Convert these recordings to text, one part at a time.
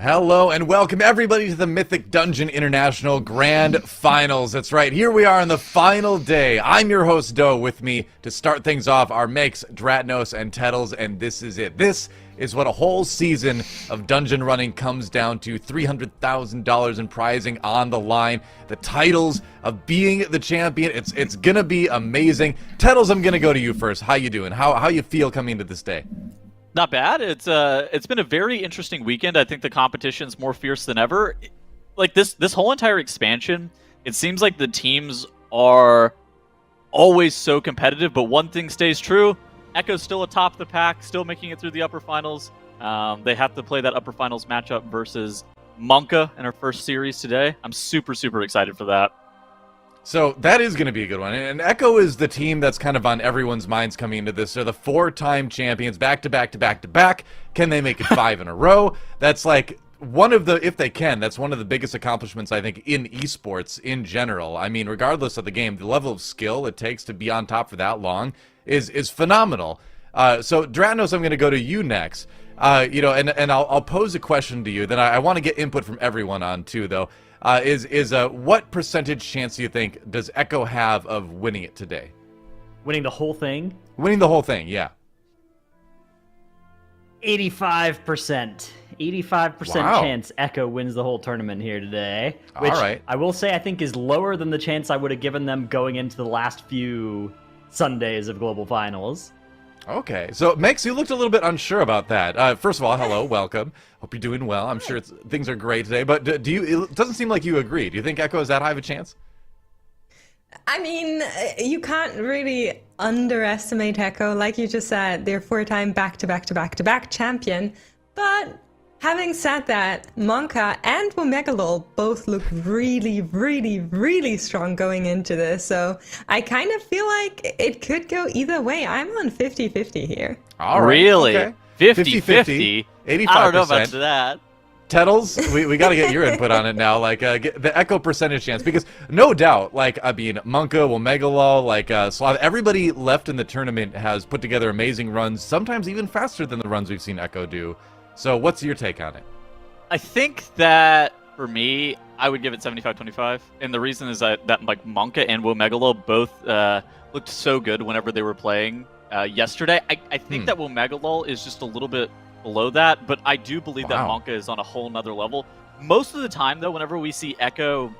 Hello and welcome everybody to the Mythic Dungeon International Grand Finals. That's right, here we are on the final day. I'm your host, Doe. With me to start things off are Makes, Dratnos, and Tettles, and this is it. This is what a whole season of dungeon running comes down to. $300,000 in prizing on the line. The titles of being the champion. It's gonna be amazing. Tettles, I'm gonna go to you first. How you doing? How you feel coming into this day? Not bad. It's been a very interesting weekend. I think the competition's more fierce than ever. Like this whole entire expansion, it seems like the teams are always so competitive, but one thing stays true. Echo's still atop the pack, still making it through the upper finals. They have to play that upper finals matchup versus MONKA in our first series today. I'm super excited for that. So that is going to be a good one. And Echo is the team that's kind of on everyone's minds coming into this. They're the four-time champions, back-to-back-to-back-to-back. Can they make it 5 in a row? That's like one of the, if they can, that's one of the biggest accomplishments, I think, in esports in general. I mean, regardless of the game, the level of skill it takes to be on top for that long is phenomenal. So, Dratnos, I'm going to go to you next. And I'll pose a question to you. Then I want to get input from everyone on, too, though. What percentage chance do you think does Echo have of winning it today? Winning the whole thing? Winning the whole thing, yeah. 85%. 85% chance Echo wins the whole tournament here today. Which all right. I will say I think is lower than the chance I would have given them going into the last few Sundays of Global Finals. Okay, so Max, you looked a little bit unsure about that. First of all, hello, welcome. Hope you're doing well. I'm sure things are great today. But it doesn't seem like you agree. Do you think Echo is that high of a chance? I mean, you can't really underestimate Echo. Like you just said, they're 4-time back-to-back-to-back-to-back champion. But having said that, MONKA and OMEGALUL both look really strong going into this. So I kind of feel like it could go either way. I'm on 50-50 here. All right. Really? Okay. 50-50? 85%. I don't know about that. Tettles, we got to get your input on it now. Like, get the Echo percentage chance. Because no doubt, like, I mean, MONKA, OMEGALUL, like, SLOTH, everybody left in the tournament has put together amazing runs, sometimes even faster than the runs we've seen Echo do. So what's your take on it? I think that, for me, I would give it 75-25. And the reason is that like, MONKA and OMEGALUL both looked so good whenever they were playing yesterday. I think that OMEGALUL is just a little bit below that, but I do believe that MONKA is on a whole nother level. Most of the time, though, whenever we see Echo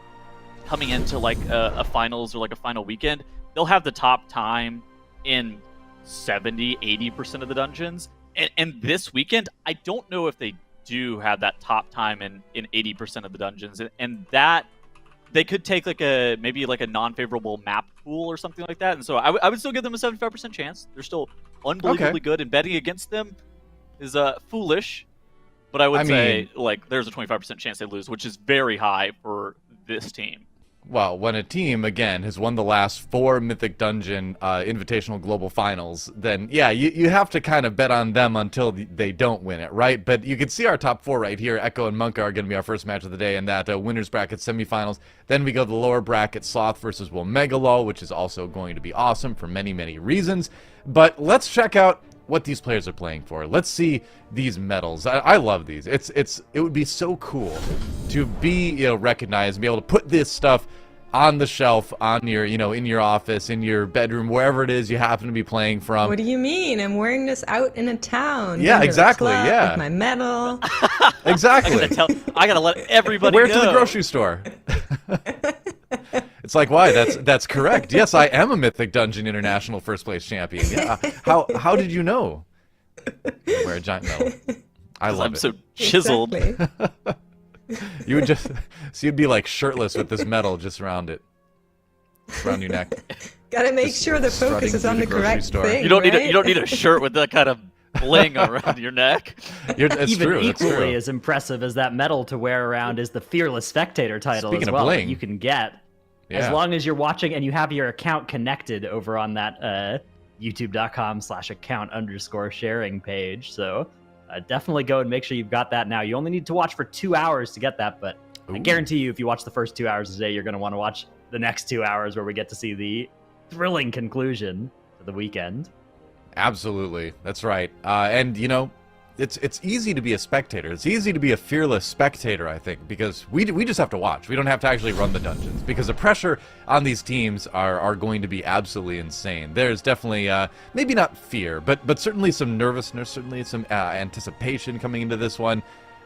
coming into, like, a finals or, like, a final weekend, they'll have the top time in 70-80% of the dungeons. And this weekend, I don't know if they do have that top time in 80% of the dungeons, and that they could take like maybe a non-favorable map pool or something like that. And so I would still give them a 75% chance. They're still unbelievably good, and betting against them is foolish. But I would say like there's a 25% chance they lose, which is very high for this team. Well, when a team, again, has won the last 4 Mythic Dungeon Invitational Global Finals, then, yeah, you have to kind of bet on them until they don't win it, right? But you can see our top 4 right here. Echo and MONKA are going to be our first match of the day in that winner's bracket semifinals. Then we go to the lower bracket, SLOTH versus OMEGALUL, which is also going to be awesome for many reasons. But let's check out what these players are playing for. Let's see these medals. I love these. It would be so cool to be recognized and be able to put this stuff on the shelf on your in your office, in your bedroom, wherever it is you happen to be playing from. What do you mean? I'm wearing this out in a town. Yeah, exactly. Yeah, with my medal. Exactly. I gotta let everybody Wear it know. to the grocery store. It's like, why? That's correct. Yes, I am a Mythic Dungeon International first place champion. Yeah. How did you know? I wear a giant medal. I love I'm it. so chiseled. Exactly. You would so you'd be like shirtless with this medal just around your neck. Gotta make Just sure the strutting focus is through on the the grocery correct store. thing. You don't right? need a shirt with that kind of bling around your neck. It's Even true. It's equally true. as impressive as that medal to wear around is the Fearless Spectator title Speaking as of well bling. that you can get. Yeah. As long as you're watching and you have your account connected over on that youtube.com/account_sharing page. So definitely go and make sure you've got that now. You only need to watch for 2 hours to get that, but I guarantee you if you watch the first 2 hours today, you're going to want to watch the next 2 hours where we get to see the thrilling conclusion to the weekend. Absolutely. That's right. And it's easy to be a spectator. It's easy to be a fearless spectator, I think, because we just have to watch. We don't have to actually run the dungeons, because the pressure on these teams are going to be absolutely insane. There's definitely maybe not fear, but certainly some nervousness, certainly some anticipation coming into this one.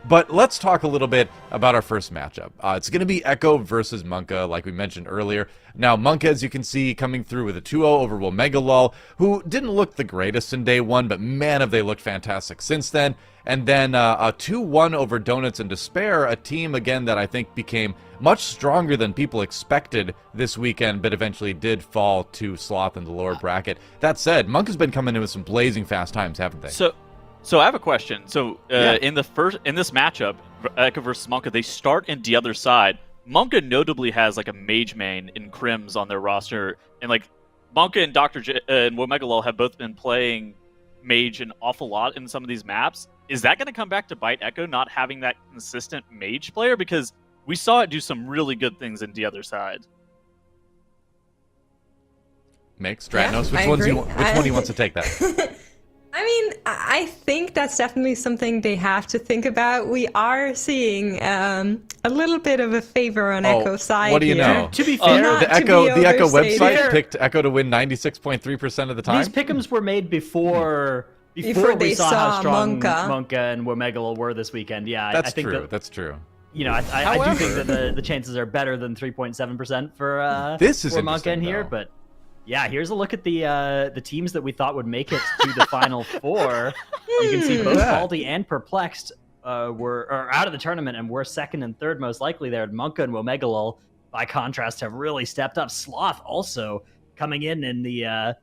But let's talk a little bit about our first matchup. It's going to be Echo versus MONKA, like we mentioned earlier. Now, MONKA, as you can see, coming through with a 2-0 over OMEGALUL, who didn't look the greatest in day one, but man, have they looked fantastic since then. And then a 2-1 over Donuts and Despair, a team, again, that I think became much stronger than people expected this weekend, but eventually did fall to Sloth in the lower bracket. That said, MONKA's been coming in with some blazing fast times, haven't they? So I have a question. So in this matchup, Echo versus MONKA, they start in the other side. MONKA notably has like a mage main in Crims on their roster, and like MONKA and and OMEGALUL have both been playing mage an awful lot in some of these maps. Is that going to come back to bite Echo not having that consistent mage player? Because we saw it do some really good things in the other side. Makes Stratnos. Which one do you want to take that? I mean, I think that's definitely something they have to think about. We are seeing a little bit of a favor on Echo's side. What do you here. know? To be fair, the Echo website picked Echo to win 96.3% of the time. These pick'ems were made before Before we they saw how strong MONKA. MONKA and OMEGALUL were this weekend. Yeah, That's I think true. That's true. You know, I do think that the chances are better than 3.7% for This is for MONKA in here, though. but. Yeah, here's a look at the teams that we thought would make it to the final four. You can see both Baldy and Perplexed are out of the tournament and were second and third most likely there. MONKA and OMEGALUL, by contrast, have really stepped up. Sloth also coming in the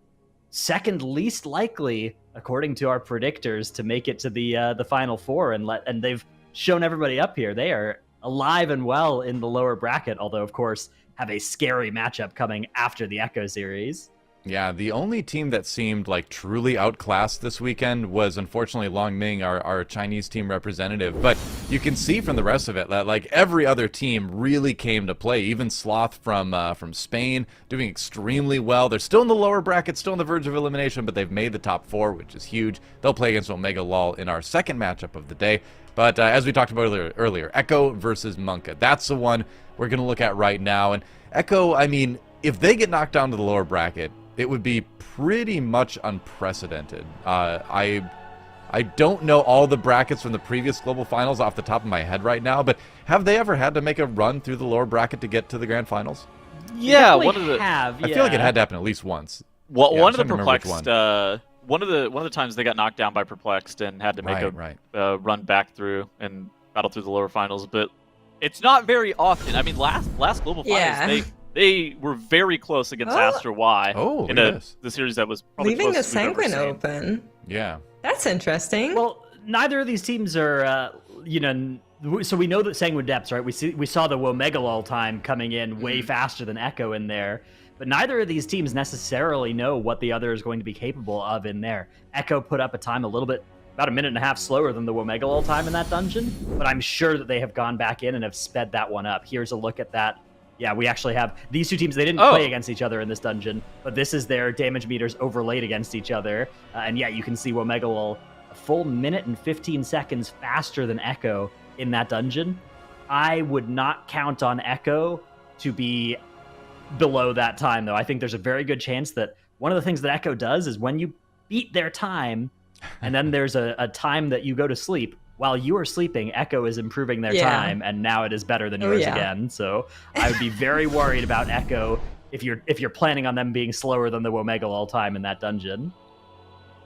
second least likely, according to our predictors, to make it to the final four, and they've shown everybody up here. They are alive and well in the lower bracket, although of course have a scary matchup coming after the Echo series. Yeah, the only team that seemed like truly outclassed this weekend was unfortunately Long Ming, our Chinese team representative. But you can see from the rest of it that like every other team really came to play. Even Sloth from Spain doing extremely well. They're still in the lower bracket, still on the verge of elimination, but they've made the top four, which is huge. They'll play against OMEGALUL in our second matchup of the day. But as we talked about earlier, Echo versus MONKA. That's the one we're going to look at right now. And Echo, I mean, if they get knocked down to the lower bracket, it would be pretty much unprecedented. I don't know all the brackets from the previous global finals off the top of my head right now, but have they ever had to make a run through the lower bracket to get to the grand finals? Yeah, I feel like it had to happen at least once. Well, Yeah, one I'm of the trying to remember Perplexed, one of the times they got knocked down by Perplexed and had to make a run back through and battle through the lower finals, but it's not very often. I mean, last global finals they were very close against Aster Y in the series that was probably leaving the closest we've ever Sanguine seen. open. Yeah, That's interesting. Well, neither of these teams are, so we know that Sanguine Depths, right? We saw the WoMegalol time coming in way faster than Echo in there, but neither of these teams necessarily know what the other is going to be capable of in there. Echo put up a time about a minute and a half slower than the WoMegalol time in that dungeon, but I'm sure that they have gone back in and have sped that one up. Here's a look at that. Yeah, we actually have these two teams. They didn't play against each other in this dungeon, but this is their damage meters overlaid against each other. And yeah, you can see WoMegalol a full minute and 15 seconds faster than Echo in that dungeon. I would not count on Echo to be below that time, though. I think there's a very good chance that one of the things that Echo does is when you beat their time, and then there's a time that you go to sleep, while you are sleeping, Echo is improving their time, and now it is better than yours again. So I would be very worried about Echo if you're planning on them being slower than the WoMegalol time in that dungeon.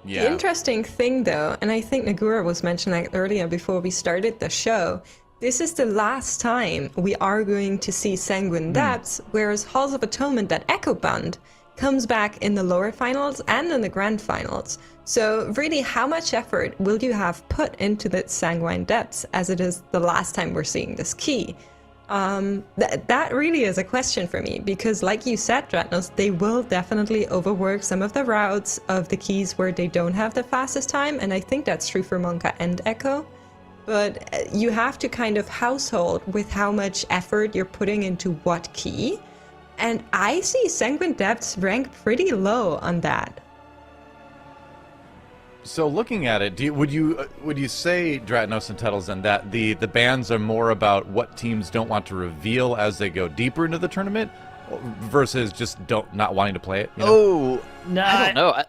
Yeah. The interesting thing, though, and I think Nagura was mentioning it earlier before we started the show, this is the last time we are going to see Sanguine Depths, whereas Halls of Atonement, that Echo band, comes back in the lower finals and in the grand finals. So really, how much effort will you have put into the Sanguine Depths, as it is the last time we're seeing this key? That really is a question for me, because like you said, Dratnos, they will definitely overwork some of the routes of the keys where they don't have the fastest time, and I think that's true for MONKA and Echo. But you have to kind of household with how much effort you're putting into what key, and I see Sanguine Depths rank pretty low on that. So looking at it, would you say, Dratnos and Tettles, then that the bans are more about what teams don't want to reveal as they go deeper into the tournament, versus just not wanting to play it? You know? Oh, No, I don't know. I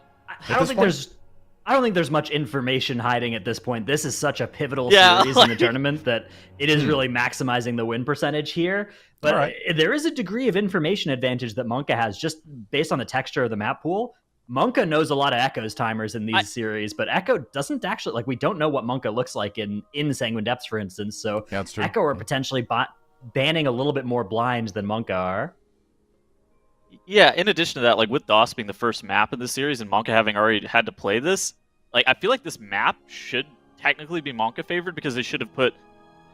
don't think there's much information hiding at this point. This is such a pivotal Yeah, series in the tournament that it is really maximizing the win percentage here. But All right. there is a degree of information advantage that MONKA has just based on the texture of the map pool. MONKA knows a lot of Echo's timers in these series, but Echo doesn't actually, like, we don't know what MONKA looks like in Sanguine Depths, for instance. So Yeah, that's true. Echo are potentially banning a little bit more blind than MONKA are. Yeah, in addition to that, like with DOS being the first map in the series and MONKA having already had to play this, like I feel like this map should technically be MONKA favored because they should have put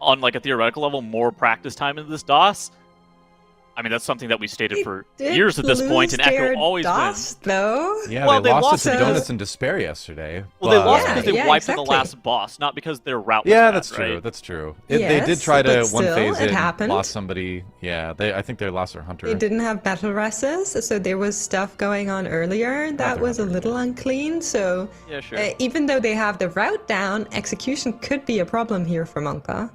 on like a theoretical level more practice time into this DOS. I mean, that's something that we stated for years at this point, and Echo always wins. Though. Yeah, Well, they lost it to to- Donuts in Despair yesterday. Well, they lost Yeah, because they yeah, wiped exactly. the last boss, not because their route was Yeah, bad, that's true. right? That's true. They Yes, did try to but one still, phase it in, happened. lost somebody. Yeah, I think they lost their hunter. They didn't have battle resses, so there was stuff going on earlier that their was a hunter, little unclean. So Yeah, sure. even though they have the route down, execution could be a problem here for MONKA.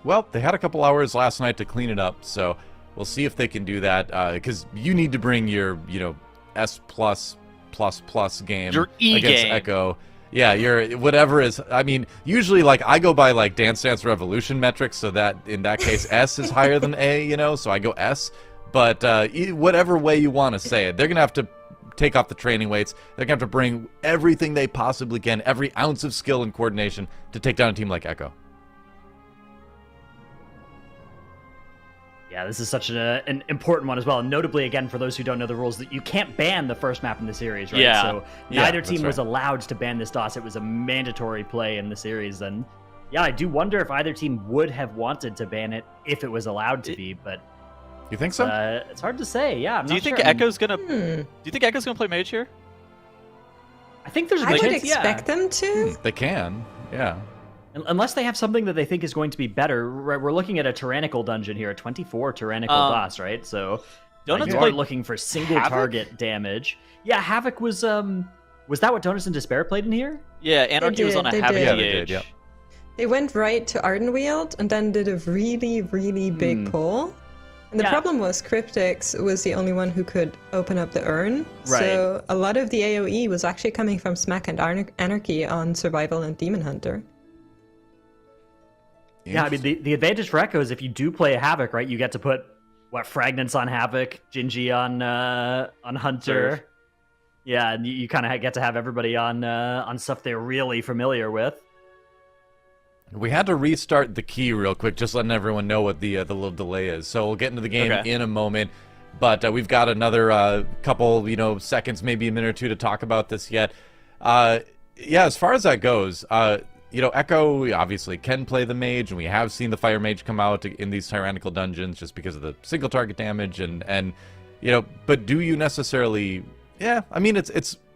Well, they had a couple hours last night to clean it up, so we'll see if they can do that. Because you need to bring your, S+++ game Your E against game. Echo. Yeah, your whatever is. I mean, usually like I go by like Dance Dance Revolution metrics, so that in that case S is higher than A. So I go S. But whatever way you want to say it, they're gonna have to take off the training weights. They're gonna have to bring everything they possibly can, every ounce of skill and coordination to take down a team like Echo. Yeah, this is such an important one as well. And notably, again, for those who don't know the rules, that you can't ban the first map in the series, right? Yeah. So Yeah, neither that's team was right. allowed to ban this DOS. It was a mandatory play in the series. And yeah, I do wonder if either team would have wanted to ban it if it was allowed to be, but You think so? it's hard to say. Yeah, I'm Do you not think sure. Echo's gonna? Hmm. Do you think Echo's gonna play mage here? I think there's a I good would chance, yeah. expect them to. They can. Yeah. Unless they have something that they think is going to be better. Right, we're looking at a tyrannical dungeon here, a 24 tyrannical DOS, right? So Donuts you are played looking for single Havoc? target damage. Yeah, Havoc was that what Donuts in Despair played in here? Yeah, Anarchy was on a they Havoc did. Yeah, they did, DH. yeah. They went right to Ardenweald and then did a really, really big pull. And the Yeah. problem was Cryptix was the only one who could open up the urn. Right. So a lot of the AoE was actually coming from Smack and Anarchy on Survival and Demon Hunter. Yeah, I mean the advantage for Echo is if you do play a Havoc, right, you get to put Fragments on Havoc, Gingy on Hunter. Sure. Yeah, and you kind of get to have everybody on stuff they're really familiar with. We had to restart the key real quick, just letting everyone know what the little delay is. So we'll get into the game Okay. in a moment, but we've got another couple, seconds, maybe a minute or two to talk about this yet. Yeah, as far as that goes, Echo obviously can play the mage, and we have seen the fire mage come out in these tyrannical dungeons just because of the single target damage, and but do you necessarily? Yeah, I mean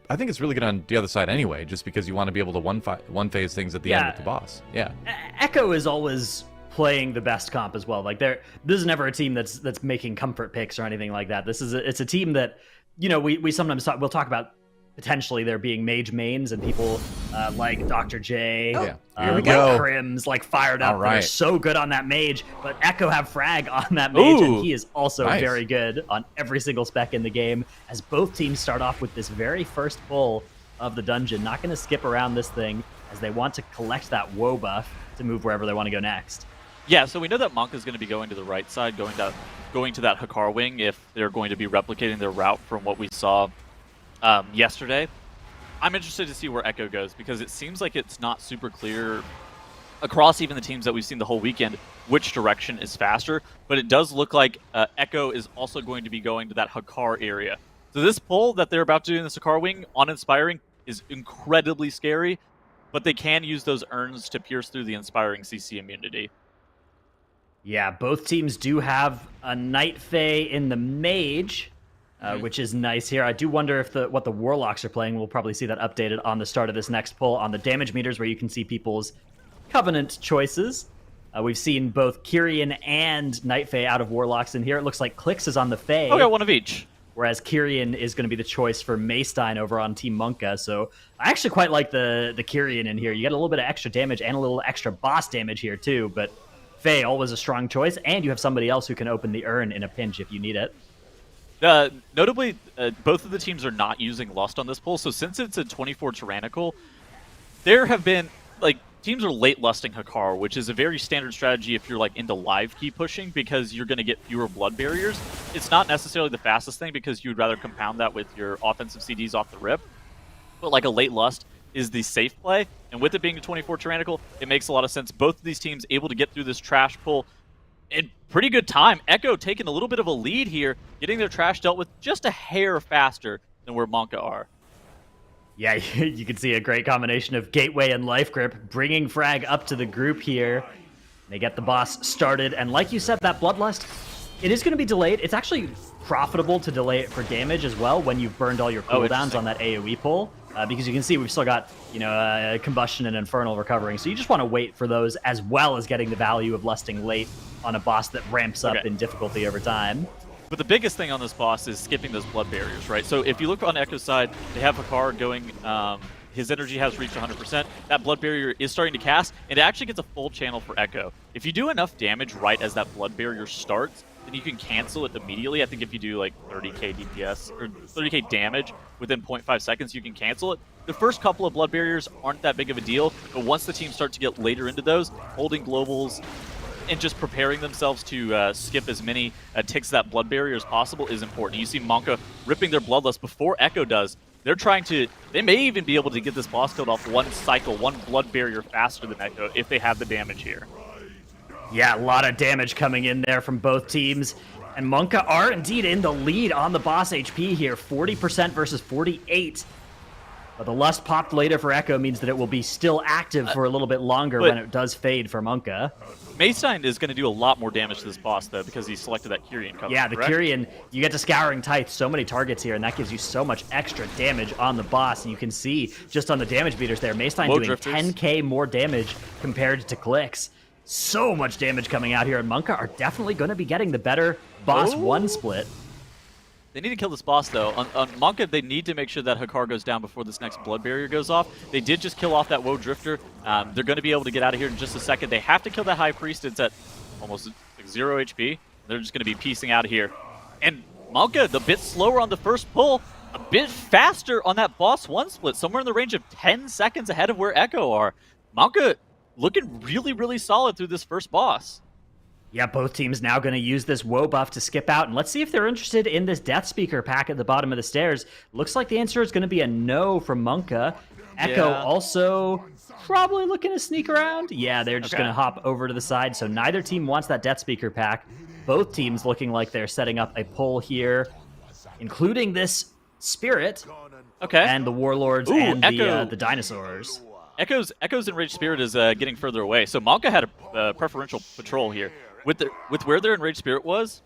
I think it's really good on the other side anyway, just because you want to be able to one phase things at the end Yeah. with the boss. Yeah. Echo is always playing the best comp as well. Like this is never a team that's making comfort picks or anything like that. It's a team that we sometimes we'll talk about potentially there being mage mains and people like Dr. J, Oh, Yeah. here we like go. Crims, like fired up. All They're right. so good on that mage, but Echo have frag on that mage, and Ooh, he is also nice. very good on every single spec in the game. As both teams start off with this very first pull of the dungeon, not going to skip around this thing as they want to collect that woe buff to move wherever they want to go next. Yeah, so we know that MONKA is going to be going to the right side, going to that Hakar wing if they're going to be replicating their route from what we saw yesterday. I'm interested to see where Echo goes because it seems like it's not super clear across even the teams that we've seen the whole weekend which direction is faster, but it does look like Echo is also going to be going to that Hakar area. So this pull that they're about to do in this Hakar wing on Inspiring is incredibly scary, but they can use those urns to pierce through the Inspiring CC immunity. Yeah, both teams do have a Night Fae in the Mage, which is nice here. I do wonder if what the Warlocks are playing. We'll probably see that updated on the start of this next pull on the damage meters where you can see people's Covenant choices. We've seen both Kyrian and Night Fae out of Warlocks in here. It looks like Clix is on the Fae. Oh, got one of each. whereas Kyrian is going to be the choice for Maystein over on Team MONKA. So I actually quite like the Kyrian in here. You get a little bit of extra damage and a little extra boss damage here too, but Faye, always a strong choice, and you have somebody else who can open the urn in a pinch if you need it. Notably, both of the teams are not using Lust on this pull, so since it's a 24 Tyrannical, there have been, like, teams are late lusting Hakaru, which is a very standard strategy if you're, like, into live key pushing, because you're going to get fewer blood barriers. It's not necessarily the fastest thing, because you would rather compound that with your offensive CDs off the rip, but, like, a late lust is the safe play, and with it being a 24 Tyrannical, it makes a lot of sense. Both of these teams able to get through this trash pull in pretty good time. Echo taking a little bit of a lead here, getting their trash dealt with just a hair faster than where MONKA are. Yeah, you can see a great combination of Gateway and Life Grip, bringing Frag up to the group here. They get the boss started, and like you said, that Bloodlust, it is going to be delayed. It's actually profitable to delay it for damage as well when you've burned all your cooldowns on that AoE pull. Because you can see we've still got, Combustion and Infernal recovering. So you just want to wait for those, as well as getting the value of lusting late on a boss that ramps up in difficulty over time. But the biggest thing on this boss is skipping those blood barriers, right? So if you look on Echo's side, they have Hakaru going, his energy has reached 100%. That blood barrier is starting to cast, and it actually gets a full channel for Echo. If you do enough damage right as that blood barrier starts, then you can cancel it immediately. I think if you do like 30k DPS or 30k damage within 0.5 seconds, you can cancel it. The first couple of blood barriers aren't that big of a deal, but once the teams start to get later into those, holding globals and just preparing themselves to skip as many ticks of that blood barrier as possible is important. You see MONKA ripping their Bloodlust before Echo does. They're trying to, they may even be able to get this boss killed off one cycle, one blood barrier faster than Echo if they have the damage here. Yeah, a lot of damage coming in there from both teams. And MONKA are indeed in the lead on the boss HP here, 40% versus 48. But the Lust popped later for Echo means that it will be still active for a little bit longer when it does fade for MONKA. Maystein is going to do a lot more damage to this boss, though, because he selected that Kyrian cover. Yeah, the Kyrian, you get to Scouring Tithe so many targets here, and that gives you so much extra damage on the boss. And you can see just on the damage meters there, Maystein doing 10k more damage compared to Clicks. So much damage coming out here, and MONKA are definitely going to be getting the better boss one split. They need to kill this boss, though. On MONKA, they need to make sure that Hakaru goes down before this next blood barrier goes off. They did just kill off that Woe Drifter. They're going to be able to get out of here in just a second. They have to kill that High Priest. It's at almost like 0 HP. They're just going to be piecing out of here. And MONKA, the bit slower on the first pull, a bit faster on that boss one split, somewhere in the range of 10 seconds ahead of where Echo are. MONKA looking really, really solid through this first boss. Yeah, both teams now going to use this Woe buff to skip out, and let's see if they're interested in this Death Speaker pack at the bottom of the stairs. Looks like the answer is going to be a no from MONKA. Echo also probably looking to sneak around. Yeah, they're just going to hop over to the side, so neither team wants that Death Speaker pack. Both teams looking like they're setting up a pull here, including this Spirit and the Warlords and the Dinosaurs. Echo's Enraged Spirit is getting further away, so MONKA had a preferential patrol here. With where their Enraged Spirit was,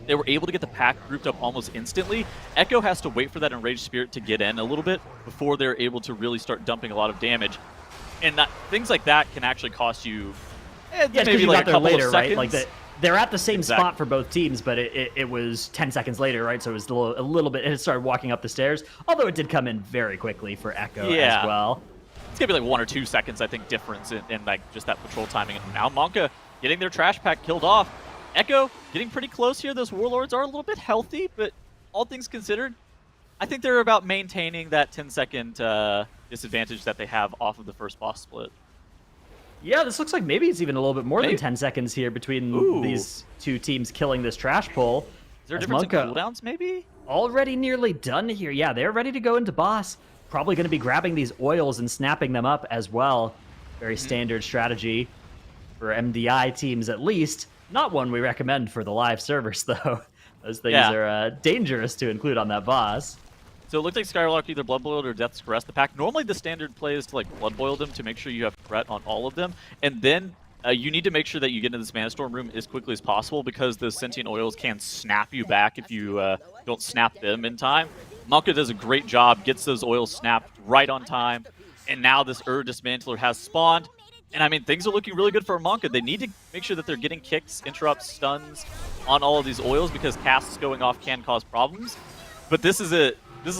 they were able to get the pack grouped up almost instantly. Echo has to wait for that Enraged Spirit to get in a little bit before they're able to really start dumping a lot of damage. And things like that can actually cost you maybe like a couple later, of seconds. Right? Like they're at the same spot for both teams, but it was 10 seconds later, right? So it was a little bit, it started walking up the stairs, although it did come in very quickly for Echo as well. It's going to be like 1 or 2 seconds, I think, difference in like just that patrol timing. And now MONKA getting their trash pack killed off. Echo getting pretty close here. Those Warlords are a little bit healthy, but all things considered, I think they're about maintaining that 10-second disadvantage that they have off of the first boss split. Yeah, this looks like maybe it's even a little bit more than 10 seconds here between these two teams killing this trash pull. Is there a difference in cooldowns, maybe? Already nearly done here. Yeah, they're ready to go into boss. Probably going to be grabbing these oils and snapping them up as well. Very standard strategy for MDI teams, at least. Not one we recommend for the live servers, though. Those things are dangerous to include on that boss. So it looks like Skylark either Blood Boiled or Death's Caress the pack. Normally the standard play is to like Blood Boil them to make sure you have threat on all of them. And then you need to make sure that you get into this Mana Storm room as quickly as possible, because those sentient oils can snap you back if you don't snap them in time. MONKA does a great job, gets those oils snapped right on time, and now this Dismantler has spawned. And I mean, things are looking really good for MONKA. They need to make sure that they're getting kicks, interrupts, stuns on all of these oils, because casts going off can cause problems. But this is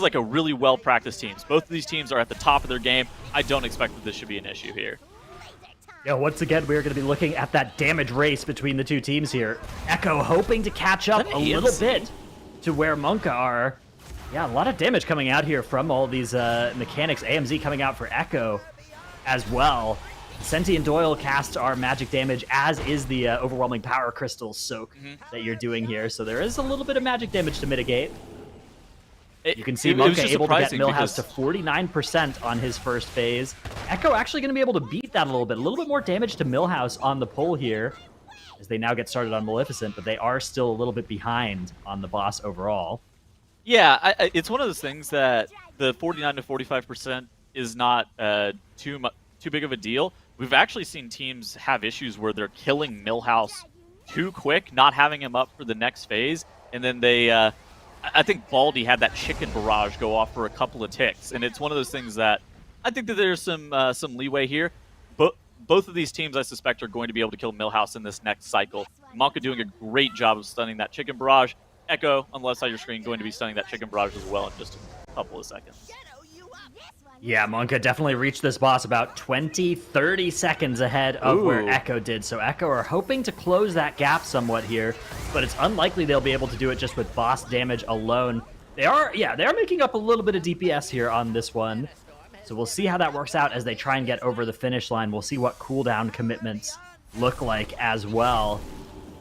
like a really well-practiced teams. Both of these teams are at the top of their game. I don't expect that this should be an issue here. Yeah, once again, we're going to be looking at that damage race between the two teams here. Echo hoping to catch up a little bit to where MONKA are. Yeah, a lot of damage coming out here from all these mechanics. AMZ coming out for Echo as well. Sentient Doyle casts our magic damage, as is the overwhelming power crystal soak that you're doing here. So there is a little bit of magic damage to mitigate. You can see MONKA able to get Millhouse to 49% on his first phase. Echo actually going to be able to beat that a little bit more damage to Millhouse on the pull here, as they now get started on Maleficent, but they are still a little bit behind on the boss overall. Yeah, it's one of those things that the 49 to 45% is not too big of a deal. We've actually seen teams have issues where they're killing Millhouse too quick, not having him up for the next phase, and then they, I think Baldy had that chicken barrage go off for a couple of ticks, and it's one of those things that I think that there's some leeway here. But both of these teams, I suspect, are going to be able to kill Millhouse in this next cycle. MONKA doing a great job of stunning that chicken barrage. Echo, on the left side of your screen, going to be stunning that chicken barrage as well in just a couple of seconds. Yeah, MONKA definitely reached this boss about 20, 30 seconds ahead of where Echo did. So Echo are hoping to close that gap somewhat here, but it's unlikely they'll be able to do it just with boss damage alone. They are making up a little bit of DPS here on this one. So we'll see how that works out as they try and get over the finish line. We'll see what cooldown commitments look like as well.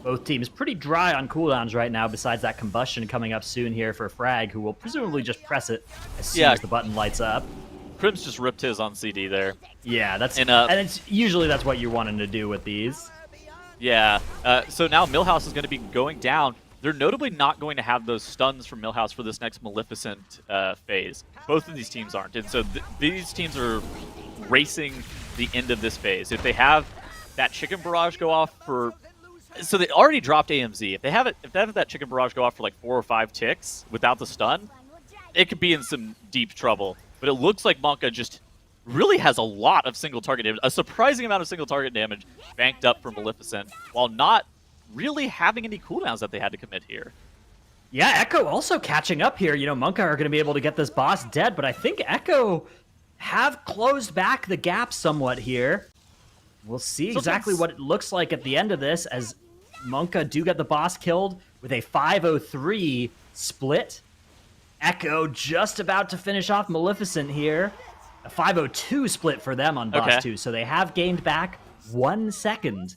Both teams pretty dry on cooldowns right now, besides that combustion coming up soon here for Frag, who will presumably just press it as soon as the button lights up. Crim's just ripped his on CD there. Yeah, and it's usually that's what you're wanting to do with these. Yeah, so now Millhouse is going to be going down. They're notably not going to have those stuns from Millhouse for this next Maleficent phase. Both of these teams aren't, and so these teams are racing the end of this phase. If they have that chicken barrage go off for... So they already dropped AMZ. If they have that chicken barrage go off for like 4 or 5 ticks without the stun, it could be in some deep trouble. But it looks like MONKA just really has a lot of single target damage, a surprising amount of single target damage banked up for Maleficent, while not really having any cooldowns that they had to commit here. Yeah, Echo also catching up here. You know, MONKA are going to be able to get this boss dead, but I think Echo have closed back the gap somewhat here. We'll see exactly what it looks like at the end of this, as MONKA do get the boss killed with a 503 split. Echo just about to finish off Maleficent here. A 502 split for them on boss 2, so they have gained back 1 second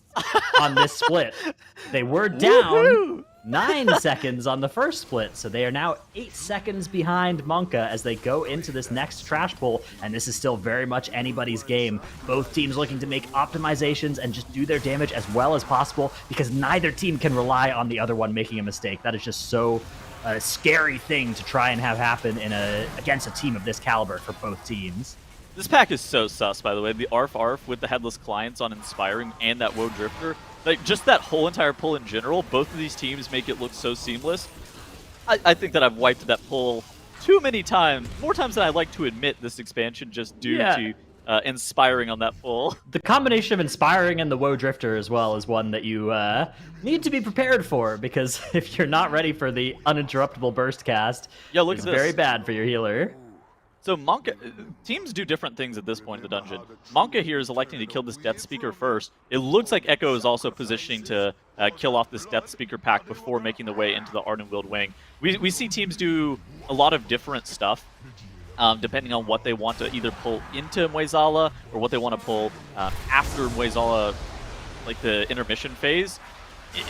on this split. They were down 9 seconds on the first split, so they are now 8 seconds behind MONKA as they go into this next trash pull, and this is still very much anybody's game. Both teams looking to make optimizations and just do their damage as well as possible, because neither team can rely on the other one making a mistake. That is just so a scary thing to try and have happen against a team of this caliber for both teams. This pack is so sus, by the way. The ARF with the headless clients on Inspiring and that Woe Drifter. Like, just that whole entire pull in general, both of these teams make it look so seamless. I think that I've wiped that pull too many times, more times than I like to admit this expansion, just due to Inspiring on that pull. The combination of Inspiring and the Woe Drifter as well is one that you need to be prepared for, because if you're not ready for the uninterruptible burst cast, it's very bad for your healer. So MONKA, teams do different things at this point in the dungeon. MONKA here is electing to kill this Death Speaker first. It looks like Echo is also positioning to kill off this Death Speaker pack before making the way into the Ardenweald Wing. We see teams do a lot of different stuff, depending on what they want to either pull into Muezala or what they want to pull after Muezala, like the intermission phase.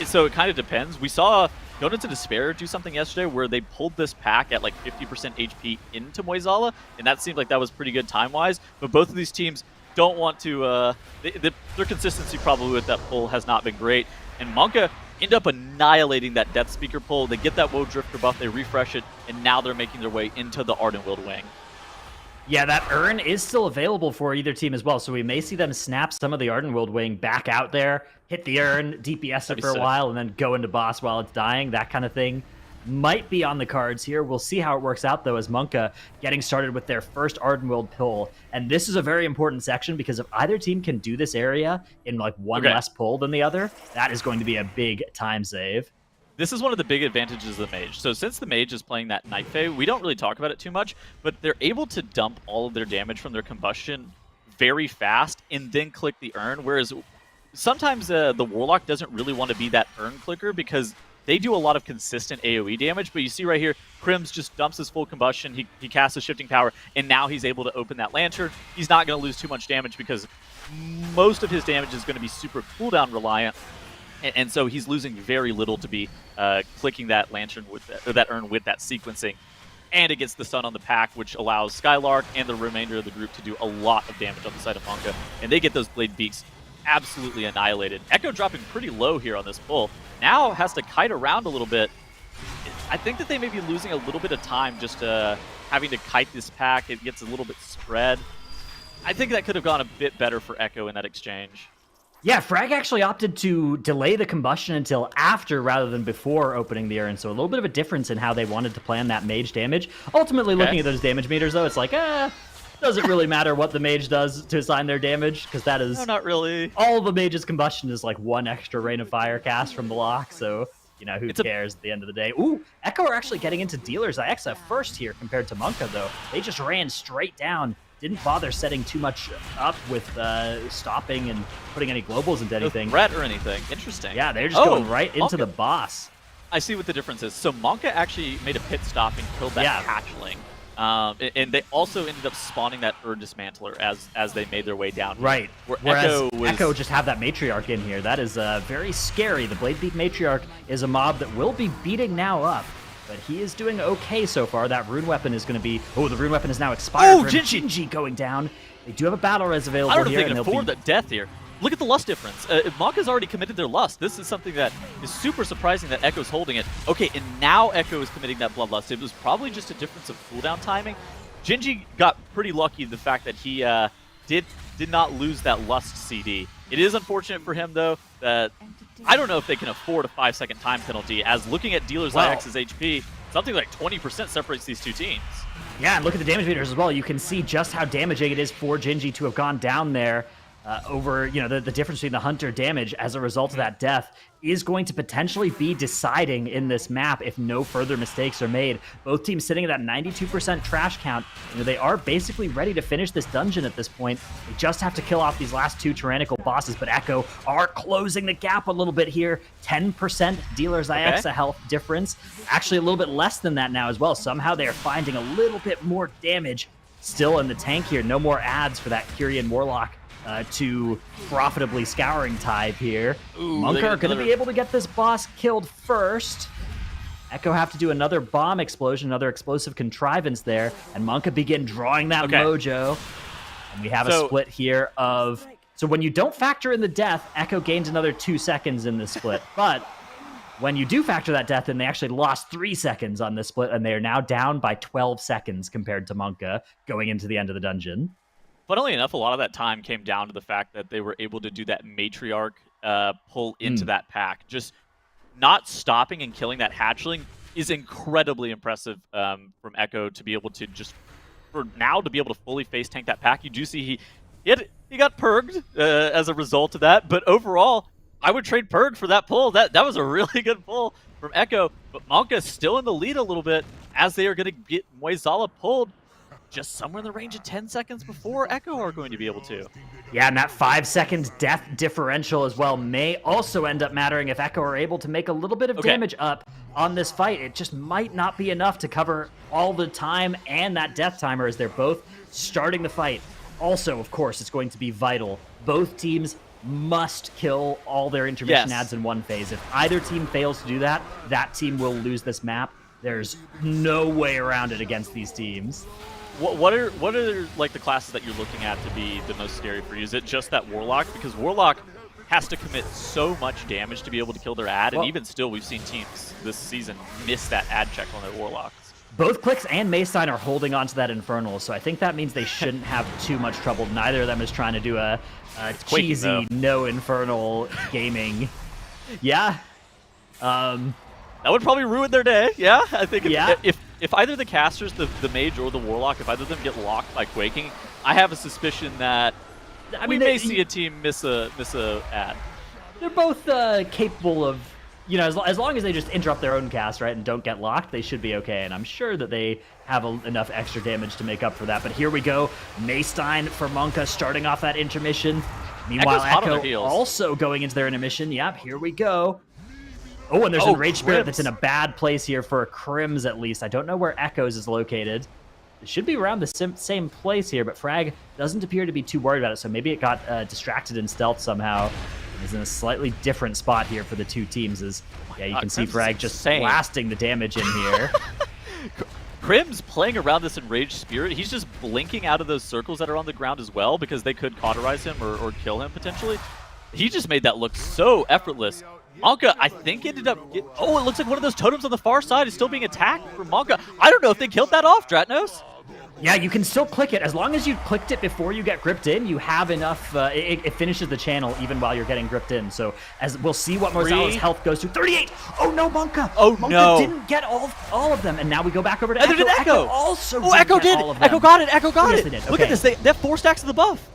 So it kind of depends. We saw Going into Despair do something yesterday where they pulled this pack at like 50% HP into Muezala, and that seemed like that was pretty good time-wise. But both of these teams don't want to... their consistency probably with that pull has not been great. And MONKA end up annihilating that Death Speaker pull. They get that Woe Drifter buff, they refresh it, and now they're making their way into the Ardenweald Wing. Yeah, that urn is still available for either team as well, so we may see them snap some of the Ardenweald Wing back out there, hit the urn, DPS it for a while, and then go into boss while it's dying. That kind of thing might be on the cards here. We'll see how it works out, though, as MONKA getting started with their first Ardenweald pull. And this is a very important section, because if either team can do this area in like one less pull than the other, that is going to be a big time save. This is one of the big advantages of the mage. So since the mage is playing that Night Fae, we don't really talk about it too much, but they're able to dump all of their damage from their combustion very fast and then click the urn, whereas sometimes the Warlock doesn't really want to be that urn clicker because they do a lot of consistent AoE damage, but you see right here, Crims just dumps his full combustion, he casts a shifting power, and now he's able to open that lantern. He's not going to lose too much damage because most of his damage is going to be super cooldown reliant, and so he's losing very little to be clicking that lantern with that urn with that sequencing. And it gets the stun on the pack, which allows Skylark and the remainder of the group to do a lot of damage on the side of MONKA, and they get those blade beaks absolutely annihilated. Echo dropping pretty low here on this pull. Now has to kite around a little bit. I think that they may be losing a little bit of time just having to kite this pack. It gets a little bit spread. I think that could have gone a bit better for Echo in that exchange. Yeah, Frag actually opted to delay the combustion until after rather than before opening the urn, so a little bit of a difference in how they wanted to plan that mage damage. Ultimately, looking at those damage meters, though, it's like, doesn't really matter what the mage does to assign their damage, because that is... No, not really. All the mage's combustion is like one extra Rain of Fire cast from the lock, so, you know, who cares at the end of the day. Ooh, Echo are actually getting into Dealer's Ixa first here compared to MONKA, though. They just ran straight down. Didn't bother setting too much up with stopping and putting any globals into anything. No threat or anything. Interesting. Yeah, they're just going right into the boss. I see what the difference is. So MONKA actually made a pit stop and killed that hatchling. And they also ended up spawning that Dismantler as they made their way down. Right. Whereas Echo just have that Matriarch in here. That is very scary. The Blade Beak Matriarch is a mob that will be beating now up. But he is doing okay so far. That rune weapon is going to be... Oh, the rune weapon is now expired. Oh, Jinji going down. They do have a battle res available here. I don't know here, if they can afford the death here. Look at the lust difference. MONKA's already committed their lust. This is something that is super surprising that Echo's holding it. Okay, and now Echo is committing that bloodlust. It was probably just a difference of cooldown timing. Jinji got pretty lucky the fact that he did not lose that lust CD. It is unfortunate for him, though, that I don't know if they can afford a 5-second time penalty, as looking at Dealer's IX's HP, something like 20% separates these two teams. Yeah, and look at the damage meters as well. You can see just how damaging it is for Jinji to have gone down there over, you know, the difference between the Hunter damage as a result of that death is going to potentially be deciding in this map if no further mistakes are made. Both teams sitting at that 92% trash count. You know, they are basically ready to finish this dungeon at this point. They just have to kill off these last two tyrannical bosses, but Echo are closing the gap a little bit here. 10% Dealer's Ixa health difference. Actually a little bit less than that now as well. Somehow they are finding a little bit more damage still in the tank here. No more ads for that Kyrian Warlock to profitably scouring Tithe here. MONKA are going to be able to get this boss killed first. Echo have to do another bomb explosion, another explosive contrivance there, and MONKA begin drawing that mojo. And we have a split here of... So when you don't factor in the death, Echo gains another 2 seconds in this split. But when you do factor that death in, they actually lost 3 seconds on this split, and they are now down by 12 seconds compared to MONKA going into the end of the dungeon. Funnily enough, a lot of that time came down to the fact that they were able to do that Matriarch pull into that pack. Just not stopping and killing that hatchling is incredibly impressive from Echo to be able to just, for now, to be able to fully face tank that pack. You do see he got purged as a result of that, but overall, I would trade purg for that pull. That was a really good pull from Echo, but MONKA is still in the lead a little bit as they are going to get Moizala pulled just somewhere in the range of 10 seconds before Echo are going to be able to. Yeah, and that 5-second death differential as well may also end up mattering if Echo are able to make a little bit of damage up on this fight. It just might not be enough to cover all the time and that death timer as they're both starting the fight. Also, of course, it's going to be vital. Both teams must kill all their intermission ads in one phase. If either team fails to do that, that team will lose this map. There's no way around it against these teams. What are like the classes that you're looking at to be the most scary for you? Is it just that Warlock? Because Warlock has to commit so much damage to be able to kill their ad, and even still, we've seen teams this season miss that ad check on their Warlocks. Both Clix and Maystein are holding on to that Infernal, so I think that means they shouldn't have too much trouble. Neither of them is trying to do a cheesy no Infernal gaming. Yeah. That would probably ruin their day. Yeah, I think if either the casters, the mage or the warlock, if either of them get locked by quaking, I have a suspicion that we may see a team miss a ad. They're both capable of you know, as long as they just interrupt their own cast, right, and don't get locked, they should be okay. And I'm sure that they have enough extra damage to make up for that. But here we go. Maystein for MONKA starting off that intermission. Meanwhile, Echo's hot on their Echo heels. also going into their intermission. Yep, here we go. Oh, and there's a Rage Spirit that's in a bad place here for Crims, at least. I don't know where Echo's is located. It should be around the same place here, but Frag doesn't appear to be too worried about it, so maybe it got distracted in stealth somehow. He's in a slightly different spot here for the two teams. Yeah, you can see Frag just blasting the damage in here. Crim's playing around this Enraged Spirit. He's just blinking out of those circles that are on the ground as well because they could cauterize him or kill him potentially. He just made that look so effortless. MONKA, I think, ended up... Oh, it looks like one of those totems on the far side is still being attacked for MONKA. I don't know if they killed that off, Dratnos. Yeah, you can still click it. As long as you clicked it before you get gripped in, you have enough. It finishes the channel even while you're getting gripped in. So as we'll see what Morzala's health goes to. 38! Oh no, MONKA! Oh MONKA no! Didn't get all of them, and now we go back over to Echo. Echo. Echo also Echo did! all of them. Echo got it! Echo got Yes, it! they did. Look Okay. at this, they have 4 stacks of the buff.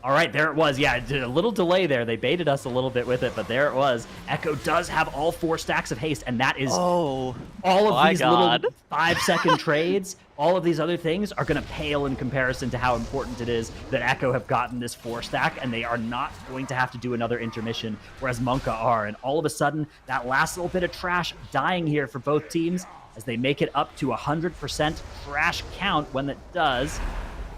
All right, there it was. Yeah, a little delay there. They baited us a little bit with it, but there it was. Echo does have all 4 stacks of haste, and that is all of these little 5-second trades. All of these other things are going to pale in comparison to how important it is that Echo have gotten this 4-stack, and they are not going to have to do another intermission, whereas MONKA are. And all of a sudden, that last little bit of trash dying here for both teams as they make it up to 100% trash count when it does.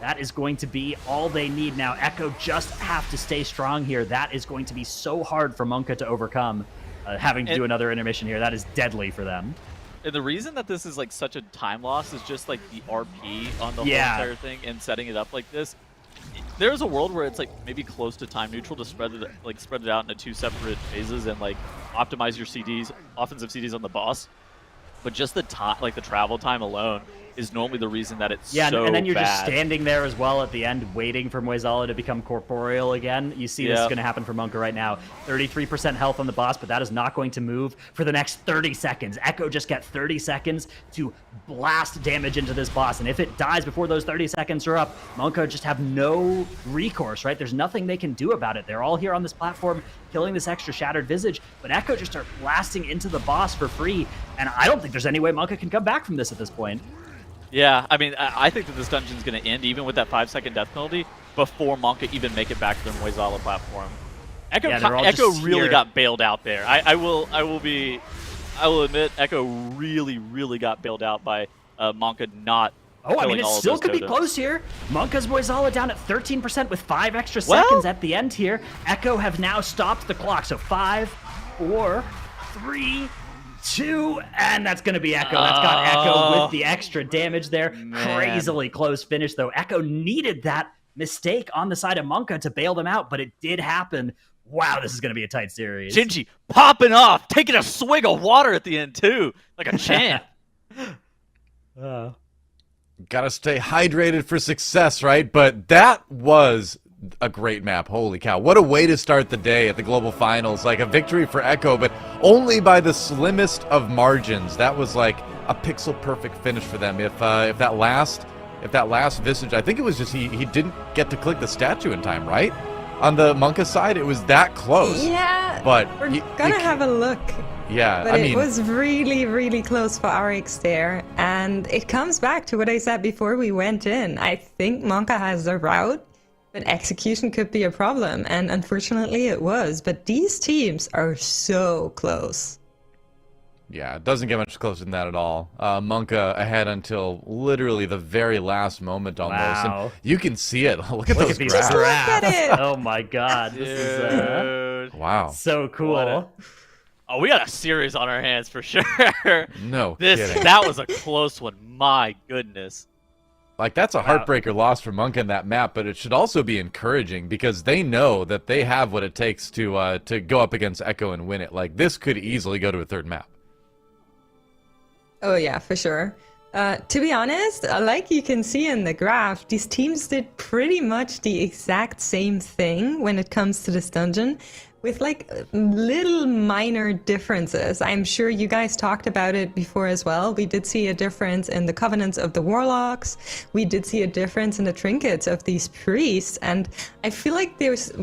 That is going to be all they need now. Echo just have to stay strong here. That is going to be so hard for MONKA to overcome. Having to do another intermission here, that is deadly for them. And the reason that this is like such a time loss is just like the RP on the whole entire thing and setting it up like this. There's a world where it's like maybe close to time neutral to spread it out into 2 separate phases and like optimize your CDs, offensive CDs on the boss. But just the time, like the travel time alone, is normally the reason that it's so and then you're bad. just standing there as well at the end, waiting for Moizala to become corporeal again. You see this is going to happen for MONKA right now. 33% health on the boss, but that is not going to move for the next 30 seconds. Echo just get 30 seconds to blast damage into this boss, and if it dies before those 30 seconds are up, MONKA just have no recourse, right? There's nothing they can do about it. They're all here on this platform killing this extra Shattered Visage, but Echo just start blasting into the boss for free, and I don't think there's any way MONKA can come back from this at this point. Yeah, I mean, I think that this dungeon's going to end even with that 5-second death penalty before MONKA even make it back to their Moizala platform. Echo really got bailed out there. I will admit, Echo really got bailed out by MONKA not. Oh, I mean, it still could be close here. MONKA's Moizala down at 13% with 5 extra seconds at the end here. Echo have now stopped the clock. So 5, 4, 3, 2, and that's going to be Echo. That's got Echo with the extra damage there. Man. Crazily close finish, though. Echo needed that mistake on the side of MONKA to bail them out, but it did happen. Wow, this is going to be a tight series. Gingy popping off, taking a swig of water at the end, too, like a champ. Gotta stay hydrated for success, right? But that was a great map. Holy cow. What a way to start the day at the Global Finals. Like a victory for Echo, but only by the slimmest of margins. That was like a pixel-perfect finish for them. If that last Visage, I think it was just he didn't get to click the statue in time, right? On the MONKA side, it was that close. Yeah, but we're gonna have a look. Yeah, but it was really close for RX there, and it comes back to what I said before we went in. I think MONKA has the route, but execution could be a problem, and unfortunately it was. But these teams are so close. Yeah, it doesn't get much closer than that at all. MONKA ahead until literally the very last moment almost. Wow. And you can see it. Look at those these graphs. Look at it. Oh my god, this is wow. So cool. Oh, we got a series on our hands for sure. No kidding. That was a close one. My goodness. Like, that's a heartbreaker loss for MONKA in that map, but it should also be encouraging because they know that they have what it takes to go up against Echo and win it. Like, this could easily go to a third map. Oh yeah, for sure. To be honest, like you can see in the graph, these teams did pretty much the exact same thing when it comes to this dungeon. with like little minor differences. I'm sure you guys talked about it before as well. We did see a difference in the covenants of the warlocks. We did see a difference in the trinkets of these priests. And I feel like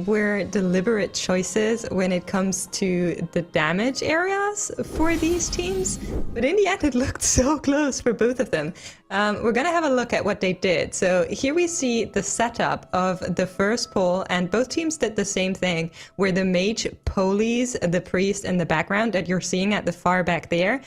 were deliberate choices when it comes to the damage areas for these teams. But in the end, it looked so close for both of them. We're going to have a look at what they did. So here we see the setup of the first poll, and both teams did the same thing, where the mage polies the priest in the background that you're seeing at the far back there.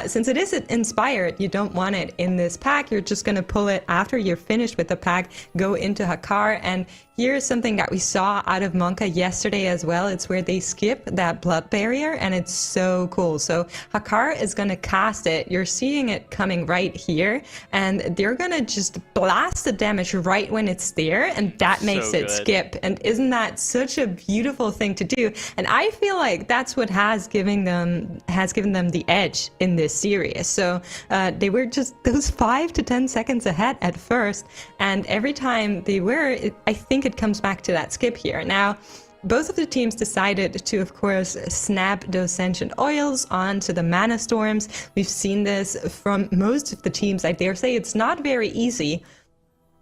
Since it is inspired, you don't want it in this pack. You're just going to pull it after you're finished with the pack, go into Hakar, and here's something that we saw out of MONKA yesterday as well. It's where they skip that blood barrier, and it's so cool. So Hakar is going to cast it. You're seeing it coming right here, and they're going to just blast the damage right when it's there, and that makes it skip. And isn't that such a beautiful thing to do? And I feel like that's what has given them the edge in this series. So they were just those 5 to 10 seconds ahead at first, and every time they were, I think it comes back to that skip here. Now, both of the teams decided to, of course, snap those sentient oils onto the mana storms. We've seen this from most of the teams. I dare say it's not very easy,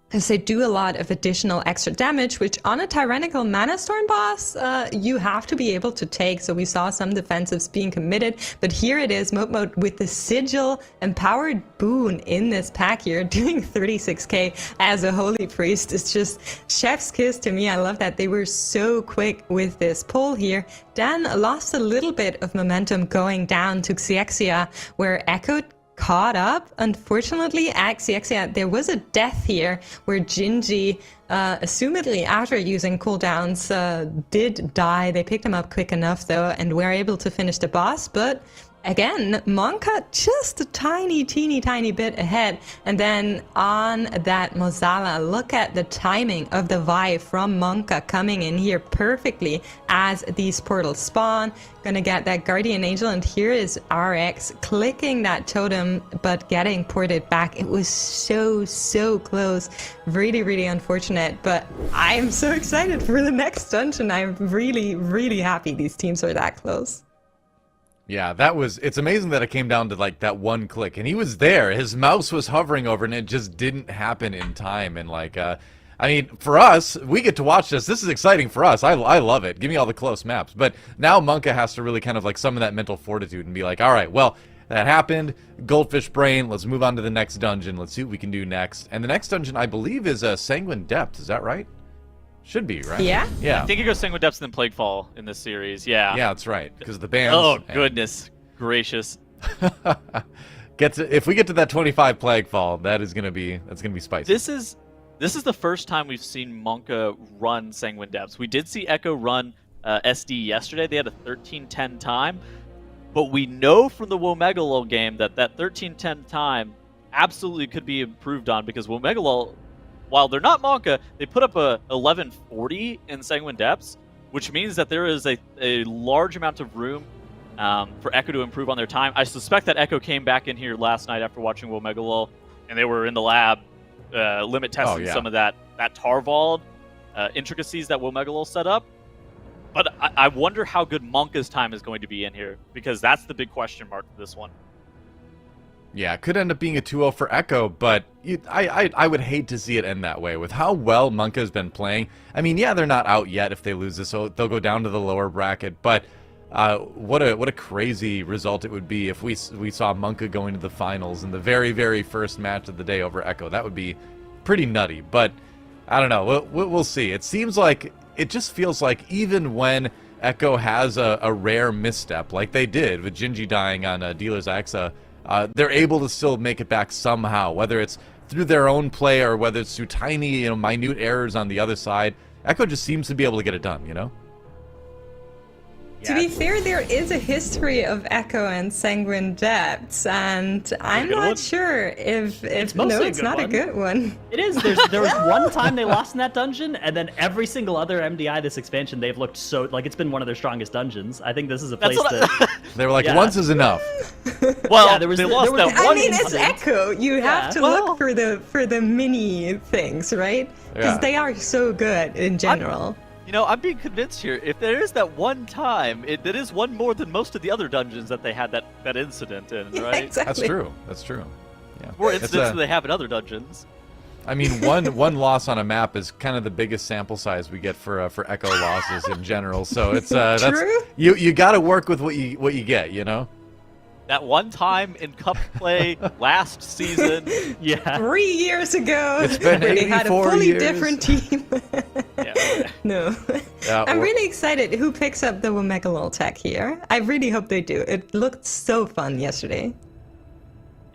because they do a lot of additional extra damage, which on a tyrannical mana storm boss, you have to be able to take. So we saw some defensives being committed, but here it is, Mode with the sigil empowered boon in this pack here, doing 36k as a holy priest. It's just chef's kiss to me. I love that they were so quick with this pull here. Dan lost a little bit of momentum going down to Xiexia, where Echo caught up. Unfortunately, at Xiexia, there was a death here where Jinji, assumedly after using cooldowns, did die. They picked him up quick enough though, and were able to finish the boss, but again, MONKA just a teeny tiny bit ahead. And then on that Mozala, look at the timing of the Vi from MONKA coming in here perfectly as these portals spawn. Gonna get that Guardian Angel, and here is RX clicking that totem, but getting ported back. It was so close. Really unfortunate, but I am so excited for the next dungeon. I'm really happy these teams are that close. Yeah, it's amazing that it came down to like that one click, and he was there. His mouse was hovering over, and it just didn't happen in time. And like, I mean, for us, we get to watch this. This is exciting for us. I love it. Give me all the close maps. But now MONKA has to really kind of like summon that mental fortitude and be like, all right, well, that happened. Goldfish brain. Let's move on to the next dungeon. Let's see what we can do next. And the next dungeon, I believe, is Sanguine Depth. Is that right? Should be, right? Yeah. Yeah. I think it goes Sanguine Depths and then Plaguefall in this series. Yeah. Yeah, that's right. Because the bands. Oh goodness gracious. If we get to that 25 Plaguefall, that's gonna be spicy. This is the first time we've seen MONKA run Sanguine Depths. We did see Echo run SD yesterday. They had a 13:10 time, but we know from the OMEGALUL game that 13:10 time absolutely could be improved on, because OMEGALUL, while they're not MONKA, they put up a 1140 in Sanguine Depths, which means that there is a large amount of room for Echo to improve on their time. I suspect that Echo came back in here last night after watching OMEGALUL, and they were in the lab limit testing some of that Tarvald intricacies that OMEGALUL set up. But I wonder how good MONKA's time is going to be in here, because that's the big question mark for this one. Yeah, it could end up being a 2-0 for Echo, but I would hate to see it end that way. With how well MONKA has been playing, I mean, yeah, they're not out yet if they lose this, so they'll go down to the lower bracket, but what a crazy result it would be if we saw MONKA going to the finals in the very first match of the day over Echo. That would be pretty nutty, but I don't know. We'll see. It seems like, it just feels like even when Echo has a rare misstep, like they did with Jinji dying on Dealer's Axa, they're able to still make it back somehow, whether it's through their own play or whether it's through tiny, minute errors on the other side. Echo just seems to be able to get it done, To be fair, there is a history of Echo and Sanguine Depths, and I'm not sure if it's not a good one. It is. There was one time they lost in that dungeon, and then every single other MDI this expansion, they've looked so like it's been one of their strongest dungeons. I think this is a place that they were like, once is enough. Well, yeah, they lost that one. I mean, it's Echo. You have to look for the mini things, right? Because Yeah. they are so good in general. You know, I'm being convinced here. If there is that one time, that is one more than most of the other dungeons that they had that incident in, Yeah, right? exactly. That's true. That's true. Yeah. More It's incidents than they have in other dungeons. I mean, one loss on a map is kind of the biggest sample size we get for Echo losses in general. So it's that's True. you got to work with what you get, you know. That one time in Cup play last season. Yeah. 3 years ago, It's been where they had a 84 fully years. different team. Yeah. No. Yeah, I'm or- really excited who picks up the OMEGALUL tech here. I really hope they do. It looked so fun yesterday.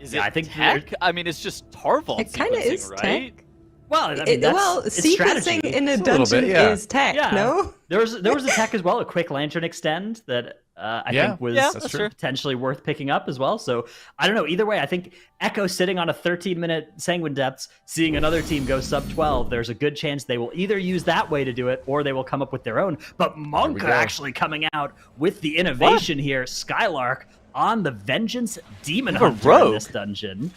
Is Yeah, it I think tech? I mean, it's just Tarvault It kind of sequencing, is right? tech. Well, I mean, it's Sequencing strategy. in a It's a little dungeon bit, yeah. is tech, Yeah. no? There was a tech as well, a quick lantern extend that I Yeah. think was Yeah, that's true. potentially worth picking up as well. So I don't know. Either way, I think Echo sitting on a 13-minute Sanguine Depths, seeing another team go sub 12, there's a good chance they will either use that way to do it or they will come up with their own. But MONKA go. actually coming out with the innovation here. Skylark on the Vengeance Demon What a Hunter in rogue. this dungeon.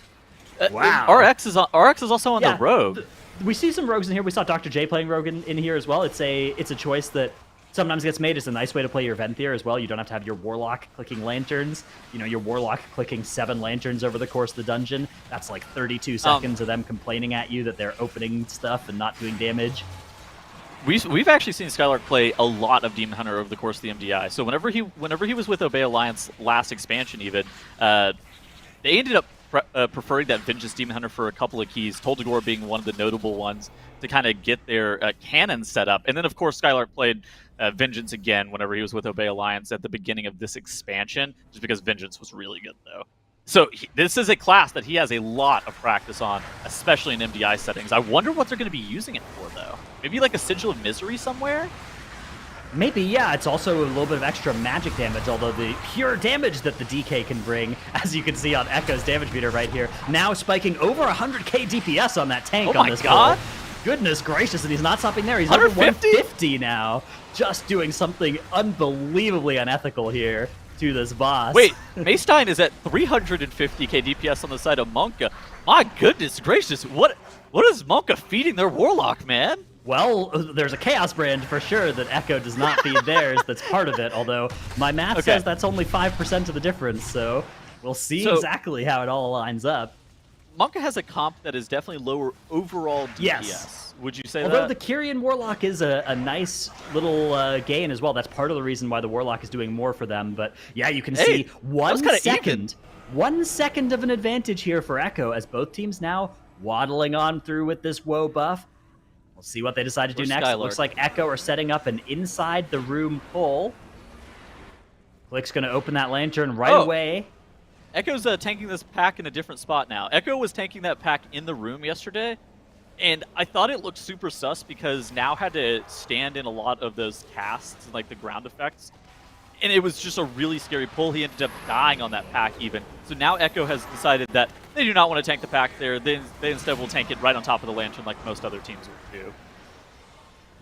And Wow. RX is also on Yeah. the rogue. We see some rogues in here. We saw Dr. J playing rogue in here as well. It's a choice that sometimes gets made. It's a nice way to play your Venthyr as well. You don't have to have your Warlock clicking lanterns. You know, your Warlock clicking 7 lanterns over the course of the dungeon. That's like 32 seconds of them complaining at you that they're opening stuff and not doing damage. We've actually seen Skylark play a lot of Demon Hunter over the course of the MDI. So whenever he was with Obey Alliance last expansion, even they ended up preferring that Vengeance Demon Hunter for a couple of keys. Toldagor being one of the notable ones to kind of get their cannon set up, and then of course Skylark played Vengeance again whenever he was with Obey Alliance at the beginning of this expansion, just because Vengeance was really good though. So this is a class that he has a lot of practice on, especially in MDI settings. I wonder what they're going to be using it for though. Maybe like a Sigil of Misery somewhere? Maybe, yeah, it's also a little bit of extra magic damage, although the pure damage that the DK can bring, as you can see on Echo's damage meter right here, now spiking over 100k DPS on that tank Oh on my this God. pull. Goodness gracious, and he's not stopping there. He's over 150? 150 now, just doing something unbelievably unethical here to this boss. Wait, Maystein is at 350k DPS on the side of MONKA. My goodness gracious, what is MONKA feeding their Warlock, man? Well, there's a Chaos brand for sure that Echo does not feed theirs. That's part of it, although my math Okay. says that's only 5% of the difference, so we'll see So- exactly how it all lines up. MONKA has a comp that is definitely lower overall DPS. Yes. Would you say Although that? the Kyrian Warlock is a nice little gain as well. That's part of the reason why the Warlock is doing more for them. But yeah, you can Hey, see that 1 was kinda second. 1 second of an advantage here for Echo as both teams now waddling on through with this woe buff. We'll see what they decide to do Where's next. It Skylark? looks like Echo are setting up an inside the room pull. Click's going to open that lantern right Oh. away. Echo's tanking this pack in a different spot now. Echo was tanking that pack in the room yesterday, and I thought it looked super sus because now had to stand in a lot of those casts, like the ground effects. And it was just a really scary pull. He ended up dying on that pack even. So now Echo has decided that they do not want to tank the pack there. They instead will tank it right on top of the lantern like most other teams would do.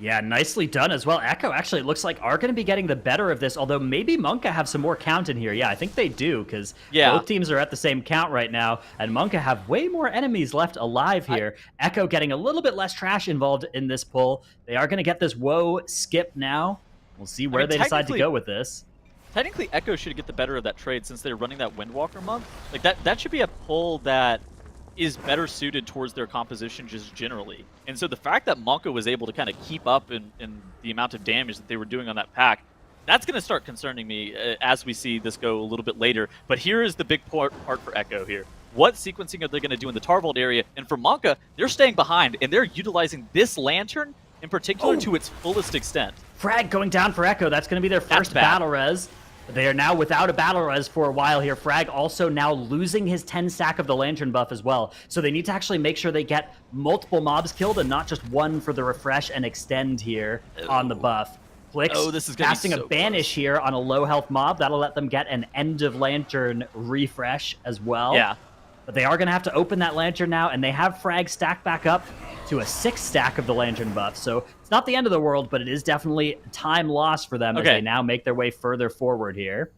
Yeah, nicely done as well. Echo actually looks like are going to be getting the better of this, although maybe MONKA have some more count in here. Yeah, I think they do, because Yeah. both teams are at the same count right now, and MONKA have way more enemies left alive here. Echo getting a little bit less trash involved in this pull. They are going to get this woe skip now. We'll see where mean, they decide to technically- go with this. Technically, Echo should get the better of that trade since they're running that Windwalker month. Like that should be a pull that is better suited towards their composition just generally. And so the fact that MONKA was able to kind of keep up in the amount of damage that they were doing on that pack, that's going to start concerning me as we see this go a little bit later. But here is the big part for Echo here. What sequencing are they going to do in the Tarvault area? And for MONKA, they're staying behind, and they're utilizing this lantern in particular to its fullest extent. Frag going down for Echo. That's going to be their That's first bad. battle res. They are now without a battle res for a while here. Frag also now losing his 10 stack of the lantern buff as well. So they need to actually make sure they get multiple mobs killed and not just one for the refresh and extend here on the buff. Clicks this is gonna be casting so a banish here on a low health mob. That'll let them get an end of lantern refresh as well. Yeah. But they are going to have to open that lantern now, and they have Frag stacked back up to a 6 stack of the lantern buff. So it's not the end of the world, but it is definitely time lost for them as Okay. they now make their way further forward here.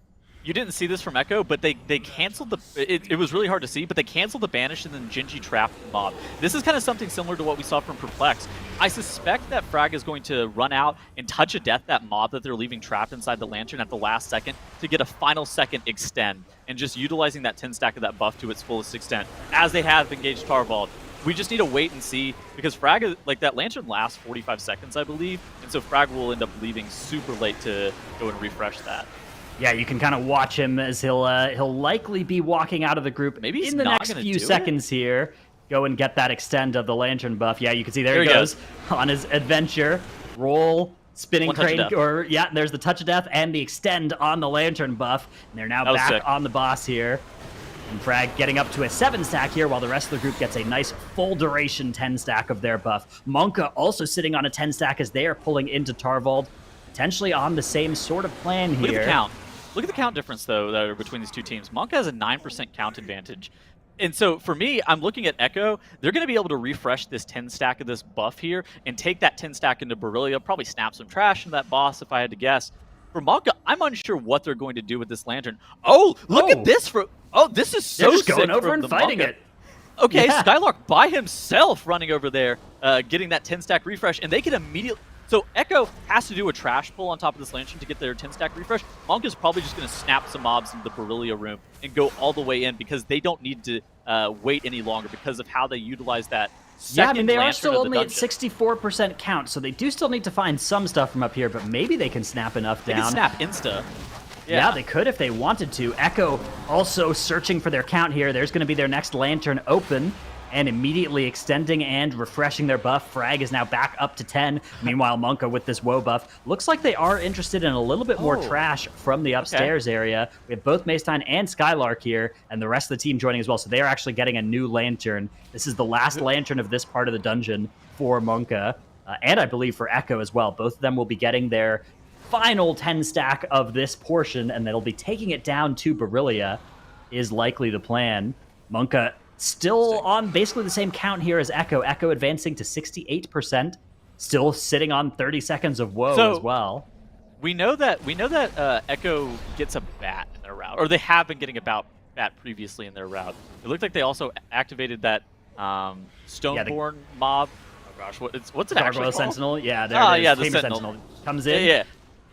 You didn't see this from Echo, but they canceled the... It was really hard to see, but they canceled the Banish and then Genji trapped the mob. This is kind of something similar to what we saw from Perplex. I suspect that Frag is going to run out and touch a death that mob that they're leaving trapped inside the Lantern at the last second to get a final second extend, and just utilizing that 10 stack of that buff to its fullest extent, as they have engaged Tarvald. We just need to wait and see, because Frag, like, that Lantern lasts 45 seconds, I believe, and so Frag will end up leaving super late to go and refresh that. Yeah, you can kind of watch him as he'll likely be walking out of the group Maybe he's in the not next gonna few do seconds here. Go and get that extend of the Lantern buff. Yeah, you can see there he goes on his adventure. Roll, spinning crane, or yeah, there's the touch of death and the extend on the Lantern buff. And they're now back on the boss here. And Frag getting up to a 7 stack here, while the rest of the group gets a nice full duration 10 stack of their buff. MONKA also sitting on a 10 stack as they are pulling into Tarvald, potentially on the same sort of plan here. Look at the count. Look at the count difference, though, that are between these two teams. MONKA has a 9% count advantage. And so, for me, I'm looking at Echo. They're going to be able to refresh this 10 stack of this buff here and take that 10 stack into Barilia, probably snap some trash into that boss, if I had to guess. For MONKA, I'm unsure what they're going to do with this Lantern. Oh, look at this! This is so sick. They're just going over and fighting MONKA. it. Okay, yeah. Skylark by himself running over there, getting that 10 stack refresh, and they can immediately... So Echo has to do a trash pull on top of this Lantern to get their 10 stack refresh. MONKA's probably just going to snap some mobs into the Barilia room and go all the way in, because they don't need to wait any longer because of how they utilize that second Yeah, I mean, they Lantern are still of the only at dungeon. 64% count, so they do still need to find some stuff from up here, but maybe they can snap enough down. They can snap insta. Yeah, they could if they wanted to. Echo also searching for their count here. There's going to be their next Lantern open, and immediately extending and refreshing their buff. Frag is now back up to 10. Meanwhile, MONKA with this woe buff. Looks like they are interested in a little bit more trash from the upstairs area. We have both Macetine and Skylark here, and the rest of the team joining as well. So they are actually getting a new Lantern. This is the last Lantern of this part of the dungeon for MONKA, and I believe for Echo as well. Both of them will be getting their final 10 stack of this portion, and they'll be taking it down to Barilia, is likely the plan. MONKA still on basically the same count here as Echo. Echo advancing to 68%, still sitting on 30 seconds of woe as well. We know that Echo gets a bat in their route, or they have been getting a bat previously in their route. It looked like they also activated that Stoneborn mob. Oh gosh, what's it actually called? Sentinel. Yeah, there it is. Yeah, the Tamer Sentinel comes in. Yeah.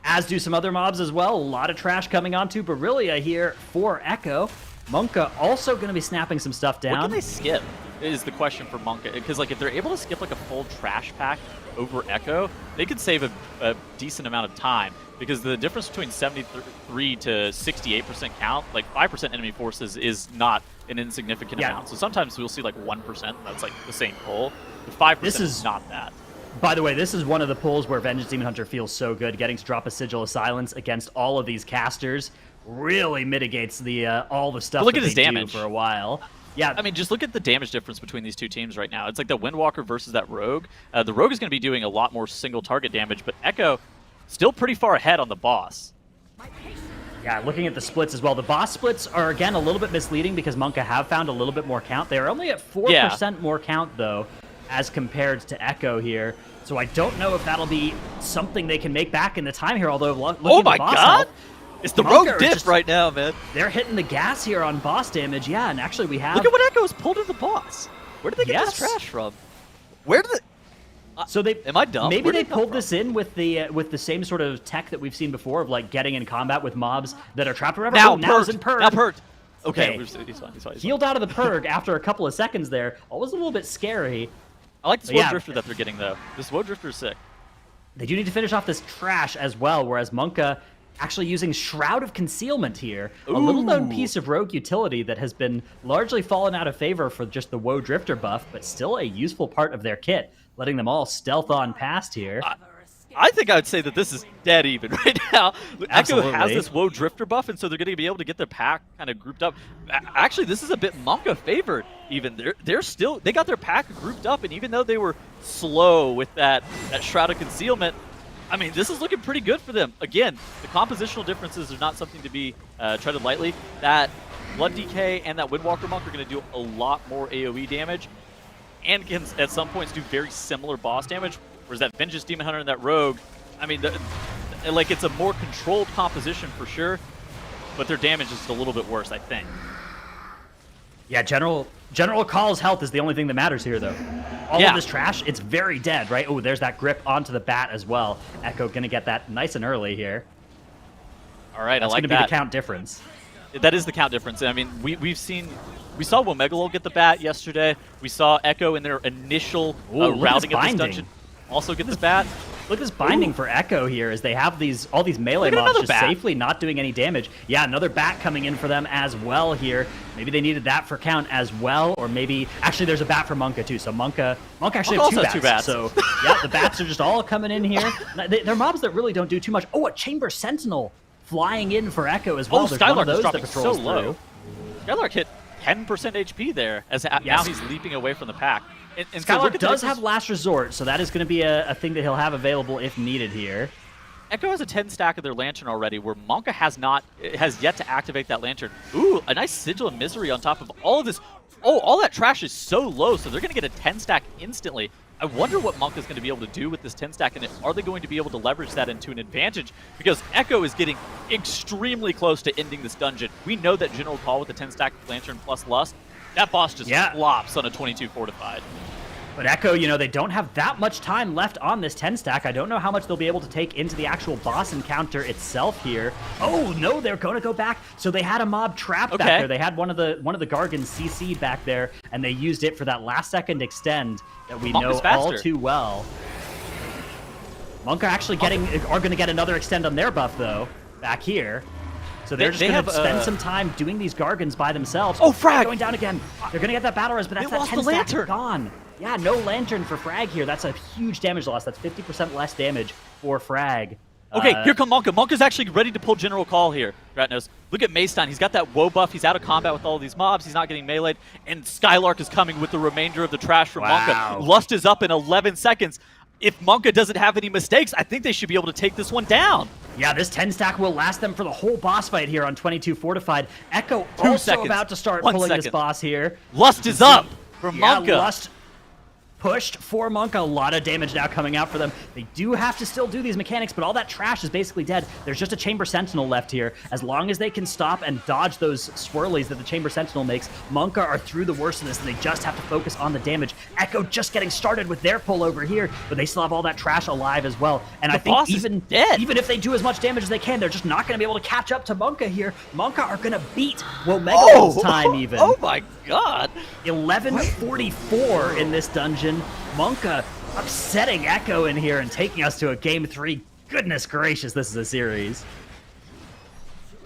As do some other mobs as well. A lot of trash coming onto Barilia here for Echo. MONKA also going to be snapping some stuff down. What can they skip is the question for MONKA. Because like if they're able to skip like a full trash pack over Echo, they could save a decent amount of time. Because the difference between 73 to 68% count, like 5% enemy forces is not an insignificant amount. So sometimes we'll see like 1% that's like the same pull. But 5% is not that. By the way, this is one of the pulls where Vengeance Demon Hunter feels so good. Getting to drop a Sigil of Silence against all of these casters really mitigates the all the stuff look that at his they damage do for a while. Yeah, I mean, just look at the damage difference between these two teams right now. It's like the Windwalker versus that Rogue. The Rogue is going to be doing a lot more single target damage, but Echo still pretty far ahead on the boss. Yeah, looking at the splits as well. The boss splits are, again, a little bit misleading because MONKA have found a little bit more count. They are only at 4% more count, though, as compared to Echo here. So I don't know if that'll be something they can make back in the time here, although looking oh at the my boss god! health, It's the Rogue diff right now, man. They're hitting the gas here on boss damage, yeah, and actually we have... Look at what Echo's pulled to the boss. Where did they get this trash from? Where did they... So they... Am I dumb? Maybe they pulled this in with the same sort of tech that we've seen before of like getting in combat with mobs that are trapped forever. Now, now he's in Purg. Now Purg. Okay, Okay. he's fine. Healed out of the Purg after a couple of seconds there. Always a little bit scary. I like this But Woe yeah. Drifter that they're getting, though. This Woe Drifter is sick. They do need to finish off this trash as well, whereas MONKA actually using Shroud of Concealment here. A little-known piece of rogue utility that has been largely fallen out of favor for just the Woe Drifter buff, but still a useful part of their kit, letting them all stealth on past here. I think I would say that this is dead even right now. Absolutely. Echo has this Woe Drifter buff, and so they're going to be able to get their pack kind of grouped up. Actually, this is a bit MONKA favored even. They got their pack grouped up, and even though they were slow with that Shroud of Concealment, I mean, this is looking pretty good for them. Again, the compositional differences are not something to be treaded lightly. That Blood DK and that Windwalker Monk are going to do a lot more AoE damage, and can at some points do very similar boss damage. Whereas that Vengeance Demon Hunter and that Rogue, I mean, like it's a more controlled composition for sure. but their damage is a little bit worse, I think. Yeah, General Call's health is the only thing that matters here, though. All of this trash, it's very dead, right? Oh, there's that grip onto the bat as well. Echo gonna get that nice and early here. All right, That's I like gonna be the count difference. That is the count difference. I mean, we saw OMEGALUL get the bat yesterday. We saw Echo in their initial routing of this dungeon also get this bat. Look at this binding for Echo here as they have all these melee mobs just safely not doing any damage. Yeah, another bat coming in for them as well here. Maybe they needed that for count as well, or maybe actually there's a bat for MONKA too. So MONKA actually has two bats. So yeah, the bats are just all coming in here. They're mobs that really don't do too much. Oh, a Chamber Sentinel flying in for Echo as well. There's one of those that patrols so low. Skylark hit 10% HP there as now he's leaping away from the pack. And Skylark does have Last Resort, so that is going to be a thing that he'll have available if needed here. Echo has a 10 stack of their Lantern already, where MONKA has yet to activate that Lantern. Ooh, a nice Sigil of Misery on top of all of this. Oh, all that trash is so low, so they're going to get a 10 stack instantly. I wonder what MONKA is going to be able to do with this 10 stack, and are they going to be able to leverage that into an advantage? Because Echo is getting extremely close to ending this dungeon. We know that General Call with the 10 stack Lantern plus Lust, that boss just flops on a 22 fortified. But Echo, they don't have that much time left on this 10 stack. I don't know how much they'll be able to take into the actual boss encounter itself here. Oh no, they're going to go back. So they had a mob trapped back there. They had one of the Gargans CC'd back there, and they used it for that last second extend that we know all too well. MONKA actually are going to get another extend on their buff though, back here. So they're just going to spend some time doing these Gargans by themselves. Oh, Frag! Going down again. They're going to get that battle res, but that's that 10 stack gone. Yeah, no Lantern for Frag here. That's a huge damage loss. That's 50% less damage for Frag. Okay, here come MONKA. MONKA's actually ready to pull General Call here, Ratnos. Look at Maystein. He's got that woe buff. He's out of combat with all these mobs. He's not getting meleeed. And Skylark is coming with the remainder of the trash from MONKA. Lust is up in 11 seconds. If MONKA doesn't have any mistakes, I think they should be able to take this one down. Yeah, this 10 stack will last them for the whole boss fight here on 22 Fortified. Echo also about to start pulling this boss here. Lust is up for MONKA. Lust pushed for MONKA. A lot of damage now coming out for them. They do have to still do these mechanics, but all that trash is basically dead. There's just a Chamber Sentinel left here. As long as they can stop and dodge those swirlies that the Chamber Sentinel makes, MONKA are through the worst of this, and they just have to focus on the damage. Echo just getting started with their pull over here, but they still have all that trash alive as well. And I think even if they do as much damage as they can, they're just not going to be able to catch up to MONKA here. MONKA are going to beat OMEGALUL's time even. Oh my god. 11:44 in this dungeon. MONKA upsetting Echo in here and taking us to a game 3. Goodness gracious, this is a series.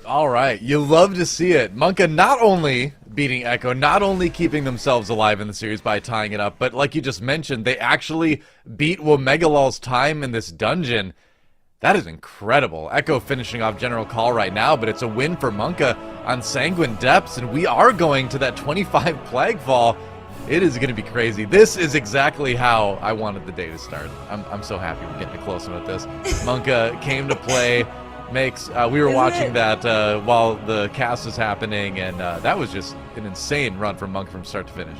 All right, you love to see it. MONKA not only beating Echo, not only keeping themselves alive in the series by tying it up, but like you just mentioned, they actually beat OMEGALUL's time in this dungeon. That is incredible. Echo finishing off General Call right now, but it's a win for MONKA on Sanguine Depths, and we are going to that 25 Plaguefall. It is going to be crazy. This is exactly how I wanted the day to start. I'm so happy we're getting a close one with this. MONKA came to play. We were watching that while the cast was happening, and that was just an insane run from MONKA from start to finish.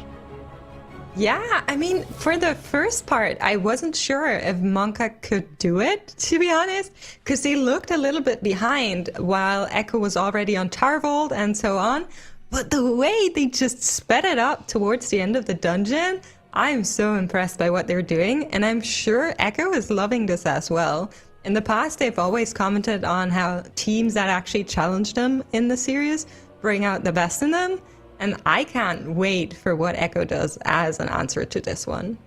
Yeah, I mean, for the first part, I wasn't sure if MONKA could do it, to be honest, because they looked a little bit behind while Echo was already on Tarvold and so on. But the way they just sped it up towards the end of the dungeon, I'm so impressed by what they're doing, and I'm sure Echo is loving this as well. In the past, they've always commented on how teams that actually challenge them in the series bring out the best in them, and I can't wait for what Echo does as an answer to this one.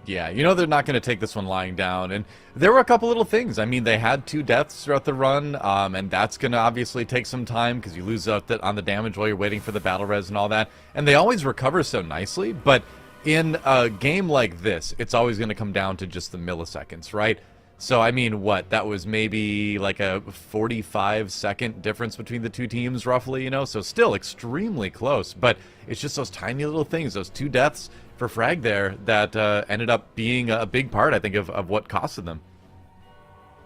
Yeah, they're not going to take this one lying down, and there were a couple little things. I mean, they had 2 deaths throughout the run, and that's going to obviously take some time because you lose out on the damage while you're waiting for the battle res and all that, and they always recover so nicely, but in a game like this, it's always going to come down to just the milliseconds, right? So, I mean, that was maybe like a 45-second difference between the 2 teams, roughly, so still extremely close, but it's just those tiny little things, those 2 deaths for Frag there that ended up being a big part, I think, of what costed them.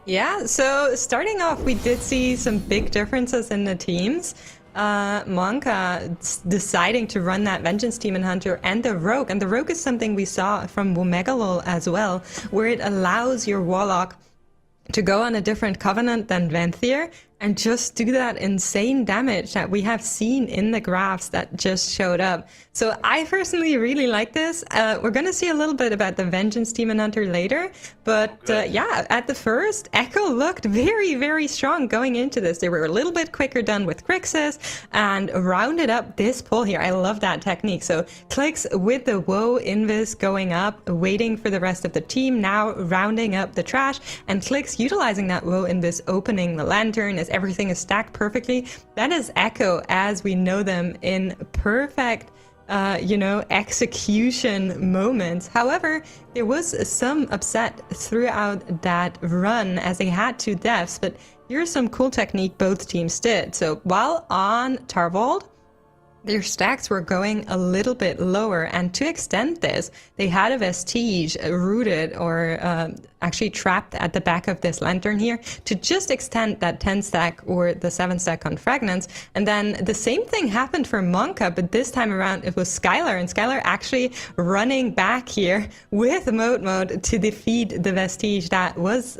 Yeah, so starting off, we did see some big differences in the teams. MONKA deciding to run that Vengeance Demon Hunter and the Rogue. And the Rogue is something we saw from OMEGALUL as well, where it allows your Warlock to go on a different covenant than Venthyr and just do that insane damage that we have seen in the graphs that just showed up. So I personally really like this. We're going to see a little bit about the Vengeance Demon Hunter later, but yeah, at the first, Echo looked very, very strong going into this. They were a little bit quicker done with Grixis and rounded up this pull here. I love that technique. So clicks with the Woe Invis going up, waiting for the rest of the team, now rounding up the trash, and clicks utilizing that Woe Invis, opening the lantern as everything is stacked perfectly. That is Echo as we know them in perfect execution moments. However, there was some upset throughout that run as they had 2 deaths, but here's some cool technique both teams did. So while on Tarvold, their stacks were going a little bit lower, and to extend this, they had a vestige rooted or actually trapped at the back of this lantern here to just extend that 10 stack or the 7 stack on fragments. And then the same thing happened for MONKA, but this time around it was Skylar, and Skylar actually running back here with mode to defeat the vestige that was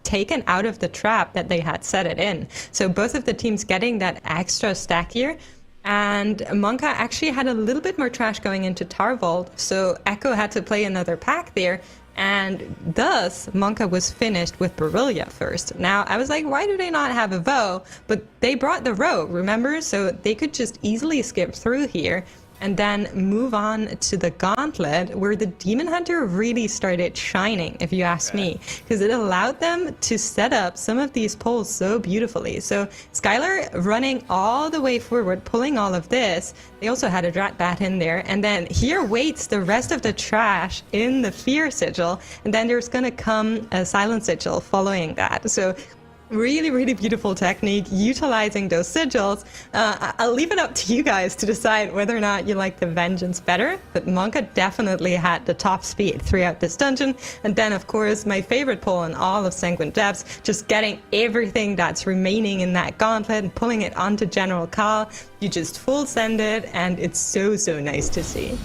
taken out of the trap that they had set it in. So both of the teams getting that extra stack here. And MONKA actually had a little bit more trash going into Tarvold, so Echo had to play another pack there, and thus MONKA was finished with Barilia first. Now, I was like, why do they not have a Voe? But they brought the Rogue, remember? So they could just easily skip through here and then move on to the Gauntlet, where the Demon Hunter really started shining, if you ask me, because it allowed them to set up some of these pulls so beautifully. So Skylar running all the way forward, pulling all of this. They also had a Drat Bat in there, and then here waits the rest of the trash in the Fear Sigil, and then there's gonna come a Silent Sigil following that. So really, really beautiful technique, utilizing those sigils. I'll leave it up to you guys to decide whether or not you like the Vengeance better, but MONKA definitely had the top speed throughout this dungeon. And then, of course, my favorite pull in all of Sanguine Depths, just getting everything that's remaining in that gauntlet and pulling it onto General Khal. You just full send it, and it's so, so nice to see.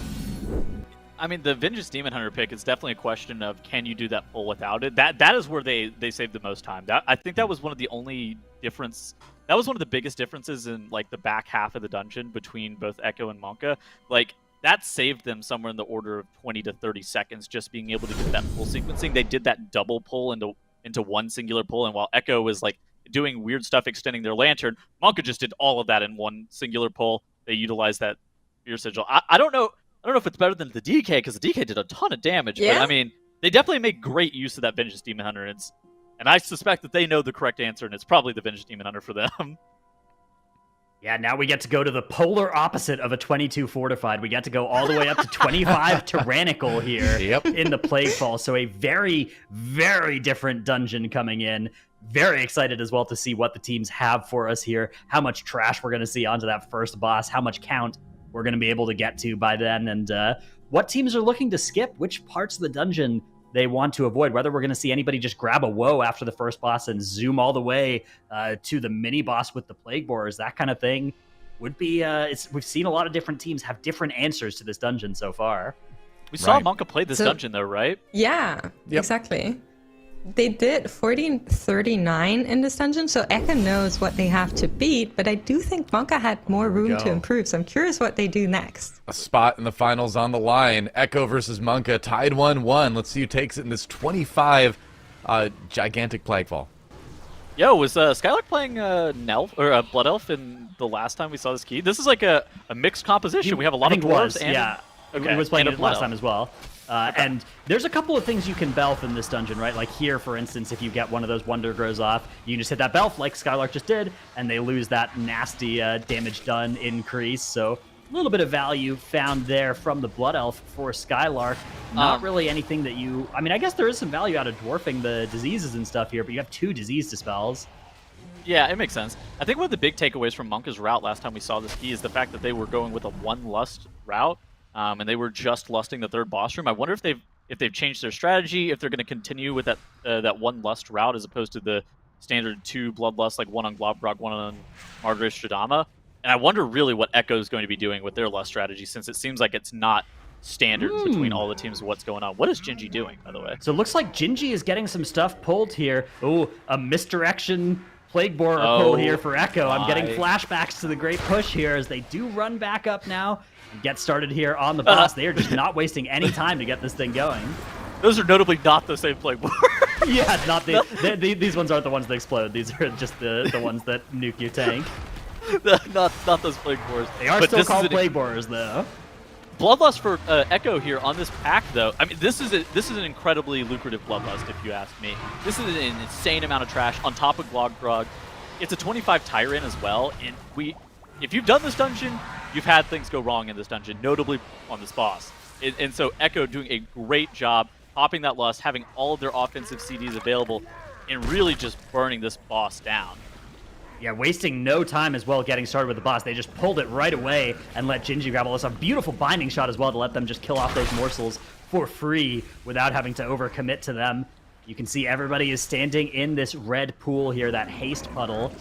I mean, the Vengeance Demon Hunter pick is definitely a question of can you do that pull without it. That is where they saved the most time. I think that was one of the only difference. That was one of the biggest differences in like the back half of the dungeon between both Echo and MONKA. Like that saved them somewhere in the order of 20 to 30 seconds just being able to get that pull sequencing. They did that double pull into one singular pull, and while Echo was like doing weird stuff extending their lantern, MONKA just did all of that in one singular pull. They utilized that Fear Sigil. I don't know if it's better than the DK, because the DK did a ton of damage, but I mean, they definitely make great use of that Vengeance Demon Hunter, and I suspect that they know the correct answer, and it's probably the Vengeance Demon Hunter for them. Yeah, now we get to go to the polar opposite of a 22 Fortified. We get to go all the way up to 25 Tyrannical here in the Plaguefall, so a very, very different dungeon coming in. Very excited as well to see what the teams have for us here, how much trash we're going to see onto that first boss, how much count we're going to be able to get to by then, and what teams are looking to skip, which parts of the dungeon they want to avoid, whether we're going to see anybody just grab a Woe after the first boss and zoom all the way to the mini boss with the Plague Borers, that kind of thing would be, we've seen a lot of different teams have different answers to this dungeon so far. We saw MONKA play this dungeon though, right? Yeah, exactly. They did 1439 in this dungeon, so Echo knows what they have to beat, but I do think MONKA had more room to improve, so I'm curious what they do next. A spot in the finals on the line. Echo versus MONKA, tied 1-1. Let's see who takes it in this 25 gigantic Plaguefall. Yo, was Skylar playing Nelf or Blood Elf in the last time we saw this key? This is like a mixed composition. We have a lot of dwarves and he was playing it last time as well. And there's a couple of things you can belf in this dungeon, right? Like here, for instance, if you get one of those Wonder Grows off, you can just hit that belf like Skylark just did, and they lose that nasty damage done increase. So a little bit of value found there from the Blood Elf for Skylark. Not really anything that you... I mean, I guess there is some value out of dwarfing the diseases and stuff here, but you have 2 disease dispels. Yeah, it makes sense. I think one of the big takeaways from MONKA's route last time we saw this key is the fact that they were going with a 1 lust route. And they were just lusting the third boss room. I wonder if they've changed their strategy, if they're going to continue with that 1 lust route as opposed to the standard 2 bloodlust, like 1 on Globgrog, 1 on Margaret Stradama. And I wonder really what Echo is going to be doing with their lust strategy, since it seems like it's not standard between all the teams. What's going on? What is Gingy doing, by the way? So it looks like Gingy is getting some stuff pulled here. Oh, a misdirection Plague Borer pull here for Echo. I'm getting my. flashbacks to the great push here as they do run back up now and get started here on the boss. They are just not wasting any time to get this thing going. Those are notably not the same Plague Borer. Yeah, not these ones aren't the ones that explode. These are just the ones that nuke your tank. not those Plague Borers. They are still called Plague Borers, though. Bloodlust for Echo here on this pack, though. I mean, this is an incredibly lucrative Bloodlust, if you ask me. This is an insane amount of trash on top of Gloggrog. It's a 25 Tyrant as well, and if you've done this dungeon, you've had things go wrong in this dungeon, notably on this boss. And so Echo doing a great job popping that Lust, having all of their offensive CDs available, and really just burning this boss down. Yeah, wasting no time as well getting started with the boss. They just pulled it right away and let Gingy grab all this. A beautiful binding shot as well to let them just kill off those morsels for free without having to overcommit to them. You can see everybody is standing in this red pool here, that haste puddle.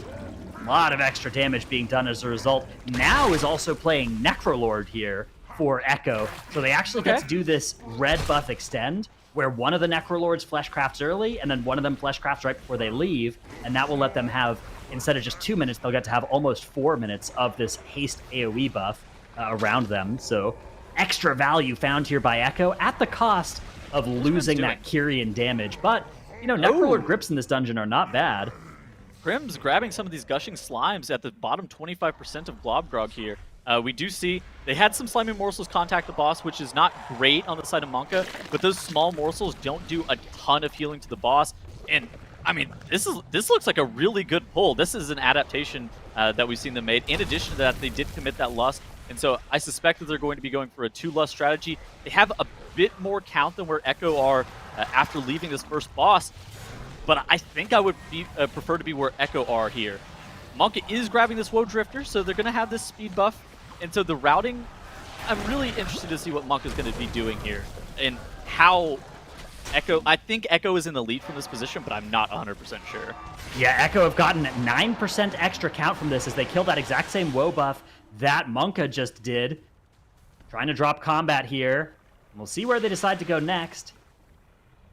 A lot of extra damage being done as a result. Now is also playing Necrolord here for Echo. So they actually get to do this red buff extend, where one of the Necrolords flesh crafts early, and then one of them flesh crafts right before they leave, and that will let them have, instead of just 2 minutes, they'll get to have almost 4 minutes of this haste AoE buff around them. So extra value found here by Echo at the cost of losing that Kyrian damage. But, you know, Necrolord grips in this dungeon are not bad. Prim's grabbing some of these gushing slimes at the bottom 25% of Gloggrog here. We do see they had some slimy morsels contact the boss, which is not great on the side of MONKA, but those small morsels don't do a ton of healing to the boss. And I mean, this looks like a really good pull. This is an adaptation that we've seen them made. In addition to that, they did commit that Lust, and so I suspect that they're going to be going for a 2 Lust strategy. They have a bit more count than where Echo are after leaving this first boss, but I think I would prefer to be where Echo are here. MONKA is grabbing this Woe Drifter, so they're going to have this speed buff. And so the routing, I'm really interested to see what MONKA is going to be doing here and how Echo, I think Echo is in the lead from this position, but I'm not 100% sure. Yeah, Echo have gotten 9% extra count from this as they kill that exact same Woe buff that MONKA just did. Trying to drop combat here. We'll see where they decide to go next.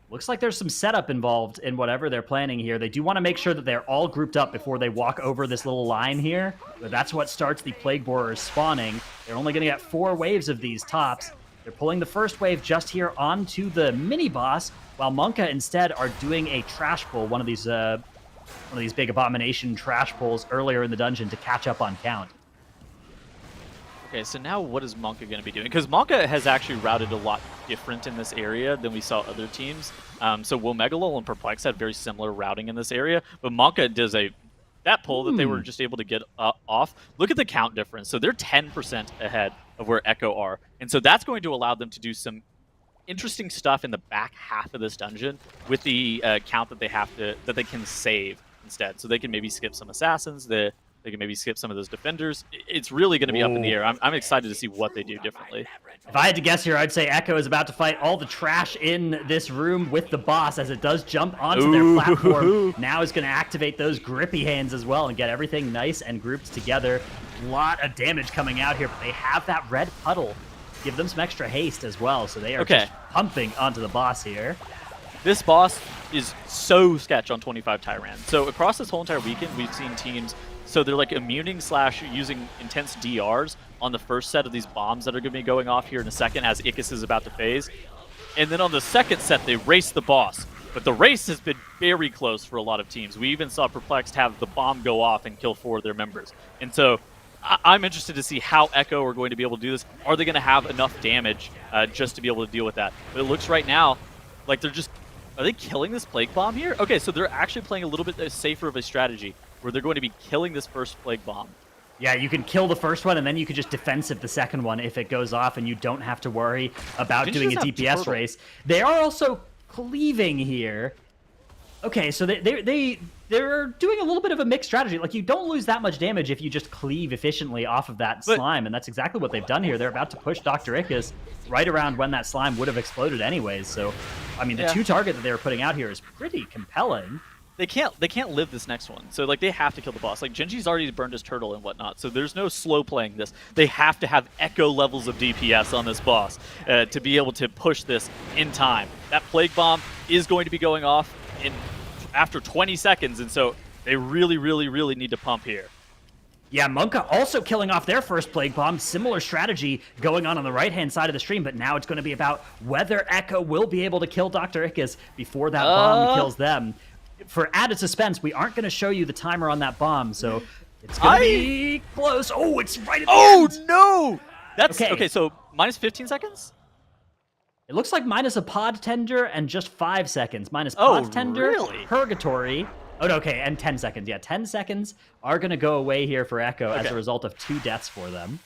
Looks like there's some setup involved in whatever they're planning here. They do want to make sure that they're all grouped up before they walk over this little line here. But that's what starts the Plague Borers spawning. They're only going to get 4 waves of these tops. They're pulling the first wave just here onto the mini-boss, while MONKA instead are doing a trash pull, one of these big abomination trash pulls earlier in the dungeon to catch up on count. Okay, so now what is MONKA going to be doing? Because MONKA has actually routed a lot different in this area than we saw other teams. So OMEGALUL and Perplex had very similar routing in this area, but MONKA does that pull that they were just able to get off. Look at the count difference. So they're 10% ahead of where Echo are, and so that's going to allow them to do some interesting stuff in the back half of this dungeon with the count that they can save instead. So they can maybe skip some assassins. They can maybe skip some of those defenders. It's really going to be up in the air. I'm excited to see what they do differently. If I had to guess here, I'd say Echo is about to fight all the trash in this room with the boss as it does jump onto their platform. Now is going to activate those grippy hands as well and get everything nice and grouped together. A lot of damage coming out here, but they have that red puddle. Give them some extra haste as well, so they are just pumping onto the boss here. This boss is so sketch on 25 Tyrant. So across this whole entire weekend, we've seen teams, so they're like immuning / using intense DRs on the first set of these bombs that are going to be going off here in a second as Ickis is about to phase. And then on the second set, they race the boss. But the race has been very close for a lot of teams. We even saw Perplexed have the bomb go off and kill 4 of their members. And so I'm interested to see how Echo are going to be able to do this. Are they going to have enough damage just to be able to deal with that? But it looks right now like they're just... Are they killing this Plague Bomb here? Okay, so they're actually playing a little bit safer of a strategy where they're going to be killing this first Plague Bomb. Yeah, you can kill the first one, and then you can just defensive the second one if it goes off, and you don't have to worry about doing a DPS race. They are also cleaving here. Okay, so they're doing a little bit of a mixed strategy. Like, you don't lose that much damage if you just cleave efficiently off of that slime, and that's exactly what they've done here. They're about to push Dr. Ickis right around when that slime would have exploded anyways. So, I mean, the 2 target that they were putting out here is pretty compelling. They can't live this next one. So, like, they have to kill the boss. Like, Genji's already burned his turtle and whatnot, so there's no slow playing this. They have to have Echo levels of DPS on this boss to be able to push this in time. That Plague Bomb is going to be going off after 20 seconds, and so They really, really, really need to pump here. Yeah, MONKA also killing off their first Plague Bomb. Similar strategy going on the right-hand side of the stream, but now it's going to be about whether Echo will be able to kill Dr. Ickes before that bomb kills them. For added suspense, we aren't going to show you the timer on that bomb, so it's going to be close. Oh, it's right at the end. No! That's okay, so minus 15 seconds? It looks like minus a pod tender and just 5 seconds. Minus pod tender, really? purgatory. Oh, no, okay, and 10 seconds. Yeah, 10 seconds are going to go away here for Echo as a result of 2 deaths for them.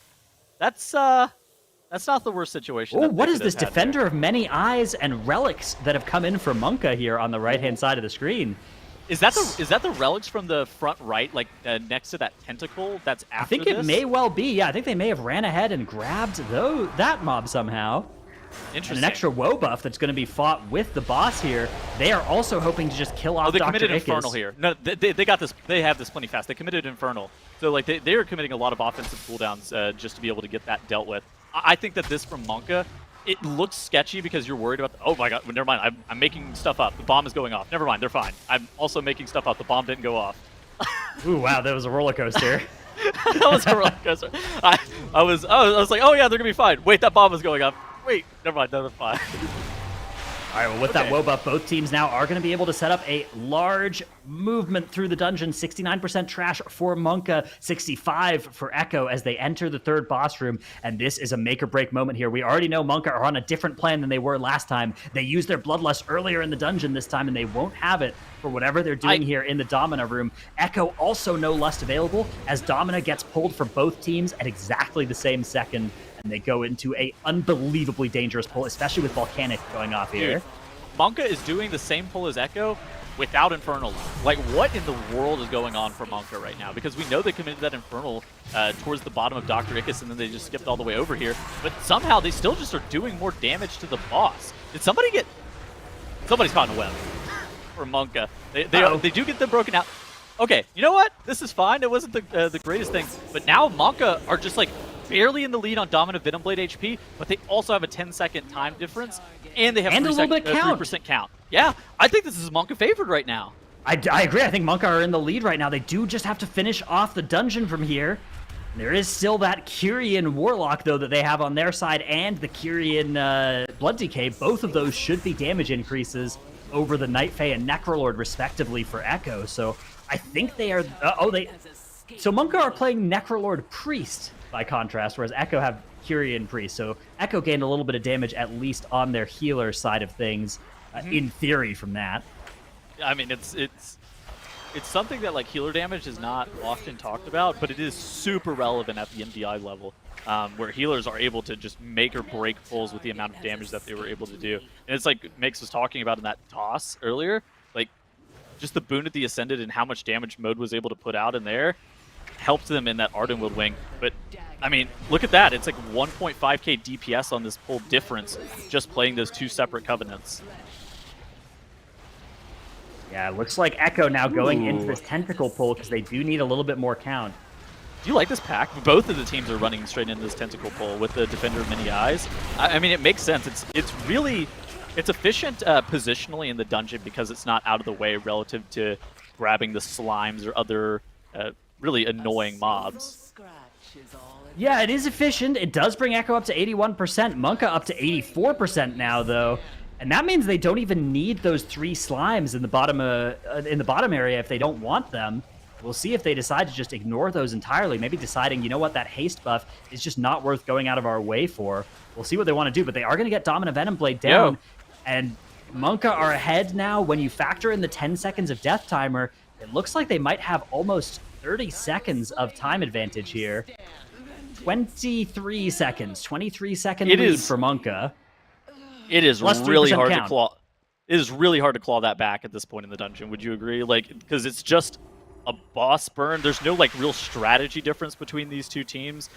That's not the worst situation. Oh, what is this? Defender of Many Eyes and relics that have come in for MONKA here on the right-hand side of the screen. Is that the relics from the front right, like next to that tentacle? That's after I think it may well be. Yeah, I think they may have ran ahead and grabbed that mob somehow. Interesting. And an extra woe buff that's going to be fought with the boss here. They are also hoping to just kill off Dr. Ickes. They committed Infernal here. No, they got this. They have this plenty fast. They committed Infernal. So like they are committing a lot of offensive cooldowns just to be able to get that dealt with. I think that this from MONKA, it looks sketchy because you're worried about oh my god, never mind. I'm making stuff up. The bomb is going off. Never mind, they're fine. I'm also making stuff up. The bomb didn't go off. Ooh, wow, that was a roller coaster. That was a roller coaster. I was like, oh yeah, they're gonna be fine. Wait, that bomb is going off. Wait, never mind, they're fine. All right, well, with that woe buff, both teams now are going to be able to set up a large movement through the dungeon. 69% trash for MONKA, 65 for Echo as they enter the third boss room. And this is a make-or-break moment here. We already know MONKA are on a different plan than they were last time. They used their Bloodlust earlier in the dungeon this time, and they won't have it for whatever they're doing here in the Domina room. Echo also no Lust available as Domina gets pulled for both teams at exactly the same second. And they go into a unbelievably dangerous pull, especially with Volcanic going off here. Dude, MONKA is doing the same pull as Echo without Infernal. Like, what in the world is going on for MONKA right now? Because we know they committed that Infernal towards the bottom of Dr. Ickes, and then they just skipped all the way over here. But somehow they still just are doing more damage to the boss. Did somebody get... Somebody's caught in a web for MONKA. They do get them broken out. Okay, you know what? This is fine. It wasn't the greatest thing. But now MONKA are just, like, barely in the lead on Dominant Venom Blade HP, but they also have a 10-second time difference, and they have 3% count. Yeah, I think this is MONKA favored right now. I agree. I think MONKA are in the lead right now. They do just have to finish off the dungeon from here. There is still that Kyrian Warlock, though, that they have on their side, and the Kyrian Blood Decay. Both of those should be damage increases over the Night Fae and Necrolord, respectively, for Echo. So I think they are... So MONKA are playing Necrolord Priest, by contrast, whereas Echo have Kyrian Priest. So Echo gained a little bit of damage, at least on their healer side of things, in theory, from that. I mean, it's something that like healer damage is not often talked about, but it is super relevant at the MDI level, where healers are able to just make or break pulls with the amount of damage that they were able to do. And it's like Mix was talking about in that toss earlier, like just the boon at the Ascended and how much damage Mode was able to put out in there helped them in that Ardenwood wing. But I mean, look at that. It's like 1.5k DPS on this pull difference just playing those two separate covenants. Yeah, it looks like Echo now going into this tentacle pull because they do need a little bit more count. Do you like this pack? Both of the teams are running straight into this tentacle pull with the Defender of Many Eyes. I mean, it makes sense. It's efficient positionally in the dungeon because it's not out of the way relative to grabbing the slimes or other really annoying mobs. Yeah, it is efficient. It does bring Echo up to 81%, MONKA up to 84% now, though. And that means they don't even need those 3 slimes in the bottom area if they don't want them. We'll see if they decide to just ignore those entirely, maybe deciding, you know what, that haste buff is just not worth going out of our way for. We'll see what they want to do, but they are going to get Dominant Venom Blade down. And MONKA are ahead now. When you factor in the 10 seconds of death timer, it looks like they might have almost 30 seconds of time advantage here. 23 seconds. 23-second lead for MONKA. It is really hard to claw. It is really hard to claw that back at this point in the dungeon. Would you agree? Like, because it's just a boss burn. There's no like real strategy difference between these two teams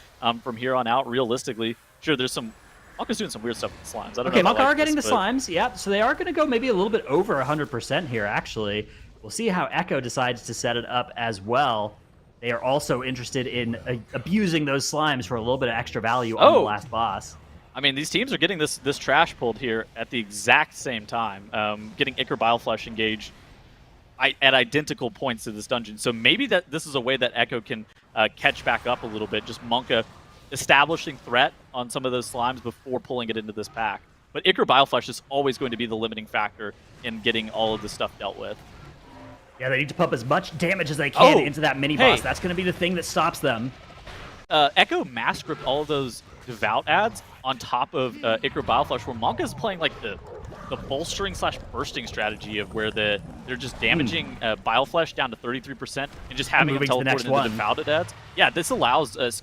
from here on out. Realistically, sure, there's some. MONKA's doing some weird stuff with the slimes. I don't know. MONKA are getting the slimes. Yeah, so they are going to go maybe a little bit over 100% here. Actually, we'll see how Echo decides to set it up as well. They are also interested in abusing those slimes for a little bit of extra value on the last boss. I mean, these teams are getting this trash pulled here at the exact same time. Getting Ichor Bileflesh engaged at identical points to this dungeon. So maybe this is a way that Echo can catch back up a little bit. Just MONKA establishing threat on some of those slimes before pulling it into this pack. But Ichor Bileflesh is always going to be the limiting factor in getting all of this stuff dealt with. Yeah, they need to pump as much damage as they can into that mini-boss. Hey. That's going to be the thing that stops them. Echo mass gripped all of those Devout ads on top of Ichor Bileflesh, where MONKA's playing like the bolstering / bursting strategy of where they're just damaging Bileflesh down to 33% and just having him teleport into the Devout ads. Yeah, this allows us,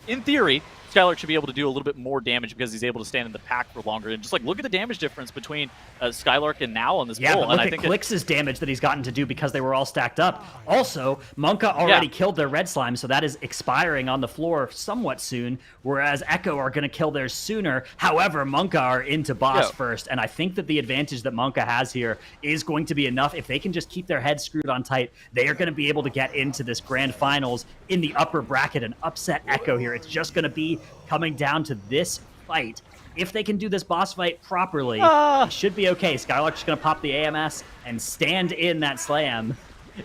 in theory, Skylark should be able to do a little bit more damage because he's able to stand in the pack for longer. And just like look at the damage difference between Skylark and now on this pull. But look at Clix's damage that he's gotten to do because they were all stacked up. Also, MONKA already killed their red slime, so that is expiring on the floor somewhat soon, whereas Echo are going to kill theirs sooner. However, MONKA are into boss first, and I think that the advantage that MONKA has here is going to be enough. If they can just keep their heads screwed on tight, they are going to be able to get into this grand finals in the upper bracket and upset Echo here. It's just going to be coming down to this fight. If they can do this boss fight properly, it should be okay. Skylark's just going to pop the AMS and stand in that slam,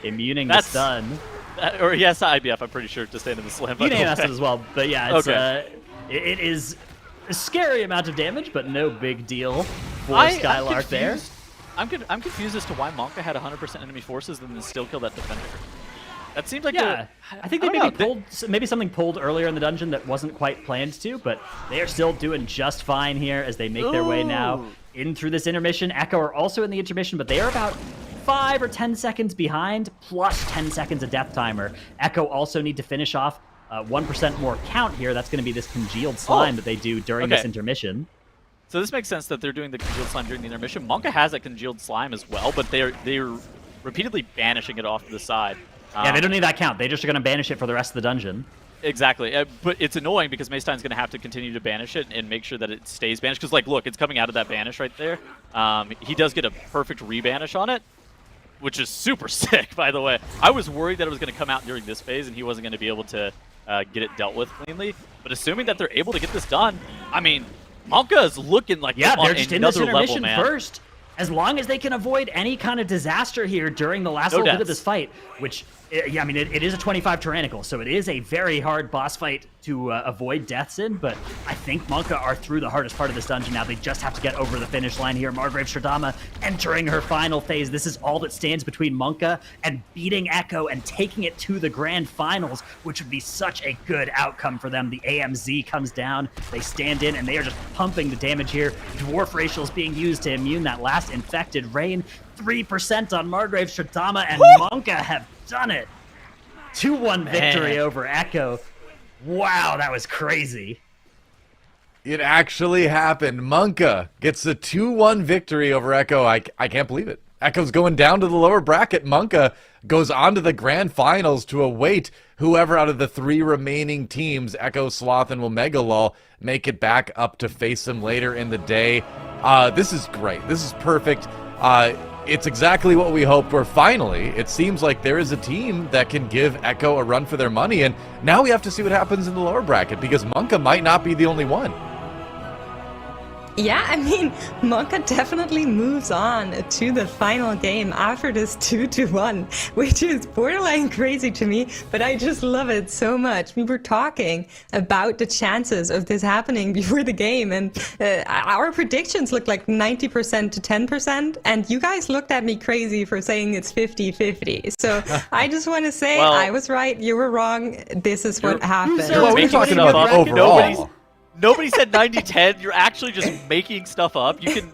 immuning the stun. Or yes, IBF, I'm pretty sure, to stand in the slam. You AMS as well, but yeah, it's, it is a scary amount of damage, but no big deal for Skylark there. I'm confused as to why MONKA had 100% enemy forces and then still killed that defender. That seems like I think they maybe something pulled earlier in the dungeon that wasn't quite planned to, but they are still doing just fine here as they make their way now in through this intermission. Echo are also in the intermission, but they are about 5 or 10 seconds behind, plus 10 seconds of death timer. Echo also need to finish off 1% more count here. That's going to be this congealed slime that they do during this intermission. So this makes sense that they're doing the congealed slime during the intermission. MONKA has a congealed slime as well, but they're repeatedly banishing it off to the side. Yeah, they don't need that count. They just are going to banish it for the rest of the dungeon. Exactly. But it's annoying because Maystein going to have to continue to banish it and make sure that it stays banished. Because, like, look, it's coming out of that banish right there. He does get a perfect rebanish on it, which is super sick, by the way. I was worried that it was going to come out during this phase and he wasn't going to be able to get it dealt with cleanly. But assuming that they're able to get this done, I mean, MONKA is looking like they're just in this intermission first. As long as they can avoid any kind of disaster here during the last little bit of this fight, which, yeah, I mean, it is a 25 Tyrannical, so it is a very hard boss fight to avoid deaths in, but I think MONKA are through the hardest part of this dungeon now. They just have to get over the finish line here. Margrave Shadama entering her final phase. This is all that stands between MONKA and beating Echo and taking it to the grand finals, which would be such a good outcome for them. The AMZ comes down, they stand in, and they are just pumping the damage here. Dwarf Racial is being used to immune that last infected rain. 3% on Margrave Shadama, and MONKA have done it. 2-1 victory over Echo. Wow, that was crazy. It actually happened. MONKA gets a 2-1 victory over Echo. I can't believe it. Echo's going down to the lower bracket. MONKA goes on to the grand finals to await whoever out of the 3 remaining teams, Echo, Sloth, and OMEGALUL, make it back up to face them later in the day. This is great. This is perfect. It's exactly what we hoped for. Finally, it seems like there is a team that can give Echo a run for their money, and now we have to see what happens in the lower bracket, because MONKA might not be the only one. Yeah, I mean, MONKA definitely moves on to the final game after this 2-1, which is borderline crazy to me, but I just love it so much. We were talking about the chances of this happening before the game, and our predictions looked like 90% to 10%, and you guys looked at me crazy for saying it's 50-50. So I just want to say I was right, you were wrong, this is what happened. Well, we're talking about overall. Nobody said 90-10. You're actually just making stuff up. You can.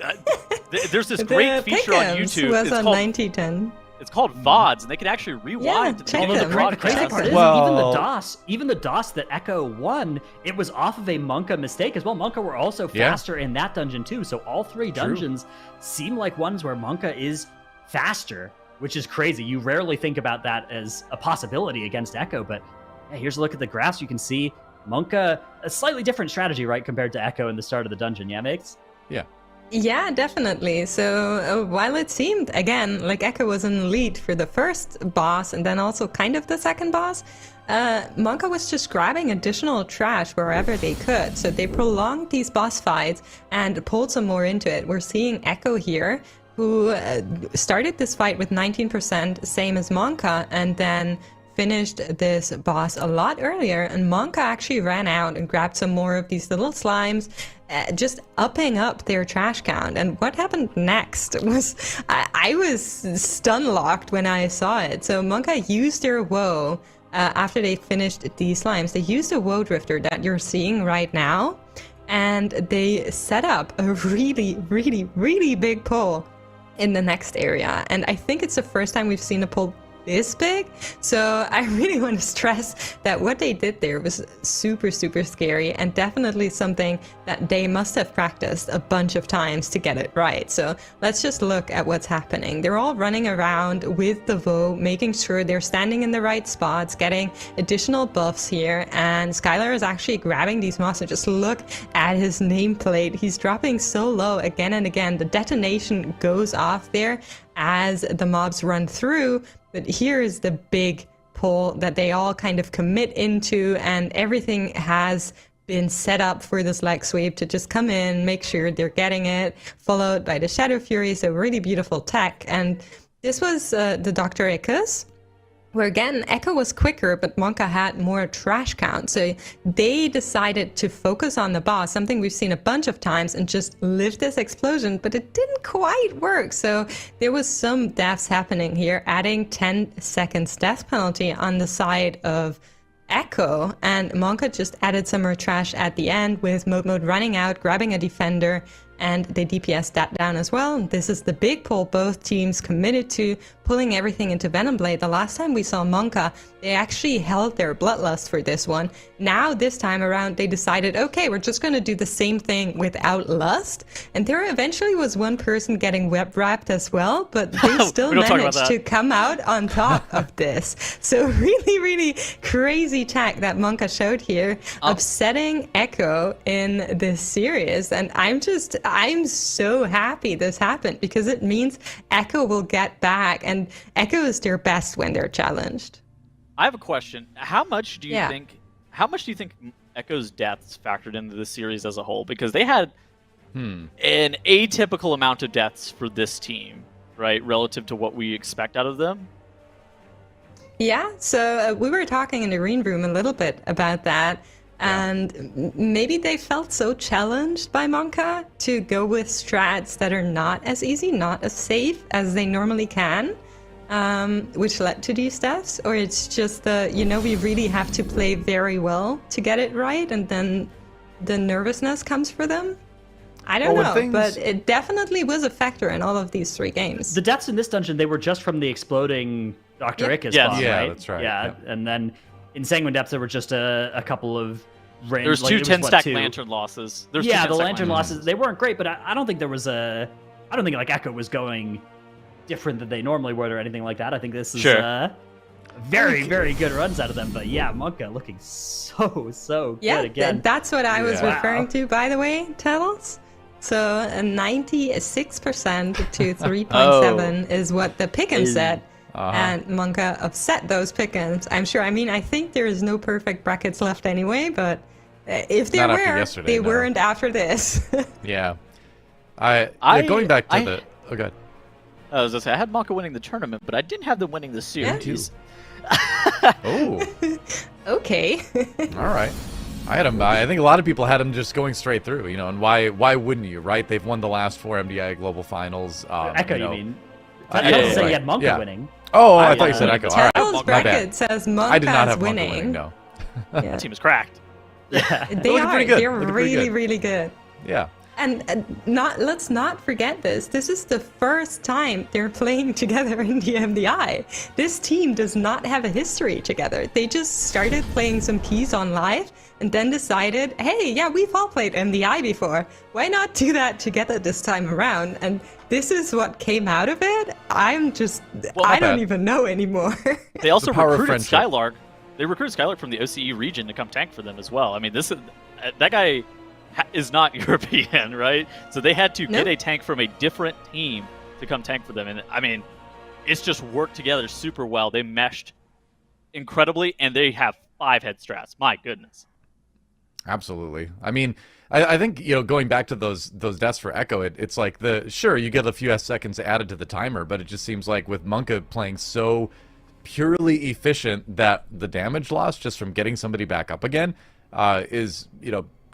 There's this great feature on YouTube. Was on 90-10. It's called VODs, and they can actually rewind to the beginning of the The crazy part is even the DOS that Echo won, it was off of a MONKA mistake as well. MONKA were also faster in that dungeon too. So all 3 dungeons seem like ones where MONKA is faster, which is crazy. You rarely think about that as a possibility against Echo, but here's a look at the graphs. You can see MONKA, a slightly different strategy, right, compared to Echo in the start of the dungeon, yeah, Makes? Yeah. Yeah, definitely. So while it seemed, again, like Echo was in the lead for the first boss and then also kind of the second boss, MONKA was just grabbing additional trash wherever they could. So they prolonged these boss fights and pulled some more into it. We're seeing Echo here who started this fight with 19%, same as MONKA, and then finished this boss a lot earlier. And MONKA actually ran out and grabbed some more of these little slimes, just upping up their trash count. And what happened next was, I was stun locked when I saw it. So MONKA used their woe after they finished these slimes. They used a woe drifter that you're seeing right now, and they set up a really, really, really big pull in the next area. And I think it's the first time we've seen a pull this big. So I really want to stress that what they did there was super, super scary, and definitely something that they must have practiced a bunch of times to get it right. So let's just look at what's happening. They're all running around with the Voe, making sure they're standing in the right spots, getting additional buffs here. And Skylar is actually grabbing these mobs, and just look at his nameplate. He's dropping so low again and again. The detonation goes off there as the mobs run through. But here is the big pull that they all kind of commit into, and everything has been set up for this leg sweep to just come in, make sure they're getting it, followed by the Shadow Fury, so really beautiful tech. And this was the Dr. Ickes, where again, Echo was quicker, but MONKA had more trash count. So they decided to focus on the boss, something we've seen a bunch of times, and just lift this explosion, but it didn't quite work. So there was some deaths happening here, adding 10 seconds death penalty on the side of Echo, and MONKA just added some more trash at the end with Mode running out, grabbing a defender, and they DPS that down as well. This is the big pull both teams committed to, pulling everything into Venom Blade. The last time we saw MONKA, they actually held their bloodlust for this one. Now, this time around, they decided, okay, we're just going to do the same thing without lust. And there eventually was one person getting web wrapped as well, but they still managed to come out on top of this. So really, really crazy tech that MONKA showed here, upsetting Echo in this series. And I'm so happy this happened, because it means Echo will get back, and Echo is their best when they're challenged. I have a question. How much do you think Echo's deaths factored into the series as a whole? Because they had an atypical amount of deaths for this team, right, relative to what we expect out of them. Yeah, so we were talking in the green room a little bit about that. And maybe they felt so challenged by MONKA to go with strats that are not as easy, not as safe as they normally can, which led to these deaths. Or it's just we really have to play very well to get it right, and then the nervousness comes for them. I don't know, but it definitely was a factor in all of these 3 games. The deaths in this dungeon, they were just from the exploding Dr. Ickes bomb, right? Yeah, that's right. Yeah, and then in Sanguine Depths, there were just a couple of range. There's 2 10-stack lantern losses. The lantern losses, they weren't great, but I don't think there was I don't think like Echo was going different than they normally would or anything like that. I think this is very, very good runs out of them. But yeah, MONKA looking so good again. That's what I was referring to, by the way, Tellus. So 96% to 3.7 is what the pick'em said. And MONKA upset those pick'ems. I'm sure. I mean, I think there is no perfect brackets left anyway, but if there were, they weren't after this. Yeah. Going back to the... Oh, God. I was going to say, I had MONKA winning the tournament, but I didn't have them winning the series. Oh. Okay. All right. I had him. I think a lot of people had him just going straight through, and why wouldn't you, right? They've won the last 4 MDI Global Finals. Echo, you mean? I didn't say you had MONKA winning. Oh, I thought you said Echo. All right, bracket says MONKA winning. No. That team is cracked. Yeah. They are. They're really, really good. Yeah. And let's not forget this. This is the first time they're playing together in the MDI. This team does not have a history together. They just started playing some keys on live and then decided, hey, yeah, we've all played MDI before. Why not do that together this time around? And this is what came out of it. I don't even know anymore. They also recruited Skylark. They recruited Skylark from the OCE region to come tank for them as well. I mean, that guy is not European, right? So they had to get a tank from a different team to come tank for them. And I mean, it's just worked together super well. They meshed incredibly, and they have 5 head strats. My goodness. Absolutely. I mean, I think, going back to those deaths for Echo, it's like sure, you get a few seconds added to the timer, but it just seems like with MONKA playing so purely efficient that the damage loss just from getting somebody back up again is,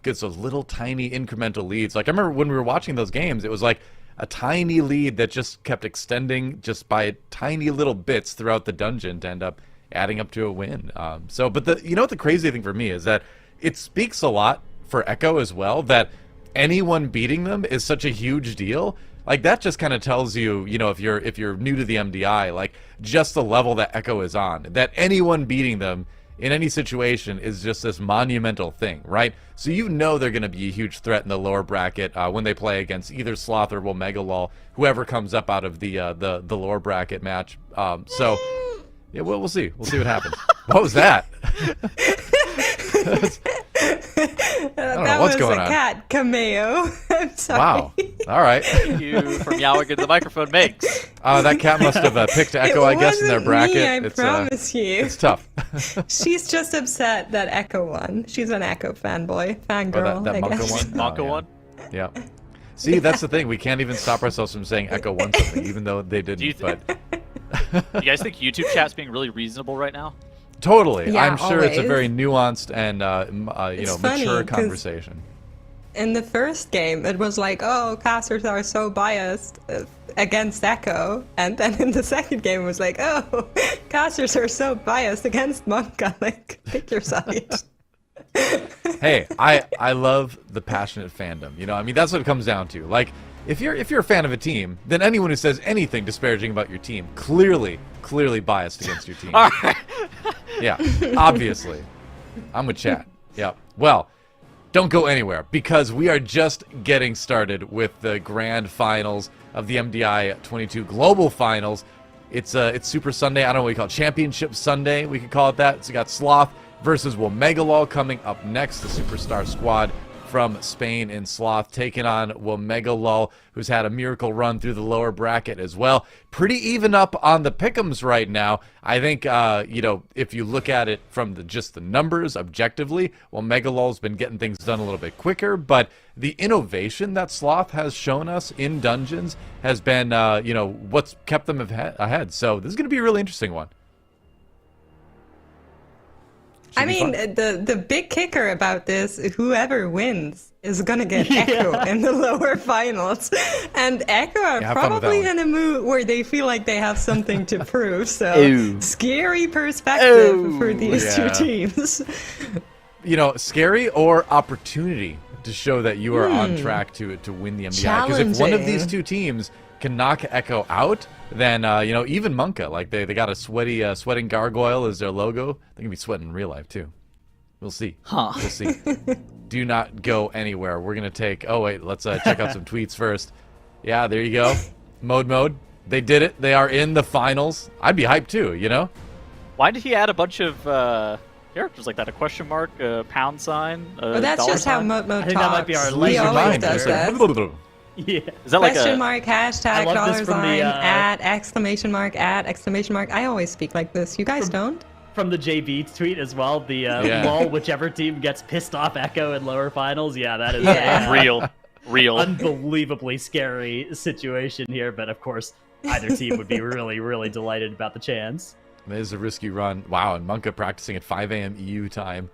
gets those little tiny incremental leads. Like I remember when we were watching those games, it was like a tiny lead that just kept extending just by tiny little bits throughout the dungeon to end up adding up to a win. But what the crazy thing for me is that it speaks a lot for Echo as well that anyone beating them is such a huge deal. Like that just kind of tells you, if you're new to the MDI, like just the level that Echo is on, that anyone beating them in any situation is just this monumental thing, right? So they're going to be a huge threat in the lower bracket when they play against either Sloth or OMEGALUL, whoever comes up out of the lower bracket match. Yeah, we'll see. We'll see what happens. What was that? That what's was going a on. cat cameo. I'm sorry. Wow. All right. Thank you for meowing into the microphone, Megs. That cat must have picked Echo, I guess, in their wasn't bracket. Me, I it's promise you. It's tough. She's just upset that Echo won. She's an Echo fangirl. that I MONKA guess. one? MONKA yeah. one? Yeah. See, that's the thing. We can't even stop ourselves from saying Echo won something, even though they didn't. Do you But You guys think YouTube chat's being really reasonable right now? totally. Yeah, I'm sure it's a always. very nuanced and funny, mature 'cause conversation. In the first game, it was like, oh, casters are so biased against Echo. And then in the second game, it was like, oh, casters are so biased against MONKA. Like, pick your side. Hey, I love the passionate fandom. I mean, that's what it comes down to. Like, if you're a fan of a team, then anyone who says anything disparaging about your team clearly biased against your team. All right. Yeah, obviously. I'm with chat. Yeah. Well, don't go anywhere because we are just getting started with the grand finals of the MDI 22 Global Finals. It's Super Sunday. I don't know what we call it. Championship Sunday. We could call it that. So we got Sloth versus OMEGALUL coming up next. The Superstar Squad from Spain in Sloth taking on OMEGALUL, who's had a miracle run through the lower bracket as well. Pretty even up on the pick'ems right now. I think, if you look at it from just the numbers objectively, OMEGALUL's been getting things done a little bit quicker, but the innovation that Sloth has shown us in Dungeons has been, what's kept them ahead. So this is going to be a really interesting one. I mean, the big kicker about this, whoever wins is gonna get Echo in the lower finals, and Echo are have fun with that probably one. in a mood where they feel like they have something to prove. So Ooh. scary perspective Ooh. for these Yeah. two teams. Scary or opportunity to show that you are on track to win the MDI. Because if one of these Challenging. two teams can knock Echo out, then even MONKA, like they got a sweating gargoyle as their logo. They can be sweating in real life too. We'll see. Huh. We'll see. Do not go anywhere. We're gonna take. Oh wait, let's check out some tweets first. Yeah, there you go. Mode. They did it. They are in the finals. I'd be hyped too. Why did he add a bunch of characters like that? A question mark, a pound sign, a Well, that's dollar just how sign? Mode talks. think that might be our He laser always mind. does that. Yeah. Is that like Question a mark, I hashtag, love this dollar from sign, the, at, exclamation mark, at, exclamation mark. I always speak like this. You guys don't? From the JB tweet as well, the Yeah. lol, whichever team gets pissed off Echo in lower finals. Yeah, that is Yeah. real? unbelievably scary situation here, but of course, either team would be really, really delighted about the chance. It is a risky run. Wow, and MONKA practicing at 5 a.m. EU time.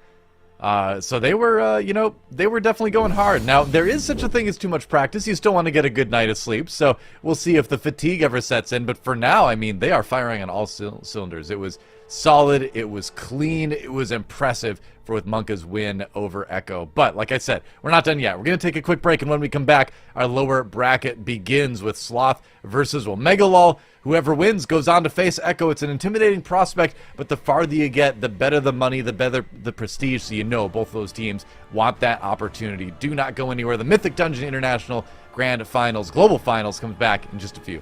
So they were, they were definitely going hard. Now, there is such a thing as too much practice. You still want to get a good night of sleep, so we'll see if the fatigue ever sets in. But for now, I mean, they are firing on all cylinders. It was solid, it was clean, it was impressive with MONKA's win over Echo. But like I said, we're not done yet. We're going to take a quick break, and when we come back, our lower bracket begins with Sloth versus OMEGALUL. Whoever wins goes on to face Echo. It's an intimidating prospect, but the farther you get, the better the money, the better the prestige, so both those teams want that opportunity. Do not go anywhere. The Mythic Dungeon International Grand Finals, Global Finals, comes back in just a few.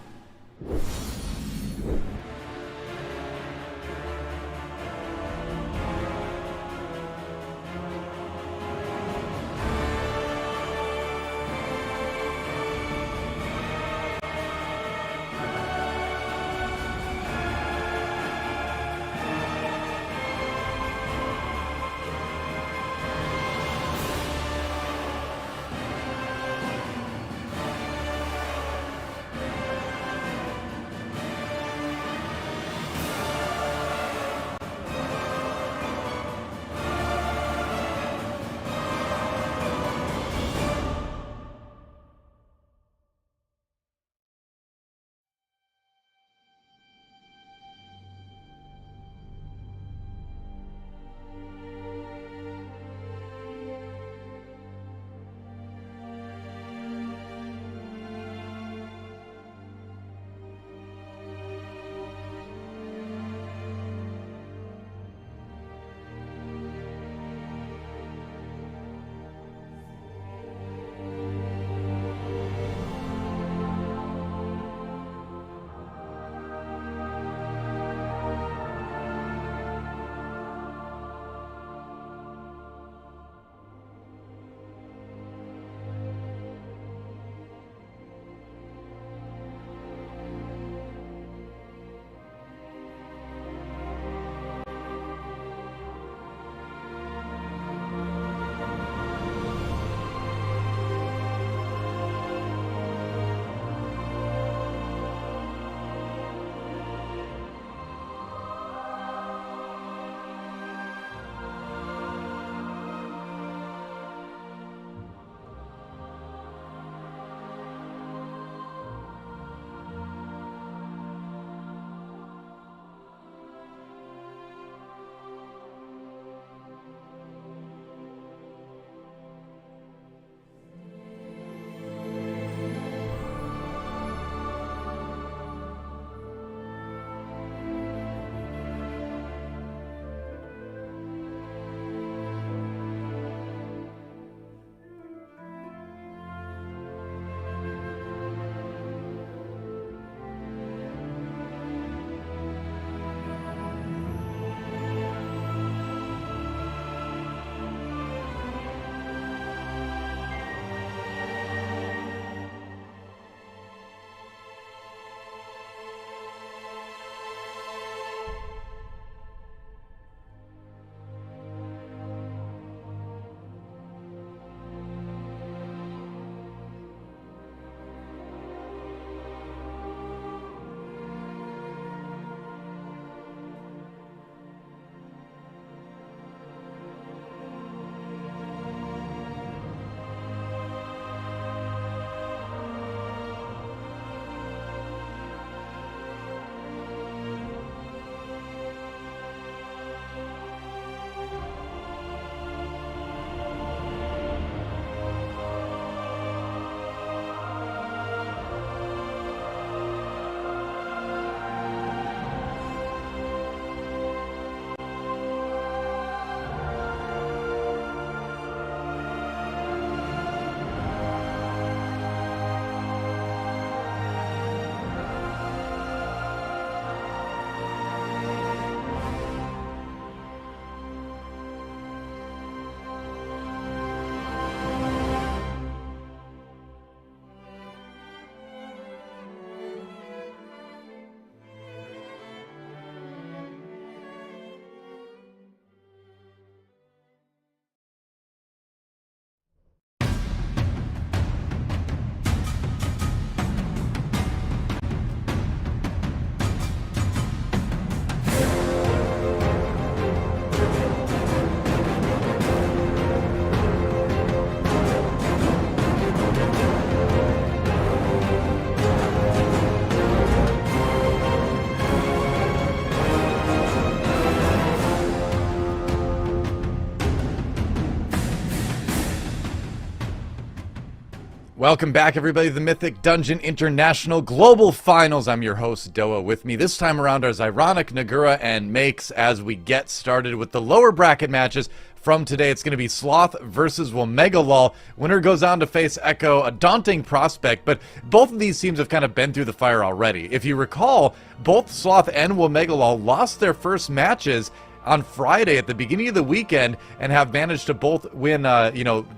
Welcome back, everybody, to the Mythic Dungeon International Global Finals. I'm your host, Doa. With me this time around are Zyronic, Nagura, and Makes as we get started with the lower bracket matches from today. It's going to be Sloth versus OMEGALUL. Winner goes on to face Echo, a daunting prospect, but both of these teams have kind of been through the fire already. If you recall, both Sloth and OMEGALUL lost their first matches on Friday at the beginning of the weekend and have managed to both win,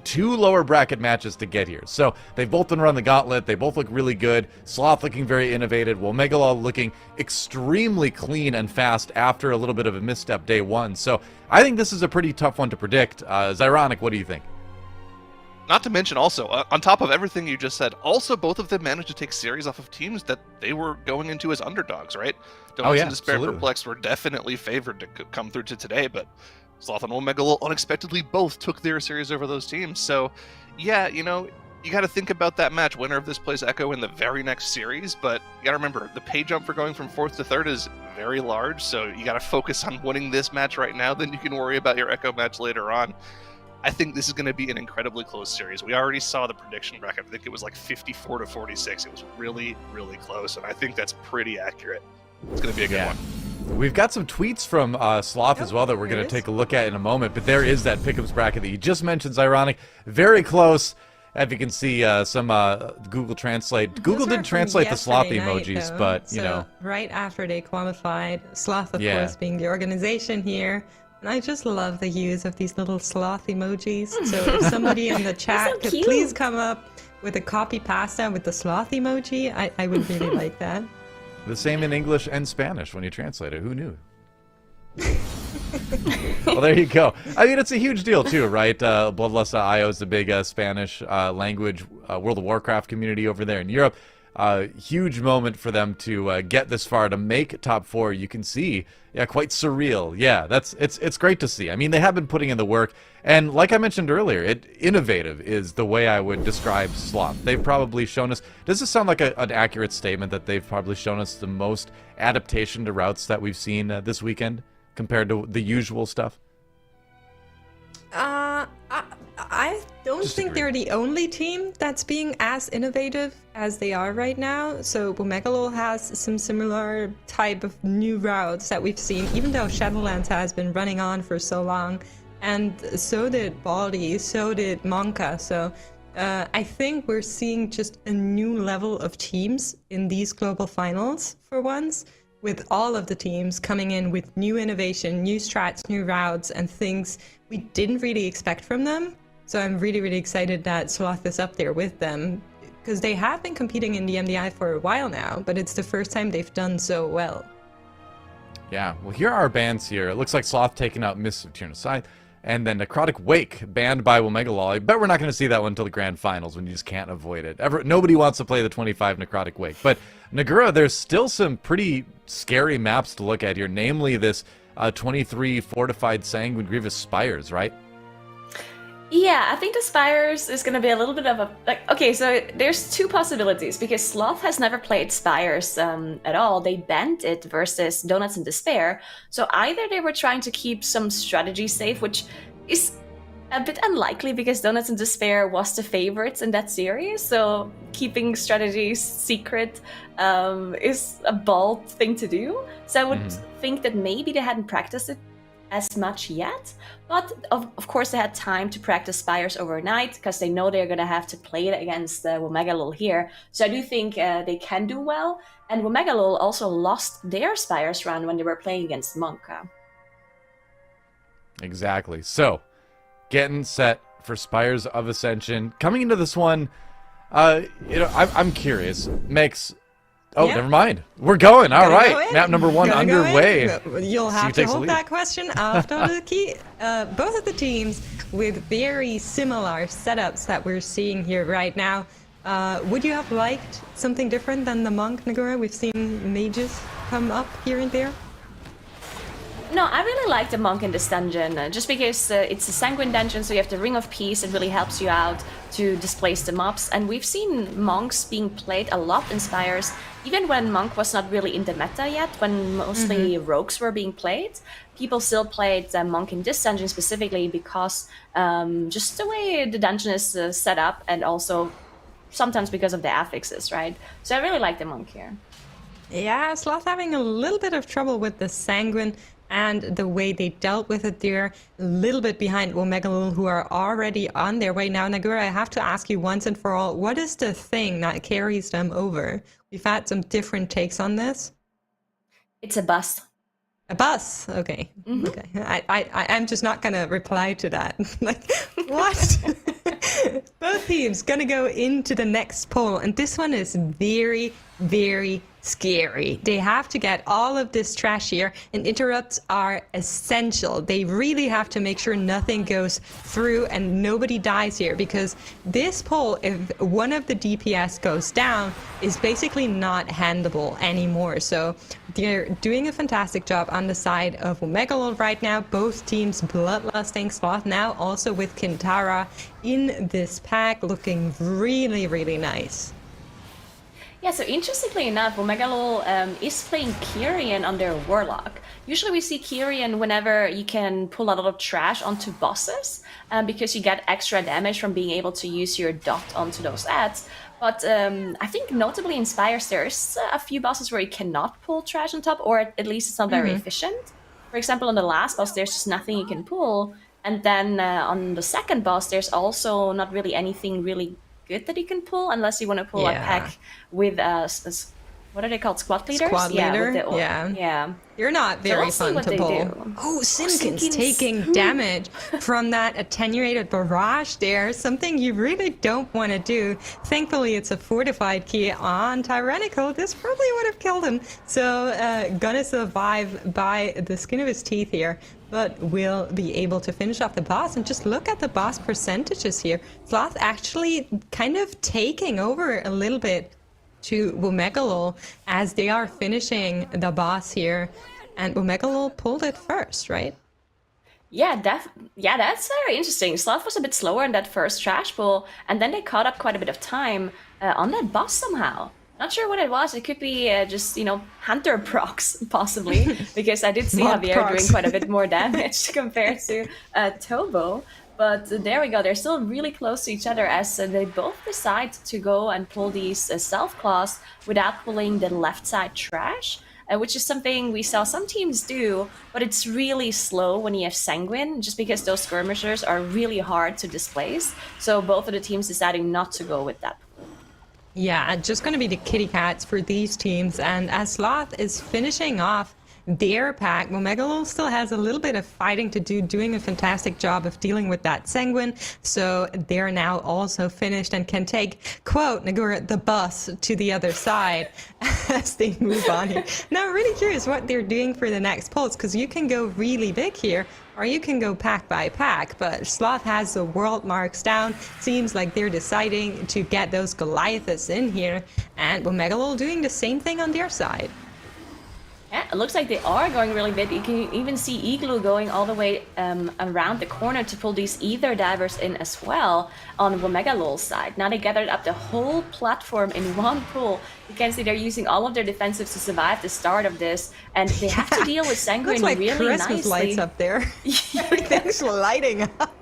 two lower bracket matches to get here. So they've both been run the gauntlet. They both look really good. Sloth looking very innovative. OMEGALUL looking extremely clean and fast after a little bit of a misstep day one. So I think this is a pretty tough one to predict. Zyronic, what do you think? Not to mention also, on top of everything you just said, also both of them managed to take series off of teams that they were going into as underdogs, right? Donuts and Despair and Perplex were definitely favored to come through to today, but Sloth and OMEGALUL unexpectedly both took their series over those teams. So, yeah, you got to think about that match. Winner of this plays Echo in the very next series, but you got to remember, the pay jump for going from 4th to 3rd is very large, so you got to focus on winning this match right now, then you can worry about your Echo match later on. I think this is going to be an incredibly close series. We already saw the prediction bracket. I think it was like 54 to 46. It was really, really close, and I think that's pretty accurate. It's going to be a good one. We've got some tweets from Sloth as well that we're going to take a look at in a moment, but there is that pick'ems bracket that you just mentioned, Zyronic. Very close. If you can see some Google Translate. Google did translate the Sloth emojis, though. but, So, right after they qualified, Sloth, of course, being the organization here. And I just love the use of these little sloth emojis. So if somebody in the chat could please come up with a copy pasta with the sloth emoji, I would really like that. The same in English and Spanish when you translate it. Who knew? Well, there you go. I mean, it's a huge deal too, right? Bloodlust.io is the big Spanish language World of Warcraft community over there in Europe. Huge moment for them to get this far, to make top 4. You can see, quite surreal. Yeah, it's great to see. I mean, they have been putting in the work, and like I mentioned earlier, innovative is the way I would describe Sloth. They've probably shown us. Does this sound like an accurate statement that they've probably shown us the most adaptation to routes that we've seen this weekend compared to the usual stuff? I don't think they're the only team that's being as innovative as they are right now. So OMEGALUL has some similar type of new routes that we've seen, even though Shadowlands has been running on for so long. And so did Baldi, so did MONKA. So I think we're seeing just a new level of teams in these global finals for once, with all of the teams coming in with new innovation, new strats, new routes, and things we didn't really expect from them. So I'm really, really excited that Sloth is up there with them, because they have been competing in the MDI for a while now, but it's the first time they've done so well. Yeah, well, here are our bans here. It looks like Sloth taking out Mists of Tyrannoside, and then Necrotic Wake banned by OMEGALUL. I bet we're not going to see that one until the grand finals, when you just can't avoid it. Nobody wants to play the 25 Necrotic Wake. But Nagura, there's still some pretty scary maps to look at here, namely this 23 Fortified Sanguine Grievous Spires, right? Yeah, I think the Spires is going to be a little bit of a... okay, so there's two possibilities, because Sloth has never played Spires at all. They banned it versus Donuts and Despair. So either they were trying to keep some strategy safe, which is a bit unlikely because Donuts and Despair was the favorites in that series. So keeping strategies secret is a bold thing to do. So I would think that maybe they hadn't practiced it as much yet, but of course they had time to practice Spires overnight, because they know they're going to have to play it against OMEGALUL here. So I do think they can do well, and OMEGALUL also lost their Spires run when they were playing against MONKA. Exactly. So, getting set for Spires of Ascension. Coming into this one, I'm curious. Makes... Oh, never mind. We're going. All right. Map number 1 underway. You'll have to hold that question after the key. Both of the teams with very similar setups that we're seeing here right now. Would you have liked something different than the Monk, Nagura? We've seen mages come up here and there. No, I really like the Monk in this dungeon, just because it's a Sanguine dungeon, so you have the Ring of Peace. It really helps you out to displace the mobs, and we've seen Monks being played a lot in Spires, even when Monk was not really in the meta yet, when mostly Rogues were being played. People still played Monk in this dungeon specifically because just the way the dungeon is set up, and also sometimes because of the affixes, right? So I really like the monk here. Yeah, Sloth having a little bit of trouble with the Sanguine and the way they dealt with it there. A little bit behind OMEGALUL, who are already on their way. Now, Nagura, I have to ask you once and for all, what is the thing that carries them over? We've had some different takes on this. It's a bus. A bus? Okay. Mm-hmm. Okay. I'm just not going to reply to that. Like, what? Both teams going to go into the next poll, and this one is very, very scary. They have to get all of this trash here, and interrupts are essential. They really have to make sure nothing goes through and nobody dies here, because this pole, if one of the DPS goes down, is basically not handleable anymore. So they're doing a fantastic job on the side of OMEGALUL right now. Both teams bloodlusting. Sloth now also with Kintara in this pack, looking really, really nice. Yeah, so interestingly enough, OMEGALUL is playing Kyrian on their Warlock. Usually we see Kyrian whenever you can pull a lot of trash onto bosses, because you get extra damage from being able to use your dot onto those ads. But I think notably in Spires, there's a few bosses where you cannot pull trash on top, or at least it's not very efficient. For example, on the last boss, there's just nothing you can pull. And then on the second boss, there's also not really anything really good that you can pull, unless you want to pull a pack with what are they called? Squad leaders? Squad leader? Yeah. You're not very fun to pull. Oh, Simpkins taking damage from that attenuated barrage there. Something you really don't want to do. Thankfully, it's a fortified key on Tyrannical. This probably would have killed him. So, gonna survive by the skin of his teeth here, but will be able to finish off the boss. And just look at the boss percentages here. Sloth actually kind of taking over a little bit to OMEGALUL as they are finishing the boss here, and OMEGALUL pulled it first, right? Yeah, that's very interesting. Sloth was a bit slower in that first trash pull, and then they caught up quite a bit of time on that boss somehow. Not sure what it was. It could be just, Hunter procs, possibly, because I did see Javier doing quite a bit more damage compared to Tobo. But there we go, they're still really close to each other as they both decide to go and pull these self-claws without pulling the left side trash, which is something we saw some teams do, but it's really slow when you have Sanguine, just because those skirmishers are really hard to displace. So both of the teams deciding not to go with that. Yeah, just going to be the kitty cats for these teams, and as Sloth is finishing off their pack, OMEGALUL still has a little bit of fighting to do, doing a fantastic job of dealing with that Sanguine. So they're now also finished and can take, quote, Nagura, the bus to the other side as they move on here. Now, I'm really curious what they're doing for the next pulse, because you can go really big here, or you can go pack by pack, but Sloth has the world marks down. Seems like they're deciding to get those Goliaths in here, and OMEGALUL doing the same thing on their side. Yeah, it looks like they are going really big. You can even see Igloo going all the way around the corner to pull these Ether Divers in as well on OMEGALUL's side. Now they gathered up the whole platform in one pull. You can see they're using all of their defensives to survive the start of this, and they have to deal with Sanguine like really Christmas nicely. Lights up there. Everything's lighting up.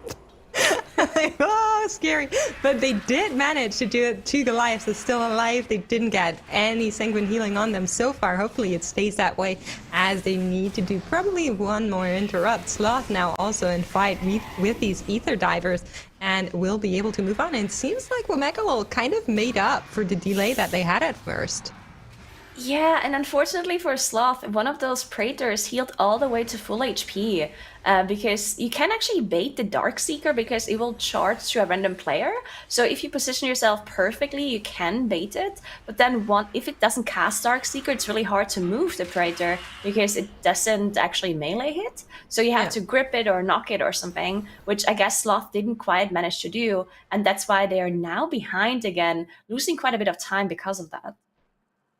Oh, scary. But they did manage to do it. 2 Goliaths are still alive. They didn't get any Sanguine healing on them so far. Hopefully it stays that way, as they need to do probably one more interrupt. Sloth now also in fight with these Ether Divers, and will be able to move on. And it seems like OMEGALUL kind of made up for the delay that they had at first. Yeah, and unfortunately for Sloth, one of those Praetors healed all the way to full HP, because you can actually bait the Darkseeker because it will charge to a random player. So if you position yourself perfectly, you can bait it, but then if it doesn't cast Darkseeker, it's really hard to move the Praetor because it doesn't actually melee hit. So you have to grip it or knock it or something, which I guess Sloth didn't quite manage to do, and that's why they are now behind again, losing quite a bit of time because of that.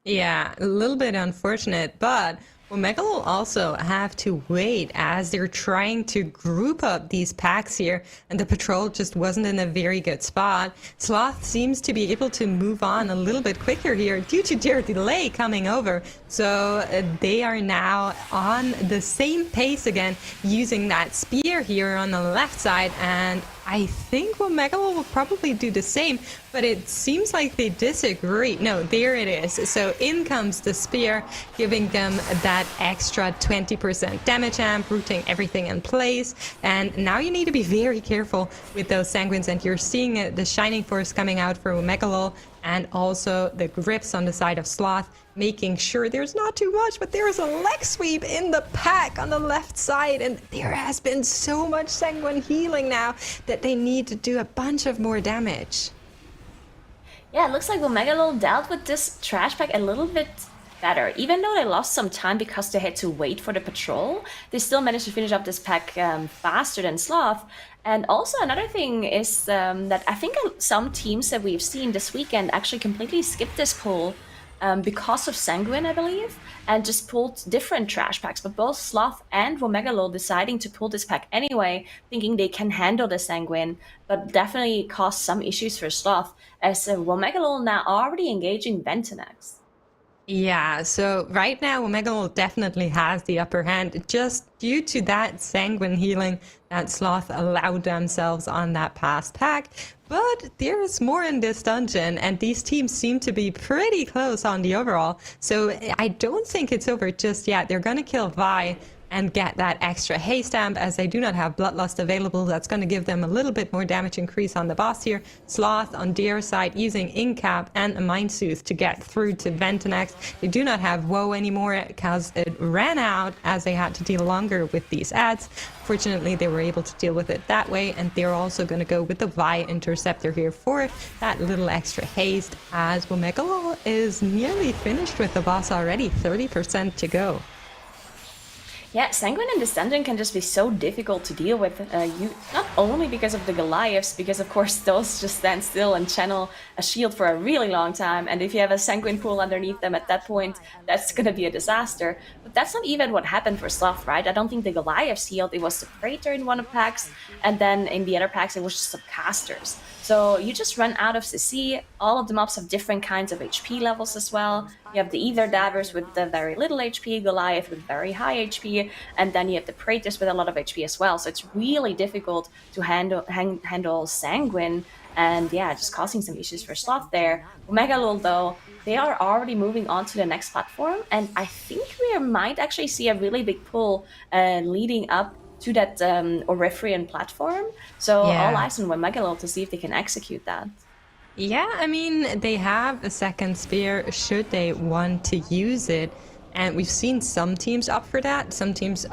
Yeah, a little bit unfortunate, but OMEGALUL also have to wait as they're trying to group up these packs here, and the patrol just wasn't in a very good spot. Sloth seems to be able to move on a little bit quicker here due to their delay coming over. So they are now on the same pace again, using that spear here on the left side, and I think OMEGALUL will probably do the same, but it seems like they disagree. No, there it is. So in comes the spear, giving them that extra 20% damage amp, rooting everything in place. And now you need to be very careful with those sanguines, and you're seeing the Shining Force coming out for OMEGALUL, and also the grips on the side of Sloth, making sure there's not too much, but there is a leg sweep in the pack on the left side, and there has been so much sanguine healing now that they need to do a bunch of more damage. Yeah, it looks like OMEGALUL dealt with this trash pack a little bit better. Even though they lost some time because they had to wait for the patrol, they still managed to finish up this pack faster than Sloth. And also another thing is that I think some teams that we've seen this weekend actually completely skipped this pull because of Sanguine, I believe, and just pulled different trash packs. But both Sloth and OMEGALUL deciding to pull this pack anyway, thinking they can handle the Sanguine, but definitely caused some issues for Sloth, as OMEGALUL now already engaging Ventinex. Yeah, so right now OMEGALUL definitely has the upper hand, just due to that sanguine healing that Sloth allowed themselves on that past pack. But there is more in this dungeon, and these teams seem to be pretty close on the overall. So I don't think it's over just yet. They're going to kill Vi and get that extra haste amp, as they do not have Bloodlust available. That's going to give them a little bit more damage increase on the boss here. Sloth on their side using Incap and a Mind Soothe to get through to Ventinex. They do not have Woe anymore because it ran out, as they had to deal longer with these ads. Fortunately, they were able to deal with it that way, and they're also going to go with the Vi Interceptor here for that little extra haste, as OMEGALUL is nearly finished with the boss already, 30% to go. Yeah, Sanguine in this dungeon can just be so difficult to deal with, not only because of the Goliaths, because of course those just stand still and channel a shield for a really long time, and if you have a Sanguine pool underneath them at that point, that's gonna be a disaster. But that's not even what happened for Sloth, right? I don't think the Goliaths healed, it was the Praetor in one of the packs, and then in the other packs it was just some casters. So you just run out of CC. All of the mobs have different kinds of HP levels as well. You have the Ether Divers with the very little HP, Goliath with very high HP, and then you have the Praetors with a lot of HP as well. So it's really difficult to handle Sanguine, and yeah, just causing some issues for Sloth there. OMEGALUL though, they are already moving on to the next platform, and I think we might actually see a really big pull leading up to that Orifrian platform. So yeah, all eyes on OMEGALUL to see if they can execute that. Yeah, I mean, they have a second spear should they want to use it. And we've seen some teams opt for that. Some teams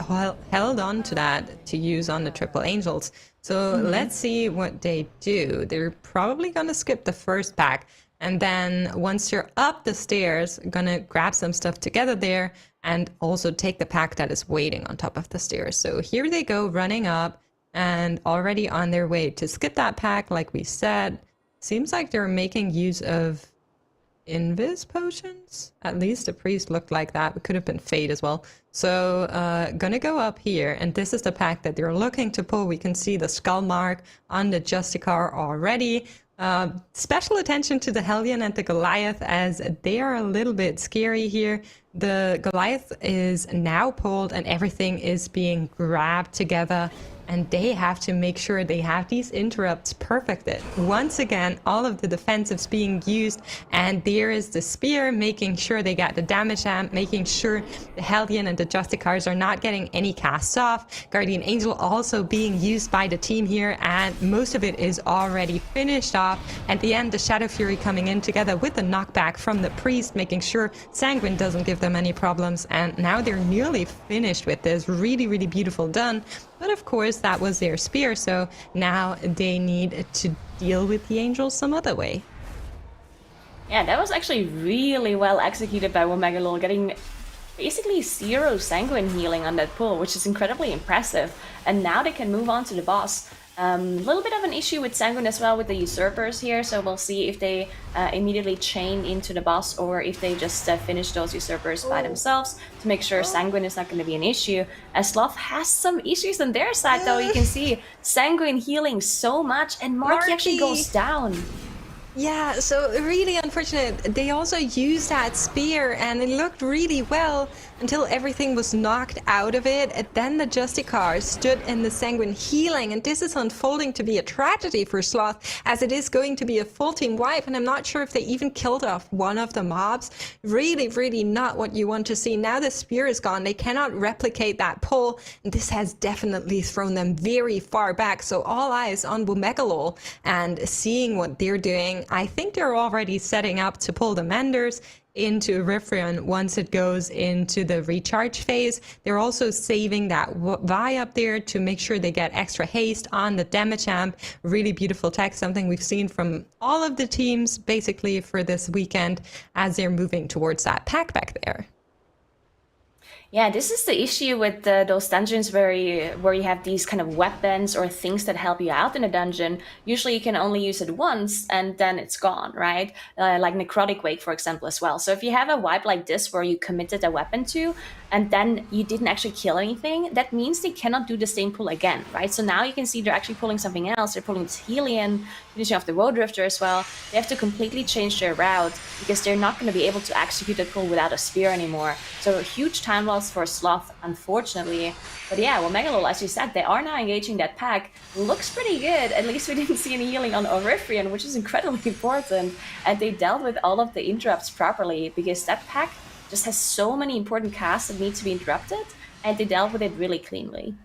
held on to that to use on the Triple Angels. So let's see what they do. They're probably going to skip the first pack. And then once you're up the stairs, gonna grab some stuff together there and also take the pack that is waiting on top of the stairs. So here they go, running up and already on their way to skip that pack, like we said. Seems like they're making use of Invis potions. At least the priest looked like that. It could have been Fade as well. So gonna go up here, and this is the pack that they're looking to pull. We can see the skull mark on the Justicar already. Special attention to the Hellion and the Goliath, as they are a little bit scary here. The Goliath is now pulled and everything is being grabbed together, and they have to make sure they have these interrupts perfected. Once again, all of the defensives being used, and there is the spear, making sure they got the damage amp, making sure the Hellion and the Justicars are not getting any casts off. Guardian Angel also being used by the team here, and most of it is already finished off. At the end, the Shadow Fury coming in together with the knockback from the priest, making sure Sanguine doesn't give them any problems, and now they're nearly finished with this. Really, really beautiful done. But of course, that was their spear, so now they need to deal with the angels some other way. Yeah, that was actually really well executed by OMEGALUL, getting basically 0 Sanguine healing on that pull, which is incredibly impressive. And now they can move on to the boss. A little bit of an issue with Sanguine as well with the Usurpers here, so we'll see if they immediately chain into the boss or if they just finish those Usurpers by themselves to make sure Sanguine is not going to be an issue. As Sloth has some issues on their side though, you can see Sanguine healing so much, and Marky actually goes down. Yeah, so really unfortunate. They also used that spear and it looked really well until everything was knocked out of it. And then the Justicar stood in the Sanguine healing, and this is unfolding to be a tragedy for Sloth, as it is going to be a full team wipe, and I'm not sure if they even killed off one of the mobs. Really, really not what you want to see. Now the spear is gone. They cannot replicate that pull, and this has definitely thrown them very far back. So all eyes on OMEGALUL and seeing what they're doing. I think they're already setting up to pull the Menders into Rifrion once it goes into the recharge phase. They're also saving that Vi up there to make sure they get extra haste on the damage amp. Really beautiful tech, something we've seen from all of the teams basically for this weekend as they're moving towards that pack back there. Yeah, this is the issue with those dungeons where you have these kind of weapons or things that help you out in a dungeon. Usually you can only use it once and then it's gone, right? Like Necrotic Wake, for example, as well. So if you have a wipe like this where you committed a weapon to and then you didn't actually kill anything, that means they cannot do the same pull again, right? So now you can see they're actually pulling something else. They're pulling this Helion, finishing off the Road Drifter as well. They have to completely change their route because they're not going to be able to execute that pull without a spear anymore. So a huge time loss for Sloth, unfortunately. But yeah, well, OMEGALUL, as you said, they are now engaging that pack. Looks pretty good. At least we didn't see any healing on Orifrion, which is incredibly important. And they dealt with all of the interrupts properly because that pack just has so many important casts that need to be interrupted, and they dealt with it really cleanly.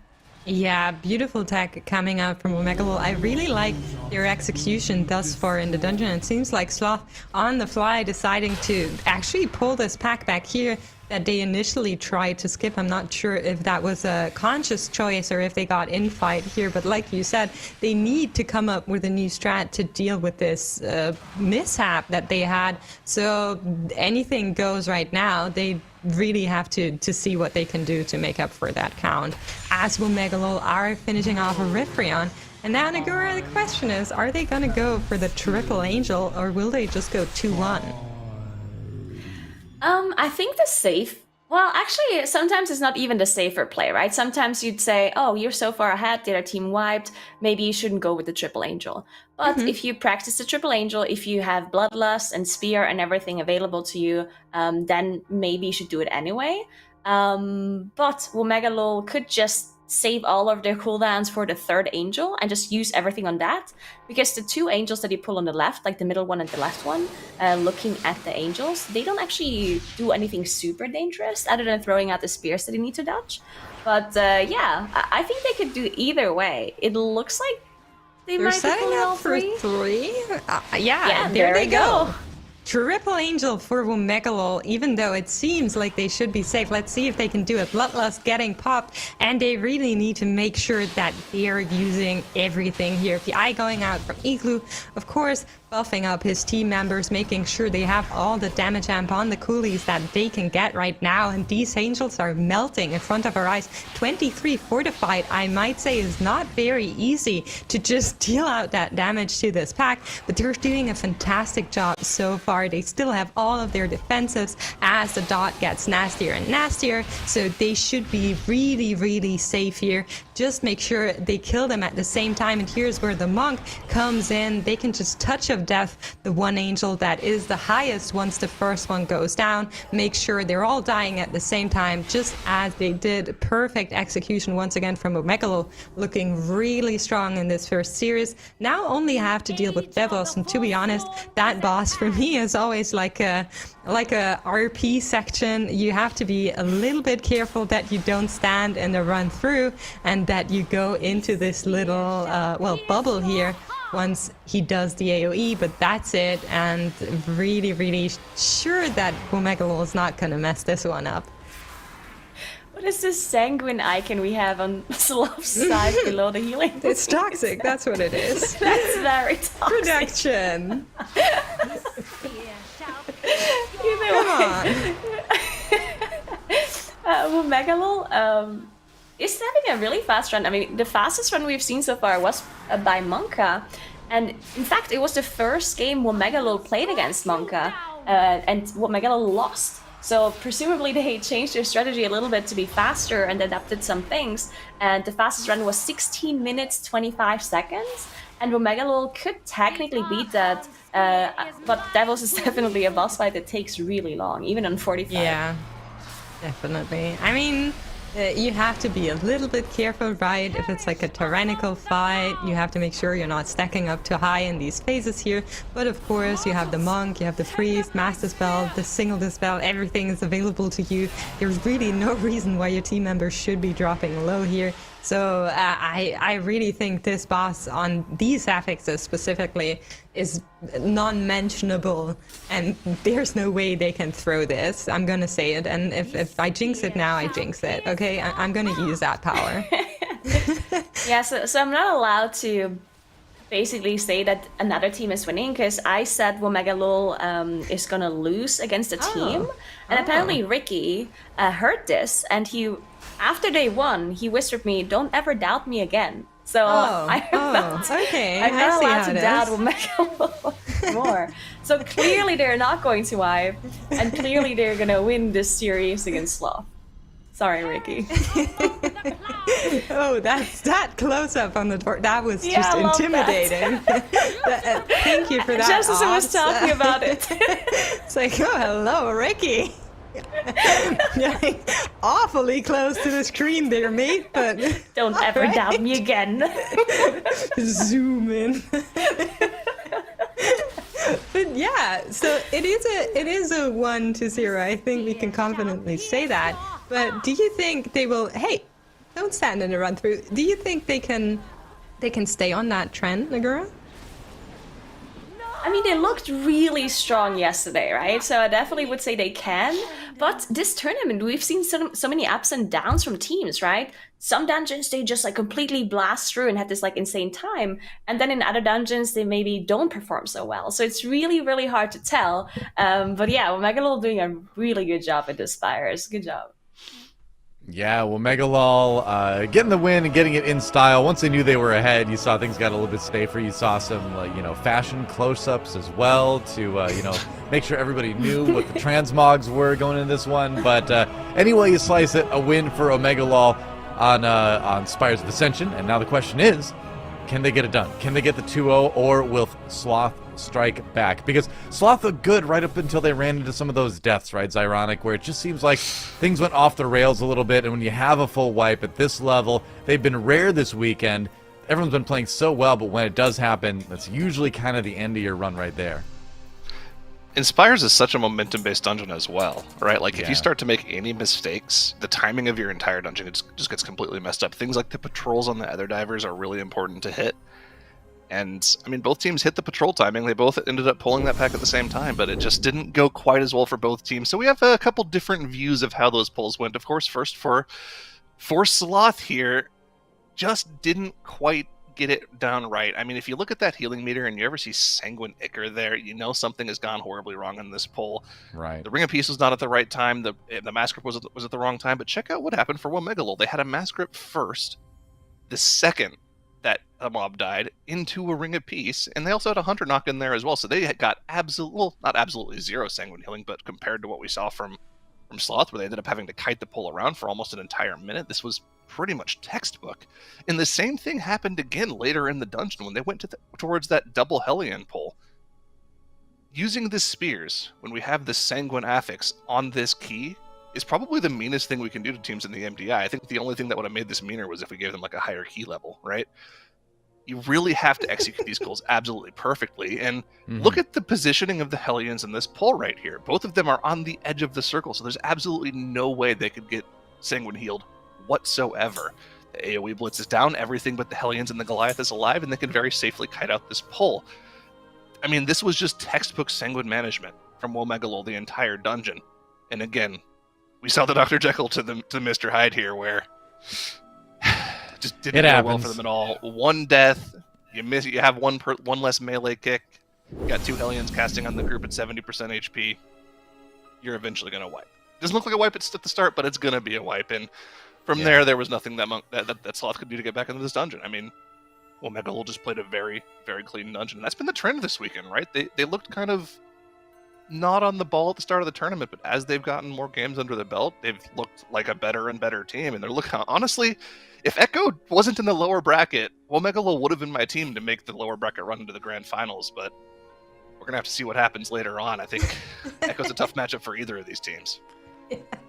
Yeah, beautiful tech coming out from OMEGALUL. I really like their execution thus far in the dungeon. It seems like Sloth on the fly deciding to actually pull this pack back here that they initially tried to skip. I'm not sure if that was a conscious choice or if they got in fight here, but like you said, they need to come up with a new strat to deal with this mishap that they had. So anything goes right now. They really have to see what they can do to make up for that count. As OMEGALUL are finishing off a Rifrion. And now, Nagura, the question is, are they going to go for the triple angel or will they just go 2-1? I think the safe... Well, actually, sometimes it's not even the safer play, right? Sometimes you'd say, oh, you're so far ahead, the other team wiped, maybe you shouldn't go with the triple angel. But if you practice the triple angel, if you have Bloodlust and Spear and everything available to you, then maybe you should do it anyway. But OMEGALUL could just save all of their cooldowns for the third angel and just use everything on that, because the two angels that you pull on the left, like the middle one and the left one, looking at the angels, they don't actually do anything super dangerous other than throwing out the spears that you need to dodge. But yeah, I think they could do either way. It looks like they're might be pulling all three. Yeah, there they go. Triple Angel for OMEGALUL, even though it seems like they should be safe. Let's see if they can do it. Bloodlust getting popped, and they really need to make sure that they're using everything here. PI going out from Igloo, of course, buffing up his team members, making sure they have all the damage amp on the coolies that they can get right now, and these angels are melting in front of our eyes. 23 fortified, I might say, is not very easy to just deal out that damage to this pack, but they're doing a fantastic job so far. They still have all of their defensives as the dot gets nastier and nastier, so they should be really, really safe here. Just make sure they kill them at the same time, and here's where the monk comes in. They can just touch of death the one angel that is the highest once the first one goes down. Make sure they're all dying at the same time, just as they did. Perfect execution once again from OMEGALUL, looking really strong in this first series. Now only have to deal with Devos, and to be honest, that boss for me is always like a RP section. You have to be a little bit careful that you don't stand in the run through and that you go into this little bubble here once he does the AoE, but that's it, and really, really sure that OMEGALUL is not gonna mess this one up. What is this sanguine icon we have on Sloth's side below the healing? It's toxic, that's what it is. That's very toxic. Production. Come on. OMEGALUL is having a really fast run. I mean, the fastest run we've seen so far was by MONKA. And in fact, it was the first game OMEGALUL played against MONKA, and OMEGALUL lost. So presumably they changed their strategy a little bit to be faster and adapted some things. And the fastest run was 16 minutes, 25 seconds. And OMEGALUL could technically beat that, but Devils is definitely a boss fight that takes really long, even on 45. Yeah, definitely. I mean, you have to be a little bit careful, right? If it's like a tyrannical fight, you have to make sure you're not stacking up too high in these phases here. But of course, you have the Monk, you have the Priest, Master Spell, the Single Dispel, everything is available to you. There's really no reason why your team members should be dropping low here. So I really think this boss on these affixes specifically is non-mentionable, and there's no way they can throw this. I'm gonna say it, and if I jinx it now, I jinx it. Okay, I'm gonna use that power. Yeah, so I'm not allowed to basically say that another team is winning, because I said OMEGALUL is gonna lose against a team, and apparently Ricky heard this, and after they won, he whispered me, "Don't ever doubt me again." So I'm not allowed to doubt OMEGALUL more. So clearly they're not going to wipe, and clearly they're gonna win this series against Sloth. Sorry, Ricky. Oh, that close up on the door. That was just intimidating. Thank you for that. Just as I was talking about it. It's like, oh, hello, Ricky. Awfully close to the screen there, mate, but don't ever doubt me again. Zoom in. But yeah, so it is a 1-0. I think we can confidently say that. But do you think they will? Hey, don't stand in the run through. Do you think they can stay on that trend, Nagura? I mean, they looked really strong yesterday, right? So I definitely would say they can. But this tournament, we've seen so many ups and downs from teams, right? Some dungeons, they just like completely blast through and have this like insane time. And then in other dungeons, they maybe don't perform so well. So it's really, really hard to tell. But yeah, OMEGALUL doing a really good job at the Spires. Good job. Yeah, well, OMEGALUL getting the win and getting it in style. Once they knew they were ahead, you saw things got a little bit safer. You saw some, fashion close-ups as well to, make sure everybody knew what the transmogs were going into this one. But anyway you slice it, a win for OMEGALUL on Spires of Ascension. And now the question is, can they get it done? Can they get the 2-0, or will Sloth strike back? Because Sloth looked good right up until they ran into some of those deaths, right, Zyronic, where it just seems like things went off the rails a little bit, and when you have a full wipe at this level, they've been rare this weekend. Everyone's been playing so well, but when it does happen, that's usually kind of the end of your run right there. Inspires is such a momentum-based dungeon as well, right? Like, if you start to make any mistakes, the timing of your entire dungeon just gets completely messed up. Things like the patrols on the other divers are really important to hit. And, I mean, both teams hit the patrol timing. They both ended up pulling that pack at the same time, but it just didn't go quite as well for both teams. So we have a couple different views of how those pulls went. Of course, first for Sloth here, just didn't quite get it down right. I mean, if you look at that healing meter and you ever see Sanguine Ichor there, you know something has gone horribly wrong in this pull. Right. The Ring of Peace was not at the right time. The Mass Grip was at the wrong time. But check out what happened for OMEGALUL. They had a Mass Grip first. The second that a mob died, into a Ring of Peace, and they also had a Hunter knock in there as well. So they got not absolutely zero Sanguine healing, but compared to what we saw from Sloth, where they ended up having to kite the pull around for almost an entire minute, this was pretty much textbook. And the same thing happened again later in the dungeon when they went towards that double Hellion pull. Using the spears when we have the Sanguine affix on this key is probably the meanest thing we can do to teams in the MDI. I think the only thing that would have made this meaner was if we gave them like a higher key level, right? You really have to execute these goals absolutely perfectly. And look at the positioning of the Hellions in this pull right here. Both of them are on the edge of the circle, so there's absolutely no way they could get Sanguine healed whatsoever. The AoE blitz is down, everything but the Hellions and the Goliath is alive, and they can very safely kite out this pull. I mean, this was just textbook Sanguine management from OMEGALUL the entire dungeon. And again, we saw the Dr. Jekyll to the Mr. Hyde here, where just didn't go well for them at all. One death, you have one less melee kick, you got two Hellions casting on the group at 70% HP, you're eventually going to wipe. Doesn't look like a wipe at the start, but it's going to be a wipe, and from there was nothing that Sloth could do to get back into this dungeon. I mean, OMEGALUL just played a very, very clean dungeon. And that's been the trend this weekend, right? They looked kind of not on the ball at the start of the tournament, but as they've gotten more games under their belt, they've looked like a better and better team. And they're looking, honestly, if Echo wasn't in the lower bracket, OMEGALUL would have been my team to make the lower bracket run into the grand finals, but we're going to have to see what happens later on. I think Echo's a tough matchup for either of these teams.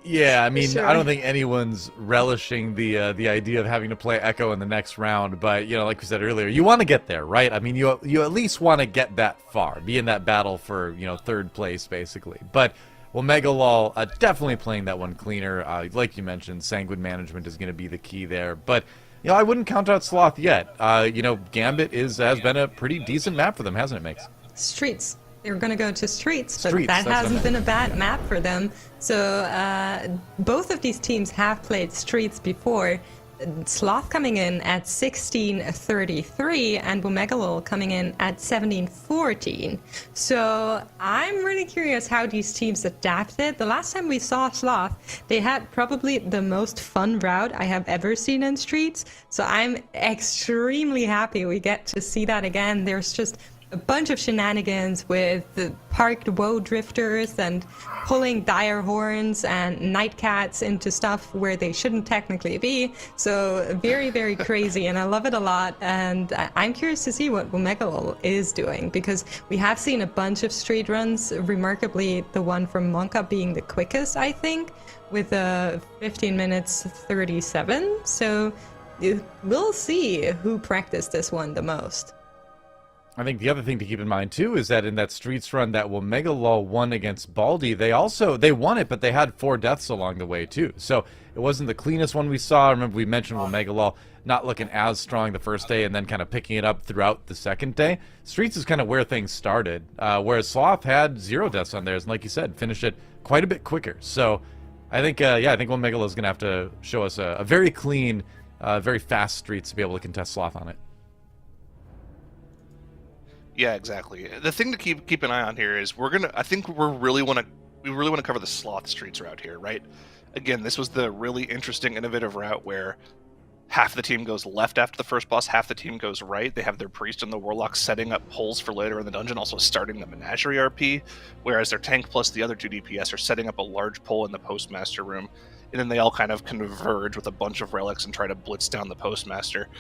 Yeah, I mean, Sure. I don't think anyone's relishing the idea of having to play Echo in the next round, but like we said earlier, you want to get there, right? I mean, you at least want to get that far, be in that battle for third place basically. But OMEGALUL definitely playing that one cleaner. Like you mentioned, Sanguine management is going to be the key there, but I wouldn't count out Sloth yet. Gambit has been a pretty decent map for them, hasn't it, Makes? Streets. They were going to go to Streets, but Streets, that that's what I hasn't meant. been a bad map for them. So both of these teams have played Streets before. Sloth coming in at 1633 and OMEGALUL coming in at 1714. So I'm really curious how these teams adapted. The last time we saw Sloth, they had probably the most fun route I have ever seen in Streets. So I'm extremely happy we get to see that again. There's just a bunch of shenanigans with the parked woe drifters and pulling dire horns and nightcats into stuff where they shouldn't technically be. So very, very crazy, and I love it a lot. And I'm curious to see what OMEGALUL is doing, because we have seen a bunch of street runs, remarkably the one from MONKA being the quickest, I think, with 15 minutes 37. So we'll see who practiced this one the most. I think the other thing to keep in mind too is that in that Streets run that OMEGALUL won against Baldy, they won it, but they had 4 deaths along the way too. So it wasn't the cleanest one we saw. Remember we mentioned OMEGALUL not looking as strong the first day and then kind of picking it up throughout the second day. Streets is kind of where things started, whereas Sloth had 0 deaths on theirs, and like you said, finished it quite a bit quicker. So I think I think OMEGALUL is going to have to show us a very clean, very fast Streets to be able to contest Sloth on it. Yeah, exactly. The thing to keep an eye on here is we really want to cover the Sloth Streets route here, right? Again, this was the really interesting, innovative route where half the team goes left after the first boss, half the team goes right. They have their priest and the warlock setting up pulls for later in the dungeon, also starting the menagerie RP, whereas their tank plus the other 2 DPS are setting up a large pull in the postmaster room, and then they all kind of converge with a bunch of relics and try to blitz down the postmaster.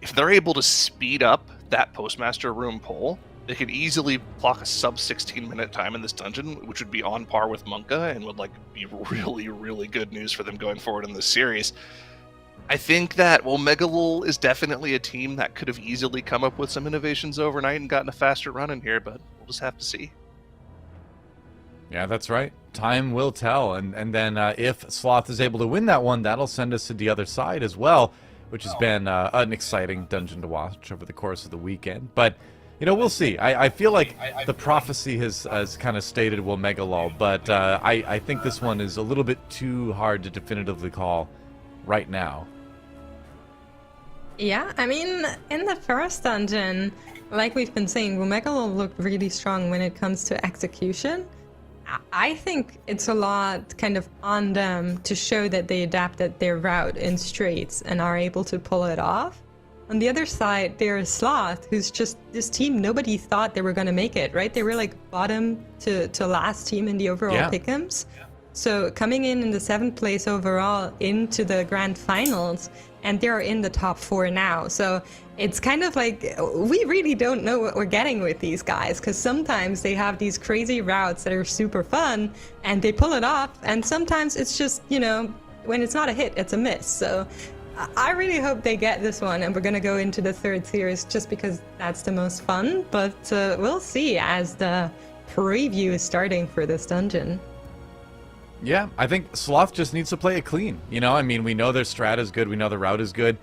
If they're able to speed up that postmaster room pull, they could easily clock a sub 16-minute time in this dungeon, which would be on par with MONKA and would be really, really good news for them going forward in this series. I think that OMEGALUL is definitely a team that could have easily come up with some innovations overnight and gotten a faster run in here, but we'll just have to see. Yeah, that's right. Time will tell, and then if Sloth is able to win that one, that'll send us to the other side as well, which has been an exciting dungeon to watch over the course of the weekend. But, we'll see. I feel like the prophecy has kind of stated OMEGALUL, but I think this one is a little bit too hard to definitively call right now. Yeah, I mean, in the first dungeon, like we've been saying, OMEGALUL looked really strong when it comes to execution. I think it's a lot kind of on them to show that they adapted their route in Streets and are able to pull it off. On the other side, there's Sloth, who's just this team nobody thought they were going to make it, right? They were like bottom to last team in the overall pick'ems. So coming in the 7th place overall into the grand finals, and they're in the top 4 now. So it's kind of like we really don't know what we're getting with these guys, because sometimes they have these crazy routes that are super fun and they pull it off, and sometimes it's just, when it's not a hit, it's a miss. So I really hope they get this one, and we're going to go into the 3rd series just because that's the most fun. But we'll see as the preview is starting for this dungeon. Yeah, I think Sloth just needs to play it clean. I mean, we know their strat is good. We know the route is good.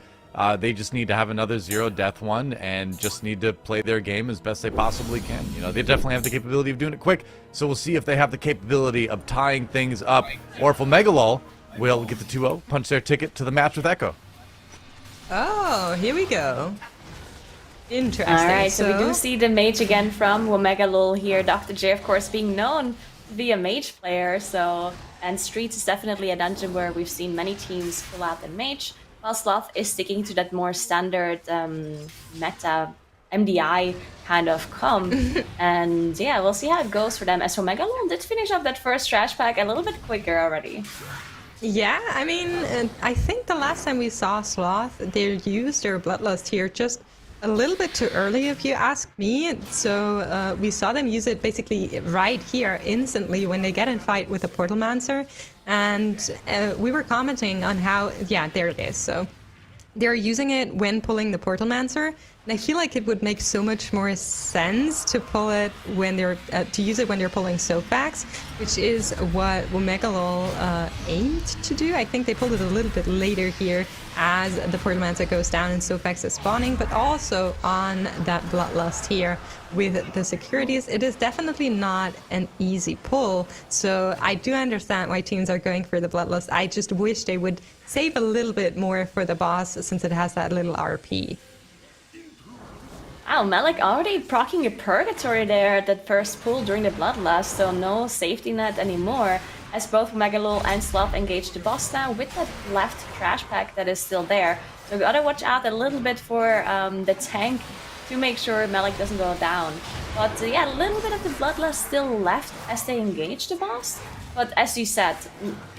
They just need to have another 0 death one and just need to play their game as best they possibly can. They definitely have the capability of doing it quick. So we'll see if they have the capability of tying things up, or if OMEGALUL will get the 2-0, punch their ticket to the match with Echo. Oh, here we go. Interesting. All right, so we do see the mage again from OMEGALUL here. Dr. J, of course, being known to be a mage player. And Streets is definitely a dungeon where we've seen many teams pull out the mage, while Sloth is sticking to that more standard meta MDI kind of come. And yeah, we'll see how it goes for them. As OMEGALUL did finish up that first trash pack a little bit quicker already. Yeah, I mean, I think the last time we saw Sloth, they used their Bloodlust here just a little bit too early, if you ask me. So we saw them use it basically right here, instantly, when they get in fight with the Portalmancer. And we were commenting on how, yeah, there it is. So they're using it when pulling the Portalmancer. And I feel like it would make so much more sense to pull it when they're to use it when they're pulling Sofax, which is what OMEGALUL aimed to do. I think they pulled it a little bit later here as the Portalmancer goes down and Sofax is spawning, but also on that Bloodlust here with the securities. It is definitely not an easy pull, so I do understand why teams are going for the Bloodlust. I just wish they would save a little bit more for the boss since it has that little RP. Wow, Malik already proccing a Purgatory there at that first pull during the Bloodlust, so no safety net anymore, as both OMEGALUL and Sloth engage the boss now with that left trash pack that is still there. So we gotta watch out a little bit for the tank to make sure Malik doesn't go down. But yeah, a little bit of the Bloodlust still left as they engage the boss. But as you said,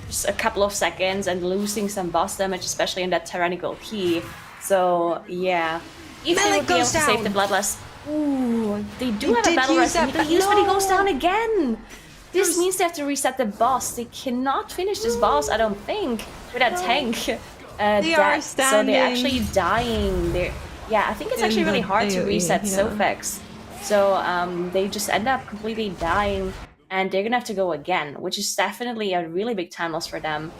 just a couple of seconds and losing some boss damage, especially in that tyrannical key. So yeah. If they would be able to save the Bloodlust. Ooh, they do have a battle rest. But he goes down again. This means they have to reset the boss. They cannot finish this boss, I don't think, with that tank. They are standing. So they're actually dying. Yeah, I think it's actually really hard to reset Sofax. So they just end up completely dying, and they're gonna have to go again, which is definitely a really big time loss for them.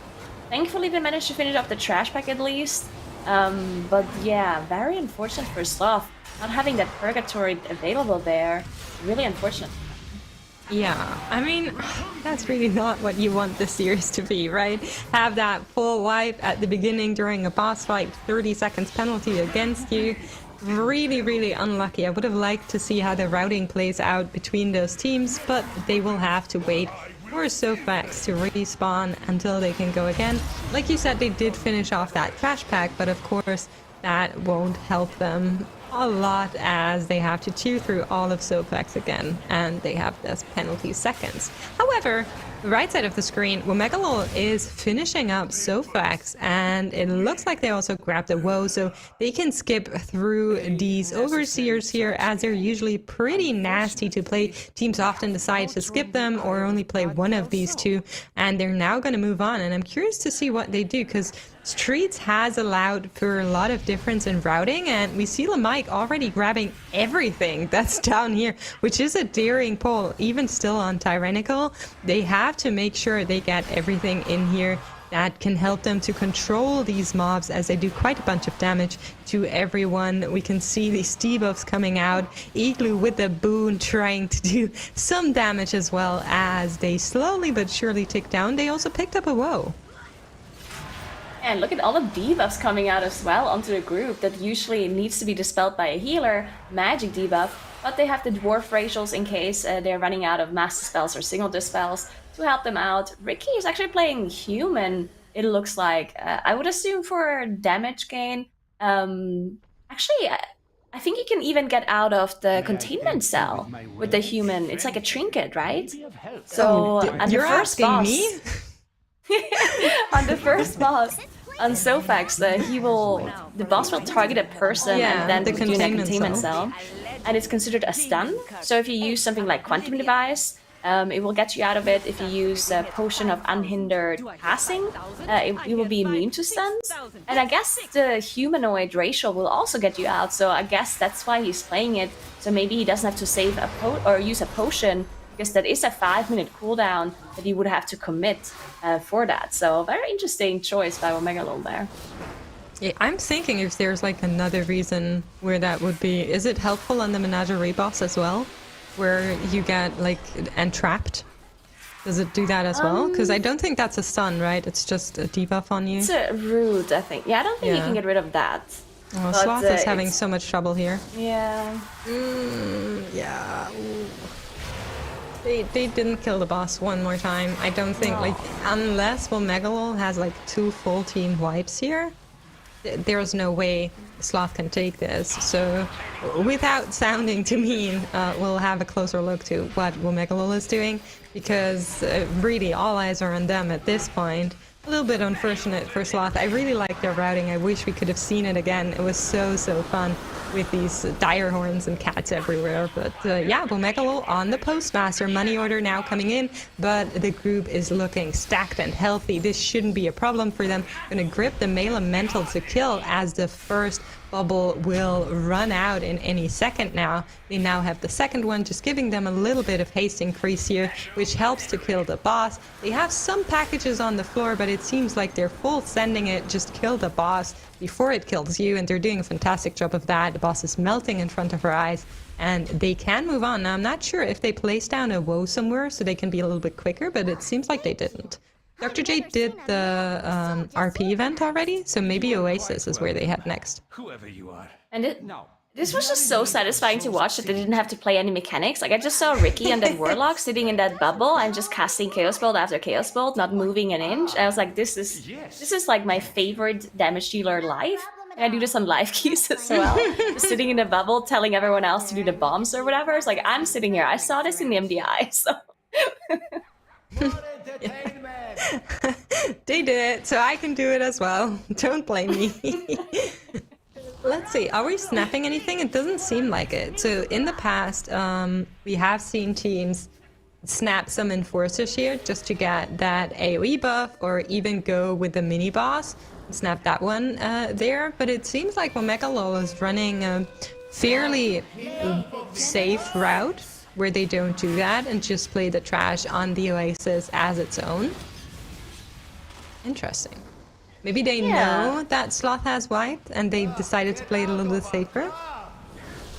Thankfully, they managed to finish off the trash pack at least. But yeah, very unfortunate for Sloth. Not having that Purgatory available there, really unfortunate. Yeah, I mean, that's really not what you want the series to be, right? Have that full wipe at the beginning during a boss fight, 30 seconds penalty against you. Really, really unlucky. I would have liked to see how the routing plays out between those teams, but they will have to wait for Sofax to respawn until they can go again. Like you said, they did finish off that trash pack, but of course that won't help them a lot as they have to chew through all of Sofax again, and they have this penalty seconds. However, the right side of the screen, OMEGALUL is finishing up Sofax, and it looks like they also grabbed a woe, so they can skip through these overseers here, as they're usually pretty nasty to play. Teams often decide to skip them or only play one of these two, and they're now going to move on, and I'm curious to see what they do, because Streets has allowed for a lot of difference in routing, and we see Mike already grabbing everything that's down here, which is a daring pull. Even still on Tyrannical, they have to make sure they get everything in here that can help them to control these mobs, as they do quite a bunch of damage to everyone. We can see these debuffs coming out. Igloo with the boon trying to do some damage as well, as they slowly but surely tick down. They also picked up a woe. And look at all the debuffs coming out as well onto the group that usually needs to be dispelled by a healer, magic debuff, but they have the dwarf racials in case they're running out of mass dispels or single dispels to help them out. Ricky is actually playing human, it looks like. I would assume for damage gain. Actually, I think you can even get out of the containment cell with the human. It's like a trinket, right? So you're asking boss, me? on the first boss, on Sofax, the boss will target a person and then put you in a containment cell. And it's considered a stun. So if you use something like Quantum Device, it will get you out of it. If you use a Potion of Unhindered Passing, you will be immune to stuns. And I guess the humanoid racial will also get you out, so I guess that's why he's playing it. So maybe he doesn't have to save or use a potion, because that is a 5-minute cooldown that you would have to commit for that. So very interesting choice by OMEGALUL there. Yeah, I'm thinking if there's like another reason where that would be. Is it helpful on the Menagerie boss as well, where you get like entrapped? Does it do that as well? Because I don't think that's a stun, right? It's just a debuff on you. It's a root, I think. Yeah, I don't think you can get rid of that. Oh, Sloth is having so much trouble here. Yeah. Yeah. Ooh. They didn't kill the boss one more time. I don't think, like, unless OMEGALUL has like 2 full team wipes here, there's no way Sloth can take this. So without sounding too mean, we'll have a closer look to what OMEGALUL is doing, because really all eyes are on them at this point. A little bit unfortunate for Sloth. I really like their routing. I wish we could have seen it again. It was so fun with these dire horns and cats everywhere. But yeah, OMEGALUL on the postmaster. Money order now coming in, but the group is looking stacked and healthy. This shouldn't be a problem for them. Gonna grip the male elemental to kill, as the first bubble will run out in any second now. They now have the second one, just giving them a little bit of haste increase here, which helps to kill the boss. They have some packages on the floor, but it seems like they're full sending it, just kill the boss before it kills you, and they're doing a fantastic job of that. The boss is melting in front of her eyes, and they can move on. Now, I'm not sure if they place down a woe somewhere so they can be a little bit quicker, but it seems like they didn't. Dr. J did the RP event already, so maybe Oasis is where they head next. Whoever you are. And this was just so satisfying to watch that they didn't have to play any mechanics. Like, I just saw Ricky and that Warlock sitting in that bubble and just casting Chaos Bolt after Chaos Bolt, not moving an inch. I was like, this is like my favorite damage dealer live. And I do this on live keys as well. Just sitting in a bubble, telling everyone else to do the bombs or whatever. It's like, I'm sitting here. I saw this in the MDI, so... They did it, so I can do it as well. Don't blame me. Let's see, are we snapping anything? It doesn't seem like it. So in the past, we have seen teams snap some enforcers here just to get that AoE buff, or even go with the mini boss, snap that one there. But it seems like OMEGALUL is running a fairly safe route, where they don't do that and just play the trash on the Oasis as its own. Interesting. Maybe they know that Sloth has wiped and they decided to play it a little bit safer.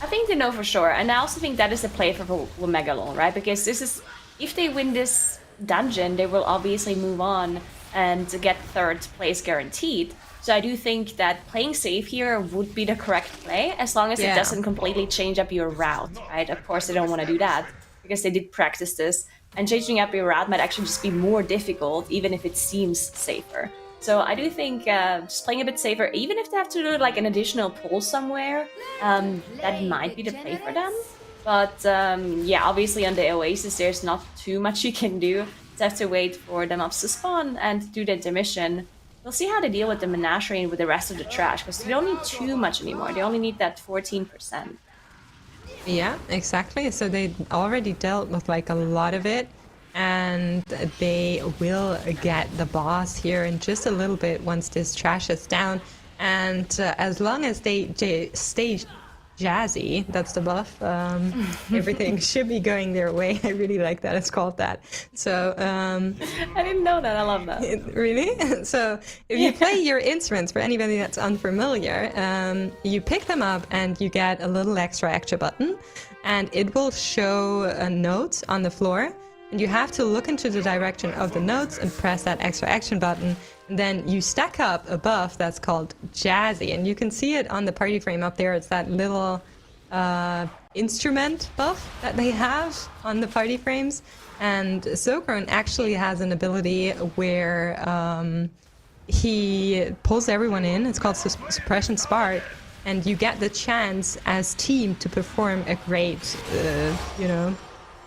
I think they know for sure, and I also think that is the play for OMEGALUL, right? Because this is, if they win this dungeon, they will obviously move on and get third place guaranteed. So I do think that playing safe here would be the correct play, as long as it doesn't completely change up your route, right? Of course, they don't want to do that, because they did practice this, and changing up your route might actually just be more difficult, even if it seems safer. So I do think just playing a bit safer, even if they have to do like an additional pull somewhere, that might be the play for them. But yeah, obviously on the Oasis, there's not too much you can do. Just have to wait for them ups to spawn and do the intermission. We'll see how they deal with the Menagerie and with the rest of the trash, because they don't need too much anymore. They only need that 14%. Yeah, exactly. So they already dealt with like a lot of it, and they will get the boss here in just a little bit once this trash is down. And as long as they stay jazzy, that's the buff, everything should be going their way. I really like that it's called that. So I didn't know that. I love that. Really? So if you play your instruments, for anybody that's unfamiliar, you pick them up and you get a little extra button, and it will show notes on the floor, and you have to look into the direction of the notes and press that extra action button. And then you stack up a buff that's called Jazzy, and you can see it on the party frame up there. It's that little instrument buff that they have on the party frames. And Zogron actually has an ability where he pulls everyone in. It's called Suppression Spark, and you get the chance as team to perform a great,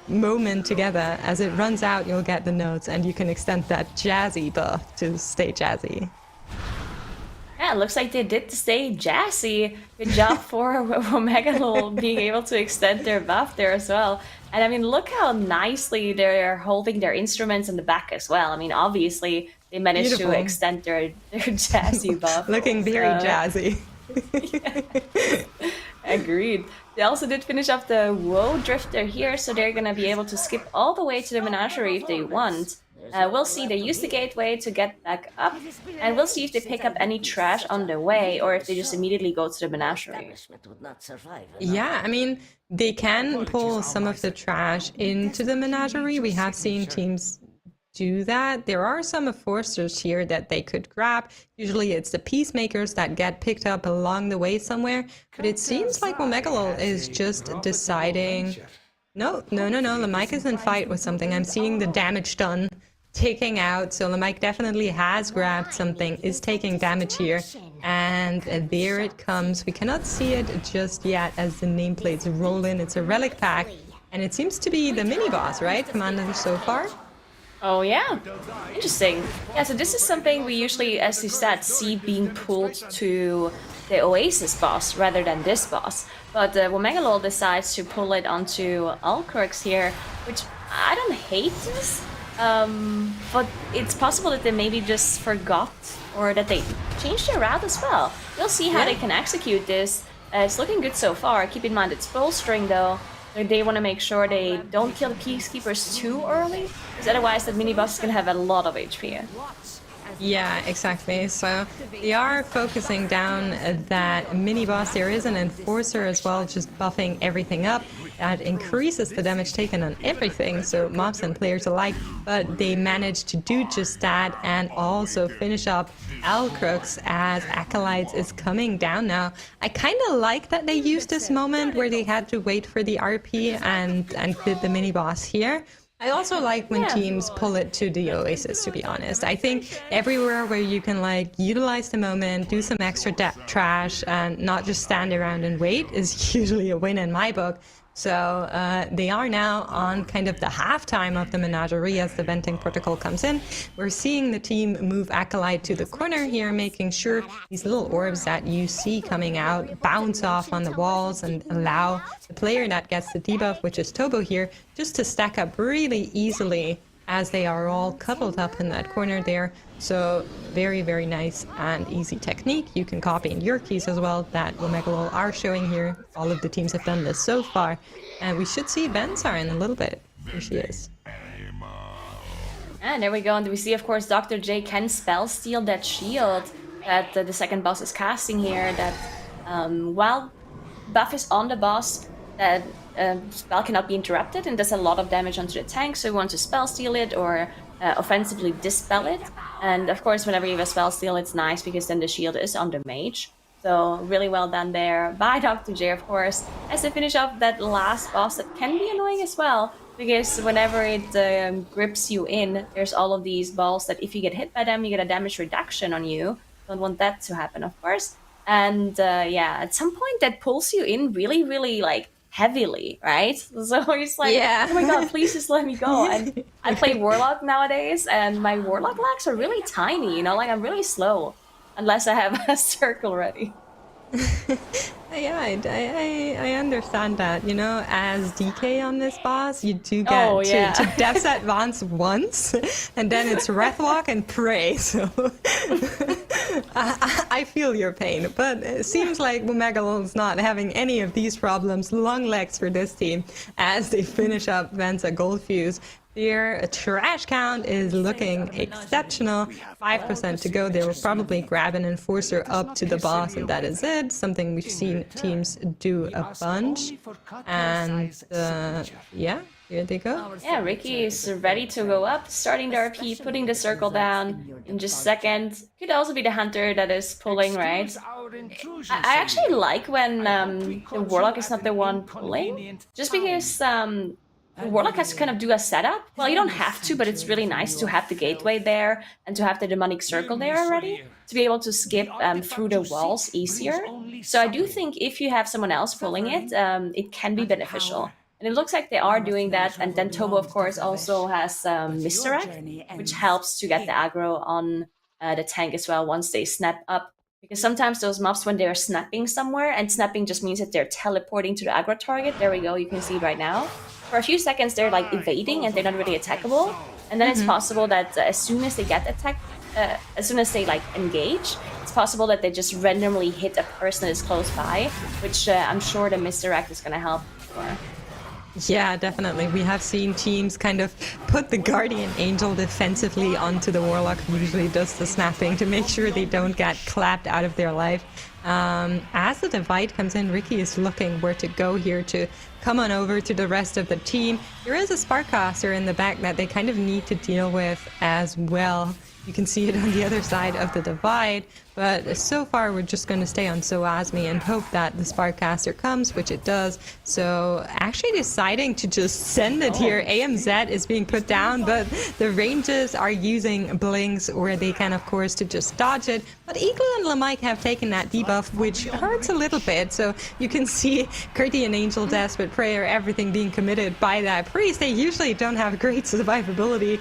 moment together. As it runs out, you'll get the notes, and you can extend that jazzy buff to stay jazzy. Yeah, it looks like they did stay jazzy. Good job for OMEGALUL being able to extend their buff there as well. And I mean, look how nicely they're holding their instruments in the back as well. I mean, obviously they managed to extend their jazzy buff. Looking very jazzy. Agreed. They also did finish up the Woe Drifter here, so they're gonna be able to skip all the way to the Menagerie if they want. We'll see. They use the gateway to get back up, and we'll see if they pick up any trash on the way, or if they just immediately go to the Menagerie. Yeah, I mean, they can pull some of the trash into the Menagerie. We have seen teams do that. There are some enforcers here that they could grab. Usually it's the peacemakers that get picked up along the way somewhere, but it seems like OMEGALUL is just deciding, no, Lamike is in fight with something. I'm seeing the damage done taking out. So Lamike definitely has grabbed something, is taking damage here. And there it comes. We cannot see it just yet as the nameplates roll in. It's a relic pack. And it seems to be the mini-boss, right, Commander, so far? Oh yeah, interesting. Yeah, so this is something we usually, as you said, see being pulled to the Oasis boss rather than this boss. But OMEGALUL decides to pull it onto Alcrux here, which I don't hate this, but it's possible that they maybe just forgot or that they changed their route as well. We'll see how they can execute this. It's looking good so far. Keep in mind it's bolstering though. They want to make sure they don't kill the Peacekeepers too early, because otherwise that mini-boss is going to have a lot of HP. Yeah, exactly. So they are focusing down that mini-boss. There is an Enforcer as well, just buffing everything up. That increases the damage taken on everything, so mobs and players alike. But they managed to do just that and also finish up Alcrux as Acolytes is coming down now. I kind of like that they used this moment where they had to wait for the RP and did the mini-boss here. I also like when teams pull it to the Oasis, to be honest. I think everywhere where you can like utilize the moment, do some extra trash, and not just stand around and wait is usually a win in my book. So they are now on kind of the halftime of the menagerie as the venting protocol comes in. We're seeing the team move Acolyte to the corner here, making sure these little orbs that you see coming out bounce off on the walls and allow the player that gets the debuff, which is Tobo here, just to stack up really easily as they are all cuddled up in that corner there. So very, very nice and easy technique. You can copy in your keys as well that OMEGALUL are showing here. All of the teams have done this so far. And we should see Bensar in a little bit. Here she is. And there we go. And we see, of course, Dr. J can spell steal that shield that the second boss is casting here. That while buff is on the boss, that spell cannot be interrupted and does a lot of damage onto the tank. So we want to spell steal it or offensively dispel it. And of course, whenever you have a spell steal, it's nice because then the shield is on the mage. So really well done there by Dr. J, of course, as they finish off that last boss that can be annoying as well. Because whenever it grips you in, there's all of these balls that if you get hit by them, you get a damage reduction on you. Don't want that to happen, of course. And yeah, at some point that pulls you in really, really like heavily, right? So it's like, oh my god, please just let me go. And I play Warlock nowadays, and my Warlock lags are really tiny, you know, like I'm really slow. Unless I have a circle ready. Yeah, I understand that. You know, as DK on this boss, you do get to Depth's Advance once, and then it's Wrathwalk and Pray. So I feel your pain, but it seems like OMEGALUL is not having any of these problems. Long legs for this team as they finish up Venza Goldfuse. Their trash count is looking exceptional. 5% to go. They will probably grab an Enforcer up to the boss, and that is it. Something we've seen teams do a bunch. And yeah, here they go. Yeah, Ricky is ready to go up, starting the RP, putting the circle down in just a second. Could also be the Hunter that is pulling, right? I actually like when the Warlock is not the one pulling, just because Warlock has to kind of do a setup. Well, you don't have to, but it's really nice to have the gateway there and to have the demonic circle there already to be able to skip through the walls easier. So I do think if you have someone else pulling it, it can be beneficial. And it looks like they are doing that. And then Tobo, of course, also has Misdirect, which helps to get the aggro on the tank as well once they snap up. Because sometimes those mobs, when they're snapping somewhere, and snapping just means that they're teleporting to the aggro target. There we go, you can see it right now. For a few seconds, they're like evading and they're not really attackable. And then it's possible that as soon as they get attacked, as soon as they like engage, it's possible that they just randomly hit a person that is close by, which I'm sure the Misdirect is going to help for. Yeah, definitely. We have seen teams kind of put the Guardian Angel defensively onto the Warlock, who usually does the snapping, to make sure they don't get clapped out of their life. As the divide comes in, Ricky is looking where to go here to come on over to the rest of the team. There is a Sparkcaster in the back that they kind of need to deal with as well. You can see it on the other side of the divide. But so far, we're just going to stay on Soasmi and hope that the Sparkcaster comes, which it does. So actually deciding to just send it here. AMZ is being put down, but the ranges are using blinks where they can, of course, to just dodge it. But Eagle and Lamike have taken that debuff, which hurts a little bit. So you can see Kurti and Angel, Desperate Prayer, everything being committed by that priest. They usually don't have great survivability.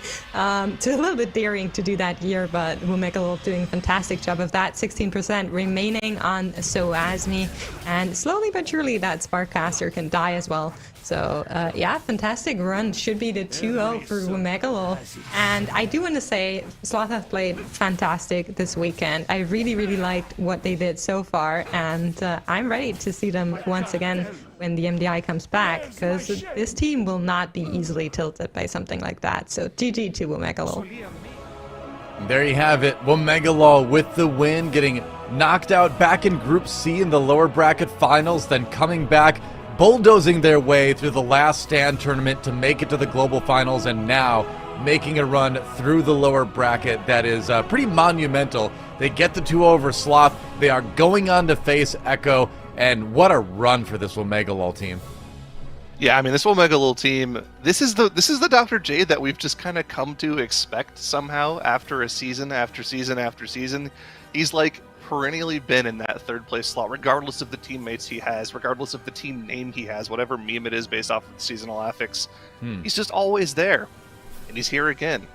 So a little bit daring to do that here, but WOMEGALUL doing a fantastic job of that. 16% remaining on Soasmi, and slowly but surely that Sparkcaster can die as well. So yeah, fantastic run. Should be the 2-0 for WOMEGALUL. And I do want to say Sloth have played fantastic this weekend. I really liked what they did so far, and I'm ready to see them once again when the MDI comes back, because this team will not be easily tilted by something like that. So GG to WOMEGALUL. There you have it. WOMEGALUL with the win, getting knocked out back in Group C in the lower bracket finals, then coming back, bulldozing their way through the last stand tournament to make it to the global finals, and now making a run through the lower bracket that is pretty monumental. They get the 2 over Sloth. They are going on to face Echo, and what a run for this WOMEGALUL team. Yeah, I mean, this OMEGALUL team, this is the Dr. J that we've just kind of come to expect somehow after a season after season after season. He's like perennially been in that third place slot, regardless of the teammates he has, regardless of the team name he has, whatever meme it is based off of the seasonal affix. He's just always there, and he's here again.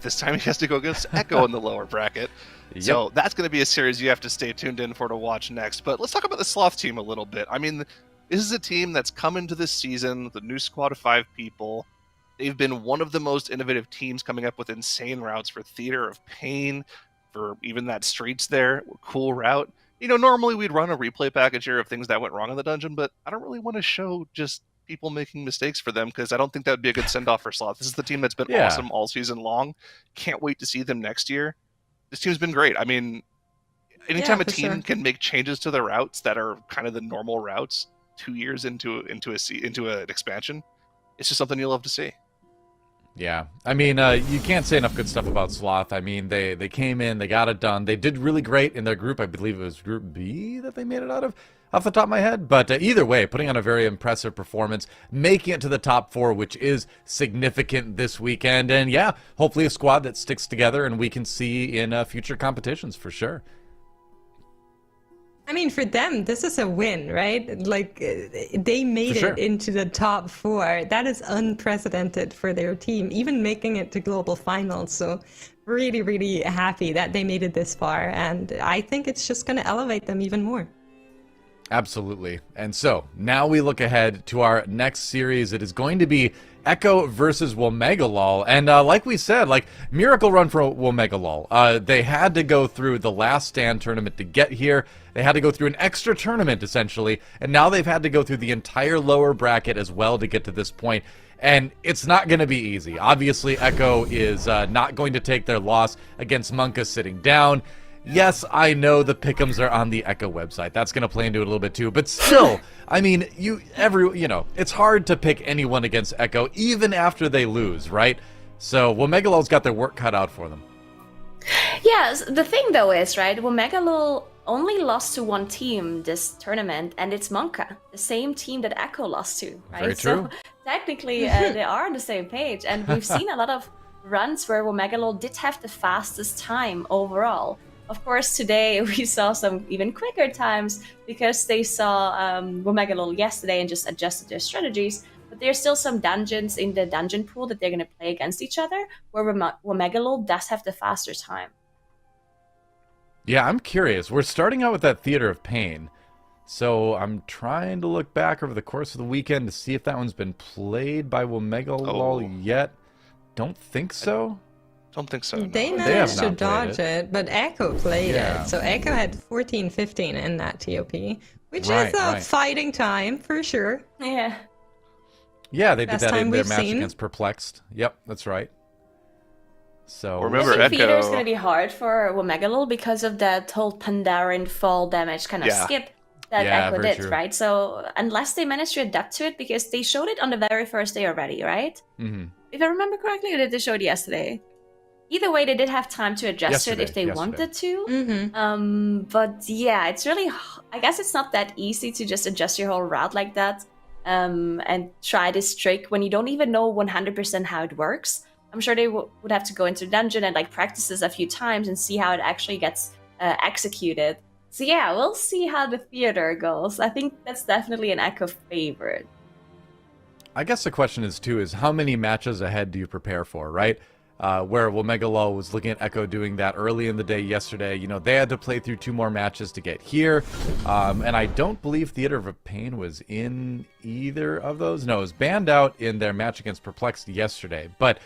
This time he has to go against Echo in the lower bracket. Yep. So that's going to be a series you have to stay tuned in for to watch next. But let's talk about the Sloth team a little bit. I mean, this is a team that's come into this season with a new squad of 5 people. They've been one of the most innovative teams, coming up with insane routes for Theater of Pain, for even that Streets there, cool route. You know, normally we'd run a replay package here of things that went wrong in the dungeon, but I don't really want to show just people making mistakes for them, because I don't think that would be a good send-off for Sloth. This is the team that's been awesome all season long. Can't wait to see them next year. This team's been great. I mean, anytime a team can make changes to the routes that are kind of the normal routes 2 years into an expansion, it's just something you love to see. Yeah, I mean, you can't say enough good stuff about Sloth. I mean, they came in, they got it done. They did really great in their group. I believe it was Group B that they made it out of, off the top of my head. But either way, putting on a very impressive performance, making it to the top 4, which is significant this weekend. And yeah, hopefully a squad that sticks together and we can see in future competitions for sure. I mean, for them, this is a win, right? Like, they made it into the top 4. That is unprecedented for their team, even making it to global finals. So really happy that they made it this far. And I think it's just going to elevate them even more. Absolutely. And so now we look ahead to our next series. It is going to be Echo versus WOMEGALUL. And like we said, like, miracle run for WOMEGALUL. They had to go through the last stand tournament to get here. They had to go through an extra tournament, essentially. And now they've had to go through the entire lower bracket as well to get to this point. And it's not going to be easy. Obviously, Echo is not going to take their loss against MONKA sitting down. Yes, I know the pick'ems are on the Echo website. That's going to play into it a little bit too. But still, I mean, it's hard to pick anyone against Echo, even after they lose, right? So WOMEGALUL's got their work cut out for them. Yeah, the thing though is, right, WOMEGALUL only lost to one team this tournament, and it's MONKA, the same team that Echo lost to, right? Very true. So technically, they are on the same page, and we've seen a lot of runs where WOMEGALUL did have the fastest time overall. Of course, today we saw some even quicker times because they saw WOMEGALUL yesterday and just adjusted their strategies. But there's still some dungeons in the dungeon pool that they're going to play against each other, where WOMEGALUL does have the faster time. Yeah, I'm curious. We're starting out with that Theater of Pain. So I'm trying to look back over the course of the weekend to see if that one's been played by WOMEGALUL yet. Don't think so. Don't think so. No. They managed to dodge it, but Echo played it. So Echo had 14-15 in that TOP, which is a fighting time for sure. Yeah. Yeah, they did that in their match against Perplexed. Yep, that's right. So remember, Echo. Echo is going to be hard for WOMEGALUL because of that whole Pandaren fall damage kind of skip that Echo did, right? So unless they manage to adapt to it, because they showed it on the very first day already, right? Mm-hmm. If I remember correctly, or did they show it yesterday? either way, they did have time to adjust it if they wanted to. But yeah, it's really, I guess it's not that easy to just adjust your whole route like that and try this trick when you don't even know 100% how it works. I'm sure they would have to go into the dungeon and like practice this a few times and see how it actually gets executed. So yeah, we'll see how the theater goes. I think that's definitely an Echo favorite. I guess the question is how many matches ahead do you prepare for, right? Where OMEGALUL was looking at Echo doing that early in the day yesterday. You know, they had to play through 2 more matches to get here. And I don't believe Theater of Pain was in either of those. No, it was banned out in their match against Perplexed yesterday. But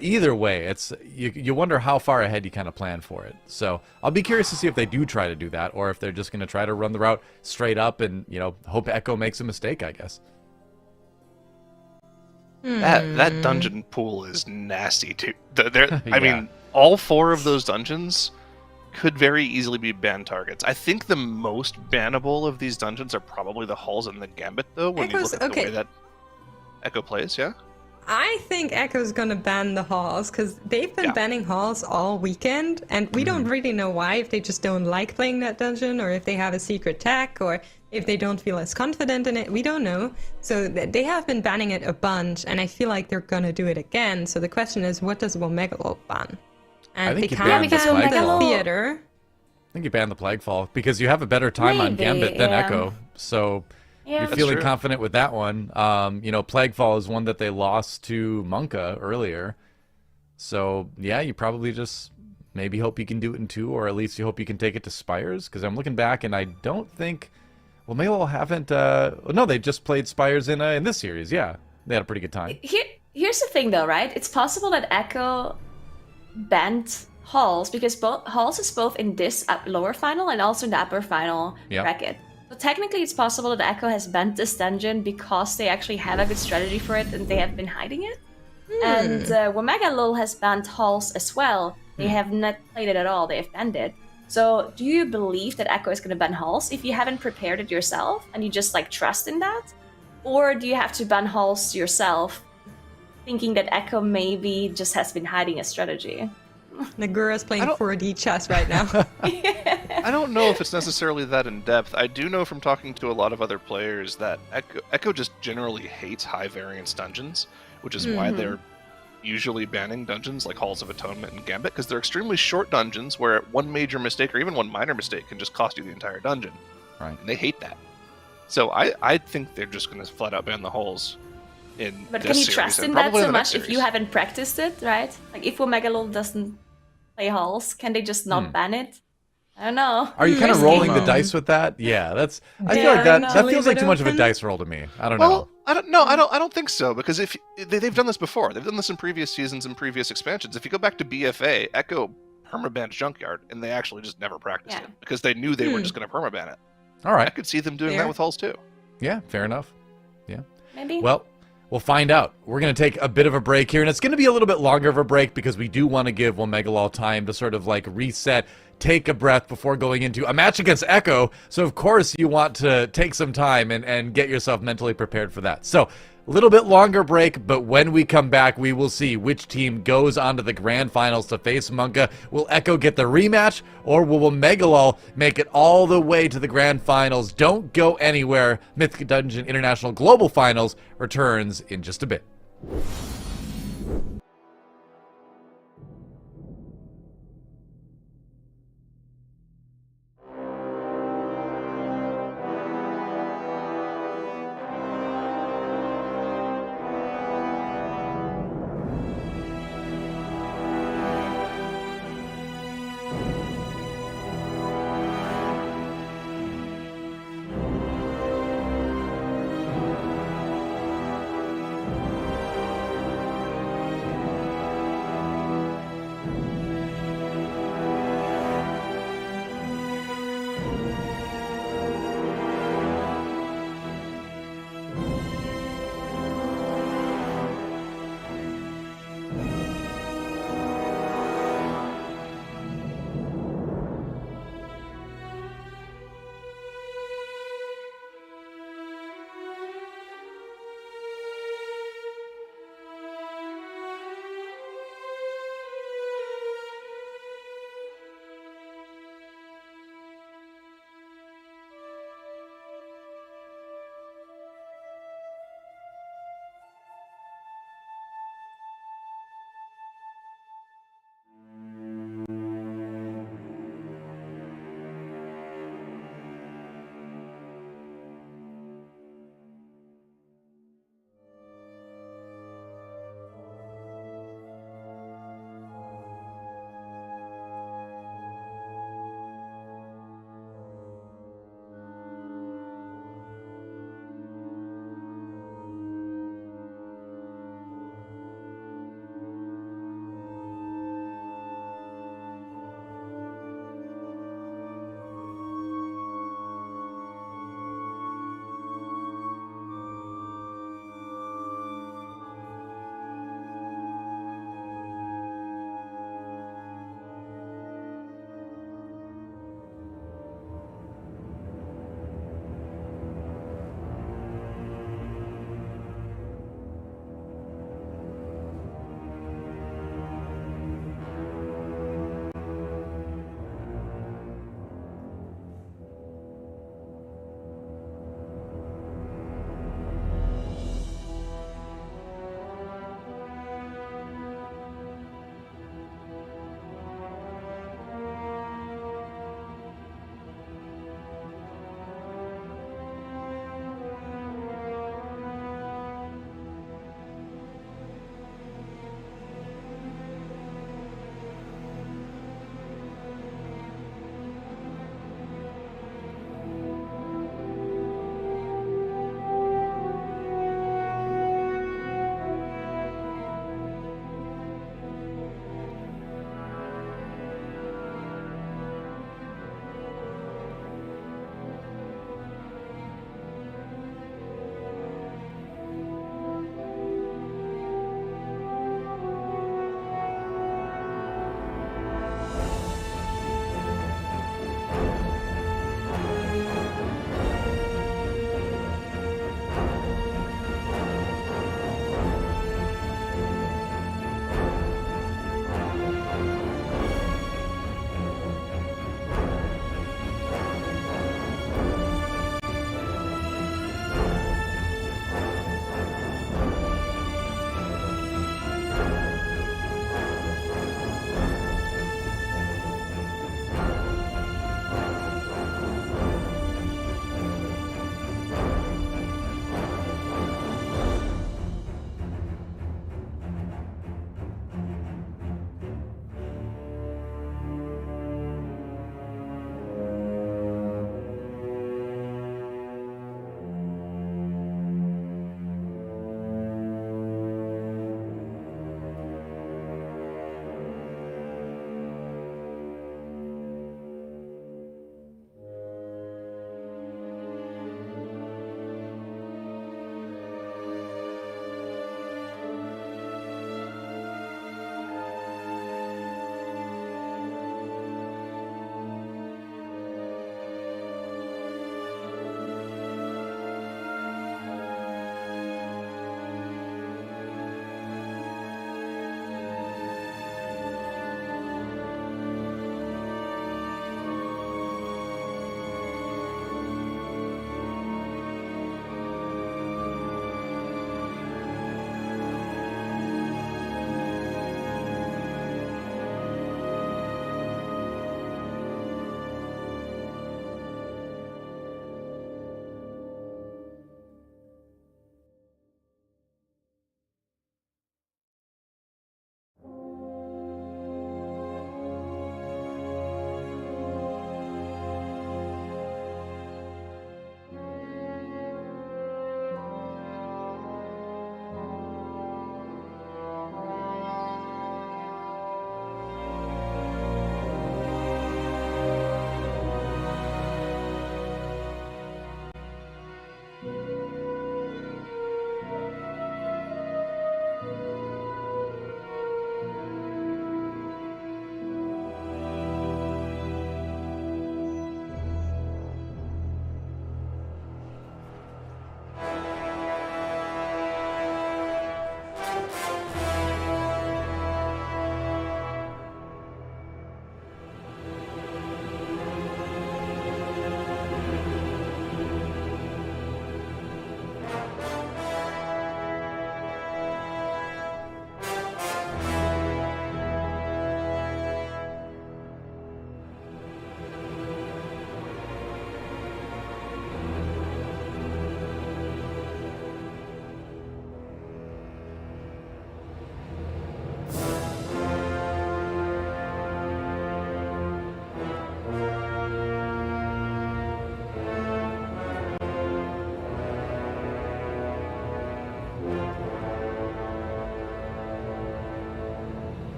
either way, it's you wonder how far ahead you kind of plan for it. So I'll be curious to see if they do try to do that, or if they're just going to try to run the route straight up and, you know, hope Echo makes a mistake, I guess. That dungeon pool is nasty too. I mean, all 4 of those dungeons could very easily be ban targets. I think the most bannable of these dungeons are probably the halls and the gambit, though. When you look at the way that Echo plays, yeah. I think Echo's gonna ban the halls because they've been banning halls all weekend, and we don't really know why. If they just don't like playing that dungeon, or if they have a secret tech, or if they don't feel as confident in it, we don't know. So they have been banning it a bunch, and I feel like they're gonna do it again. So the question is, what does OMEGALUL ban? And they can't ban the theater. I think you ban the Plaguefall because you have a better time on Gambit than Echo. So you're feeling confident with that one. You know, Plaguefall is one that they lost to MONKA earlier. So yeah, you probably just maybe hope you can do it in 2, or at least you hope you can take it to Spires. Because I'm looking back and I don't think. Well, OMEGALUL haven't. No, they just played Spires in this series. Yeah, they had a pretty good time. Here's the thing, though, right? It's possible that Echo banned Halls because Halls is both in this lower final and also in the upper final bracket. So technically, it's possible that Echo has banned this dungeon because they actually have a good strategy for it and they have been hiding it. And OMEGALUL has banned Halls as well. They have not played it at all. They have banned it. So do you believe that Echo is going to ban Halls if you haven't prepared it yourself and you just like trust in that? Or do you have to ban Halls yourself thinking that Echo maybe just has been hiding a strategy? Nagura's playing 4D chess right now. I don't know if it's necessarily that in depth. I do know from talking to a lot of other players that Echo just generally hates high variance dungeons, which is why they're usually banning dungeons like Halls of Atonement and Gambit, because they're extremely short dungeons where one major mistake or even one minor mistake can just cost you the entire dungeon. Right. And they hate that. So I think they're just going to flat out ban the Halls in But this can you series trust and in that probably so the next much if you series. haven't practiced it, right? Like if OMEGALUL doesn't play Halls, can they just not ban it? I don't know. Are you kind of rolling the dice with that? Yeah, that's. I feel like that feels like too much of a dice roll to me. I don't know. I don't think so, because if they've done this before, they've done this in previous seasons and previous expansions. If you go back to BFA, Echo permabanned Junkyard, and they actually just never practiced it because they knew they were just going to permaban it. All right, I could see them doing that with Halls too. Yeah, fair enough. Yeah, maybe. Well, we'll find out. We're going to take a bit of a break here, and it's going to be a little bit longer of a break because we do want to give OMEGALUL time to sort of like reset, take a breath before going into a match against Echo. So of course you want to take some time and get yourself mentally prepared for that. So a little bit longer break, but when we come back, we will see which team goes on to the grand finals to face MONKA. Will Echo get the rematch, or will OMEGALUL make it all the way to the grand finals? Don't go anywhere. Mythic Dungeon International Global Finals returns in just a bit.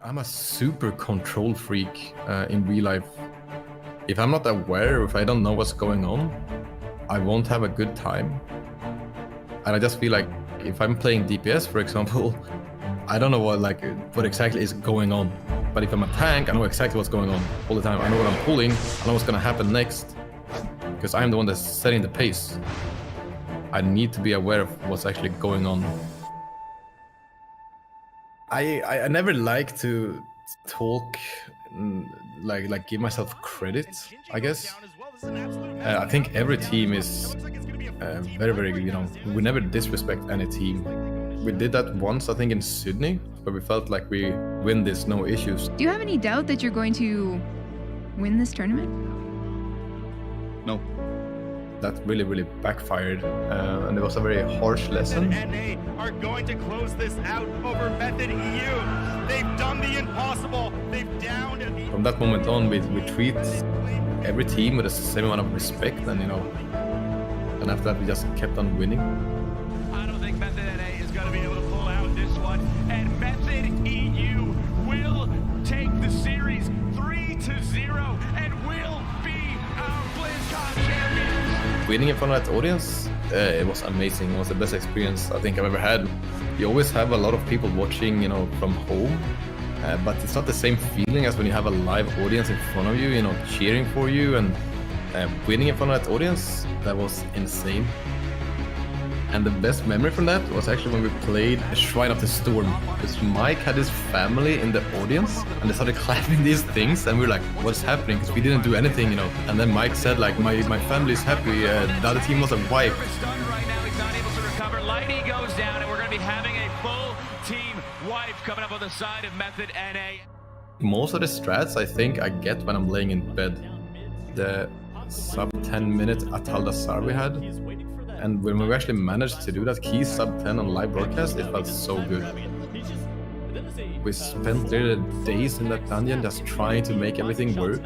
I'm a super control freak in real life. If I'm not aware, if I don't know what's going on, I won't have a good time. And I just feel like if I'm playing DPS, for example, I don't know what exactly is going on. But if I'm a tank, I know exactly what's going on all the time. I know what I'm pulling, I know what's gonna happen next. Because I'm the one that's setting the pace. I need to be aware of what's actually going on. I never like to talk, like give myself credit, I guess. I think every team is very, very, we never disrespect any team. We did that once, I think, in Sydney, where we felt like we win this, no issues. Do you have any doubt that you're going to win this tournament? No. That really, really backfired, and it was a very harsh lesson. NA are going to close this out over Method EU. They've done the impossible. They've downed the... From that moment on, we treat every team with the same amount of respect, and and after that we just kept on winning. I don't think Method NA is going to be able to pull out this one, and Method EU will take the series 3-0 and will be our BlizzCon champions. Winning in front of that audience, it was amazing. It was the best experience I think I've ever had. You always have a lot of people watching, from home, but it's not the same feeling as when you have a live audience in front of you, cheering for you, and winning in front of that audience. That was insane. And the best memory from that was actually when we played Shrine of the Storm. Because Mike had his family in the audience, and they started clapping these things, and we were like, what's happening? Because we didn't do anything, And then Mike said, my family is happy, the other team was a wipe. Right now, he's not able to recover. Lighty goes down, and we're going to be having a full team wipe coming up on the side of Method NA. Most of the strats I think I get when I'm laying in bed. The sub 10 minute Ataldasar we had. And when we actually managed to do that key sub 10 on live broadcast, it felt so good. We spent literally days in that dungeon just trying to make everything work.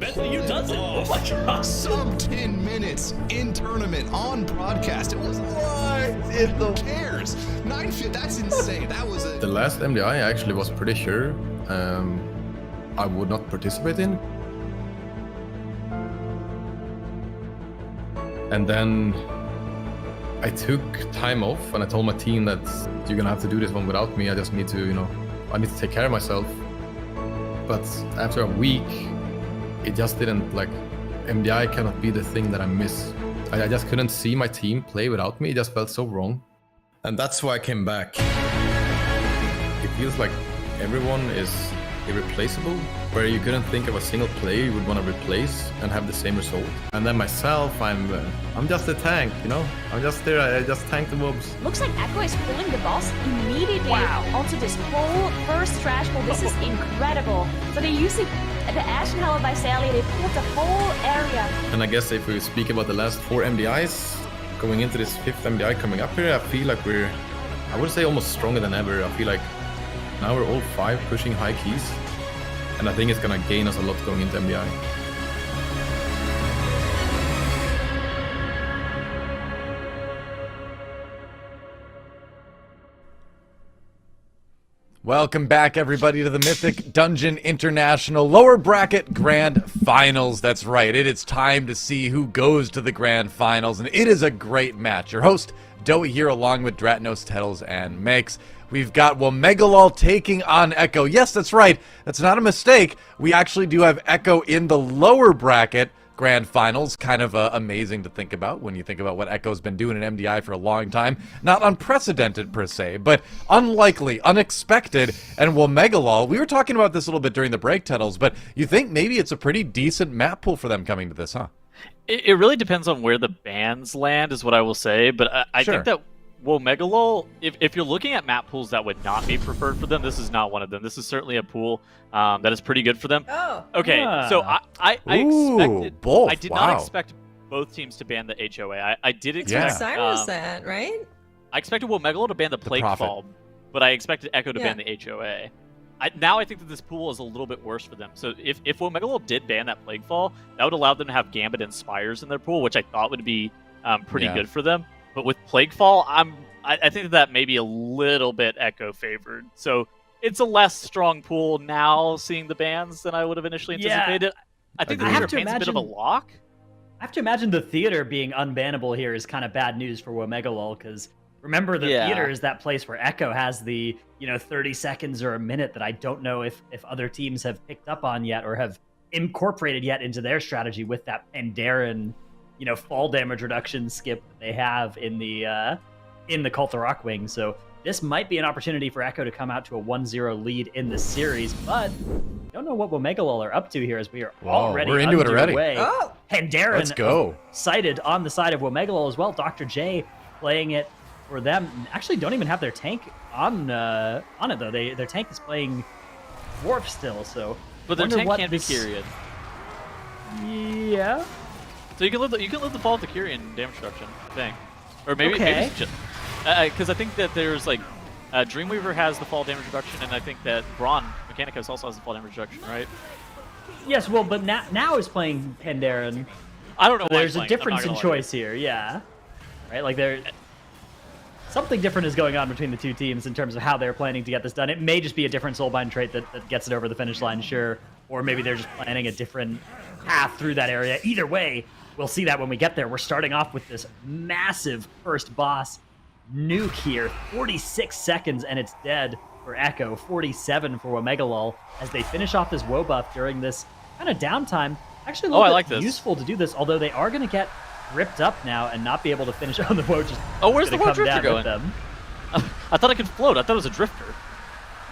Bethany, you does it! Oh my god! Sub 10 minutes in tournament on broadcast. It was live. Who cares? 950. That's insane. That was The last MDI I actually was pretty sure I would not participate in. And then I took time off and I told my team that you're gonna have to do this one without me. I just need to, I need to take care of myself. But after a week, it just didn't, MDI cannot be the thing that I miss. I just couldn't see my team play without me. It just felt so wrong. And that's why I came back. It feels like everyone is irreplaceable, where you couldn't think of a single player you would want to replace and have the same result. And then myself, I'm just a tank, I'm just there, I just tank the mobs. Looks like Echo is pulling the boss immediately onto this whole first trash pool. This is incredible. So they use the Ashen Howl by Sally, they pulled the whole area. And I guess if we speak about the last 4 MDIs, going into this 5th MDI coming up here, I feel like I would say almost stronger than ever. I feel like now we're all 5 pushing high keys, and I think it's gonna gain us a lot going into MDI. Welcome back, everybody, to the Mythic Dungeon International Lower Bracket Grand Finals. That's right, it is time to see who goes to the Grand Finals, and it is a great match. Your host, Doey, here along with Dratnos, Tettles, and Makes. We've got OMEGALUL taking on Echo. Yes, that's right, that's not a mistake. We actually do have Echo in the lower bracket Grand Finals. Kind of amazing to think about when you think about what Echo's been doing in MDI for a long time. Not unprecedented per se, but unlikely, unexpected, and OMEGALUL, we were talking about this a little bit during the break, Tettles, but you think maybe it's a pretty decent map pool for them coming to this, huh? It really depends on where the bans land, is what I will say, but I think that OMEGALUL, if you're looking at map pools that would not be preferred for them, this is not one of them. This is certainly a pool that is pretty good for them. Oh. Okay, so I expected both. I did not expect both teams to ban the HOA. I did expect Cyrus that, right? I expected OMEGALUL to ban the Plaguefall, but I expected Echo to ban the HOA. Now I think that this pool is a little bit worse for them. So if OMEGALUL did ban that Plaguefall, that would allow them to have Gambit and Spires in their pool, which I thought would be pretty good for them. But with Plaguefall, I think that may be a little bit Echo favored. So it's a less strong pool now, seeing the bans than I would have initially anticipated. Yeah. I think the I have theater to pan's a bit of a imagine- lock. I have to imagine the theater being unbannable here is kind of bad news for OMEGALUL, because remember, the theater is that place where Echo has the 30 seconds or a minute that I don't know if other teams have picked up on yet or have incorporated yet into their strategy with that Pandaren, fall damage reduction skip that they have in the Cult of Rockwing. So this might be an opportunity for Echo to come out to a 1-0 lead in the series, but don't know what OMEGALUL are up to here, as we are already we're into it already. underway. Oh. Pandaren Let's go. Sighted on the side of OMEGALUL as well. Dr. J playing it for them. Actually don't even have their tank on it though. Their tank is playing Dwarf still, so But their wonder tank what can't this- be Kyrian. Yeah. So you can live the fall of the Kyrian damage reduction thing. Or maybe Okay. it's just... Because I think that there's like... Dreamweaver has the fall damage reduction, and I think that Braun Mechanicus also has the fall damage reduction, right? Yes, well, but now is playing Pandaren. I don't know why There's he's a playing, I'm difference not in gonna lie. choice here, yeah. Right, like something different is going on between the two teams in terms of how they're planning to get this done. It may just be a different Soulbind trait that gets it over the finish line, sure. Or maybe they're just planning a different path through that area. Either way, we'll see that when we get there. We're starting off with this massive first boss nuke here. 46 seconds and it's dead for Echo. 47 for OMEGALUL as they finish off this woe buff during this kind of downtime. Actually, a little I bit like this. useful to do this, although they are going to get ripped up now and not be able to finish on the woe. Just Where's the gonna woe come drifter down with going? them. I thought it could float. I thought it was a drifter.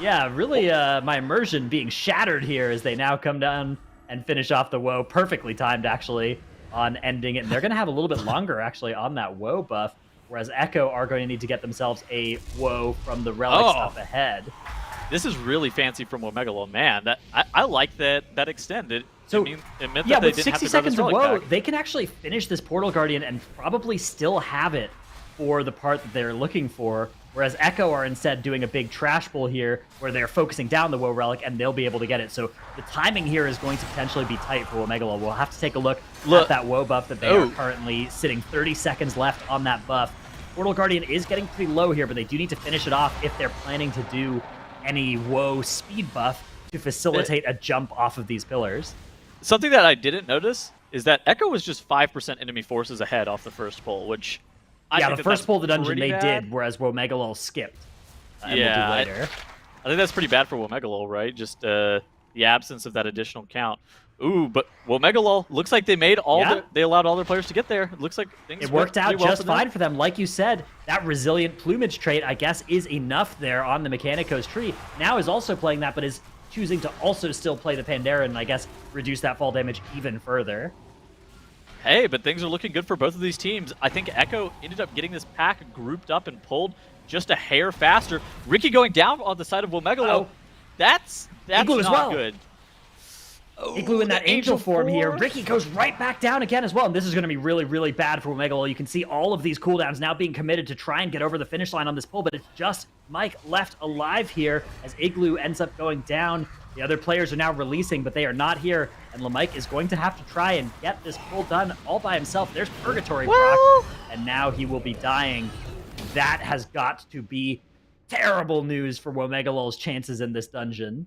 Yeah, really, my immersion being shattered here as they now come down and finish off the woe. Perfectly timed, actually, on ending it. And they're going to have a little bit longer, actually, on that woe buff, whereas Echo are going to need to get themselves a woe from the relics up ahead. This is really fancy from OMEGALUL, man. I like that extended. So, it meant yeah, that they with didn't 60 have to grab this seconds of relic woe, back. they can actually finish this Portal Guardian and probably still have it for the part that they're looking for, whereas Echo are instead doing a big trash pull here where they're focusing down the woe relic and they'll be able to get it. So the timing here is going to potentially be tight for OMEGALUL. We'll have to take a look at that woe buff that they are currently sitting 30 seconds left on that buff. Portal Guardian is getting pretty low here, but they do need to finish it off if they're planning to do any woe speed buff to facilitate a jump off of these pillars. Something that I didn't notice is that Echo was just 5% enemy forces ahead off the first pull, which I think the first pull of the dungeon pretty they bad. did, whereas OMEGALUL skipped. And Yeah, we'll do later. I think that's pretty bad for OMEGALUL, right? Just the absence of that additional count. Ooh, but OMEGALUL looks like they made they allowed all their players to get there. It looks like things It worked out pretty well just fine for them. Like you said, that resilient plumage trait, I guess, is enough there on the Mechanicos tree. Now is also playing that, but is choosing to also still play the Pandaren and I guess reduce that fall damage even further. Hey, but things are looking good for both of these teams. I think Echo ended up getting this pack grouped up and pulled just a hair faster. Ricky going down on the side of OMEGALUL. That's Igloo as not well. good. Igloo in that the angel form here. form. Ricky goes right back down again as well. And this is going to be really, really bad for OMEGALUL. You can see all of these cooldowns now being committed to try and get over the finish line on this pull, but it's just Mike left alive here as Igloo ends up going down. The other players are now releasing, but they are not here. And LeMike is going to have to try and get this pull done all by himself. There's Purgatory proc, and now he will be dying. That has got to be terrible news for OMEGALUL's chances in this dungeon.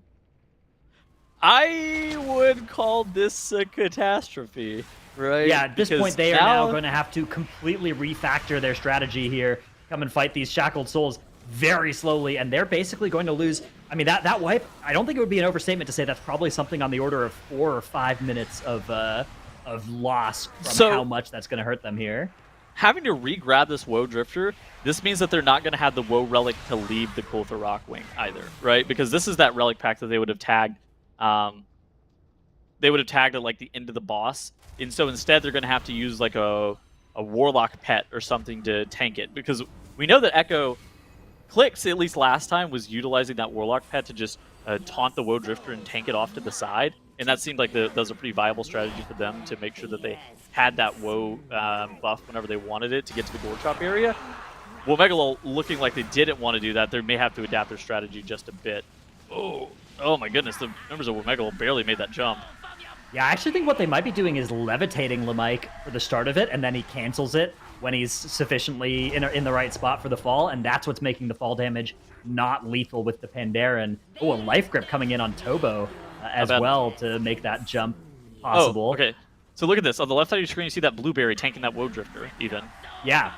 I would call this a catastrophe, right? Yeah, at this Because point, they are now going to have to completely refactor their strategy here, come and fight these shackled souls very slowly, and they're basically going to lose. I mean, that wipe, I don't think it would be an overstatement to say that's probably something on the order of 4 or 5 minutes of loss from how much that's going to hurt them here. Having to re-grab this Woe Drifter, this means that they're not going to have the Woe Relic to leave the Kulthar Rockwing either, right? Because this is that Relic pack that they would have tagged. They would have tagged at like the end of the boss, and so instead they're going to have to use like a Warlock pet or something to tank it, because we know that Echo Clicks, at least last time, was utilizing that Warlock pet to just taunt the Woe Drifter and tank it off to the side, and that seemed like that was a pretty viable strategy for them to make sure that they had that Woe buff whenever they wanted it to get to the Gore Chop area. OMEGALUL looking like they didn't want to do that. They may have to adapt their strategy just a bit. Oh my goodness, the members of OMEGALUL barely made that jump. Yeah, I actually think what they might be doing is levitating LeMike for the start of it, and then he cancels it when he's sufficiently in the right spot for the fall, and that's what's making the fall damage not lethal with the Pandaren. Oh, a life grip coming in on Tobo as well to make that jump possible. Oh, okay. So look at this. On the left side of your screen, you see that Blueberry tanking that Woe Drifter, even. Yeah.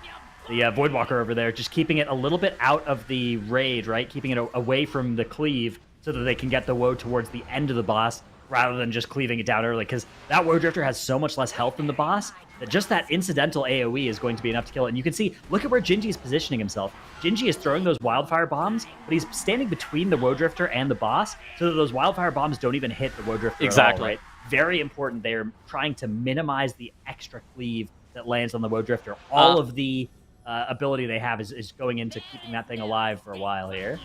The Voidwalker over there, just keeping it a little bit out of the raid, right? Keeping it away from the cleave so that they can get the Woe towards the end of the boss rather than just cleaving it down early. Because that Woe Drifter has so much less health than the boss that just that incidental AoE is going to be enough to kill it. And you can see, look at where Ginji is positioning himself. Ginji is throwing those wildfire bombs, but he's standing between the Woe Drifter and the boss so that those wildfire bombs don't even hit the Woe Drifter exactly. at all, right? Very important. They're trying to minimize the extra cleave that lands on the Woe Drifter. All of the ability they have is going into keeping that thing alive for a while here.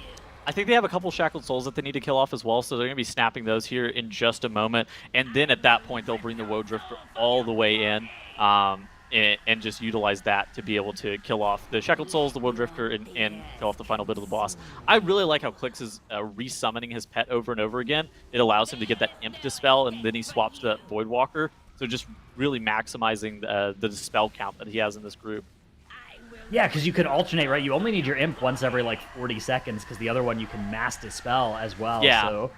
I think they have a couple Shackled Souls that they need to kill off as well, so they're going to be snapping those here in just a moment. And then at that point, they'll bring the Woe Drifter all the way in and just utilize that to be able to kill off the Shackled Souls, the Woe Drifter, and kill off the final bit of the boss. I really like how Clix is resummoning his pet over and over again. It allows him to get that Imp Dispel, and then he swaps to that Voidwalker. So just really maximizing the Dispel count that he has in this group. Yeah, because you can alternate, right? You only need your Imp once every, like, 40 seconds, because the other one you can mass Dispel as well. Yeah. So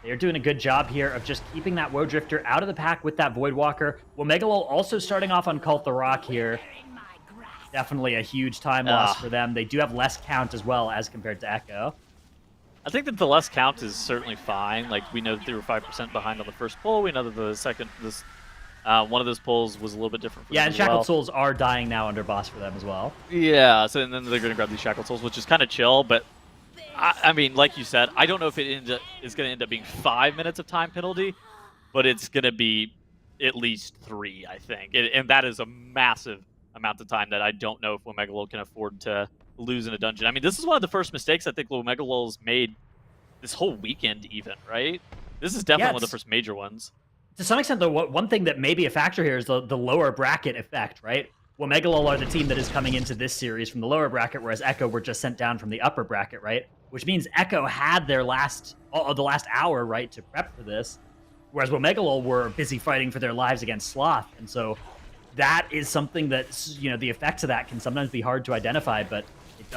they're doing a good job here of just keeping that Woe Drifter out of the pack with that Voidwalker. OMEGALUL also starting off on Cult the Rock here. Definitely a huge time loss for them. They do have less count as well as compared to Echo. I think that the less count is certainly fine. Like, we know that they were 5% behind on the first pull. We know that the second... one of those pulls was a little bit different for them and as Shackled well. Souls are dying now under boss for them as well. Yeah, so and then they're going to grab these Shackled Souls, which is kind of chill, but I mean, like you said, I don't know if it is going to end up being 5 minutes of time penalty, but it's going to be at least 3, I think. And that is a massive amount of time that I don't know if OMEGALUL can afford to lose in a dungeon. I mean, this is one of the first mistakes I think OMEGALUL's made this whole weekend even, right? This is definitely one of the first major ones. To some extent, though, one thing that may be a factor here is the lower bracket effect, right? OMEGALUL are the team that is coming into this series from the lower bracket, whereas Echo were just sent down from the upper bracket, right? Which means Echo had their the last hour, right, to prep for this, whereas OMEGALUL were busy fighting for their lives against SLOTH, and so that is something that, you know, the effects of that can sometimes be hard to identify, but it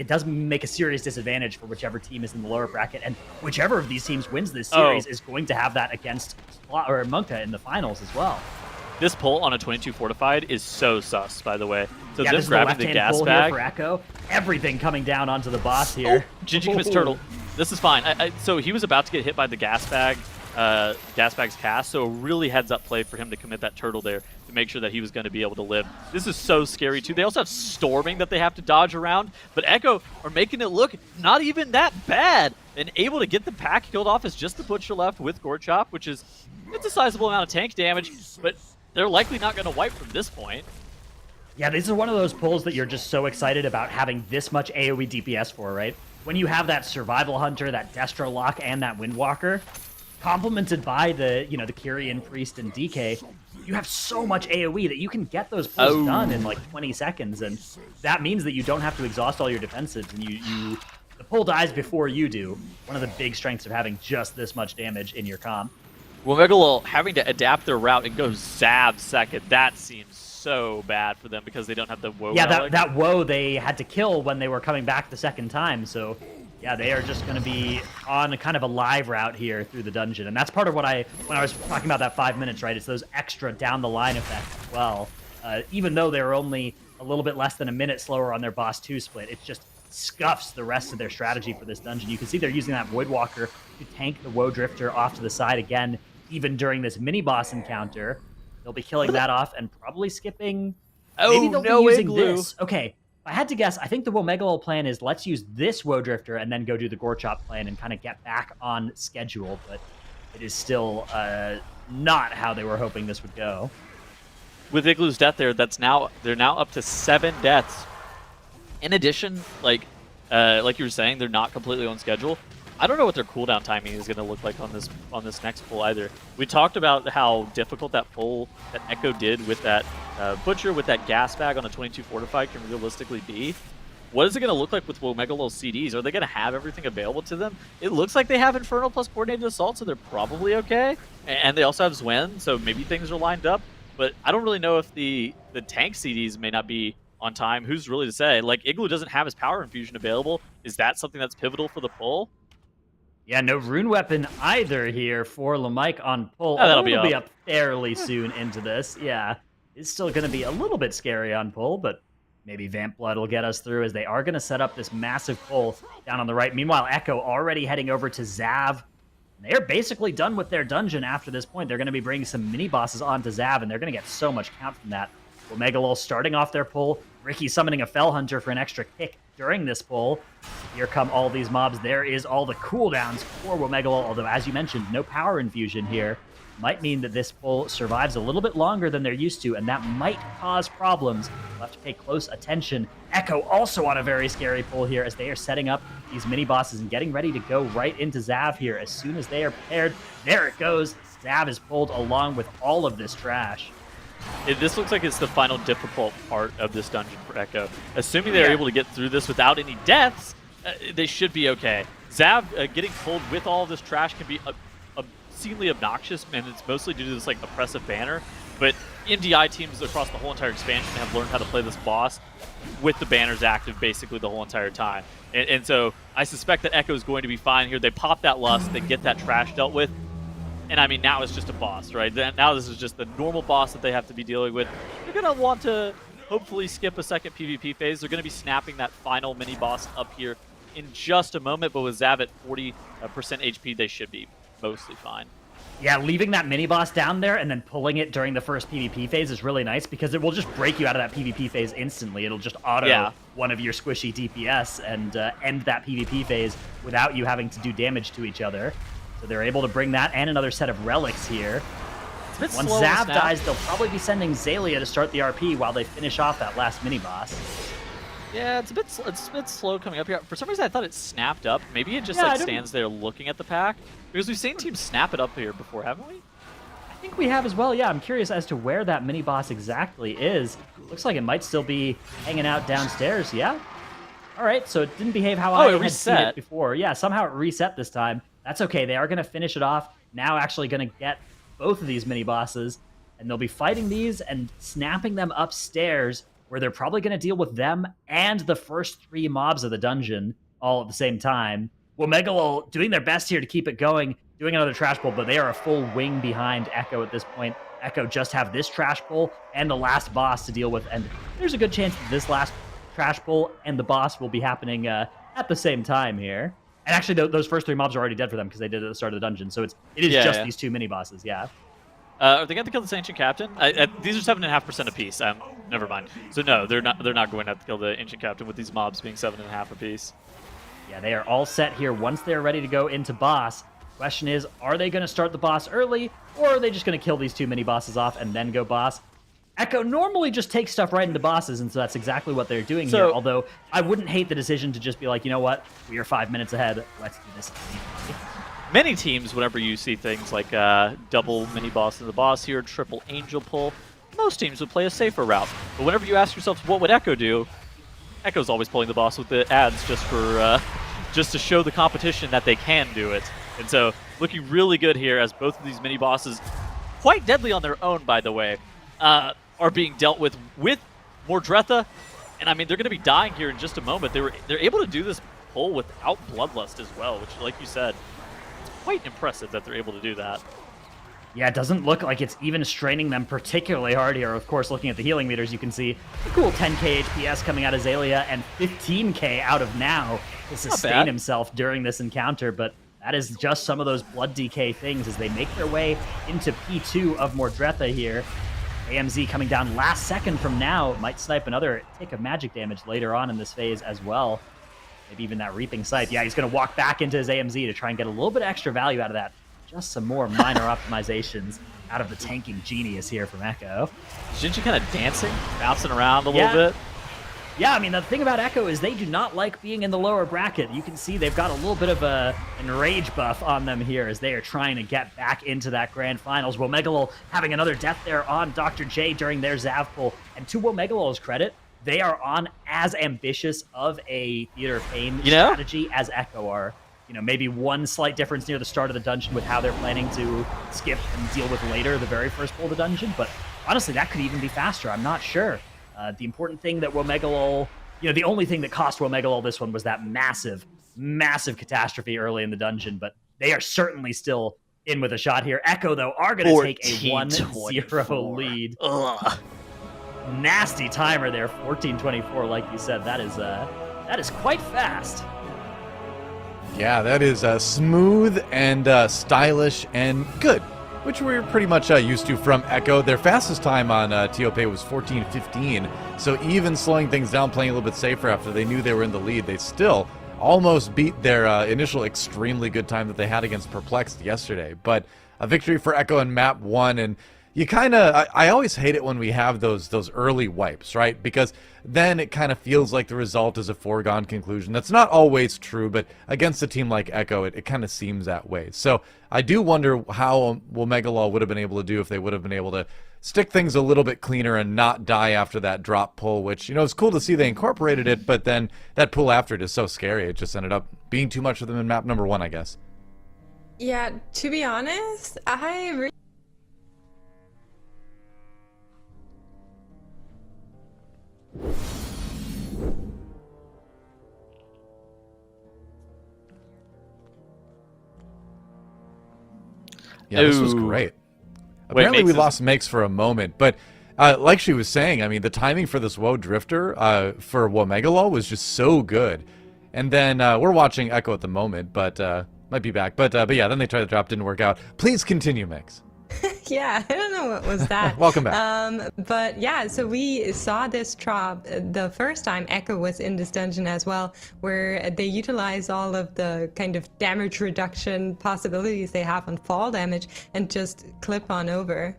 does make a serious disadvantage for whichever team is in the lower bracket, and whichever of these teams wins this series is going to have that against MONKA in the finals as well. This pull on a 22 fortified is so sus, by the way. So this them is grabbing the the gas pull bag. Here for Echo. Everything coming down onto the boss here. Ginji commits turtle. This is fine. So he was about to get hit by the gas bag's cast, so a really heads-up play for him to commit that turtle there to make sure that he was going to be able to live. This is so scary, too. They also have storming that they have to dodge around, but Echo are making it look not even that bad, and able to get the pack killed off as just the Butcher left with Gore Chop, which is it's a sizable amount of tank damage, but they're likely not going to wipe from this point. Yeah, these are one of those pulls that you're just so excited about having this much AoE DPS for, right? When you have that Survival Hunter, that Destro Lock, and that Windwalker, complemented by the, you know, the Kyrian Priest and DK, you have so much AoE that you can get those pulls done in like 20 seconds, and that means that you don't have to exhaust all your defensives, and the pull dies before you do. One of the big strengths of having just this much damage in your comp. OMEGALUL having to adapt their route and go Zab second, that seems so bad for them because they don't have the Woe relic. that Woe they had to kill when they were coming back the second time, so yeah, they are just going to be on a kind of a live route here through the dungeon. And that's part of what when I was talking about that 5 minutes, right? It's those extra down the line effects as well. Even though they're only a little bit less than a minute slower on their boss 2 split, it just scuffs the rest of their strategy for this dungeon. You can see they're using that Voidwalker to tank the Woe Drifter off to the side again, even during this mini boss encounter. They'll be killing that off and probably skipping. Maybe they'll be using this. Okay. If I had to guess, I think the OMEGALUL plan is let's use this Woe Drifter and then go do the Gore Chop plan and kind of get back on schedule, but it is still not how they were hoping this would go. With Igloo's death there, they're now up to 7 deaths. In addition, like you were saying, they're not completely on schedule. I don't know what their cooldown timing is going to look like on this next pull either. We talked about how difficult that pull that Echo did with that Butcher with that gas bag on a 22 fortified can realistically be. What is it going to look like with OMEGALUL CDs? Are they going to have everything available to them? It looks like they have Infernal plus Coordinated Assault, so they're probably okay. And they also have Zwen, so maybe things are lined up. but I don't really know if the tank CDs may not be on time. Who's really to say? Like, Igloo doesn't have his power infusion available. Is that something that's pivotal for the pull? Yeah, no rune weapon either here for Lamike on pull. Oh, that'll be be up fairly soon into this. Yeah, it's still going to be a little bit scary on pull, but maybe Vamp Blood will get us through as they are going to set up this massive pull down on the right. Meanwhile, Echo already heading over to Zav. They're basically done with their dungeon after this point. They're going to be bringing some mini-bosses onto Zav, and they're going to get so much count from that. OMEGALUL starting off their pull. Ricky summoning a Fell Hunter for an extra kick during this pull. Here come all these mobs. There is all the cooldowns for OMEGALUL, although, as you mentioned, no power infusion here. Might mean that this pull survives a little bit longer than they're used to, and that might cause problems. We'll have to pay close attention. Echo also on a very scary pull here as they are setting up these mini-bosses and getting ready to go right into Zav here as soon as they are prepared. There it goes. Zav is pulled along with all of this trash. This looks like it's the final difficult part of this dungeon for Echo. Assuming they're able to get through this without any deaths, they should be okay. Zav getting pulled with all of this trash can be obscenely obnoxious, and it's mostly due to this like oppressive banner. But MDI teams across the whole entire expansion have learned how to play this boss with the banners active basically the whole entire time. And so I suspect that Echo is going to be fine here. They pop that lust, they get that trash dealt with. And I mean, now it's just a boss, right? Now this is just the normal boss that they have to be dealing with. They're going to want to hopefully skip a second PvP phase. They're going to be snapping that final mini-boss up here in just a moment. But with Zav at 40% HP, they should be mostly fine. Yeah, leaving that mini-boss down there and then pulling it during the first PvP phase is really nice because it will just break you out of that PvP phase instantly. It'll just auto one of your squishy DPS and end that PvP phase without you having to do damage to each other. So they're able to bring that and another set of relics here. Once Zav dies, they'll probably be sending Zalia to start the RP while they finish off that last mini-boss. Yeah, it's a bit slow coming up here. For some reason, I thought it snapped up. Maybe it just stands there looking at the pack. Because we've seen teams snap it up here before, haven't we? I think we have as well. Yeah, I'm curious as to where that mini-boss exactly is. Looks like it might still be hanging out downstairs. Yeah. All right, so it didn't behave how I had seen it before. Yeah, somehow it reset this time. That's okay. They are going to finish it off. Now actually going to get both of these mini-bosses, and they'll be fighting these and snapping them upstairs, where they're probably going to deal with them and the first 3 mobs of the dungeon all at the same time. OMEGALUL doing their best here to keep it going, doing another trash pull, but they are a full wing behind Echo at this point. Echo just have this trash pull and the last boss to deal with, and there's a good chance that this last trash pull and the boss will be happening at the same time here. And actually, those first 3 mobs are already dead for them because they did it at the start of the dungeon, so it is just these 2 mini-bosses, Are they going to kill this Ancient Captain? These are 7.5% apiece. Never mind. So no, they're not going to have to kill the Ancient Captain with these mobs being 7.5 apiece. Yeah, they are all set here once they're ready to go into boss. Question is, are they going to start the boss early, or are they just going to kill these 2 mini-bosses off and then go boss? Echo normally just takes stuff right into bosses, and so that's exactly what they're doing here. Although, I wouldn't hate the decision to just be like, you know what, we are 5 minutes ahead, let's do this immediately. Many teams, whenever you see things like double mini-boss in the boss here, triple angel pull, most teams would play a safer route. But whenever you ask yourself, what would Echo do? Echo's always pulling the boss with the ads just to show the competition that they can do it. And so, looking really good here as both of these mini-bosses, quite deadly on their own, by the way, are being dealt with Mordretha. And I mean, they're going to be dying here in just a moment. They're able to do this pull without Bloodlust as well, which, like you said, it's quite impressive that they're able to do that. Yeah, it doesn't look like it's even straining them particularly hard here. Of course, looking at the healing meters, you can see a cool 10k HPS coming out of Zalia and 15k out of Now to sustain himself during this encounter. But that is just some of those blood DK things as they make their way into P2 of Mordretha here. AMZ coming down last second from Now. Might snipe another tick of magic damage later on in this phase as well. Maybe even that Reaping Scythe. Yeah, he's going to walk back into his AMZ to try and get a little bit extra value out of that. Just some more minor optimizations out of the tanking genius here from Echo. Shinji kind of dancing, bouncing around a little bit. Yeah, I mean, the thing about Echo is they do not like being in the lower bracket. You can see they've got a little bit of an enrage buff on them here as they are trying to get back into that grand finals. OMEGALUL having another death there on Dr. J during their Zav pull. And to OMEGALUL's credit, they are on as ambitious of a Theater of Pain strategy as Echo are. You know, maybe one slight difference near the start of the dungeon with how they're planning to skip and deal with later the very first pull of the dungeon, but honestly, that could even be faster. I'm not sure. The important thing that WOMEGALUL, the only thing that cost WOMEGALUL this one was that massive, massive catastrophe early in the dungeon, but they are certainly still in with a shot here. Echo, though, are going to take a 1-0 lead. Ugh. Nasty timer there, 14:24, like you said. That is quite fast. Yeah, that is smooth and stylish and good, which we're pretty much used to from Echo. Their fastest time on TOP was 14:15, so even slowing things down, playing a little bit safer after they knew they were in the lead, they still almost beat their initial extremely good time that they had against Perplexed yesterday. But a victory for Echo in map 1, and you kind of, I always hate it when we have those early wipes, right? Because then it kind of feels like the result is a foregone conclusion. That's not always true, but against a team like Echo, it kind of seems that way. So I do wonder how WOMEGALUL would have been able to do if they would have been able to stick things a little bit cleaner and not die after that drop pull, which, it's cool to see they incorporated it, but then that pull after it is so scary. It just ended up being too much for them in map number 1, I guess. Yeah, to be honest, Yeah, this was great. Apparently we lost Makes for a moment, but like she was saying, I mean, the timing for this Woe Drifter for WOMEGALUL was just so good. And then we're watching Echo at the moment, but might be back. But yeah, then they tried to drop, didn't work out. Please continue, Makes. Yeah, I don't know what was that. Welcome back. But yeah, so we saw this drop the first time Echo was in this dungeon as well, where they utilize all of the kind of damage reduction possibilities they have on fall damage and just clip on over.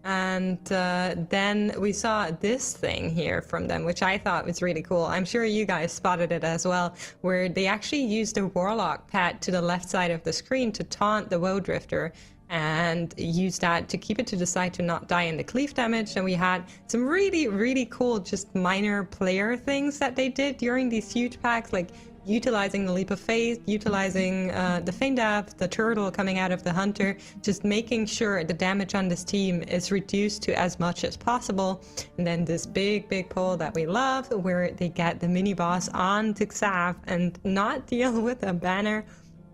And then we saw this thing here from them, which I thought was really cool. I'm sure you guys spotted it as well, where they actually used a Warlock pad to the left side of the screen to taunt the Woe Drifter, and use that to keep it to the side to not die in the cleave damage. And we had some really, really cool, just minor player things that they did during these huge packs, like utilizing the Leap of Faith, utilizing the Feign Death, the Turtle coming out of the Hunter, just making sure the damage on this team is reduced to as much as possible. And then this big, big pull that we love, where they get the mini-boss on to Xav and not deal with a banner.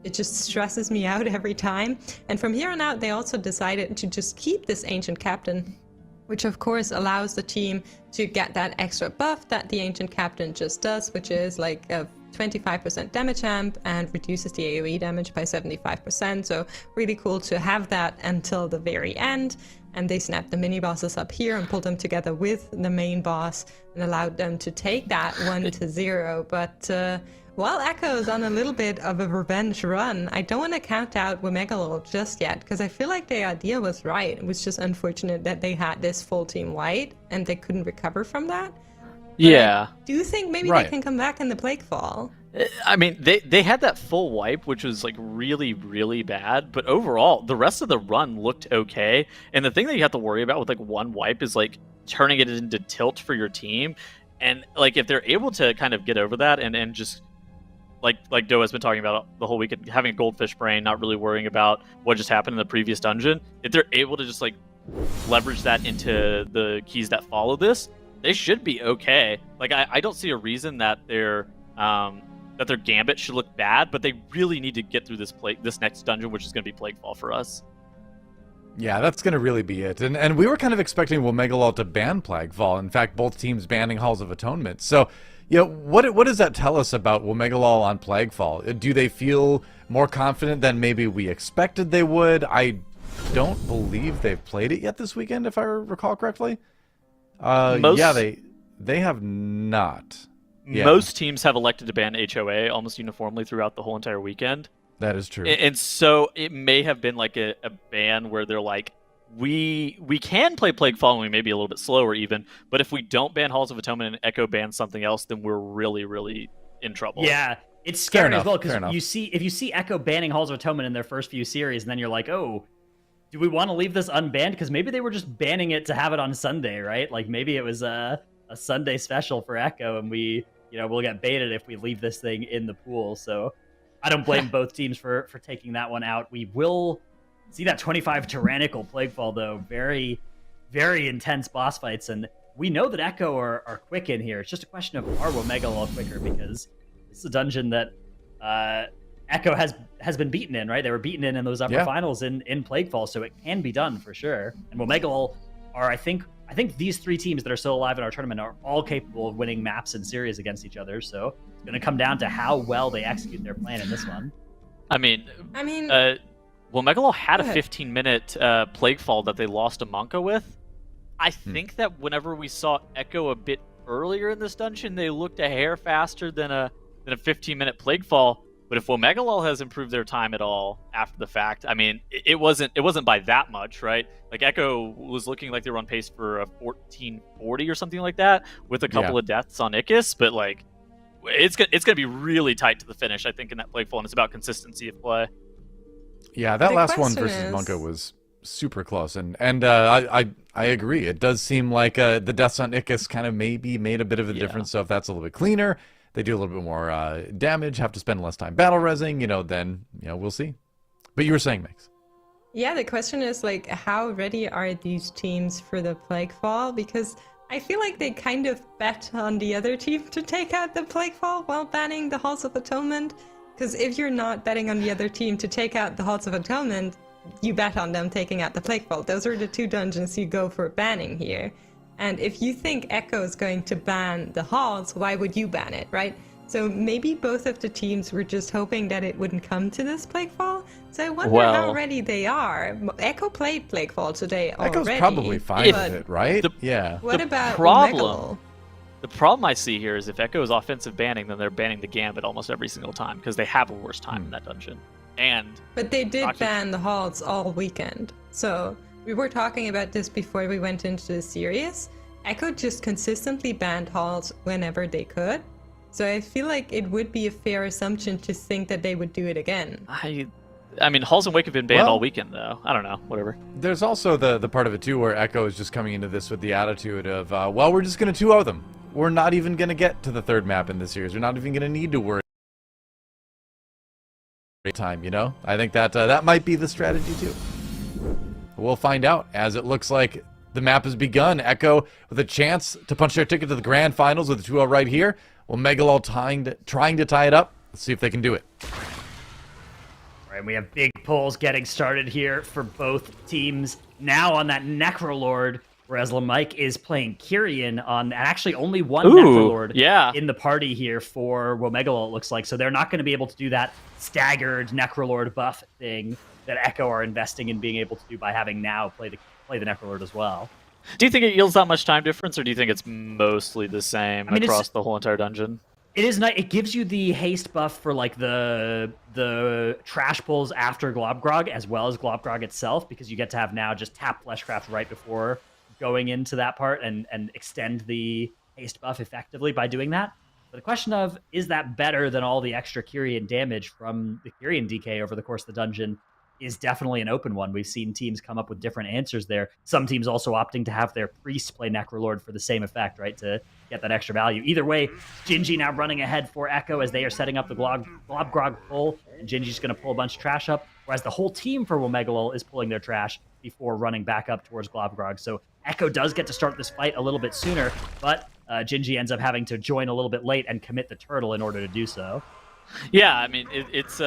It just stresses me out every time. And from here on out, they also decided to just keep this Ancient Captain, which of course allows the team to get that extra buff that the Ancient Captain just does, which is like a 25% damage amp and reduces the AoE damage by 75%. So really cool to have that until the very end. And they snapped the mini bosses up here and pulled them together with the main boss and allowed them to take that 1-0. But while Echo is on a little bit of a revenge run, I don't want to count out WOMEGALUL just yet, because I feel like the idea was right. It was just unfortunate that they had this full team white and they couldn't recover from that. But yeah. I do think maybe they can come back in the Plague Fall. I mean, they had that full wipe, which was like really, really bad. But overall, the rest of the run looked okay. And the thing that you have to worry about with like one wipe is like turning it into tilt for your team. And like if they're able to kind of get over that and just like Doe has been talking about the whole weekend, having a goldfish brain, not really worrying about what just happened in the previous dungeon. If they're able to just like leverage that into the keys that follow this, they should be okay. Like I don't see a reason that their gambit should look bad, but they really need to get through this next dungeon, which is going to be Plaguefall for us. Yeah, that's going to really be it. And we were kind of expecting WOMEGALUL to ban Plaguefall. In fact, both teams banning Halls of Atonement. So, what does that tell us about WOMEGALUL on Plaguefall? Do they feel more confident than maybe we expected they would? I don't believe they've played it yet this weekend, if I recall correctly. Yeah, they have not. Yeah. Most teams have elected to ban HOA almost uniformly throughout the whole entire weekend. That is true. And so it may have been like a ban where they're like, we can play Plaguefall and we may be a little bit slower even, but if we don't ban Halls of Atonement and Echo bans something else, then we're really, really in trouble. Yeah, it's scary as well, because if you see Echo banning Halls of Atonement in their first few series, and then you're like, oh, do we want to leave this unbanned? Because maybe they were just banning it to have it on Sunday, right? Like maybe it was a Sunday special for Echo, and we'll get baited if we leave this thing in the pool. So I don't blame both teams for taking that one out. We will see that 25 Tyrannical Plaguefall, though. Very, very intense boss fights, and we know that Echo are quick in here. It's just a question of are OMEGALUL quicker, because this is a dungeon that Echo has been beaten in, right? They were beaten in those upper finals in Plaguefall, so it can be done for sure. And OMEGALUL are, I think these three teams that are still alive in our tournament are all capable of winning maps and series against each other. So it's going to come down to how well they execute their plan in this one. I mean, OMEGALUL had a 15-minute Plaguefall that they lost to MONKA with. I think that whenever we saw Echo a bit earlier in this dungeon, they looked a hair faster than a 15-minute Plaguefall. But if OMEGALUL has improved their time at all after the fact, I mean, it wasn't by that much, right? Like Echo was looking like they were on pace for a 1440 or something like that, with a couple of deaths on Ickis. But like, it's gonna be really tight to the finish, I think, in that Plaguefall, and it's about consistency of play. Yeah, that last one versus MONKA was super close, and I agree. It does seem like the deaths on Ickis kind of maybe made a bit of a difference. So if that's a little bit cleaner, they do a little bit more damage, have to spend less time battle resing, then we'll see. But you were saying, Mix. Yeah, the question is like, how ready are these teams for the Plaguefall? Because I feel like they kind of bet on the other team to take out the Plaguefall while banning the Halls of Atonement. Because if you're not betting on the other team to take out the Halls of Atonement, you bet on them taking out the Plaguefall. Those are the two dungeons you go for banning here. And if you think Echo is going to ban the Halls, why would you ban it, right? So maybe both of the teams were just hoping that it wouldn't come to this Plaguefall. So I wonder how ready they are. Echo played Plaguefall today already. Echo's probably fine with it, right? What about OMEGALUL? The problem I see here is if Echo is offensive banning, then they're banning the Gambit almost every single time, because they have a worse time in that dungeon. But they did ban the Halls all weekend. So we were talking about this before we went into the series. Echo just consistently banned Halls whenever they could. So I feel like it would be a fair assumption to think that they would do it again. I mean, Halls and Wake have been banned all weekend, though. I don't know, whatever. There's also the part of it, too, where Echo is just coming into this with the attitude of, well, we're just going to 2-0 them. We're not even going to get to the third map in this series. We're not even going to need to worry time, I think that might be the strategy, too. We'll find out, as it looks like the map has begun. Echo with a chance to punch their ticket to the grand finals with a 2-0 right here. OMEGALUL trying to tie it up. Let's see if they can do it. All right, we have big pulls getting started here for both teams. Now on that Necrolord, whereas Lamike is playing Kyrian on actually only one Necrolord in the party here for OMEGALUL, it looks like. So they're not going to be able to do that staggered Necrolord buff thing that Echo are investing in being able to do by having now play the Necrolord as well. Do you think it yields that much time difference, or do you think it's mostly the same across the whole entire dungeon? It is nice. It gives you the haste buff for like the trash pulls after Globgrog, as well as Globgrog itself, because you get to have now just tap Fleshcraft right before going into that part and extend the haste buff effectively by doing that. But the question of, is that better than all the extra Kyrian damage from the Kyrian DK over the course of the dungeon, is definitely an open one. We've seen teams come up with different answers there. Some teams also opting to have their priest play Necrolord for the same effect, right, to get that extra value. Either way, Gingy now running ahead for Echo as they are setting up the Globgrog pull, and Gingy's going to pull a bunch of trash up, whereas the whole team for OMEGALUL is pulling their trash before running back up towards Globgrog. So Echo does get to start this fight a little bit sooner, but Gingy ends up having to join a little bit late and commit the turtle in order to do so. Yeah, I mean, it's...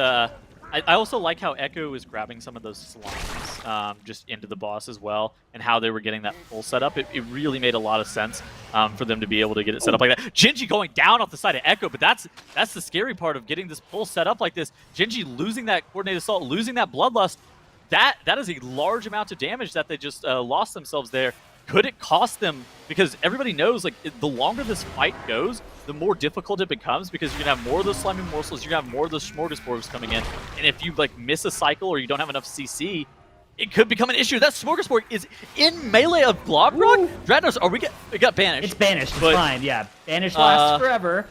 I also like how Echo is grabbing some of those slimes just into the boss as well, and how they were getting that full setup. It really made a lot of sense for them to be able to get it set up like that. Gingy going down off the side of Echo, but that's the scary part of getting this pull set up like this. Gingy losing that coordinated assault, losing that bloodlust. That is a large amount of damage that they just lost themselves there. Could it cost them? Because everybody knows, like, the longer this fight goes, the more difficult it becomes, because you're gonna have more of those slimy morsels, you're gonna have more of those smorgasbords coming in, and if you like miss a cycle or you don't have enough CC, it could become an issue. That smorgasbord is in melee of Globgrog. Dreadnoughts, it got banished. It's banished. It's fine. Yeah, banished lasts forever.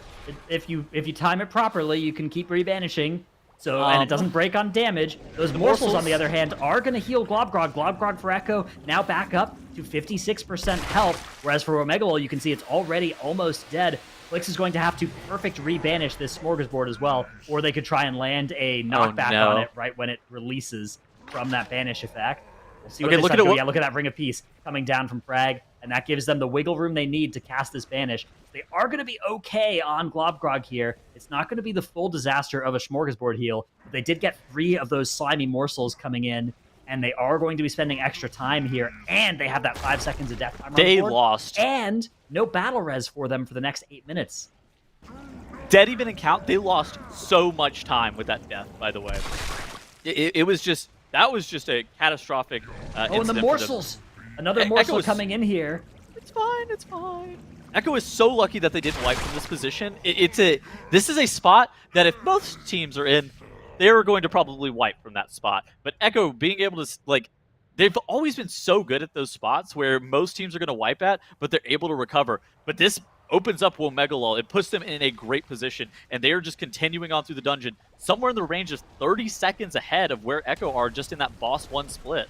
If you time it properly, you can keep rebanishing. So, and it doesn't break on damage. Those morsels, on the other hand, are going to heal Globgrog. Globgrog for Echo now back up to 56% health, whereas for OMEGALUL, you can see it's already almost dead. Flix is going to have to perfect rebanish this smorgasbord as well, or they could try and land a knockback on it right when it releases from that banish effect. We'll see what they try to do. Yeah, look at that Ring of Peace coming down from Frag, and that gives them the wiggle room they need to cast this Banish. They are going to be okay on Globgrog here. It's not going to be the full disaster of a Smorgasbord heal, but they did get 3 of those slimy morsels coming in, and they are going to be spending extra time here, and they have that 5 seconds of death time. They lost. And no battle res for them for the next 8 minutes. Dead even in count, they lost so much time with that death, by the way. It was just, that was just a catastrophic and the morsels! Another morsel coming in here. It's fine, it's fine. Echo is so lucky that they didn't wipe from this position. This is a spot that if most teams are in, they're going to probably wipe from that spot. But Echo being able to, like, they've always been so good at those spots where most teams are going to wipe at, but they're able to recover. But this opens up OMEGALUL. It puts them in a great position, and they are just continuing on through the dungeon, somewhere in the range of 30 seconds ahead of where Echo are just in that boss 1 split.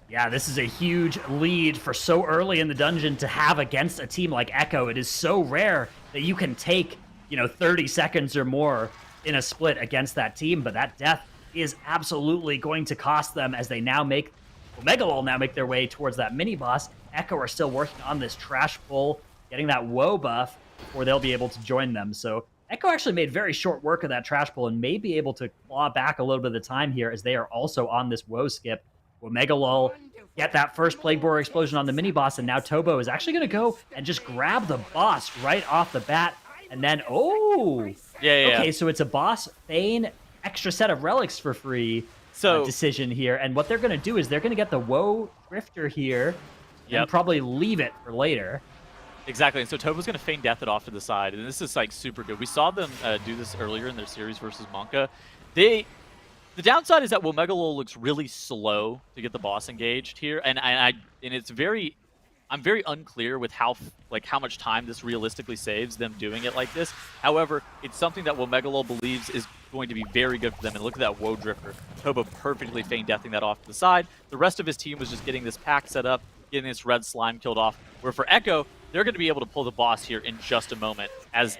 Yeah, this is a huge lead for so early in the dungeon to have against a team like Echo. It is so rare that you can take, 30 seconds or more in a split against that team, but that death is absolutely going to cost them as they now OMEGALUL now make their way towards that mini-boss. Echo are still working on this trash pull, getting that woe buff before they'll be able to join them. So Echo actually made very short work of that trash pull and may be able to claw back a little bit of the time here as they are also on this woe skip. OMEGALUL get that first Plague Borer explosion on the mini-boss, and now Tobo is actually going to go and just grab the boss right off the bat. And then, okay, so it's a boss Thane extra set of relics for free decision here. And what they're going to do is they're going to get the Woe Drifter here and probably leave it for later. Exactly, and so Tobo's going to feign death it off to the side, and this is like super good. We saw them do this earlier in their series versus MONKA. The downside is that OMEGALUL looks really slow to get the boss engaged here, and it's very, I'm very unclear with how much time this realistically saves them doing it like this. However, it's something that OMEGALUL believes is going to be very good for them. And look at that Woe Drifter. Tobo perfectly feign deathing that off to the side. The rest of his team was just getting this pack set up, getting this red slime killed off. Where for Echo, they're going to be able to pull the boss here in just a moment. As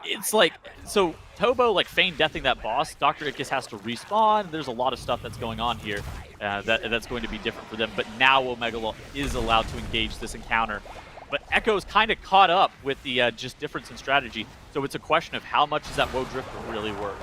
it's like, so Tobo like feign deathing that boss. Dr. Ickis has to respawn. There's a lot of stuff that's going on here that's going to be different for them. But now OMEGALUL is allowed to engage this encounter. But Echo's kind of caught up with the just difference in strategy. So it's a question of how much does that Woe Drifter really work?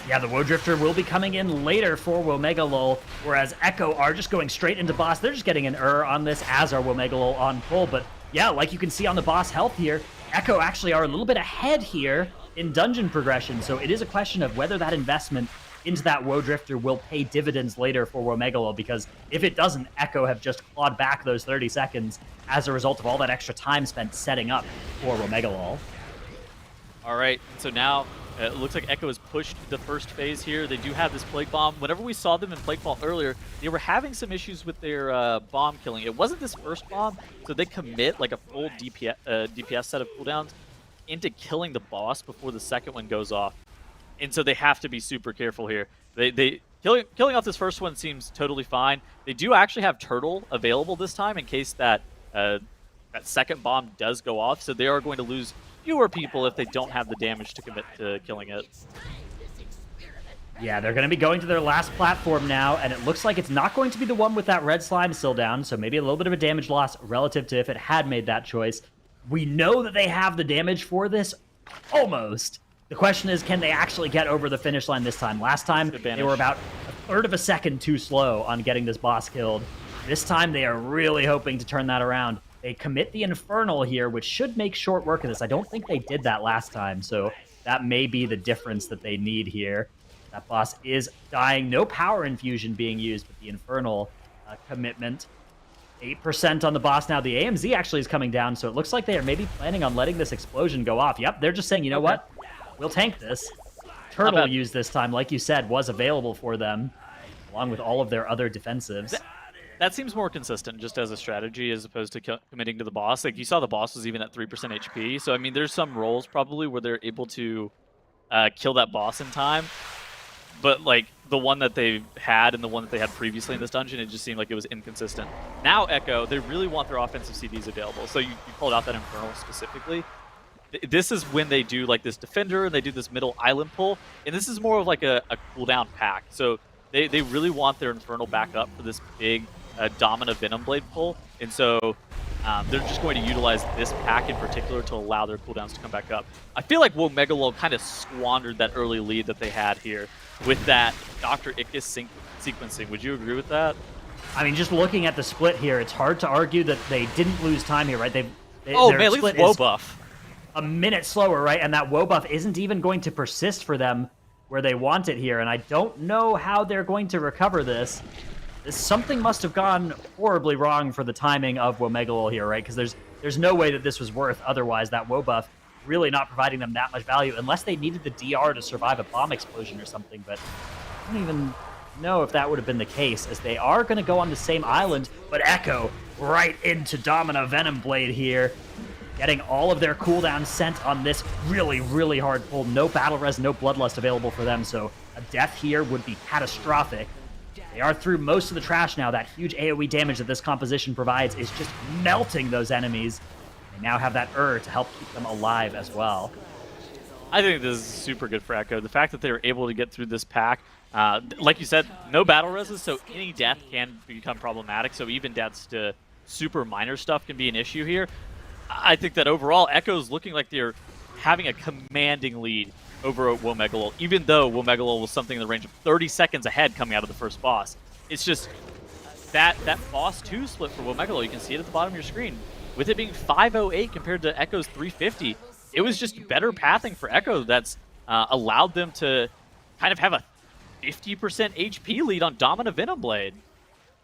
Yeah, the Woe Drifter will be coming in later for OMEGALUL, whereas Echo are just going straight into boss. They're just getting an on this, as are OMEGALUL on pull. But yeah, like you can see on the boss health here, Echo actually are a little bit ahead here in dungeon progression. So it is a question of whether that investment into that Woe Drifter will pay dividends later for OMEGALUL, because if it doesn't, Echo have just clawed back those 30 seconds as a result of all that extra time spent setting up for OMEGALUL. All right, so now it looks like Echo has pushed the first phase here. They do have this Plague Bomb. Whenever we saw them in Plague Ball earlier, they were having some issues with their bomb killing. It wasn't this first bomb, so they commit like a full DPS set of cooldowns into killing the boss before the second one goes off. And so they have to be super careful here. Killing off this first one seems totally fine. They do actually have Turtle available this time in case that that second bomb does go off. So they are going to lose fewer people if they don't have the damage to commit to killing it. Yeah, they're going to be going to their last platform now, and it looks like it's not going to be the one with that red slime still down, so maybe a little bit of a damage loss relative to if it had made that choice. We know that they have the damage for this, almost. The question is, can they actually get over the finish line this time? Last time, they were about a third of a second too slow on getting this boss killed. This time, they are really hoping to turn that around. They commit the Infernal here, which should make short work of this. I don't think they did that last time, so that may be the difference that they need here. That boss is dying. No power infusion being used, but the Infernal commitment. 8% on the boss now. The AMZ actually is coming down, so it looks like they are maybe planning on letting this explosion go off. Yep, they're just saying, you know what? We'll tank this. Turtle use this time, like you said, was available for them, along with all of their other defensives. That seems more consistent just as a strategy as opposed to committing to the boss. Like, you saw the boss was even at 3% HP, so I mean, there's some roles probably where they're able to kill that boss in time. But like the one that they had and the one that they had previously in this dungeon, it just seemed like it was inconsistent. Now Echo, they really want their offensive CDs available. So you called out that Infernal specifically. This is when they do like this Defender and they do this middle island pull. And this is more of like a cooldown pack. So They really want their Infernal back up for this big Domina Venom Blade pull, and so they're just going to utilize this pack in particular to allow their cooldowns to come back up. I feel like WoMegalul kind of squandered that early lead that they had here with that Dr. Ickis sequencing. Would you agree with that? I mean, just looking at the split here, it's hard to argue that they didn't lose time here, right? Oh man, at least woe buff. A minute slower, right? And that woe buff isn't even going to persist for them where they want it here, and I don't know how they're going to recover this. Something must have gone horribly wrong for the timing of WoMegalul here, right? Because there's no way that this was worth otherwise, that woe buff really not providing them that much value, unless they needed the DR to survive a bomb explosion or something, but I don't even know if that would have been the case, as they are going to go on the same island, but Echo right into Domina Venom Blade here, getting all of their cooldowns sent on this really, really hard pull. No Battle Res, no Bloodlust available for them, so a death here would be catastrophic. They are through most of the trash now. That huge AoE damage that this composition provides is just melting those enemies. They now have that to help keep them alive as well. I think this is super good for Echo. The fact that they were able to get through this pack, like you said, no battle reses, so any death can become problematic. So even deaths to super minor stuff can be an issue here. I think that overall, Echo's looking like they're having a commanding lead over WoMegalul, even though WoMegalul was something in the range of 30 seconds ahead coming out of the first boss. It's just that boss 2 split for WoMegalul, you can see it at the bottom of your screen. With it being 508 compared to Echo's 350, it was just better pathing for Echo that's allowed them to kind of have a 50% HP lead on Domina Venom Blade.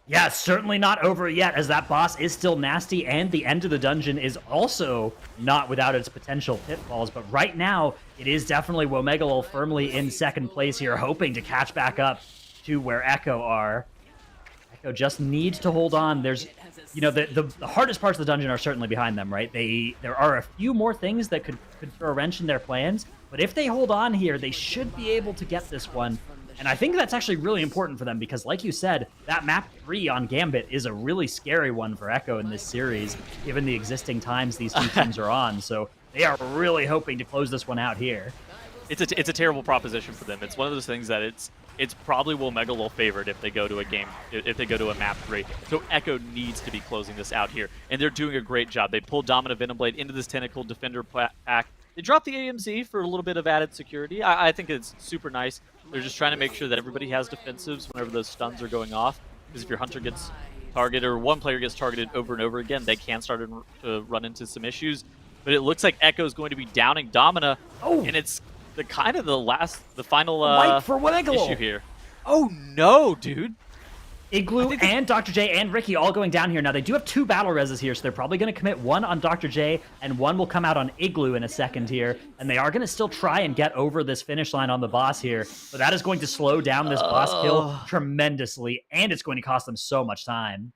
Yeah, certainly not over yet, as that boss is still nasty, and the end of the dungeon is also not without its potential pitfalls. But right now, it is definitely WoMegalul firmly in second place here, hoping to catch back up to where Echo are. Echo just needs to hold on. There's, you know, the hardest parts of the dungeon are certainly behind them, right? There are a few more things that could throw a wrench in their plans, but if they hold on here, they should be able to get this one. And I think that's actually really important for them because, like you said, that map 3 on Gambit is a really scary one for Echo in this series, given the existing times these two teams are on. So they are really hoping to close this one out here. It's a terrible proposition for them. It's one of those things that it's probably WoMegalul favored if they go to a game, if they go to a map 3. So Echo needs to be closing this out here, and they're doing a great job. They pulled Domina Venom Blade into this Tentacle Defender pack. They dropped the AMZ for a little bit of added security. I think it's super nice. They're just trying to make sure that everybody has defensives whenever those stuns are going off. Because if your hunter gets targeted, or one player gets targeted over and over again, they can start to run into some issues. But it looks like Echo is going to be downing Domina, and it's the final Wipe for WoMegalul issue here. Oh no, dude! Igloo and Dr. J and Ricky all going down here. Now, they do have 2 battle reses here, so they're probably going to commit one on Dr. J, and one will come out on Igloo in a second here. And they are going to still try and get over this finish line on the boss here. But that is going to slow down this boss kill tremendously, and it's going to cost them so much time.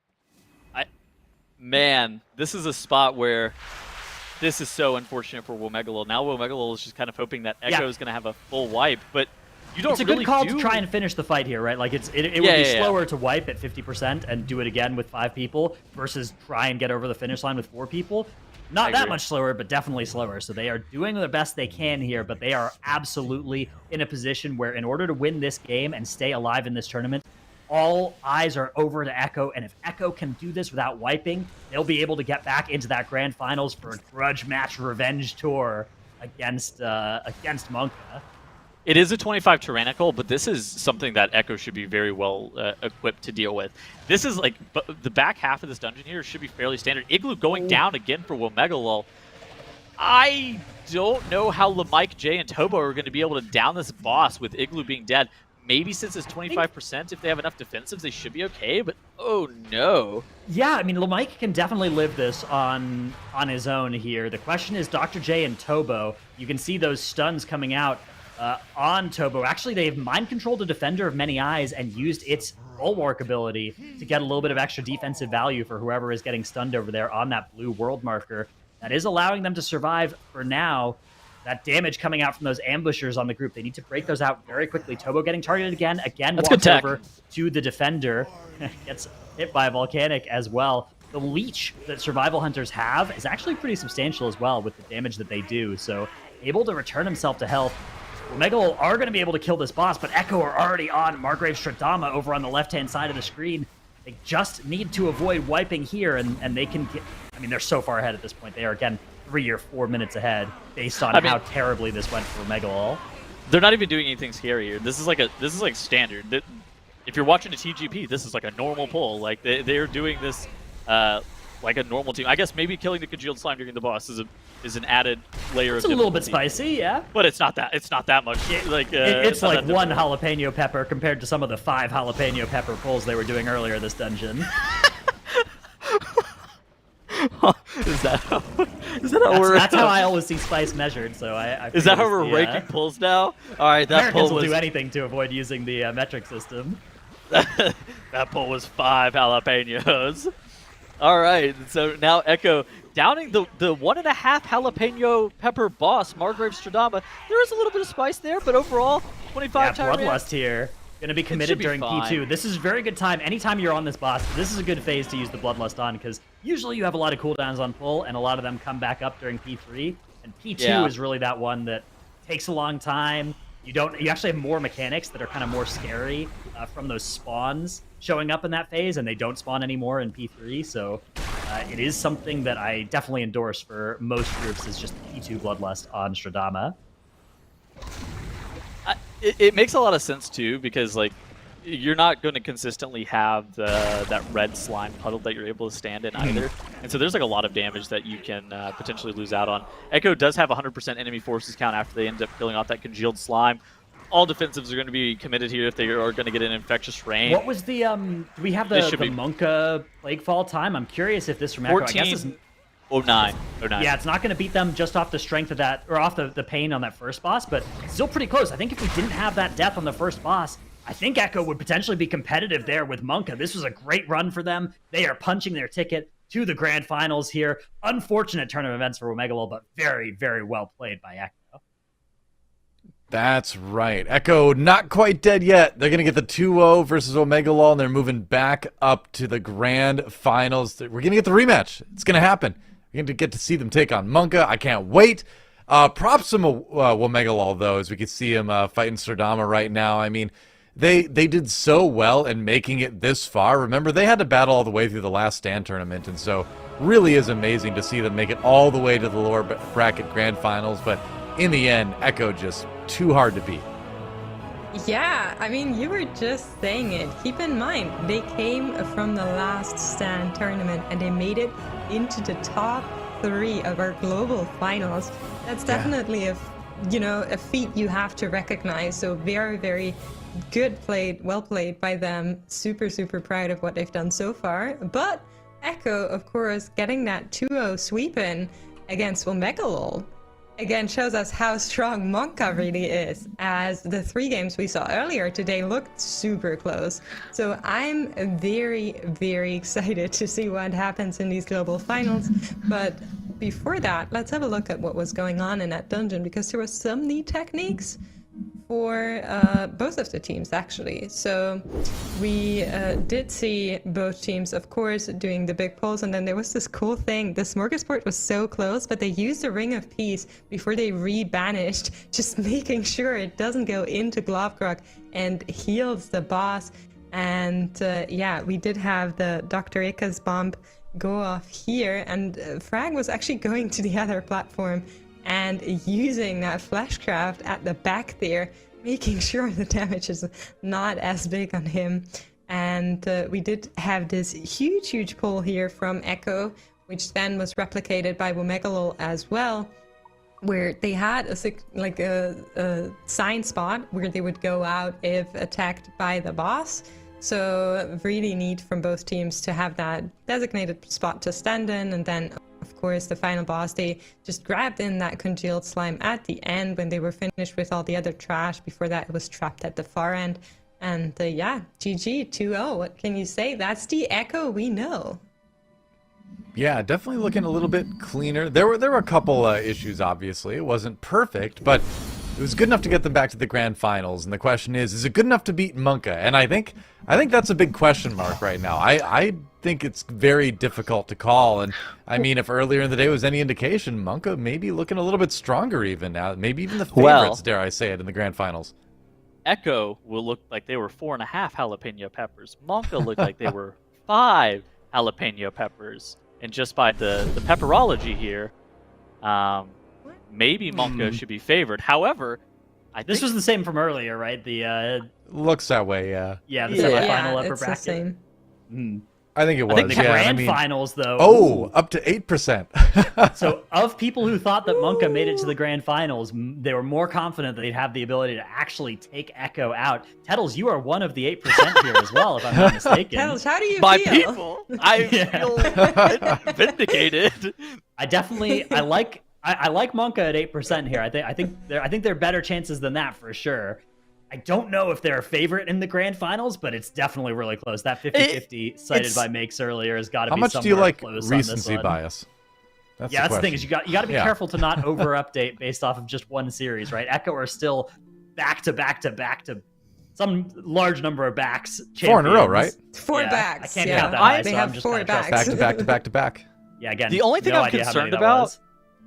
Man, this is a spot where this is so unfortunate for WoMegalul. Now WoMegalul is just kind of hoping that Echo is going to have a full wipe, but you don't it's a really good call to try and finish the fight here, right? Like it would be slower to wipe at 50% and do it again with 5 people versus try and get over the finish line with 4 people. Not that much slower, but definitely slower. So they are doing the best they can here, but they are absolutely in a position where in order to win this game and stay alive in this tournament, all eyes are over to Echo, and if Echo can do this without wiping, they'll be able to get back into that grand finals for a grudge match revenge tour against MONKA. It is a 25 Tyrannical, but this is something that Echo should be very well equipped to deal with. This is like, the back half of this dungeon here should be fairly standard. Igloo going down again for WoMegalul. I don't know how Mike, J, and Tobo are going to be able to down this boss with Igloo being dead. Maybe since it's 25%, if they have enough defensives, they should be okay, but oh no. Yeah, I mean, LeMike can definitely live this on his own here. The question is Dr. J and Tobo. You can see those stuns coming out on Tobo. Actually, they've mind-controlled a Defender of Many Eyes and used its Bulwark ability to get a little bit of extra defensive value for whoever is getting stunned over there on that blue world marker. That is allowing them to survive for now. That damage coming out from those ambushers on the group, they need to break those out very quickly. Tobo getting targeted again. That's walks over to the Defender. Gets hit by a Volcanic as well. The leech that Survival Hunters have is actually pretty substantial as well with the damage that they do. So able to return himself to health. OMEGALUL are going to be able to kill this boss, but Echo are already on Margrave Stradama over on the left-hand side of the screen. They just need to avoid wiping here, and they can get... I mean, they're so far ahead at this point. They are, again, 3 or 4 minutes ahead based on how terribly this went for OMEGALUL. They're not even doing anything scary here. This is like standard. If you're watching a TGP, this is like a normal pull. Like they're doing this like a normal team. I guess maybe killing the congealed slime during the boss is an added layer. It's a little bit spicy, yeah. But it's not that. It's not that much. It's like one jalapeno pepper compared to some of the 5 jalapeno pepper pulls they were doing earlier this dungeon. Is that how we're? That's how I always see spice measured. So I is that how we're ranking pulls now? All right, that Americans pull will was... do anything to avoid using the metric system. That pull was 5 jalapenos. All right, so now Echo downing the 1.5 jalapeno pepper boss, Margrave Stradama. There is a little bit of spice there, but overall, 25 time Bloodlust here. Going to be committed during P2. This is a very good time. Anytime you're on this boss, this is a good phase to use the Bloodlust on, because usually you have a lot of cooldowns on pull, and a lot of them come back up during P3. And P2 is really that one that takes a long time. You actually have more mechanics that are kind of more scary from those spawns showing up in that phase, and they don't spawn anymore in P3. So it is something that I definitely endorse for most groups, is just P2 Bloodlust on Stradama. It makes a lot of sense too, because like you're not going to consistently have that red slime puddle that you're able to stand in either, and so there's like a lot of damage that you can potentially lose out on. Echo does have 100% enemy forces count after they end up killing off that congealed slime. All defensives are going to be committed here if they are going to get an infectious rain. What was the do we have the MONKA Plaguefall time? I'm curious if this from Echo, 14. I guess is 09. Yeah, it's not going to beat them just off the strength of that, or off the pain on that first boss, but still pretty close. I think if we didn't have that death on the first boss, I think Echo would potentially be competitive there with MONKA. This was a great run for them. They are punching their ticket to the grand finals here. Unfortunate turn of events for OMEGALUL, but very, very well played by Echo. That's right. Echo not quite dead yet. They're going to get the 2-0 versus OMEGALUL, and they're moving back up to the grand finals. We're going to get the rematch. It's going to happen. We're going to get to see them take on MONKA. I can't wait. Props to OMEGALUL, though, as we can see him fighting Stradama right now. I mean, they did so well in making it this far. Remember, they had to battle all the way through the last stand tournament, and so really is amazing to see them make it all the way to the lower bracket grand finals. But in the end, Echo just too hard to beat. Yeah, I mean, you were just saying it. Keep in mind, they came from the last stand tournament and they made it into the top 3 of our global finals. That's definitely a feat you have to recognize. So very, very good played, well played by them. Super, super proud of what they've done so far. But Echo, of course, getting that 2-0 sweep in against OMEGALUL again shows us how strong MONKA really is, as the 3 games we saw earlier today looked super close. So I'm very, very excited to see what happens in these global finals. But before that, let's have a look at what was going on in that dungeon, because there were some neat techniques for both of the teams, actually. So we did see both teams, of course, doing the big pulls, and then there was this cool thing. The smorgasbord was so close, but they used the Ring of Peace before they re-banished, just making sure it doesn't go into Glovgrog and heals the boss. And yeah, we did have the Dr. Ika's bomb go off here, and Frag was actually going to the other platform and using that flashcraft at the back there, making sure the damage is not as big on him. And we did have this huge, huge pull here from Echo, which then was replicated by OMEGALUL as well, where they had a sign spot where they would go out if attacked by the boss. So really neat from both teams to have that designated spot to stand in. And then, of course, the final boss, they just grabbed in that congealed slime at the end when they were finished with all the other trash. Before that, it was trapped at the far end. And yeah, GG 2-0. What can you say? That's the Echo we know. Yeah, definitely looking a little bit cleaner. There were a couple issues, obviously. It wasn't perfect, but It was good enough to get them back to the grand finals, and the question is it good enough to beat MONKA? And I think that's a big question mark right now. I think it's very difficult to call, and I mean, if earlier in the day was any indication, MONKA may be looking a little bit stronger even now, maybe even the favorites, dare I say it, in the grand finals. Echo will look like they were 4.5 jalapeno peppers. MONKA looked like they were 5 jalapeno peppers, and just by the pepperology here, maybe MONKA should be favored. However, this was the same from earlier, right? The looks that way, yeah. Yeah, the semifinal upper it's bracket. the same. I think it was. I think the yeah, grand finals, though. Oh, up to 8%. So, of people who thought that MONKA made it to the grand finals, they were more confident that they'd have the ability to actually take Echo out. Tettles, you are one of the 8% here as well, if I'm not mistaken. Tettles, how do you by feel? people, I feel vindicated. I like MONKA at 8% here. I think there are better chances than that for sure. I don't know if they're a favorite in the grand finals, but it's definitely really close. That 50-50 cited by Makes earlier has got to be somewhere close. How much do you like close recency bias? That's the thing is you got to be careful to not over update based off of just one series, right? Echo are still back to some large number of backs. 4 in a row, right? 4 backs. I can't count that high, they so have I'm just 4 backs. Back to back. Yeah, again. The only thing no I'm idea how many concerned that about, was.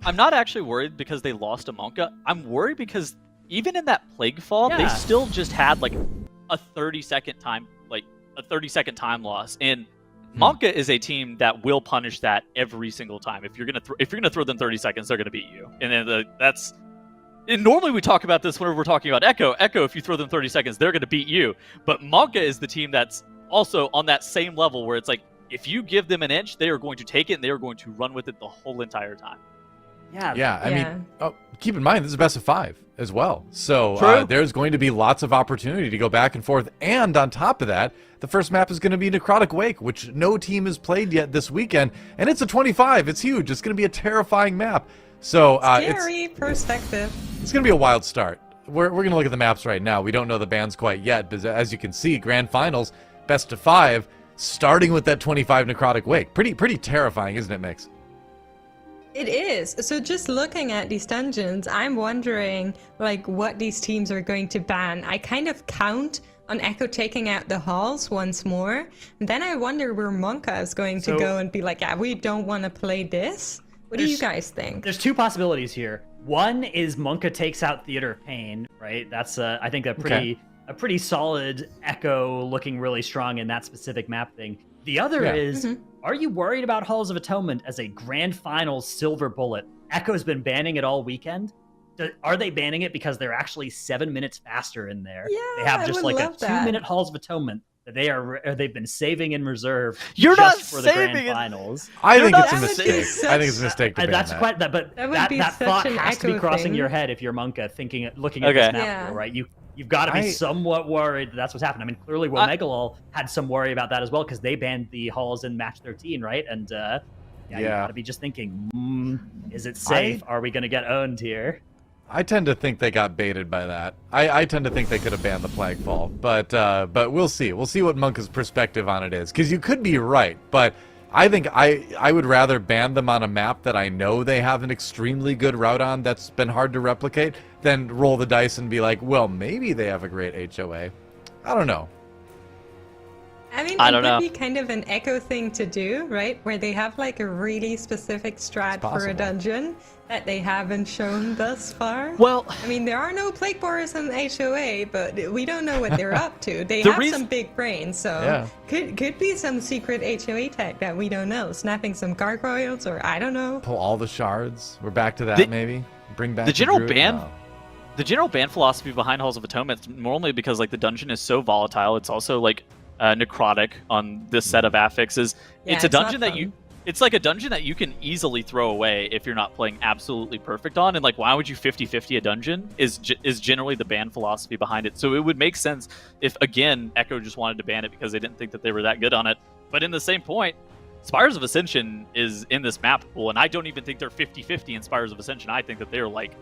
I'm not actually worried because they lost to MONKA. I'm worried because even in that plague fall, they still just had like a 30-second time loss. And MONKA is a team that will punish that every single time. If you're gonna throw them 30 seconds, they're gonna beat you. And then and normally we talk about this whenever we're talking about Echo. Echo, if you throw them 30 seconds, they're gonna beat you. But MONKA is the team that's also on that same level where it's like, if you give them an inch, they are going to take it and they are going to run with it the whole entire time. Yeah, I mean, keep in mind, this is best of 5 as well. So there's going to be lots of opportunity to go back and forth. And on top of that, the first map is going to be Necrotic Wake, which no team has played yet this weekend. And it's a 25. It's huge. It's going to be a terrifying map. So Scary perspective. It's going to be a wild start. We're going to look at the maps right now. We don't know the bands quite yet, but as you can see, grand finals, best of 5, starting with that 25 Necrotic Wake. Pretty terrifying, isn't it, Mix? It is. So just looking at these dungeons, I'm wondering like what these teams are going to ban. I kind of count on Echo taking out the halls once more. And then I wonder where MONKA is going to go and be like, yeah, we don't want to play this. What do you guys think? There's 2 possibilities here. One is MONKA takes out Theater of Pain, right? That's I think a pretty solid Echo looking really strong in that specific map thing. The other is, are you worried about Halls of Atonement as a grand final silver bullet? Echo's been banning it all weekend. Are they banning it because they're actually 7 minutes faster in there? Yeah, they have just like a 2-minute Halls of Atonement that they've been saving in reserve for the grand finals. I think it's a mistake. I think it's a mistake to ban that's quite that, but that thought has to be crossing your head if you're MONKA, looking at this map, right? You've got to be somewhat worried that's what's happened. I mean, clearly, OMEGALUL had some worry about that as well because they banned the halls in match 13, right? And you got to be just thinking, is it safe? Are we going to get owned here? I tend to think they got baited by that. I tend to think they could have banned the Plaguefall, but we'll see. We'll see what MONKA's perspective on it is, because you could be right, but I think I would rather ban them on a map that I know they have an extremely good route on that's been hard to replicate than roll the dice and be like, well, maybe they have a great HOA. I don't know. I mean, it would be kind of an Echo thing to do, right? Where they have like a really specific strat for a dungeon that they haven't shown thus far. Well, I mean, there are no Plague Borers in HOA, but we don't know what they're up to. They have some big brains, so could be some secret HOA tech that we don't know. Snapping some gargoyles, or I don't know. Pull all the shards. We're back to that, maybe. Bring back the general ban. The general ban philosophy behind Halls of Atonement is normally because like the dungeon is so volatile. It's also like necrotic on this set of affixes. It's a dungeon that it's like a dungeon that you can easily throw away if you're not playing absolutely perfect on. And like, why would you 50-50 a dungeon is generally the ban philosophy behind it. So it would make sense if, again, Echo just wanted to ban it because they didn't think that they were that good on it. But in the same point, Spires of Ascension is in this map pool, and I don't even think they're 50-50 in Spires of Ascension. I think that they're like,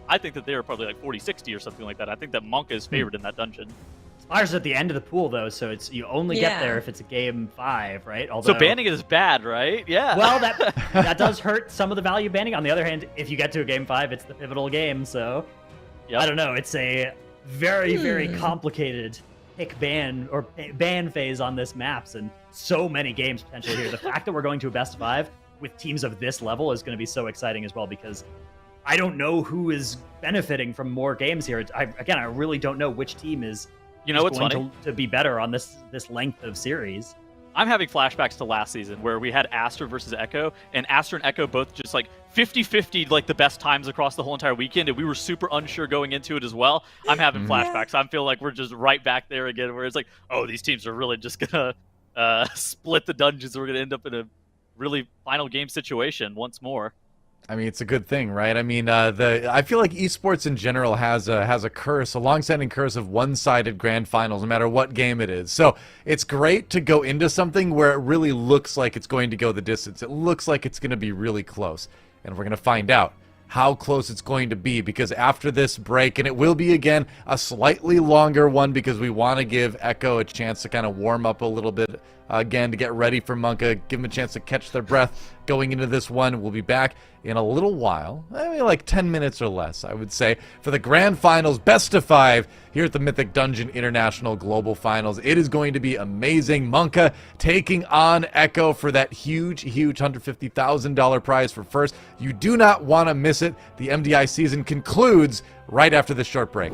I think that they're probably like 40-60 or something like that. I think that MONKA is favored in that dungeon. Spires at the end of the pool, though, so it's you only get there if it's a game 5, right? Although, so banning it is bad, right? Yeah. Well, that does hurt some of the value of banning. On the other hand, if you get to a game 5, it's the pivotal game, so Yep. I don't know. It's a very, very complicated pick ban or ban phase on this maps, and so many games potentially here. The fact that we're going to a best of 5 with teams of this level is going to be so exciting as well, because I don't know who is benefiting from more games here. I really don't know which team is what's going funny? to be better on this length of series. I'm having flashbacks to last season where we had Astra versus Echo, and Astra and Echo both just like 50-50, like the best times across the whole entire weekend, and we were super unsure going into it as well. I'm having flashbacks. I feel like we're just right back there again, where it's like, oh, these teams are really just gonna split the dungeons. We're gonna end up in a really final game situation once more. I mean, it's a good thing, right? I mean, I feel like esports in general has a curse, a long-standing curse of one-sided grand finals, no matter what game it is. So it's great to go into something where it really looks like it's going to go the distance. It looks like it's going to be really close, and we're going to find out how close it's going to be, because after this break, and it will be again a slightly longer one, because we want to give Echo a chance to kind of warm up a little bit again, to get ready for MONKA, give them a chance to catch their breath going into this one. We'll be back in a little while, I mean, like 10 minutes or less, I would say, for the grand finals, best of 5 here at the Mythic Dungeon International Global Finals. It is going to be amazing. MONKA taking on Echo for that huge $150,000 prize for first. You do not want to miss it. The MDI season concludes right after this short break.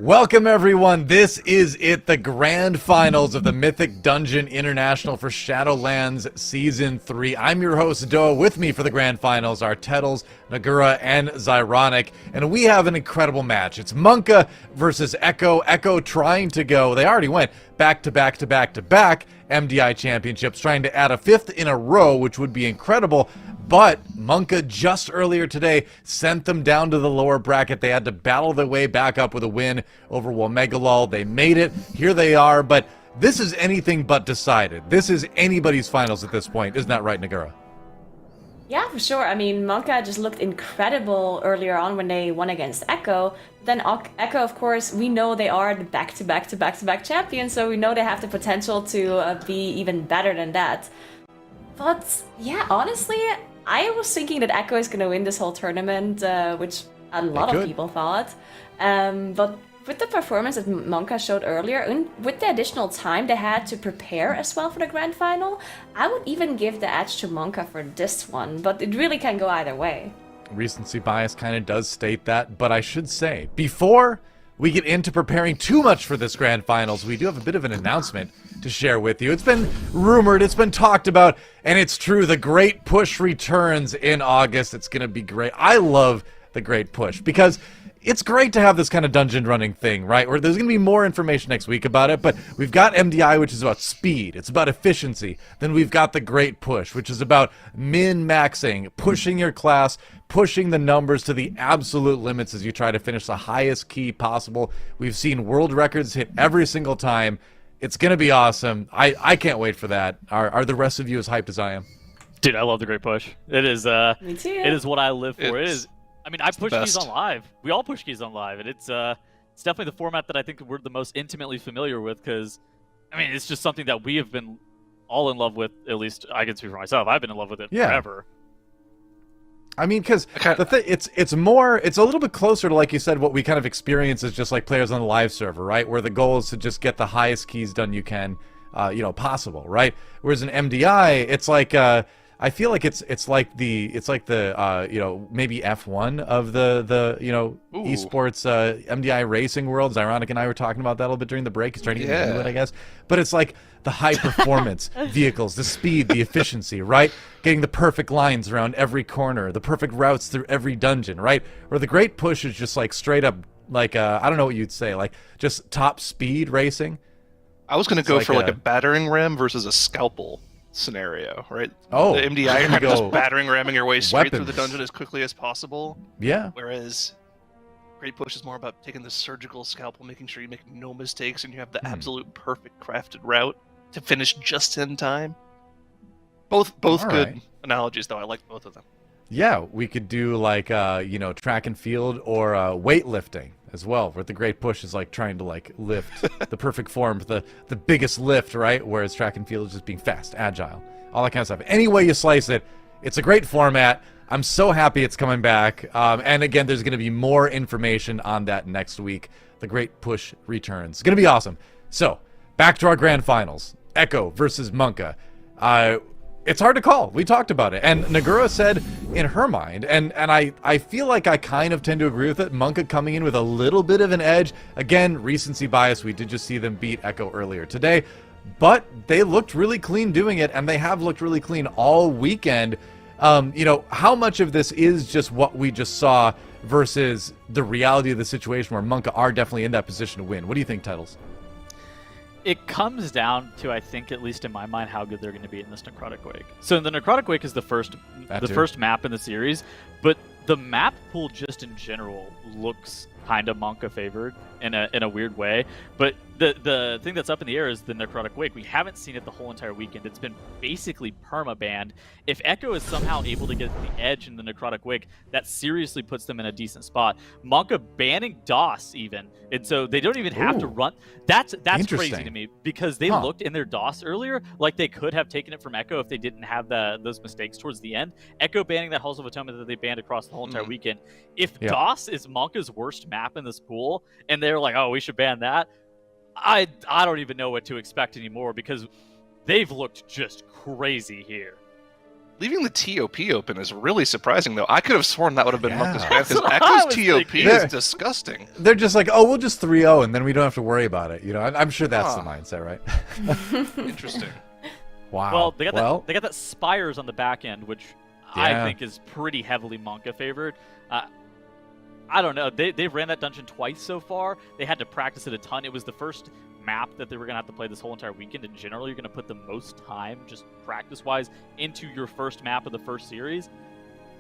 Welcome everyone, this is it, the grand finals of the Mythic Dungeon International for Shadowlands Season 3. I'm your host, Doa. With me for the grand finals are Tettles, Nagura, and Zyronic, and we have an incredible match. It's MONKA versus Echo. Echo trying to go, they already went back to back to back to back MDI championships, trying to add a 5th in a row, which would be incredible. But MONKA just earlier today sent them down to the lower bracket. They had to battle their way back up with a win over OMEGALUL. They made it. Here they are. But this is anything but decided. This is anybody's finals at this point. Isn't that right, Nagura? Yeah, for sure. I mean, MONKA just looked incredible earlier on when they won against Echo. Then Echo, of course, we know they are the back-to-back champions, so we know they have the potential to be even better than that. But yeah, honestly, I was thinking that Echo is going to win this whole tournament, which a lot of people thought. But with the performance that MONKA showed earlier, and with the additional time they had to prepare as well for the grand final, I would even give the edge to MONKA for this one. But it really can go either way. Recency bias kind of does state that, but I should say, before we get into preparing too much for this grand finals, we do have a bit of an announcement to share with you. It's been rumored, it's been talked about, and it's true. The Great Push returns in August. It's going to be great. I love the Great Push because it's great to have this kind of dungeon running thing, right? Where there's going to be more information next week about it, but we've got MDI, which is about speed. It's about efficiency. Then we've got the Great Push, which is about min-maxing, pushing your class, pushing the numbers to the absolute limits as you try to finish the highest key possible. We've seen world records hit every single time. It's going to be awesome. I can't wait for that. Are the rest of you as hyped as I am? Dude, I love the Great Push. It is Me too. It is what I live for. It is. I mean, I push keys best. on live. We all push keys on live, and it's definitely the format that I think we're the most intimately familiar with because, I mean, it's just something that we have been all in love with. At least I can speak for myself. I've been in love with it forever. I mean, because the thing, it's a little bit closer to, like you said, what we kind of experience as just like players on the live server, right? Where the goal is to just get the highest keys done you can, possible, right? Whereas in MDI, it's like I feel like it's like the maybe F1 of the esports MDI racing world. Zyronic and I were talking about that a little bit during the break. He's trying to get into it, I guess. But it's like the high performance vehicles, the speed, the efficiency, right? Getting the perfect lines around every corner, the perfect routes through every dungeon, right? Where the Great Push is just like straight up, like I don't know what you'd say, like just top speed racing. I was going to go for like a battering ram versus a scalpel scenario, right? Oh, the MDI, you're kind of just battering ramming your way straight through the dungeon as quickly as possible. Yeah. Whereas Great Push is more about taking the surgical scalpel, making sure you make no mistakes and you have the absolute perfect crafted route to finish just in time. Both good analogies, though. I like both of them. Yeah, we could do like track and field or weightlifting as well, where the Great Push is like trying to like lift the perfect form, the biggest lift, right? Whereas track and field is just being fast, agile, all that kind of stuff. Any way you slice it, it's a great format. I'm so happy it's coming back. And again, there's going to be more information on that next week. The Great Push returns. It's going to be awesome. So, back to our grand finals. Echo versus MONKA. It's hard to call. We talked about it. And Nagura said in her mind, and I feel like I kind of tend to agree with it, MONKA coming in with a little bit of an edge. Again, recency bias. We did just see them beat Echo earlier today. But they looked really clean doing it, and they have looked really clean all weekend. How much of this is just what we just saw versus the reality of the situation where MONKA are definitely in that position to win? What do you think, Titles? It comes down to, I think, at least in my mind, how good they're going to be in this Necrotic Wake. So the Necrotic Wake is the first map in the series, but the map pool just in general looks kind of MONKA favored in a weird way. But the thing that's up in the air is the Necrotic Wake. We haven't seen it the whole entire weekend. It's been basically perma-banned. If Echo is somehow able to get the edge in the Necrotic Wake, that seriously puts them in a decent spot. MONKA banning DOS even, and so they don't even have to run. That's crazy to me, because they looked in their DOS earlier like they could have taken it from Echo if they didn't have those mistakes towards the end. Echo banning that Halls of Atonement that they banned across the whole entire weekend. If DOS is MONKA's worst map in this pool, and they're like, oh, we should ban that, I don't even know what to expect anymore, because they've looked just crazy here. Leaving the TOP open is really surprising, though. I could have sworn that would have been MONKA's ban, because Echo's TOP is disgusting. They're just like, oh, we'll just 3-0, and then we don't have to worry about it. You know, I'm sure that's the mindset, right? Interesting. Wow. Well, they got that Spires on the back end, which I think is pretty heavily MONKA favored. I don't know. They ran that dungeon twice so far. They had to practice it a ton. It was the first map that they were going to have to play this whole entire weekend. In general, you're going to put the most time, just practice-wise, into your first map of the first series.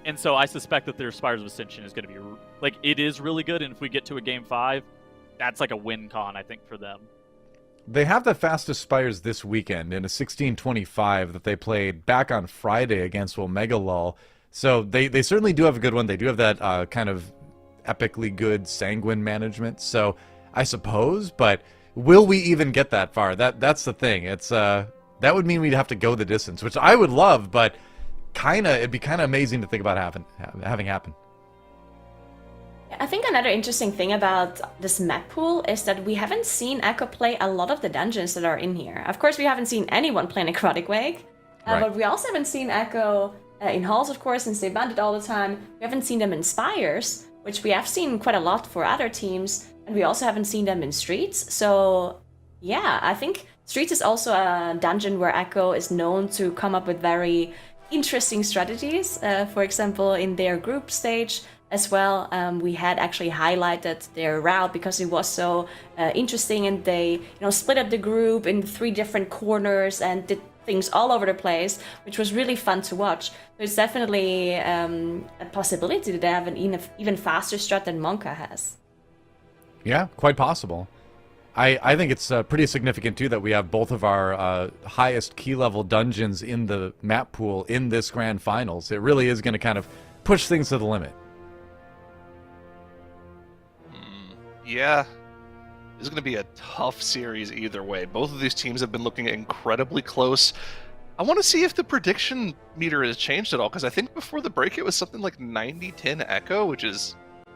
And so I suspect that their Spires of Ascension is going to be, like, it is really good. And if we get to a Game 5, that's like a win con, I think, for them. They have the fastest Spires this weekend in a 16:25 that they played back on Friday against OMEGALUL. So they certainly do have a good one. They do have that kind of epically good sanguine management. So I suppose, but will we even get that far? That's the thing. It's that would mean we'd have to go the distance, which I would love, but it'd be kind of amazing to think about having happen. I think another interesting thing about this map pool is that we haven't seen Echo play a lot of the dungeons that are in here. Of course, we haven't seen anyone play Necrotic Wake, but we also haven't seen Echo in halls, of course, since they banned it all the time. We haven't seen them in Spires, which we have seen quite a lot for other teams, and we also haven't seen them in Streets. So yeah, I think Streets is also a dungeon where Echo is known to come up with very interesting strategies. For example, in their group stage as well, we had actually highlighted their route because it was so interesting, and they split up the group in 3 different corners and did things all over the place, which was really fun to watch. So it's definitely a possibility that they have an even faster strat than MONKA has. Yeah, quite possible. I think it's pretty significant too that we have both of our highest key level dungeons in the map pool in this grand finals. It really is going to kind of push things to the limit. Yeah, this is going to be a tough series either way. Both of these teams have been looking incredibly close. I want to see if the prediction meter has changed at all, because I think before the break it was something like 90-10 Echo, which is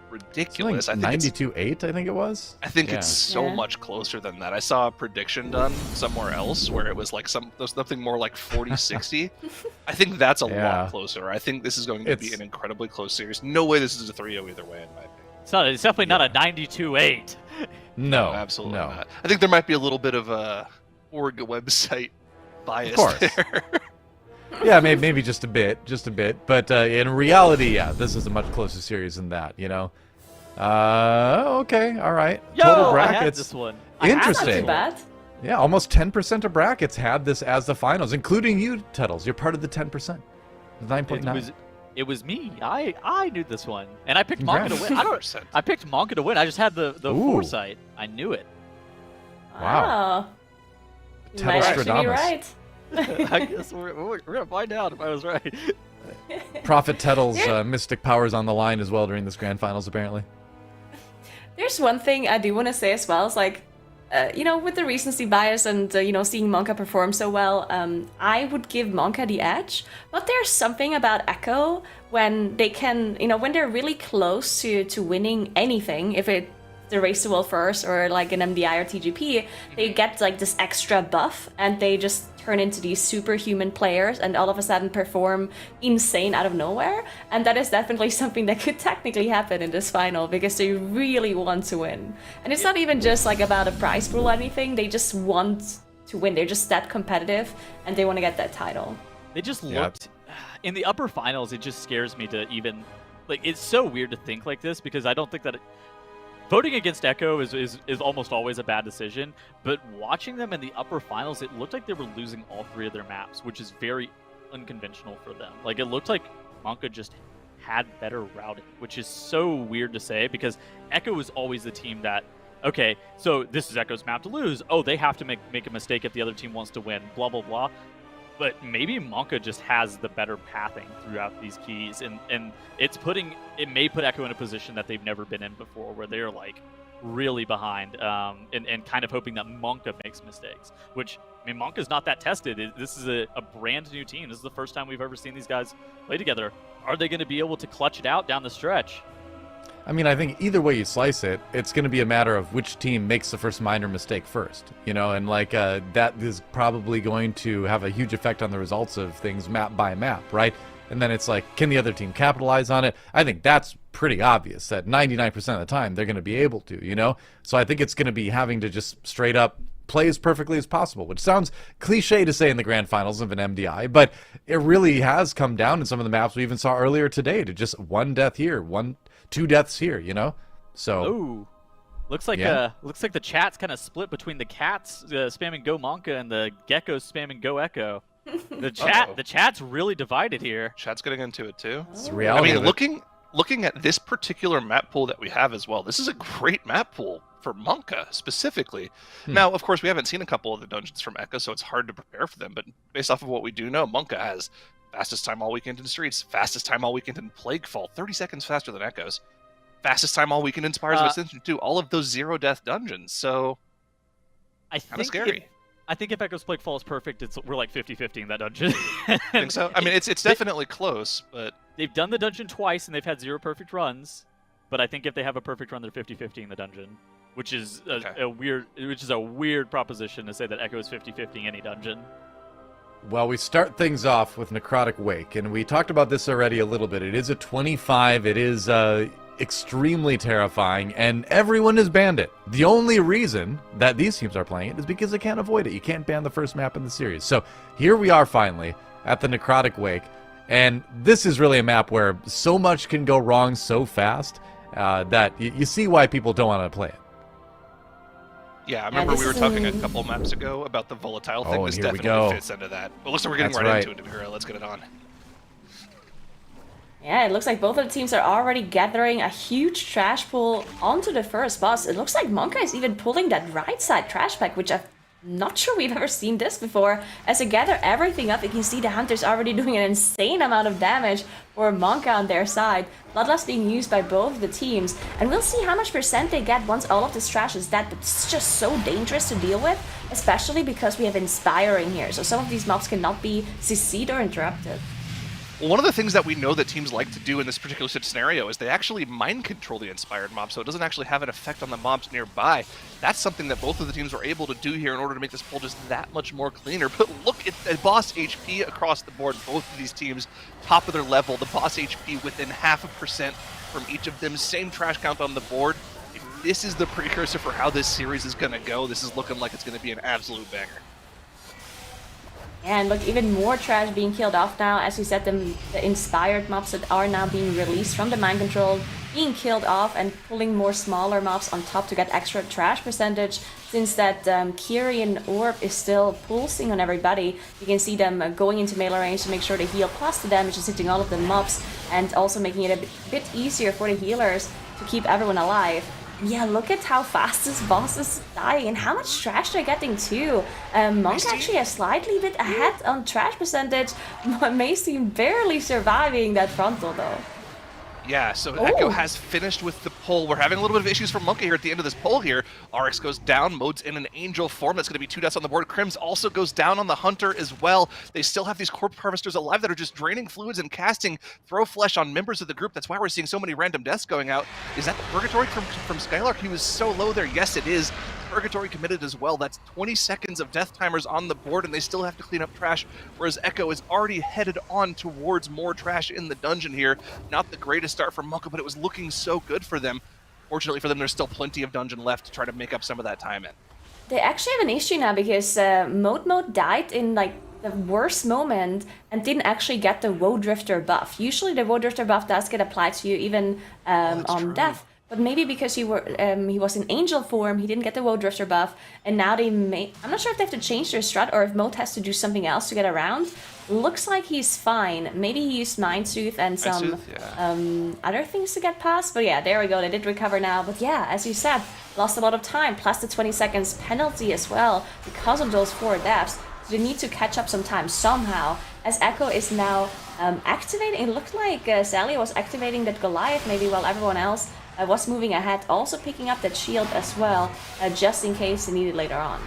ridiculous. Like 92-8, I think it was. I think it's so much closer than that. I saw a prediction done somewhere else where it was like something more like 40-60. I think that's a lot closer. I think this is going to be an incredibly close series. No way this is a 3-0 either way, in my opinion. It's definitely not a 92-8. No, absolutely not. I think there might be a little bit of a org website bias there. Yeah, maybe just a bit. But in reality, this is a much closer series than that, Okay, all right. Total brackets. I had this one. Interesting. Not too bad. Yeah, almost 10% of brackets had this as the finals, including you, Tuttles. You're part of the 10%. 9.9. It was me. I knew this one, and I picked MONKA to win. I picked MONKA to win. I just had the foresight. I knew it. Wow. You might actually be right. I guess we're gonna find out if I was right. Prophet Tettle's mystic powers on the line as well during this grand finals, apparently. There's one thing I do want to say as well. It's like, with the recency bias and, seeing MONKA perform so well, I would give MONKA the edge. But there's something about Echo when they can, when they're really close to winning anything, if it's the Race to World First or like an MDI or TGP, they get like this extra buff and they just turn into these superhuman players and all of a sudden perform insane out of nowhere. And that is definitely something that could technically happen in this final because they really want to win. And it's not even just like about a prize pool or anything, they just want to win. They're just that competitive and they want to get that title. They just looked in the upper finals. It just scares me to even, like, it's so weird to think like this because I don't think that voting against Echo is almost always a bad decision, but watching them in the upper finals, it looked like they were losing all 3 of their maps, which is very unconventional for them. Like, it looked like MONKA just had better routing, which is so weird to say, because Echo is always the team that, okay, so this is Echo's map to lose. Oh, they have to make a mistake if the other team wants to win, blah, blah, blah. But maybe MONKA just has the better pathing throughout these keys, and it may put Echo in a position that they've never been in before, where they're like really behind, and kind of hoping that MONKA makes mistakes. Which, I mean, MONKA's not that tested. This is a brand new team. This is the first time we've ever seen these guys play together. Are they going to be able to clutch it out down the stretch? I mean, I think either way you slice it, it's going to be a matter of which team makes the first minor mistake first, you know, and like that is probably going to have a huge effect on the results of things map by map, right? And then it's like, can the other team capitalize on it? I think that's pretty obvious that 99% of the time they're going to be able to, you know? So I think it's going to be having to just straight up play as perfectly as possible, which sounds cliche to say in the grand finals of an MDI, but it really has come down in some of the maps we even saw earlier today to just 1 death here, 2 deaths here, you know? So ooh, looks like the chat's kind of split between the cats spamming Go MONKA and the geckos spamming Go Echo. The chat's really divided here. Chat's getting into it too. It's the reality. I mean, looking at this particular map pool that we have as well, this is a great map pool for MONKA specifically. Now, of course, we haven't seen a couple of the dungeons from Echo, so it's hard to prepare for them. But based off of what we do know, MONKA has fastest time all weekend in Streets, fastest time all weekend in Plaguefall, 30 seconds faster than Echoes. Fastest time all weekend in Spires of Ascension too. All of those 0-death dungeons, so kind of scary. I think if Echo's Plaguefall is perfect, we're like 50-50 in that dungeon. I think so. I mean, it's definitely close, but they've done the dungeon twice and they've had 0 perfect runs. But I think if they have a perfect run, they're 50-50 in the dungeon, which is a weird proposition to say that Echo is 50-50 any dungeon. Well, we start things off with Necrotic Wake, and we talked about this already a little bit. It is a 25. It is extremely terrifying, and everyone has banned it. The only reason that these teams are playing it is because they can't avoid it. You can't ban the first map in the series. So here we are finally at the Necrotic Wake, and this is really a map where so much can go wrong so fast that you see why people don't want to play it. Yeah, I remember we were talking a couple maps ago about the volatile thing. This definitely fits into that. But looks like we're getting right into it, Imperial. Let's get it on. Yeah, it looks like both of the teams are already gathering a huge trash pool onto the first boss. It looks like MONKA is even pulling that right side trash pack, which I'm not sure we've ever seen this before. As they gather everything up, you can see the Hunters already doing an insane amount of damage for MONKA on their side. Bloodlust being used by both of the teams. And we'll see how much percent they get once all of this trash is dead, but it's just so dangerous to deal with, especially because we have Inspiring here. So some of these mobs cannot be CC'd or interrupted. Well, one of the things that we know that teams like to do in this particular scenario is they actually mind control the inspired mob, so it doesn't actually have an effect on the mobs nearby. That's something that both of the teams were able to do here in order to make this poll just that much more cleaner. But look at the boss HP across the board. Both of these teams, top of their level. The boss HP within 0.5% from each of them. Same trash count on the board. If this is the precursor for how this series is going to go, this is looking like it's going to be an absolute banger. And look, even more trash being killed off now. As we said, the inspired mobs that are now being released from the mind control, being killed off and pulling more smaller mobs on top to get extra trash percentage. Since that Kyrian orb is still pulsing on everybody, you can see them going into melee range to make sure they heal, plus the damage is hitting all of the mobs, and also making it a bit easier for the healers to keep everyone alive. Yeah, look at how fast this boss is dying and how much trash they're getting too. MONKA actually a slightly bit ahead on trash percentage. Macy barely surviving that frontal though. Yeah, so Echo has finished with the pull. We're having a little bit of issues from MONKA here at the end of this pull here. RX goes down, Mode's in an angel form. That's going to be 2 deaths on the board. Crims also goes down on the Hunter as well. They still have these Corpse Harvesters alive that are just draining fluids and casting Throw Flesh on members of the group. That's why we're seeing so many random deaths going out. Is that the Purgatory from Skylark? He was so low there. Yes, it is. Purgatory committed as well. That's 20 seconds of death timers on the board, and they still have to clean up trash, whereas Echo is already headed on towards more trash in the dungeon here. Not the greatest start for MONKA, but it was looking so good for them. Fortunately for them, there's still plenty of dungeon left to try to make up some of that time in. They actually have an issue now because Mode died in like the worst moment and didn't actually get the Woe Drifter buff. Usually the Woe Drifter buff does get applied to you even on death. but maybe because he was in angel form, he didn't get the Woe Drifter buff, and now I'm not sure if they have to change their strat or if Moat has to do something else to get around. Looks like he's fine. Maybe he used Mind Soothe and some other things to get past, but yeah, there we go, they did recover now. But yeah, as you said, lost a lot of time, plus the 20 seconds penalty as well because of those 4 deaths. So they need to catch up some time somehow, as Echo is now activating. It looked like Sally was activating that Goliath maybe while everyone else was moving ahead, also picking up that shield as well, just in case they need it later on.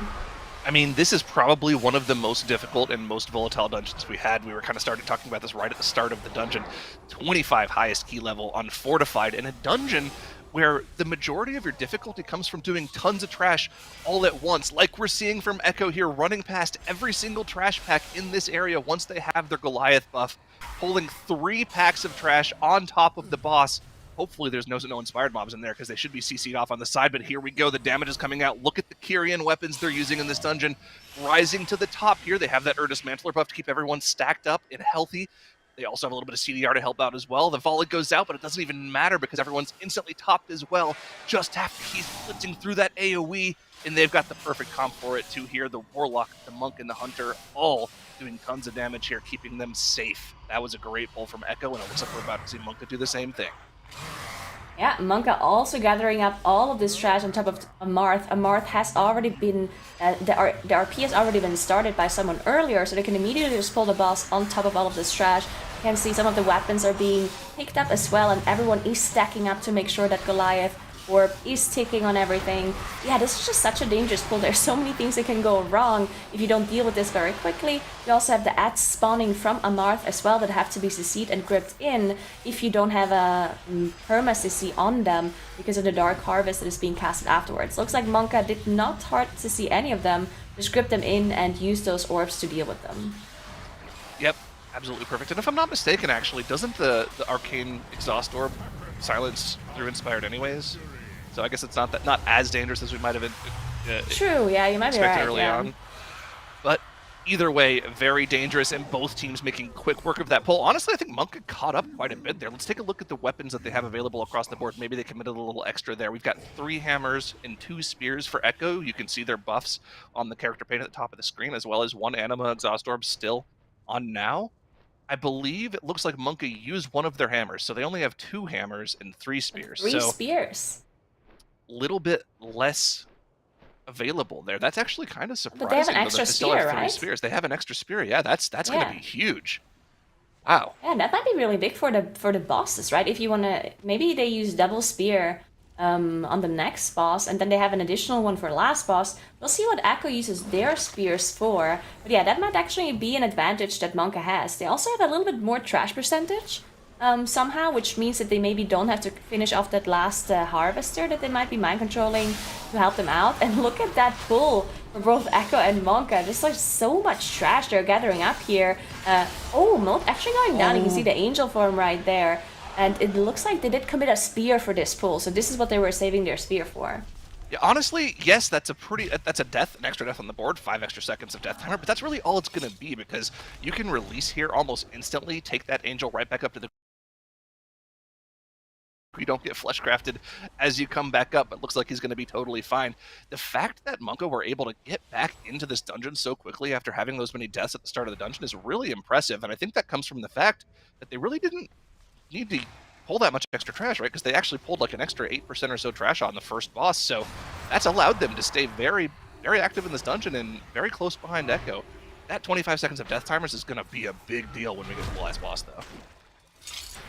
I mean, this is probably one of the most difficult and most volatile dungeons we had. We were kind of started talking about this right at the start of the dungeon. 25 highest key level on Fortified in a dungeon where the majority of your difficulty comes from doing tons of trash all at once, like we're seeing from Echo here, running past every single trash pack in this area once they have their Goliath buff, pulling 3 packs of trash on top of the boss. Hopefully there's no inspired mobs in there because they should be CC'd off on the side, but here we go, the damage is coming out. Look at the Kyrian weapons they're using in this dungeon. Rising to the top here, they have that Erdis Mantler buff to keep everyone stacked up and healthy. They also have a little bit of CDR to help out as well. The volley goes out, but it doesn't even matter because everyone's instantly topped as well. Just after he's blitzing through that AoE, and they've got the perfect comp for it too here. The Warlock, the Monk, and the Hunter all doing tons of damage here, keeping them safe. That was a great pull from Echo, and it looks like we're about to see MONKA do the same thing. Yeah, MONKA also gathering up all of this trash on top of Amarth. Amarth has already been, the RP has already been started by someone earlier, so they can immediately just pull the boss on top of all of this trash. You can see some of the weapons are being picked up as well, and everyone is stacking up to make sure that Goliath Orb is ticking on everything. Yeah, this is just such a dangerous pull. There's so many things that can go wrong if you don't deal with this very quickly. You also have the ads spawning from Amarth as well that have to be CC'd and gripped in if you don't have a perma CC on them because of the Dark Harvest that is being casted afterwards. Looks like MONKA did not hard to see any of them, just grip them in and use those orbs to deal with them. Yep, absolutely perfect. And if I'm not mistaken, actually, doesn't the Arcane Exhaust Orb silence through Inspired anyways? So I guess it's not as dangerous as we might have True, yeah, you might be right, early on. But either way, very dangerous, and both teams making quick work of that pull. Honestly, I think MONKA caught up quite a bit there. Let's take a look at the weapons that they have available across the board. Maybe they committed a little extra there. We've got 3 hammers and 2 spears for Echo. You can see their buffs on the character pane at the top of the screen, as well as 1 Anima Exhaust Orb still on now. I believe it looks like MONKA used 1 of their hammers, so they only have 2 hammers and 3 spears. 3 spears. Little bit less available there. That's actually kind of surprising. But they have an extra spear, right? Spears. They have an extra spear. Yeah, that's going to be huge. Wow. Yeah, that might be really big for the bosses, right? If you want to, maybe they use double spear on the next boss, and then they have an additional one for last boss. We'll see what Echo uses their spears for. But yeah, that might actually be an advantage that MONKA has. They also have a little bit more trash percentage somehow, which means that they maybe don't have to finish off that last harvester that they might be mind controlling to help them out. And look at that pull for both Echo and MONKA. There's like so much trash they're gathering up here. Oh, Moat actually going down. You can see the angel form right there. And it looks like they did commit a spear for this pull, so this is what they were saving their spear for. Yeah, honestly, yes, that's a death, an extra death on the board, 5 extra seconds of death timer, but that's really all it's going to be because you can release here almost instantly, take that angel right back up to the... You don't get flesh crafted as you come back up. It looks like he's going to be totally fine. The fact that MONKA were able to get back into this dungeon so quickly after having those many deaths at the start of the dungeon is really impressive, and I think that comes from the fact that they really didn't need to pull that much extra trash, right? Because they actually pulled like an extra 8% or so trash on the first boss, so that's allowed them to stay very, very active in this dungeon and very close behind Echo. That 25 seconds of death timers is going to be a big deal when we get to the last boss, though.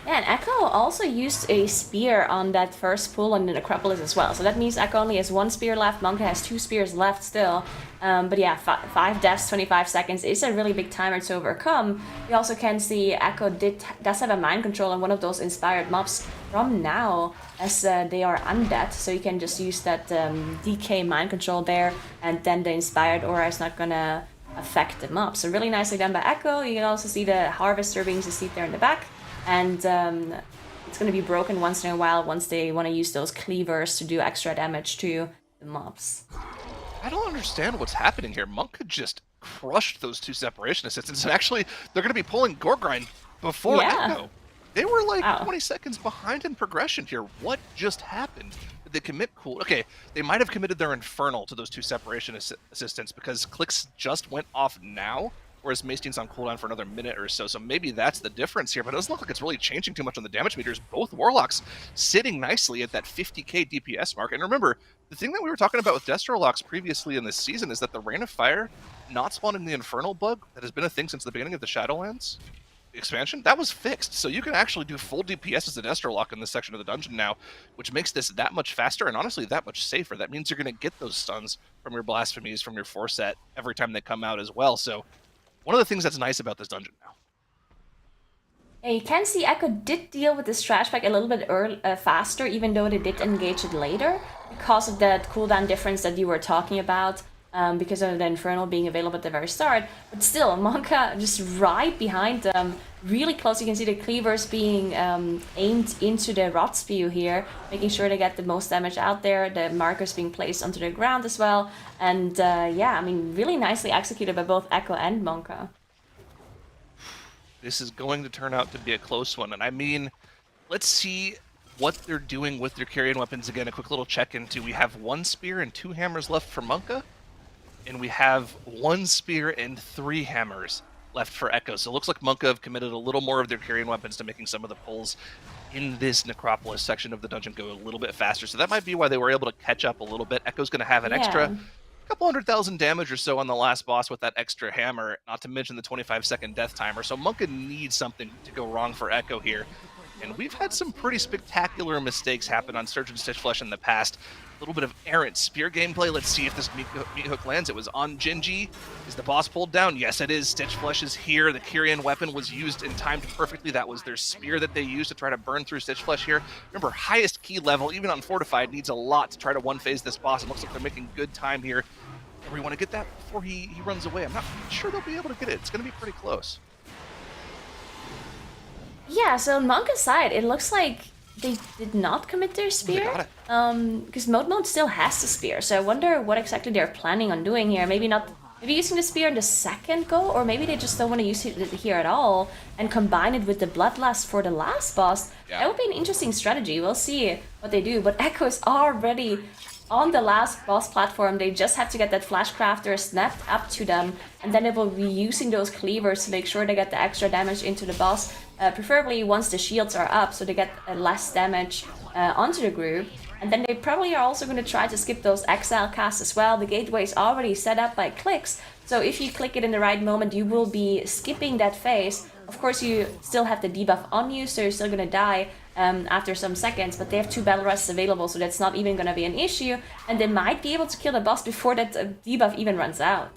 Yeah, and Echo also used a spear on that first pull on the Necropolis as well. So that means Echo only has 1 spear left, MONKA has 2 spears left still. But yeah, 5 deaths, 25 seconds is a really big timer to overcome. You also can see Echo does have a mind control on one of those inspired mobs from now, as they are undead. So you can just use that DK mind control there, and then the inspired aura is not gonna affect the mob. So really nicely done by Echo. You can also see the Harvester being CC'd there in the back. And it's going to be broken once in a while once they want to use those cleavers to do extra damage to the mobs. I don't understand what's happening here. MONKA just crushed those 2 separation assistants, and actually they're going to be pulling Gorgrind before Echo. They were like Wow. 20 seconds behind in progression here. What just happened? Did they commit cool? Okay, they might have committed their Infernal to those 2 separation assistants because clicks just went off now, whereas Maystein's on cooldown for another minute or so. So maybe that's the difference here, but it doesn't look like it's really changing too much on the damage meters. Both Warlocks sitting nicely at that 50k DPS mark. And remember, the thing that we were talking about with Destrolocks previously in this season is that the Rain of Fire not spawning the Infernal bug that has been a thing since the beginning of the Shadowlands expansion, that was fixed. So you can actually do full DPS as a Destrolock in this section of the dungeon now, which makes this that much faster and honestly that much safer. That means you're going to get those stuns from your Blasphemies, from your Forset every time they come out as well. So one of the things that's nice about this dungeon now. Yeah, you can see Echo did deal with this trash pack a little bit faster, even though they did engage it later, because of that cooldown difference that you were talking about. Because of the Infernal being available at the very start. But still, MONKA just right behind them, really close. You can see the cleavers being aimed into the rot spew here, making sure they get the most damage out there, the markers being placed onto the ground as well. And yeah, I mean, really nicely executed by both Echo and MONKA. This is going to turn out to be a close one. And I mean, let's see what they're doing with their carrion weapons again. A quick little check into, we have 1 spear and 2 hammers left for MONKA. And we have 1 spear and 3 hammers left for Echo. So it looks like MONKA have committed a little more of their carrying weapons to making some of the pulls in this Necropolis section of the dungeon go a little bit faster. So that might be why they were able to catch up a little bit. Echo's going to have an extra couple 100,000 damage or so on the last boss with that extra hammer, not to mention the 25-second death timer. So MONKA needs something to go wrong for Echo here. And we've had some pretty spectacular mistakes happen on Surgeon Stitchflesh in the past. A little bit of errant spear gameplay. Let's see if this meat hook lands. It was on Genji. Is the boss pulled down? Yes, it is. Stitchflesh is here. The Kyrian weapon was used and timed perfectly. That was their spear that they used to try to burn through Stitchflesh here. Remember, highest key level, even on Fortified, needs a lot to try to one-phase this boss. It looks like they're making good time here. And we want to get that before he runs away. I'm not sure they'll be able to get it. It's going to be pretty close. Yeah, so on MONKA's side, it looks like they did not commit their spear. They got it. Because Mode still has the spear, so I wonder what exactly they're planning on doing here. Maybe using the spear in the second go, or maybe they just don't want to use it here at all and combine it with the Bloodlust for the last boss. Yeah. That would be an interesting strategy. We'll see what they do. But Echo is already on the last boss platform. They just have to get that Flash Crafter snapped up to them, and then they will be using those cleavers to make sure they get the extra damage into the boss, preferably once the shields are up, so they get less damage onto the group. And then they probably are also going to try to skip those exile casts as well. The gateway is already set up by clicks, so if you click it in the right moment, you will be skipping that phase. Of course, you still have the debuff on you, so you're still going to die after some seconds, but they have 2 battle rests available, so that's not even going to be an issue, and they might be able to kill the boss before that debuff even runs out.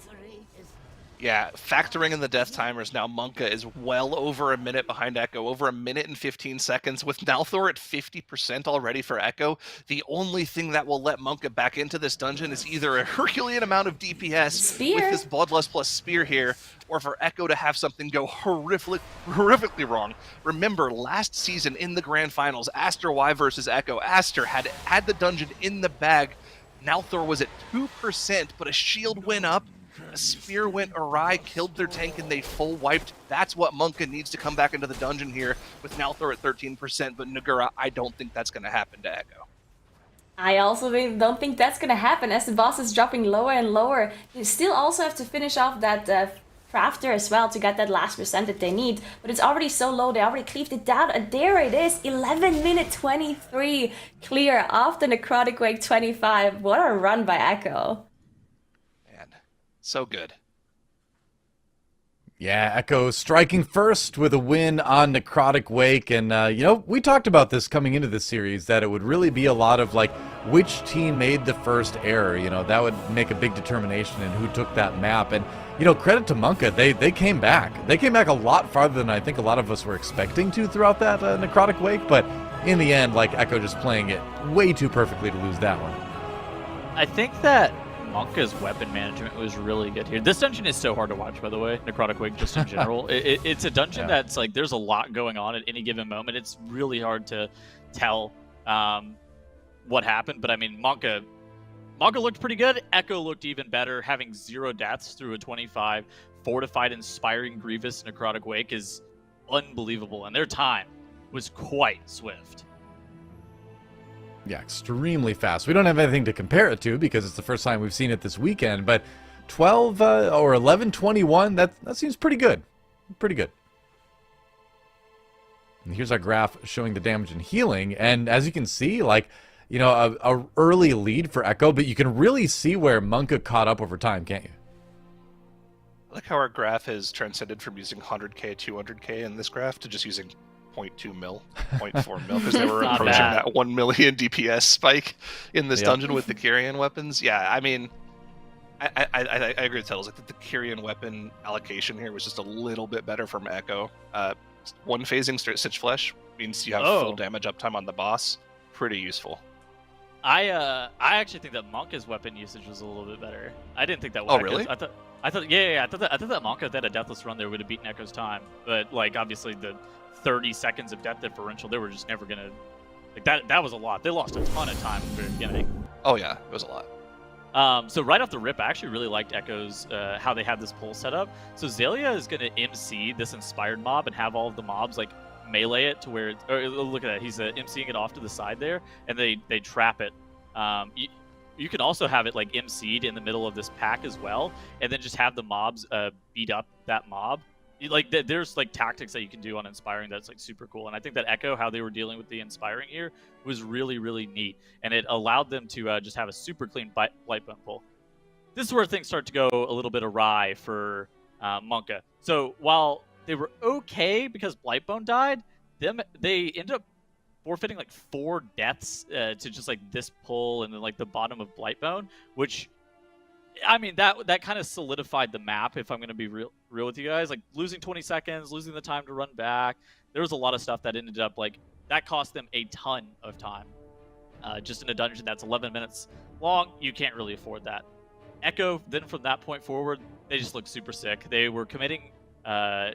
Yeah, factoring in the death timers now, MONKA is well over a minute behind Echo, over a minute and 15 seconds, with Nalthor at 50% already for Echo. The only thing that will let MONKA back into this dungeon is either a Herculean amount of DPS with this Bloodlust plus Spear here, or for Echo to have something go horrifically wrong. Remember, last season in the Grand Finals, Aster Y versus Echo. Aster had the dungeon in the bag. Nalthor was at 2%, but a shield went up. A spear went awry, killed their tank, and they full wiped. That's what MONKA needs to come back into the dungeon here with Nalthor at 13%, but Nagura, I don't think that's going to happen to Echo. I also don't think that's going to happen as the boss is dropping lower and lower. You still also have to finish off that crafter as well to get that last percent that they need, but it's already so low, they already cleaved it down, and there it is, 11 minute 23 clear off the Necrotic Wake 25. What a run by Echo. So good. Yeah, Echo striking first with a win on Necrotic Wake, and we talked about this coming into this series, that it would really be a lot of like which team made the first error. That would make a big determination in who took that map. And credit to MONKA, they came back. They came back a lot farther than I think a lot of us were expecting to throughout that Necrotic Wake. But in the end, like Echo just playing it way too perfectly to lose that one. I think that MONKA's weapon management was really good here. This dungeon is so hard to watch, by the way, Necrotic Wake, just in general. It's a dungeon that's like, there's a lot going on at any given moment. It's really hard to tell what happened, but I mean, MONKA looked pretty good. Echo looked even better. Having 0 deaths through a 25 Fortified, Inspiring, Grievous Necrotic Wake is unbelievable, and their time was quite swift. Yeah, extremely fast. We don't have anything to compare it to because it's the first time we've seen it this weekend, but 12 or 11:21, that seems pretty good. Pretty good. And here's our graph showing the damage and healing, and as you can see, like, you know, a early lead for Echo, but you can really see where MONKA caught up over time, can't you? I like how our graph has transcended from using 100k, 200k in this graph to just using 0.2 mil, 0.4 mil, because they were Not approaching bad. that 1 million DPS spike in this Yep. dungeon with the Kyrian weapons. Yeah, I mean, I agree with Tettles. I think the Kyrian weapon allocation here was just a little bit better from Echo. One phasing Stitch Flesh means you have full damage uptime on the boss. Pretty useful. I actually think that MONKA's weapon usage was a little bit better. I didn't think that. Oh, really? I thought that MONKA, if they had a Deathless run there, would have beaten Echo's time. But like, obviously, the 30 seconds of death differential, they were just never gonna. Like that was a lot. They lost a ton of time at the very beginning. Oh yeah, it was a lot. So right off the rip, I actually really liked Echo's how they had this pull set up. So Xaylia is gonna MC this inspired mob and have all of the mobs like melee it to where it's, or look at that, he's MCing it off to the side there, and they trap it. You can also have it like MC'd in the middle of this pack as well, and then just have the mobs beat up that mob. Like there's like tactics that you can do on inspiring that's like super cool, and I think that Echo, how they were dealing with the inspiring here, was really, really neat, and it allowed them to just have a super clean Blightbone pull. This is where things start to go a little bit awry for MONKA. So while they were okay because Blightbone died, they ended up forfeiting like 4 deaths to just like this pull and then like the bottom of Blightbone, which, I mean, that kind of solidified the map, if I'm going to be real with you guys. Like, losing 20 seconds, losing the time to run back, there was a lot of stuff that ended up, like, that cost them a ton of time. Just in a dungeon that's 11 minutes long, you can't really afford that. Echo, then from that point forward, they just looked super sick. They were committing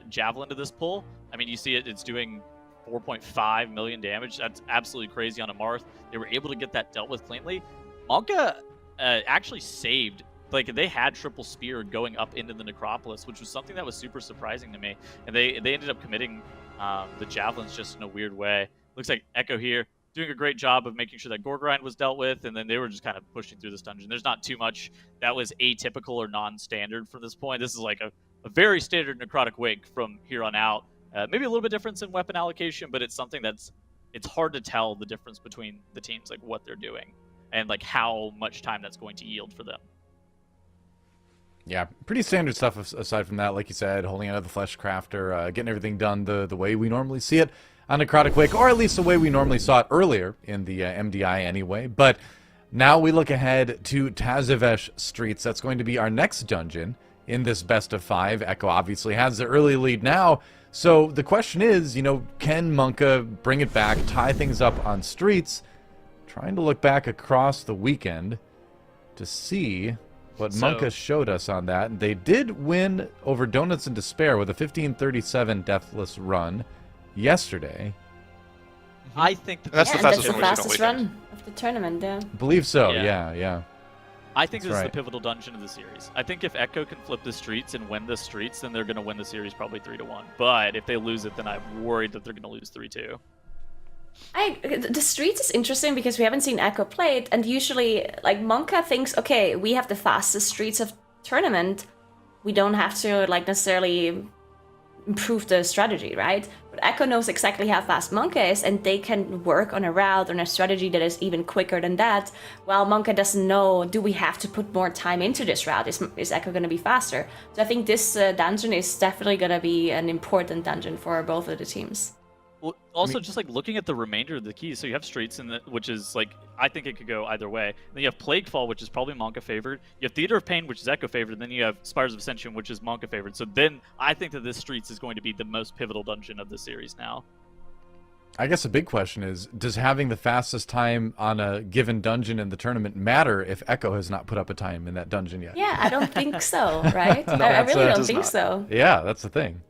Javelin to this pull. I mean, you see it's doing 4.5 million damage. That's absolutely crazy on a Marth. They were able to get that dealt with cleanly. MONKA actually saved. Like, they had triple spear going up into the necropolis, which was something that was super surprising to me. And they ended up committing the javelins just in a weird way. Looks like Echo here doing a great job of making sure that Gorgrind was dealt with, and then they were just kind of pushing through this dungeon. There's not too much that was atypical or non-standard from this point. This is like a very standard necrotic wig from here on out. Maybe a little bit difference in weapon allocation, but it's something it's hard to tell the difference between the teams, like what they're doing and like how much time that's going to yield for them. Yeah, pretty standard stuff aside from that, like you said, holding out of the Flesh Crafter, getting everything done the way we normally see it on Necrotic Wake, or at least the way we normally saw it earlier in the MDI anyway. But now we look ahead to Tazavesh Streets. That's going to be our next dungeon in this best of 5. Echo obviously has the early lead now. So the question is, you know, can MONKA bring it back, tie things up on Streets? Trying to look back across the weekend to see what MONKA showed us on that. They did win over Donuts in Despair with a 15:37 deathless run yesterday. I think that's the that's fastest the fastest run of the tournament. Yeah. Believe so. Yeah. Yeah. I think That's this is right. the pivotal dungeon of the series. I think if Echo can flip the Streets and win the Streets, then they're going to win the series probably 3-1. But if they lose it, then I'm worried that they're going to lose 3-2. The Streets is interesting because we haven't seen Echo play it, and usually, like, MONKA thinks, okay, we have the fastest Streets of tournament. We don't have to, like, necessarily improve the strategy, right? But Echo knows exactly how fast MONKA is, and they can work on a route, on a strategy that is even quicker than that, while MONKA doesn't know, do we have to put more time into this route? Is Echo going to be faster? So I think this dungeon is definitely going to be an important dungeon for both of the teams. Well, also, just like looking at the remainder of the keys, so you have Streets, which is like, I think it could go either way. Then you have Plaguefall, which is probably MONKA favored. You have Theater of Pain, which is Echo favored. And then you have Spires of Ascension, which is MONKA favored. So then I think that this Streets is going to be the most pivotal dungeon of the series now. I guess a big question is, does having the fastest time on a given dungeon in the tournament matter if Echo has not put up a time in that dungeon yet? Yeah, I don't think so, right? No, I really don't does think not. so. Yeah, that's the thing.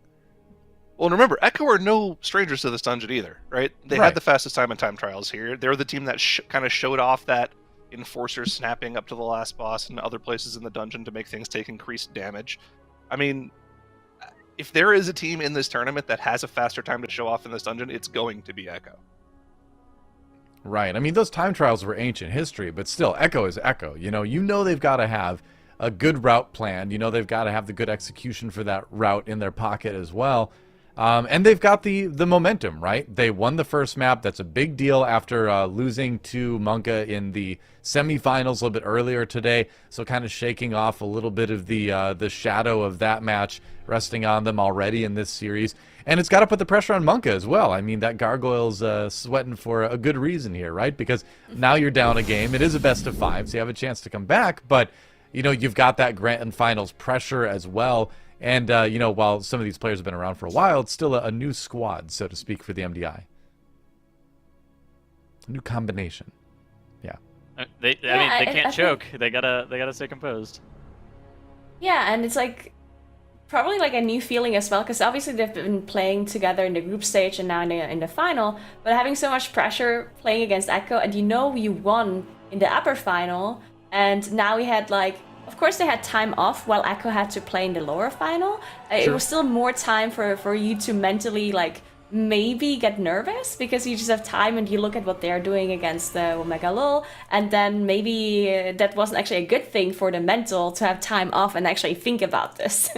Well, remember, Echo are no strangers to this dungeon either, right? They Right. had the fastest time in time trials here. They're the team that kind of showed off that Enforcer snapping up to the last boss and other places in the dungeon to make things take increased damage. I mean, if there is a team in this tournament that has a faster time to show off in this dungeon, it's going to be Echo. Right. I mean, those time trials were ancient history, but still, Echo is Echo. You know they've got to have a good route planned. You know they've got to have the good execution for that route in their pocket as well. And they've got the momentum, right? They won the first map. That's a big deal after losing to MONKA in the semifinals a little bit earlier today. So kind of shaking off a little bit of the shadow of that match resting on them already in this series. And it's got to put the pressure on MONKA as well. I mean, that Gargoyle's sweating for a good reason here, right? Because now you're down a game. It is a best of 5, so you have a chance to come back. But, you've got that Grand Finals pressure as well. And, while some of these players have been around for a while, it's still a new squad, so to speak, for the MDI. A new combination. Yeah. They can't choke. They gotta stay composed. Yeah, and it's probably a new feeling as well, because obviously they've been playing together in the group stage and now in the final, but having so much pressure playing against Echo, and you won in the upper final, and now we had of course they had time off while Echo had to play in the lower final. Sure. It was still more time for you to mentally maybe get nervous, because you just have time and you look at what they're doing against the OMEGALUL, and then maybe that wasn't actually a good thing for the mental to have time off and actually think about this.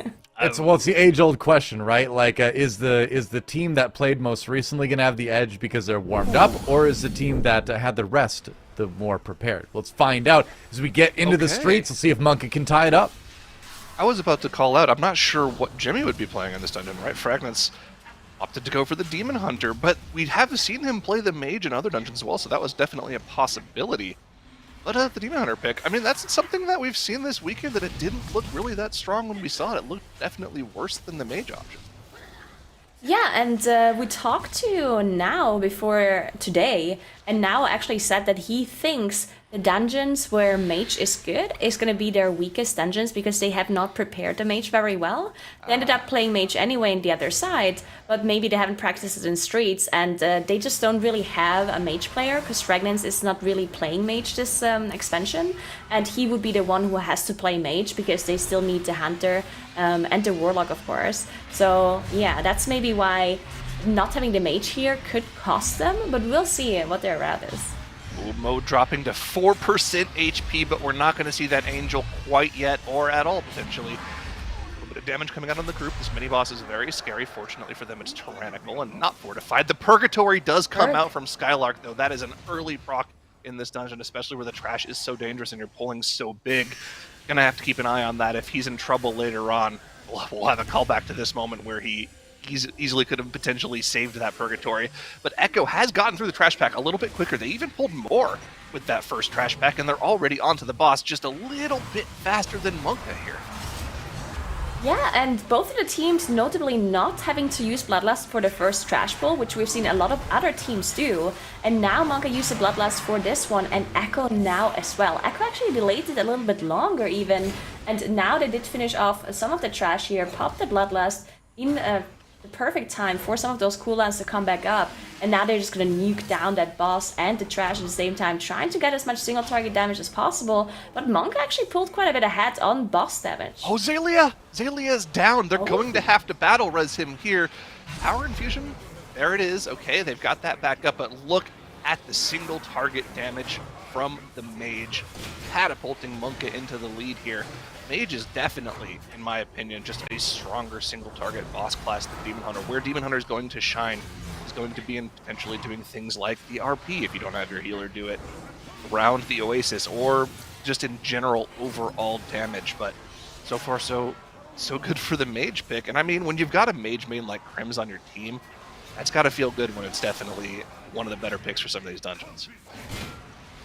It's the age-old question, right? Is the team that played most recently going to have the edge because they're warmed up, or is the team that had the rest the more prepared? Let's find out as we get into the streets. Let's see if MONKA can tie it up. I was about to call out, I'm not sure what Jimmy would be playing in this dungeon, right? Fragments opted to go for the Demon Hunter, but we have seen him play the Mage in other dungeons as well, so that was definitely a possibility. But the Demon Hunter pick, I mean, that's something that we've seen this weekend, that it didn't look really that strong when we saw it. It looked definitely worse than the Mage option. Yeah, and we talked to Now before today, and Now actually said that he thinks the dungeons where Mage is good is going to be their weakest dungeons, because they have not prepared the Mage very well. They ended up playing Mage anyway in the other side, but maybe they haven't practiced it in streets, and they just don't really have a Mage player, because Fragnance is not really playing Mage this expansion, and he would be the one who has to play Mage, because they still need the Hunter and the Warlock, of course. So yeah, that's maybe why not having the Mage here could cost them, but we'll see what their route is. Mo dropping to 4% HP, but we're not going to see that Angel quite yet, or at all, potentially. A little bit of damage coming out on the group. This mini-boss is very scary. Fortunately for them, it's tyrannical and not fortified. The Purgatory does come out from Skylark, though. That is an early proc in this dungeon, especially where the trash is so dangerous and you're pulling so big. Gonna have to keep an eye on that. If he's in trouble later on, we'll have a callback to this moment where he easily could have potentially saved that Purgatory. But Echo has gotten through the trash pack a little bit quicker. They even pulled more with that first trash pack, and they're already onto the boss just a little bit faster than MONKA here. Yeah, and both of the teams notably not having to use Bloodlust for the first trash pull, which we've seen a lot of other teams do. And now MONKA used the Bloodlust for this one, and Echo now as well. Echo actually delayed it a little bit longer even, and now they did finish off some of the trash here, popped the Bloodlust in the perfect time for some of those cooldowns to come back up, and now they're just gonna nuke down that boss and the trash at the same time, trying to get as much single target damage as possible. But MONKA actually pulled quite a bit ahead on boss damage. Oh, Zalia! Zalia's down. They're going to have to battle res him here. Power Infusion, there it is. Okay, they've got that back up, but look at the single target damage from the Mage, catapulting MONKA into the lead here. Mage is definitely, in my opinion, just a stronger single target boss class than Demon Hunter. Where Demon Hunter is going to shine is going to be in potentially doing things like the RP, if you don't have your healer do it, around the Oasis, or just in general overall damage. But so far so good for the Mage pick. And I mean, when you've got a Mage main like Krems on your team, that's got to feel good when it's definitely one of the better picks for some of these dungeons.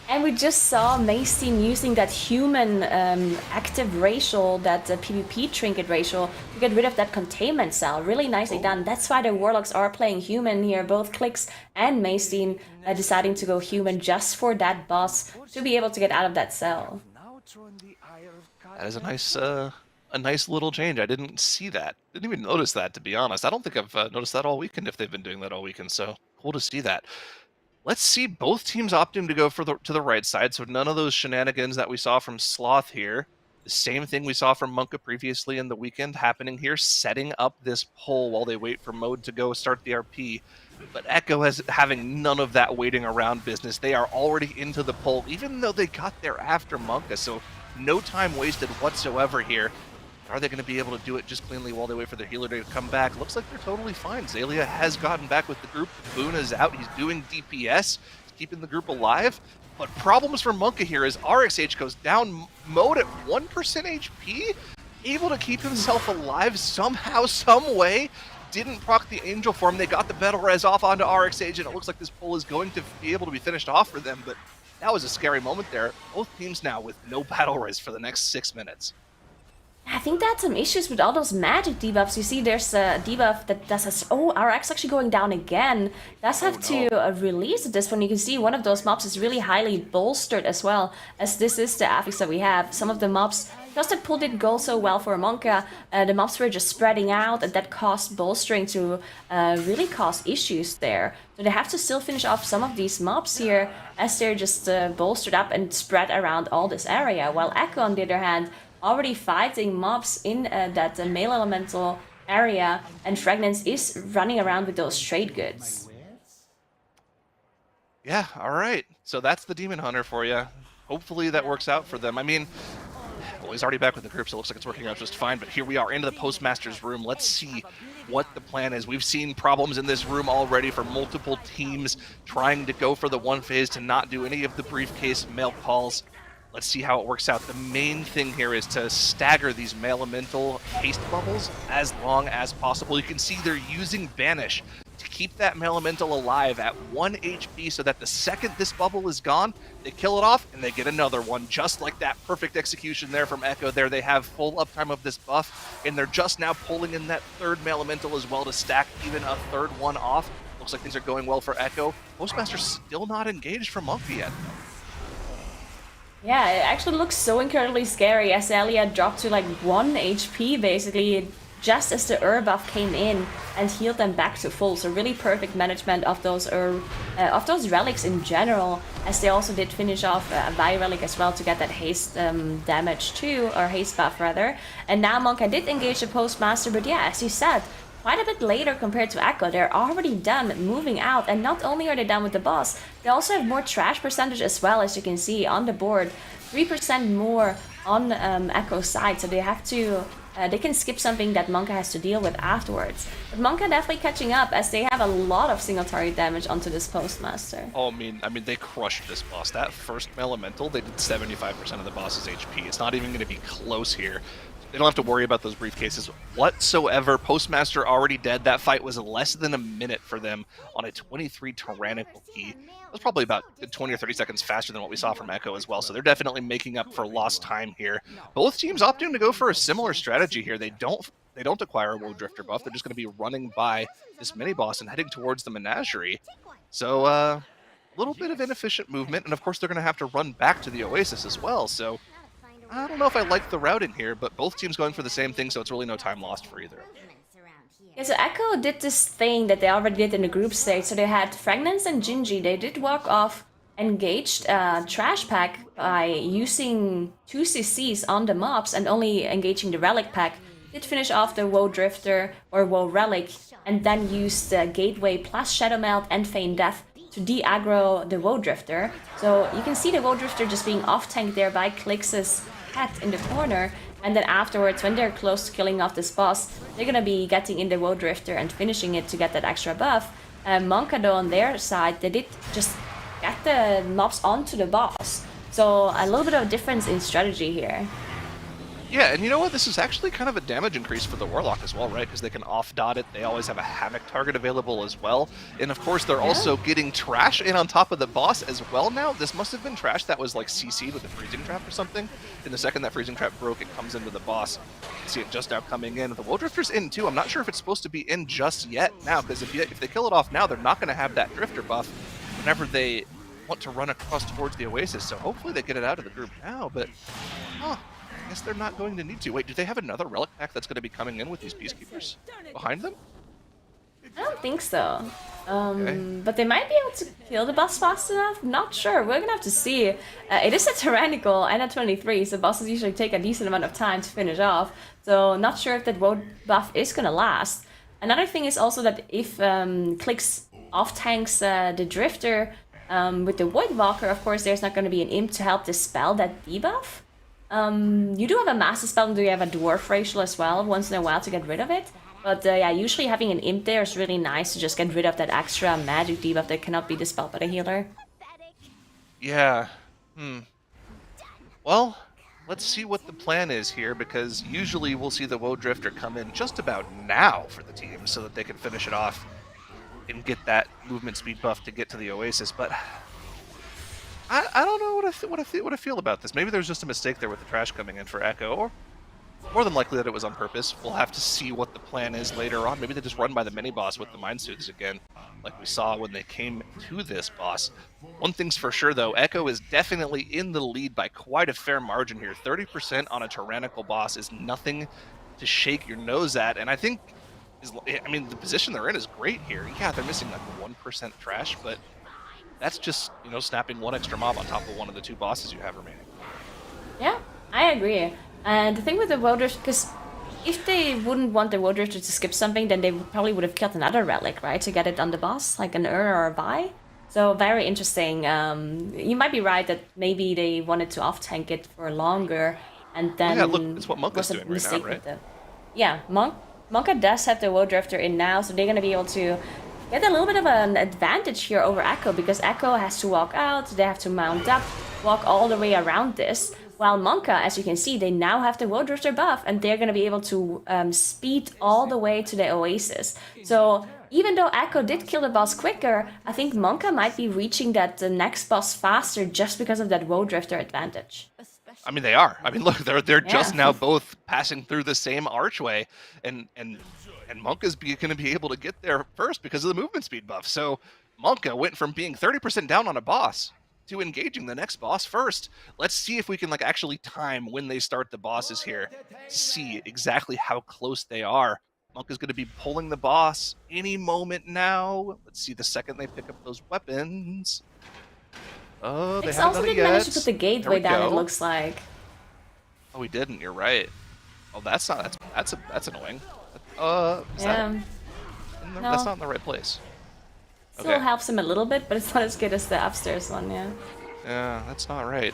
And we just saw Maystine using that human active racial, that PvP trinket racial, to get rid of that containment cell. Really nicely done. That's why the Warlocks are playing human here. Both Clicks and Maystine deciding to go human just for that boss to be able to get out of that cell. That is a nice little change. I didn't see that. Didn't even notice that, to be honest. I don't think I've noticed that all weekend if they've been doing that all weekend, so cool to see that. Let's see both teams opting to go to the right side, so none of those shenanigans that we saw from Sloth here. The same thing we saw from MONKA previously in the weekend happening here, setting up this pull while they wait for Mode to go start the RP. But Echo has having none of that waiting around business. They are already into the pull, even though they got there after MONKA, so no time wasted whatsoever here. Are they going to be able to do it just cleanly while they wait for their healer to come back? Looks like they're totally fine. Xaylia has gotten back with the group. Boone is out. He's doing DPS. He's keeping the group alive. But problems for MONKA here as RXH goes down. Mode at 1% HP, able to keep himself alive somehow, some way. Didn't proc the Angel form. They got the Battle Res off onto RXH, and it looks like this pull is going to be able to be finished off for them. But that was a scary moment there. Both teams now with no Battle Res for the next 6 minutes. I think that's some issues with all those magic debuffs. You see there's a debuff that does us. Oh, RX actually going down again. Does have to release at this point. You can see one of those mobs is really highly bolstered as well, as this is the affix that we have. Some of the mobs, because the pull didn't go so well for MONKA, the mobs were just spreading out, and that caused bolstering to really cause issues there. So they have to still finish off some of these mobs here, as they're just bolstered up and spread around all this area. While Echo, on the other hand, already fighting mobs in that male elemental area, and Fragnance is running around with those trade goods. Yeah, all right. So that's the Demon Hunter for you. Hopefully that works out for them. I mean, well, he's already back with the group, so it looks like it's working out just fine. But here we are into the Postmaster's room. Let's see what the plan is. We've seen problems in this room already for multiple teams trying to go for the one phase to not do any of the briefcase mail calls. Let's see how it works out. The main thing here is to stagger these Elemental haste bubbles as long as possible. You can see they're using Banish to keep that Elemental alive at 1 HP so that the second this bubble is gone, they kill it off and they get another one. Just like that perfect execution there from Echo there. They have full uptime of this buff, and they're just now pulling in that third Elemental as well to stack even a third one off. Looks like things are going well for Echo. Postmaster's still not engaged for MONKA yet, though. Yeah, it actually looks so incredibly scary as Xaylia dropped to like 1 HP basically just as the buff came in and healed them back to full. So really perfect management of those relics in general, as they also did finish off a Vi relic as well to get that haste damage too, or haste buff rather. And now MONKA did engage the Postmaster, but yeah, as you said, quite a bit later compared to Echo. They're already done moving out, and not only are they done with the boss, they also have more trash percentage as well, as you can see on the board. 3% more on Echo's side, so they have to, they can skip something that MONKA has to deal with afterwards. But MONKA definitely catching up, as they have a lot of single target damage onto this Postmaster. Oh, I mean, they crushed this boss. That first Elemental, they did 75% of the boss's HP. It's not even going to be close here. They don't have to worry about those briefcases whatsoever. Postmaster already dead. That fight was less than a minute for them on a 23 Tyrannical key. It was probably about 20 or 30 seconds faster than what we saw from Echo as well, so they're definitely making up for lost time here. Both teams opting to go for a similar strategy here. They don't acquire a Woe Drifter buff. They're just going to be running by this mini-boss and heading towards the Menagerie. So, a little bit of inefficient movement, and of course they're going to have to run back to the Oasis as well, so I don't know if I like the routing here, but both teams going for the same thing, so it's really no time lost for either. Yeah, so Echo did this thing that they already did in the group stage. So they had Fragnance and Gingy. They did walk off, engaged Trash Pack by using 2 CCs on the mobs and only engaging the Relic Pack. Did finish off the Woe Drifter or Woe Relic, and then used Gateway plus Shadow Melt and Feign Death to de-aggro the Woe Drifter. So you can see the Woe Drifter just being off-tanked there by Clix's hat in the corner, and then afterwards, when they're close to killing off this boss, they're gonna be getting in the Woe Drifter and finishing it to get that extra buff. MONKA though, on their side, they did just get the mobs onto the boss. So a little bit of a difference in strategy here. Yeah, and you know what? This is actually kind of a damage increase for the Warlock as well, right? Because they can off-dot it. They always have a Havoc target available as well. And of course, they're also getting Trash in on top of the boss as well now. This must have been Trash that was like CC'd with a Freezing Trap or something. And the second that Freezing Trap broke, it comes into the boss. You can see it just now coming in. The Woe Drifter's in too. I'm not sure if it's supposed to be in just yet now, because if they kill it off now, they're not going to have that Drifter buff whenever they want to run across towards the Oasis. So hopefully they get it out of the group now, but I guess they're not going to need to. Wait, do they have another Relic Pack that's going to be coming in with these Peacekeepers behind them? I don't think so. Okay. But they might be able to kill the boss fast enough. Not sure. We're gonna have to see. It is a tyrannical and a 23, so bosses usually take a decent amount of time to finish off. So not sure if that woad buff is gonna last. Another thing is also that if Clicks off tanks the Drifter with the Void Walker, of course, there's not going to be an imp to help dispel that debuff. You do have a Master Spell, and do you have a Dwarf Racial as well once in a while to get rid of it. But yeah, usually having an imp there is really nice to just get rid of that extra magic debuff that cannot be dispelled by the healer. Yeah. Well, let's see what the plan is here, because usually we'll see the Woe Drifter come in just about now for the team so that they can finish it off and get that movement speed buff to get to the Oasis. But I don't know what I feel about this. Maybe there's just a mistake there with the trash coming in for Echo, or more than likely that it was on purpose. We'll have to see what the plan is later on. Maybe they just run by the mini-boss with the Mind Soothes again, like we saw when they came to this boss. One thing's for sure, though, Echo is definitely in the lead by quite a fair margin here. 30% on a tyrannical boss is nothing to shake your nose at, and I think, the position they're in is great here. Yeah, they're missing like 1% trash, but that's just, snapping one extra mob on top of one of the two bosses you have remaining. Yeah, I agree. And the thing with the Woe Drifter, because if they wouldn't want the Woe Drifter to skip something, then they probably would have killed another relic, right, to get it on the boss, like an or a Vi. So very interesting. You might be right that maybe they wanted to off-tank it for longer, and then... Yeah, look, it's what MONKA's doing right now, right? Yeah, MONKA does have the Woe Drifter in now, so they're going to be able to get a little bit of an advantage here over Echo, because Echo has to walk out, they have to mount up, walk all the way around this. While MONKA, as you can see, they now have the Woe Drifter buff, and they're going to be able to speed all the way to the Oasis. So even though Echo did kill the boss quicker, I think MONKA might be reaching that next boss faster just because of that Woe Drifter advantage. I mean, they are. I mean, look, they're just now both passing through the same archway, and MONKA's going to be able to get there first because of the movement speed buff. So MONKA went from being 30% down on a boss to engaging the next boss first. Let's see if we can actually time when they start the bosses here, see exactly how close they are. MONKA's going to be pulling the boss any moment now. Let's see the second they pick up those weapons. Oh, they haven't also done it didn't yet. manage to put the gateway down, it looks like. Oh, he didn't. You're right. Oh, that's annoying. No. That's not in the right place. Still helps him a little bit, but it's not as good as the upstairs one, yeah. Yeah, that's not right.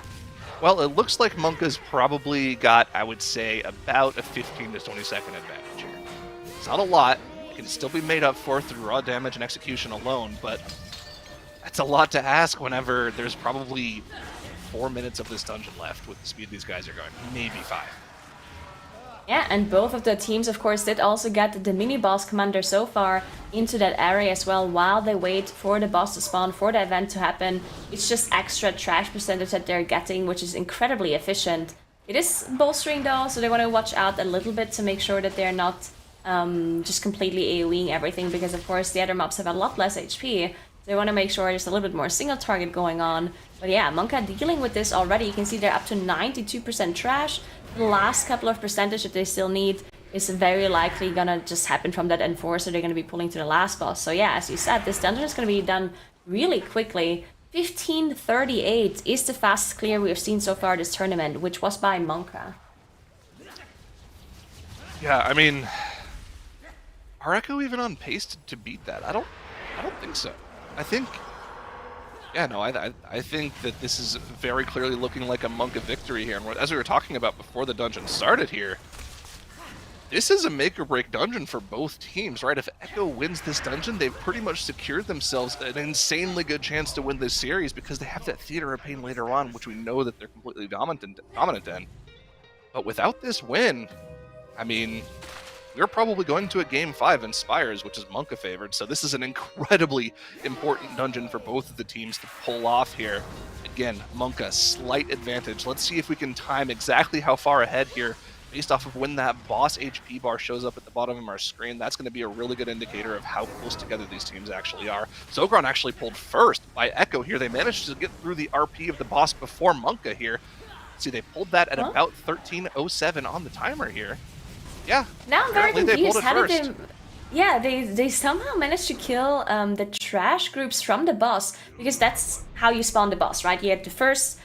Well, it looks like MONKA's probably got, I would say, about a 15 to 20 second advantage here. It's not a lot. It can still be made up for through raw damage and execution alone, but that's a lot to ask whenever there's probably 4 minutes of this dungeon left with the speed these guys are going. Maybe 5. Yeah, and both of the teams, of course, did also get the mini-boss commander so far into that area as well while they wait for the boss to spawn, for the event to happen. It's just extra trash percentage that they're getting, which is incredibly efficient. It is bolstering though, so they want to watch out a little bit to make sure that they're not just completely AoEing everything, because of course the other mobs have a lot less HP. They want to make sure there's a little bit more single target going on. But yeah, MONKA dealing with this already. You can see they're up to 92% trash. The last couple of percentage that they still need is very likely gonna just happen from that enforcer they're gonna be pulling to the last boss. So yeah, as you said, this dungeon is gonna be done really quickly. 15:38 is the fastest clear we have seen so far this tournament, which was by MONKA. Yeah, I mean, are Echo even on pace to beat that? I don't think so. I think, yeah, no, I think that this is very clearly looking like a MONKA victory here. And as we were talking about before the dungeon started here, this is a make-or-break dungeon for both teams, right? If Echo wins this dungeon, they've pretty much secured themselves an insanely good chance to win this series because they have that Theater of Pain later on, which we know that they're completely dominant in. But without this win, I mean, we're probably going to a Game 5 in Spires, which is MONKA favored, so this is an incredibly important dungeon for both of the teams to pull off here. Again, MONKA, slight advantage. Let's see if we can time exactly how far ahead here based off of when that boss HP bar shows up at the bottom of our screen. That's going to be a really good indicator of how close together these teams actually are. Zogron actually pulled first by Echo here. They managed to get through the RP of the boss before MONKA here. See, they pulled that at about 13:07 on the timer here. Yeah. Now I'm very confused. Yeah, they somehow managed to kill the trash groups from the boss, because that's how you spawn the boss, right? You have the first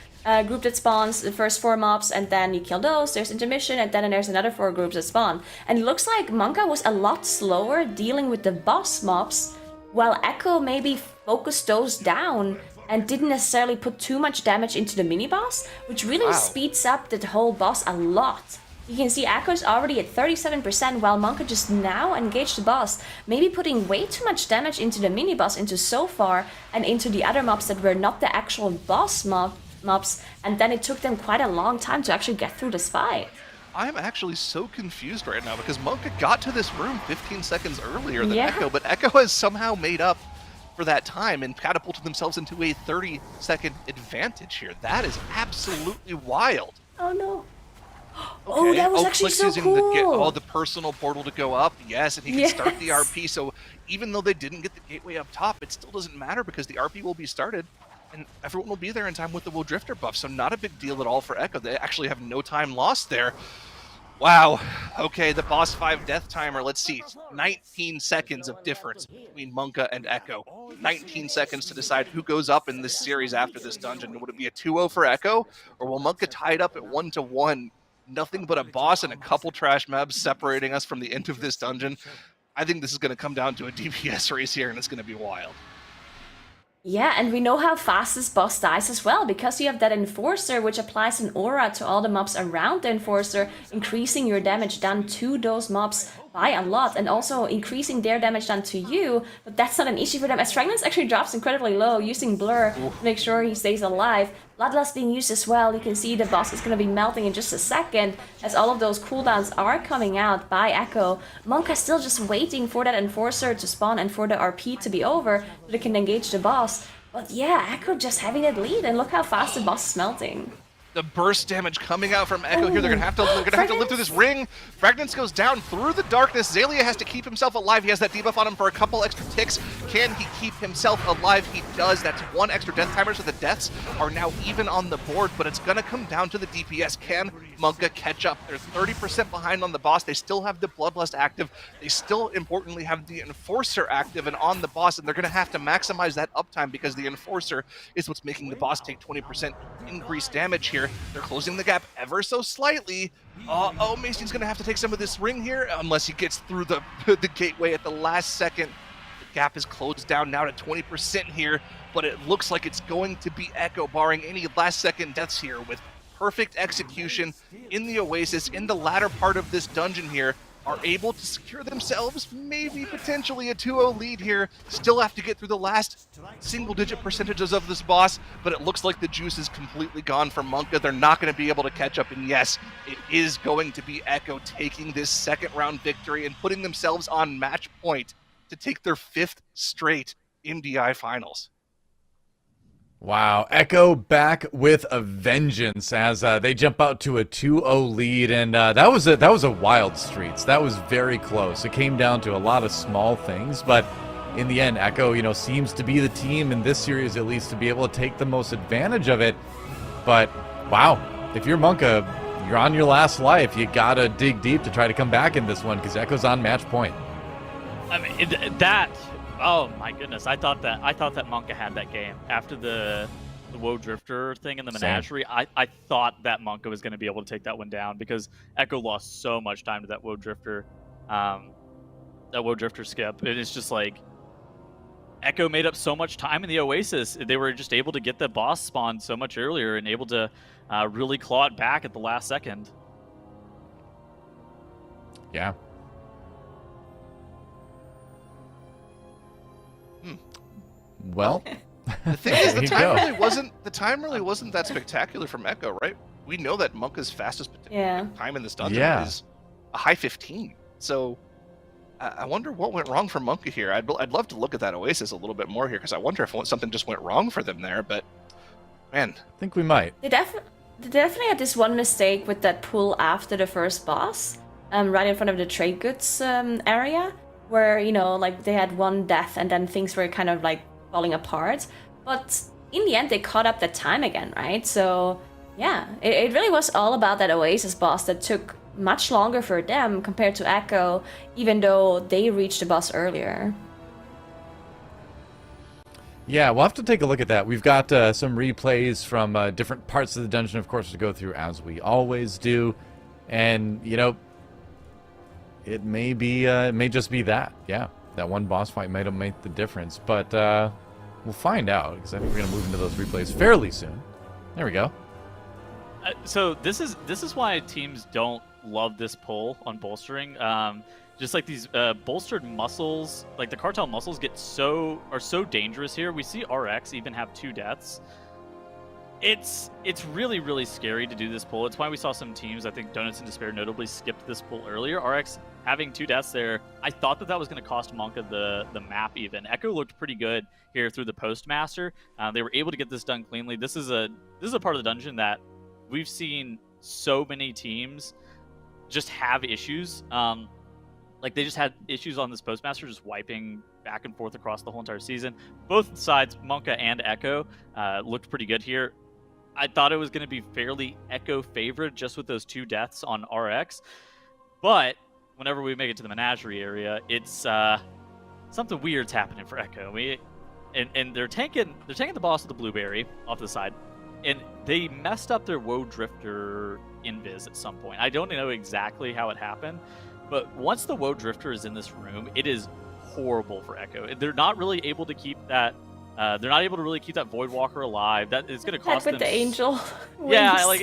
group that spawns, the first 4 mobs, and then you kill those, there's intermission, and then there's another 4 groups that spawn. And it looks like MONKA was a lot slower dealing with the boss mobs, while Echo maybe focused those down and didn't necessarily put too much damage into the mini-boss, which really speeds up the whole boss a lot. You can see Echo's already at 37%, while MONKA just now engaged the boss, maybe putting way too much damage into the mini-boss, into Sofar, and into the other mobs that were not the actual boss mobs, and then it took them quite a long time to actually get through this fight. I'm actually so confused right now, because MONKA got to this room 15 seconds earlier than Echo, but Echo has somehow made up for that time and catapulted themselves into a 30-second advantage here. That is absolutely wild. Oh no. Okay. Oh, that was actually so cool. The personal portal to go up, yes, and he can start the RP. So even though they didn't get the gateway up top, it still doesn't matter because the RP will be started, and everyone will be there in time with the Will Drifter buff. So not a big deal at all for Echo. They actually have no time lost there. Wow. Okay, the boss 5 death timer. Let's see. 19 seconds of difference between MONKA and Echo. 19 seconds to decide who goes up in this series after this dungeon. Would it be a 2-0 for Echo, or will MONKA tie it up at 1-1? Nothing but a boss and a couple trash mobs separating us from the end of this dungeon. I think this is going to come down to a DPS race here, and it's going to be wild. Yeah, and we know how fast this boss dies as well, because you have that Enforcer, which applies an aura to all the mobs around the Enforcer, increasing your damage done to those mobs by a lot, and also increasing their damage done to you, but that's not an issue for them, as Fragrance actually drops incredibly low, using Blur to make sure he stays alive. Bloodlust being used as well. You can see the boss is going to be melting in just a second, as all of those cooldowns are coming out by Echo. MONKA still just waiting for that Enforcer to spawn and for the RP to be over, so they can engage the boss. But yeah, Echo just having that lead, and look how fast the boss is melting. The burst damage coming out from Echo here. They're gonna have to live through this ring. Fragments goes down through the darkness. Xaylia has to keep himself alive. He has that debuff on him for a couple extra ticks. Can he keep himself alive? He does. That's 1 extra death timer, so the deaths are now even on the board, but it's gonna come down to the DPS. Can MONKA catch up? They're 30% behind on the boss. They still have the Bloodlust active. They still, importantly, have the Enforcer active and on the boss, and they're gonna have to maximize that uptime because the Enforcer is what's making the boss take 20% increased damage here. They're closing the gap ever so slightly. Oh, Mason's going to have to take some of this ring here, unless he gets through the gateway at the last second. The gap is closed down now to 20% here, but it looks like it's going to be Echo, barring any last-second deaths here, with perfect execution in the Oasis, in the latter part of this dungeon here, are able to secure themselves maybe potentially a 2-0 lead here. Still have to get through the last single-digit percentages of this boss, but it looks like the juice is completely gone from MONKA. They're not going to be able to catch up, and yes, it is going to be Echo taking this second-round victory and putting themselves on match point to take their 5th straight MDI finals. Wow, Echo back with a vengeance as they jump out to a 2-0 lead, and that was a wild streets. That was very close. It came down to a lot of small things, but in the end, Echo, seems to be the team in this series at least to be able to take the most advantage of it. But wow, if you're MONKA, you're on your last life. You gotta dig deep to try to come back in this one because Echo's on match point. I mean, oh my goodness! I thought that MONKA had that game after the Woe Drifter thing in the Menagerie. I thought that MONKA was going to be able to take that one down because Echo lost so much time to that Woe Drifter skip. It is just like Echo made up so much time in the Oasis. They were just able to get the boss spawn so much earlier and able to really claw it back at the last second. Yeah. Well, the thing is, the time really wasn't that spectacular from Echo, right? We know that MONKA's fastest time in this dungeon is a high 15. So I wonder what went wrong for MONKA here. I'd love to look at that Oasis a little bit more here because I wonder if something just went wrong for them there. But man, I think we might. They definitely had this one mistake with that pull after the first boss, right in front of the trade goods area, where they had one death and then things were kind of falling apart, but in the end they caught up that time again, right? So yeah, it really was all about that Oasis boss that took much longer for them compared to Echo, even though they reached the boss earlier. Yeah, we'll have to take a look at that. We've got some replays from different parts of the dungeon, of course, to go through, as we always do. And, you know, it may just be that. Yeah, that one boss fight might have made the difference. But we'll find out, because I think we're going to move into those replays fairly soon. There we go. So this is why teams don't love this pull on bolstering. Just like these bolstered muscles, like the cartel muscles are so dangerous here. We see RX even have 2 deaths. It's really, really scary to do this pull. It's why we saw some teams, I think Donuts in Despair notably, skipped this pull earlier. RX having 2 deaths there, I thought that was going to cost MONKA the map even. Echo looked pretty good here through the Postmaster. They were able to get this done cleanly. This is a part of the dungeon that we've seen so many teams just have issues. Like, they just had issues on this Postmaster, just wiping back and forth across the whole entire season. Both sides, MONKA and Echo, looked pretty good here. I thought it was going to be fairly Echo favored just with those 2 deaths on RX. But whenever we make it to the Menagerie area, it's something weird's happening for Echo. And they're tanking the boss with the Blueberry off the side. And they messed up their Woe Drifter invis at some point. I don't know exactly how it happened. But once the Woe Drifter is in this room, it is horrible for Echo. They're not really able to keep that. They're not able to really keep that Voidwalker alive. That is going to cost them. With the angel. Yeah, like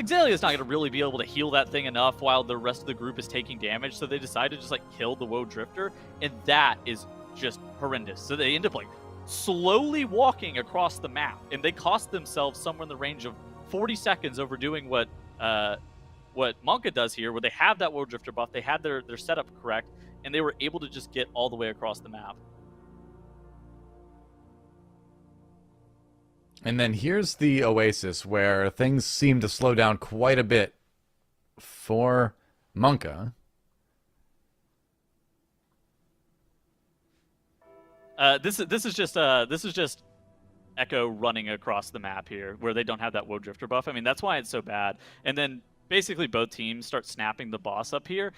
Xalia's not going to really be able to heal that thing enough while the rest of the group is taking damage. So they decided to just like kill the Woe Drifter, and that is just horrendous. So they end up like slowly walking across the map, and they cost themselves somewhere in the range of 40 seconds over doing what MONKA does here, where they have that Woe Drifter buff, they had their setup correct, and they were able to just get all the way across the map. And then here's the Oasis, where things seem to slow down quite a bit for MONKA. This is just Echo running across the map here, where they don't have that Woe Drifter buff. I mean, that's why it's so bad. And then basically both teams start snapping the boss up here.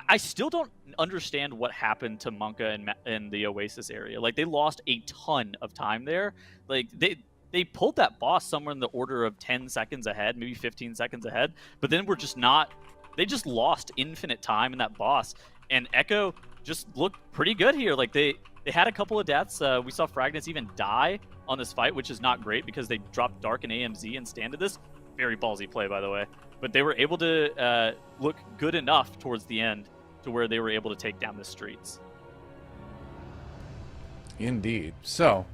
I still don't understand what happened to MONKA in the Oasis area. Like, they lost a ton of time there. Like, they pulled that boss somewhere in the order of 10 seconds ahead, maybe 15 seconds ahead, but then we're just not. They just lost infinite time in that boss, and Echo just looked pretty good here. Like, they had a couple of deaths. We saw Fragments even die on this fight, which is not great because they dropped Dark and AMZ and stand to this. Very ballsy play, by the way. But they were able to look good enough towards the end to where they were able to take down the streets. Indeed. So,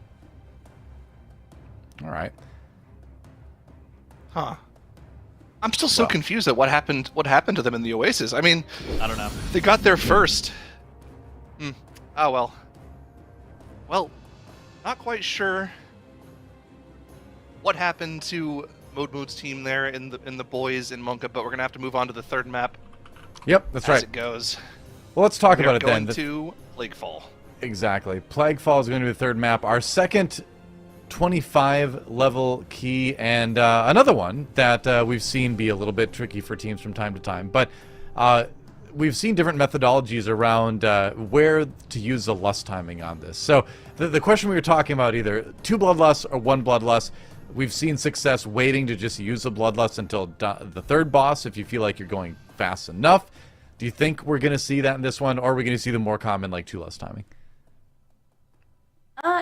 all right. Huh. I'm still so confused at what happened to them in the Oasis. I mean, I don't know. They got there first. Oh, well. Well, not quite sure what happened to Mood's team there in the boys in MONKA, but we're gonna have to move on to the third map. Yep, that's right. As it goes. Well, let's talk about it then. Going to Plaguefall. Exactly. Plaguefall is going to be the third map. Our second 25 level key, and another one that we've seen be a little bit tricky for teams from time to time. But we've seen different methodologies around where to use the lust timing on this. So the question we were talking about, either 2 bloodlusts or 1 bloodlust, we've seen success waiting to just use the bloodlust until the third boss if you feel like you're going fast enough. Do you think we're going to see that in this one, or are we going to see the more common like 2 lust timing?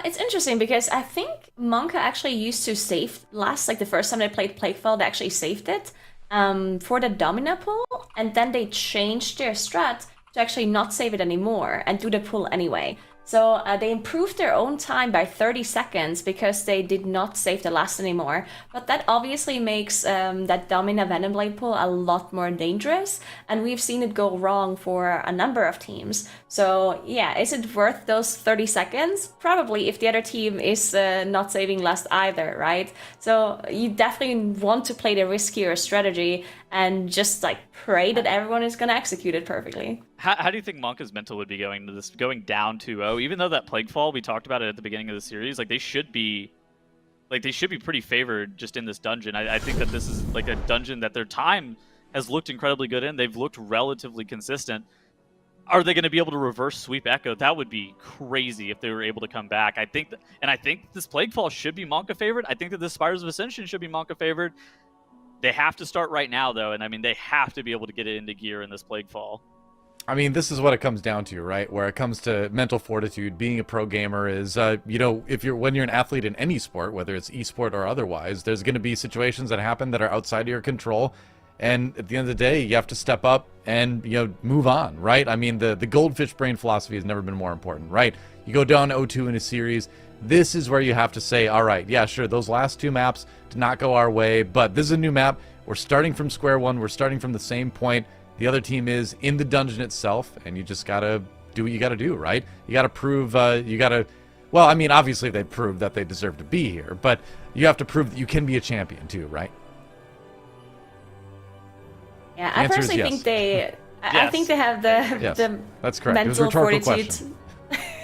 It's interesting because I think MONKA actually used to save last, like the first time they played Plaguefall, they actually saved it for the Domina pull, and then they changed their strat to actually not save it anymore and do the pull anyway. So they improved their own time by 30 seconds because they did not save the last anymore. But that obviously makes that Domina Venom Blade pull a lot more dangerous. And we've seen it go wrong for a number of teams. So yeah, is it worth those 30 seconds? Probably, if the other team is not saving last either, right? So you definitely want to play the riskier strategy and just like pray that everyone is going to execute it perfectly. How do you think MONKA's mental would be going to this, going down 2-0? Even though that Plaguefall, we talked about it at the beginning of the series, like they should be pretty favored just in this dungeon. I think that this is like a dungeon that their time has looked incredibly good in. They've looked relatively consistent. Are they going to be able to reverse sweep Echo? That would be crazy if they were able to come back. I think this Plaguefall should be MONKA favored. I think that this Spires of Ascension should be MONKA favored. They have to start right now, though, and I mean, they have to be able to get it into gear in this Plaguefall. I mean, this is what it comes down to, right? Where it comes to mental fortitude, being a pro gamer is, you know, when you're an athlete in any sport, whether it's esport or otherwise, there's going to be situations that happen that are outside of your control. And at the end of the day, you have to step up and, you know, move on, right? I mean, the goldfish brain philosophy has never been more important, right? You go down 0-2 in a series. This is where you have to say, all right, yeah, sure, those last 2 maps did not go our way, but this is a new map. We're starting from square one. We're starting from the same point the other team is in the dungeon itself, and you just got to do what you got to do, right? You got to prove, well, I mean, obviously they proved that they deserve to be here, but you have to prove that you can be a champion too, right? Yeah, I personally think they. I think they have the that's correct. mental fortitude.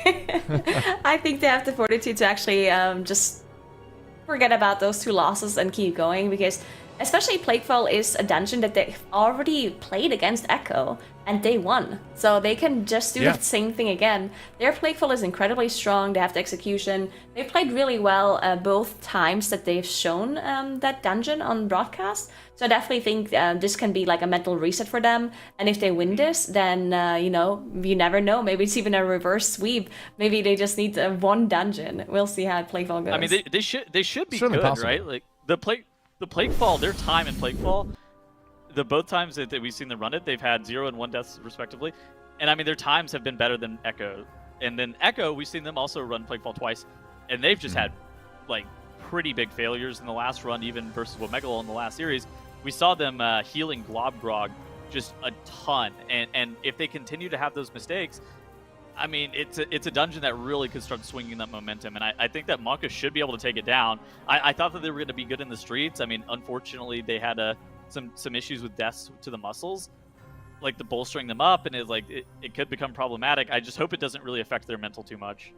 I think they have the fortitude to actually just forget about those 2 losses and keep going, because especially Plaguefall is a dungeon that they've already played against Echo and they won, so they can just do the same thing again. Their Plaguefall is incredibly strong. They have the execution. They played really well both times that they've shown that dungeon on broadcast. So I definitely think this can be like a mental reset for them. And if they win this, then you know, you never know. Maybe it's even a reverse sweep. Maybe they just need 1 dungeon. We'll see how Plaguefall goes. I mean, they should be certainly good, possible, right? Like the Plaguefall, their time in Plaguefall, the both times that we've seen them run it, they've had 0 and 1 deaths respectively. And I mean, their times have been better than Echo. And then Echo, we've seen them also run Plaguefall twice, and they've just had like pretty big failures in the last run, even versus OMEGALUL in the last series. We saw them healing Globgrog just a ton, and if they continue to have those mistakes, I mean, it's a dungeon that really could start swinging that momentum, and I think that MONKA should be able to take it down. I thought that they were going to be good in the streets. I mean, unfortunately, they had some issues with deaths to the muscles, like the bolstering them up, and it could become problematic. I just hope it doesn't really affect their mental too much.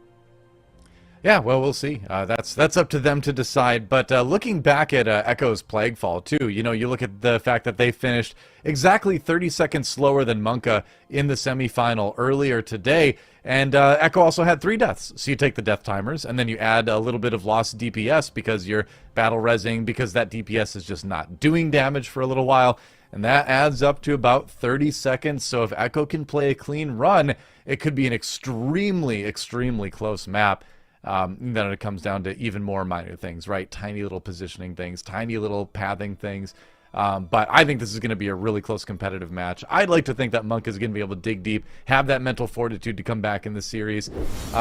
Yeah, well, we'll see. That's up to them to decide. But looking back at Echo's Plaguefall, too, you know, you look at the fact that they finished exactly 30 seconds slower than MONKA in the semifinal earlier today. And Echo also had 3 deaths. So you take the death timers, and then you add a little bit of lost DPS because you're battle resing, because that DPS is just not doing damage for a little while. And that adds up to about 30 seconds. So if Echo can play a clean run, it could be an extremely, extremely close map. Then it comes down to even more minor things, right? Tiny little positioning things, tiny little pathing things. But I think this is going to be a really close competitive match. I'd like to think that MONKA is going to be able to dig deep, have that mental fortitude to come back in the series.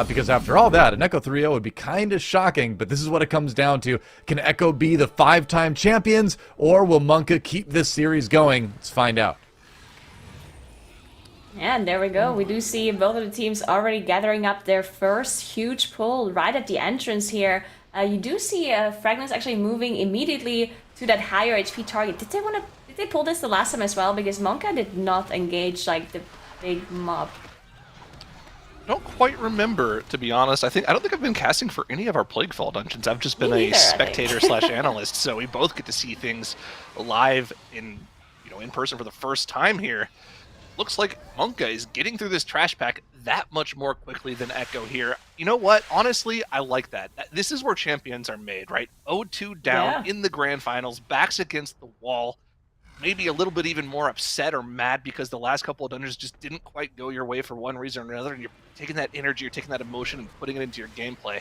Because after all that, an Echo 3-0 would be kind of shocking, but this is what it comes down to. Can Echo be the 5-time champions, or will MONKA keep this series going? Let's find out. And there we go. We do see both of the teams already gathering up their first huge pull right at the entrance here. You do see Fragments actually moving immediately to that higher HP target. Did they pull this the last time as well? Because MONKA did not engage like the big mob. I don't quite remember, to be honest. I don't think I've been casting for any of our Plaguefall dungeons. I've just been a spectator / analyst, so we both get to see things live in person for the first time here. Looks like MONKA is getting through this trash pack that much more quickly than Echo here. You know what? Honestly, I like that. This is where champions are made, right? 0-2 down in the grand finals, backs against the wall. Maybe a little bit even more upset or mad because the last couple of dungeons just didn't quite go your way for one reason or another, and you're taking that energy, you're taking that emotion and putting it into your gameplay.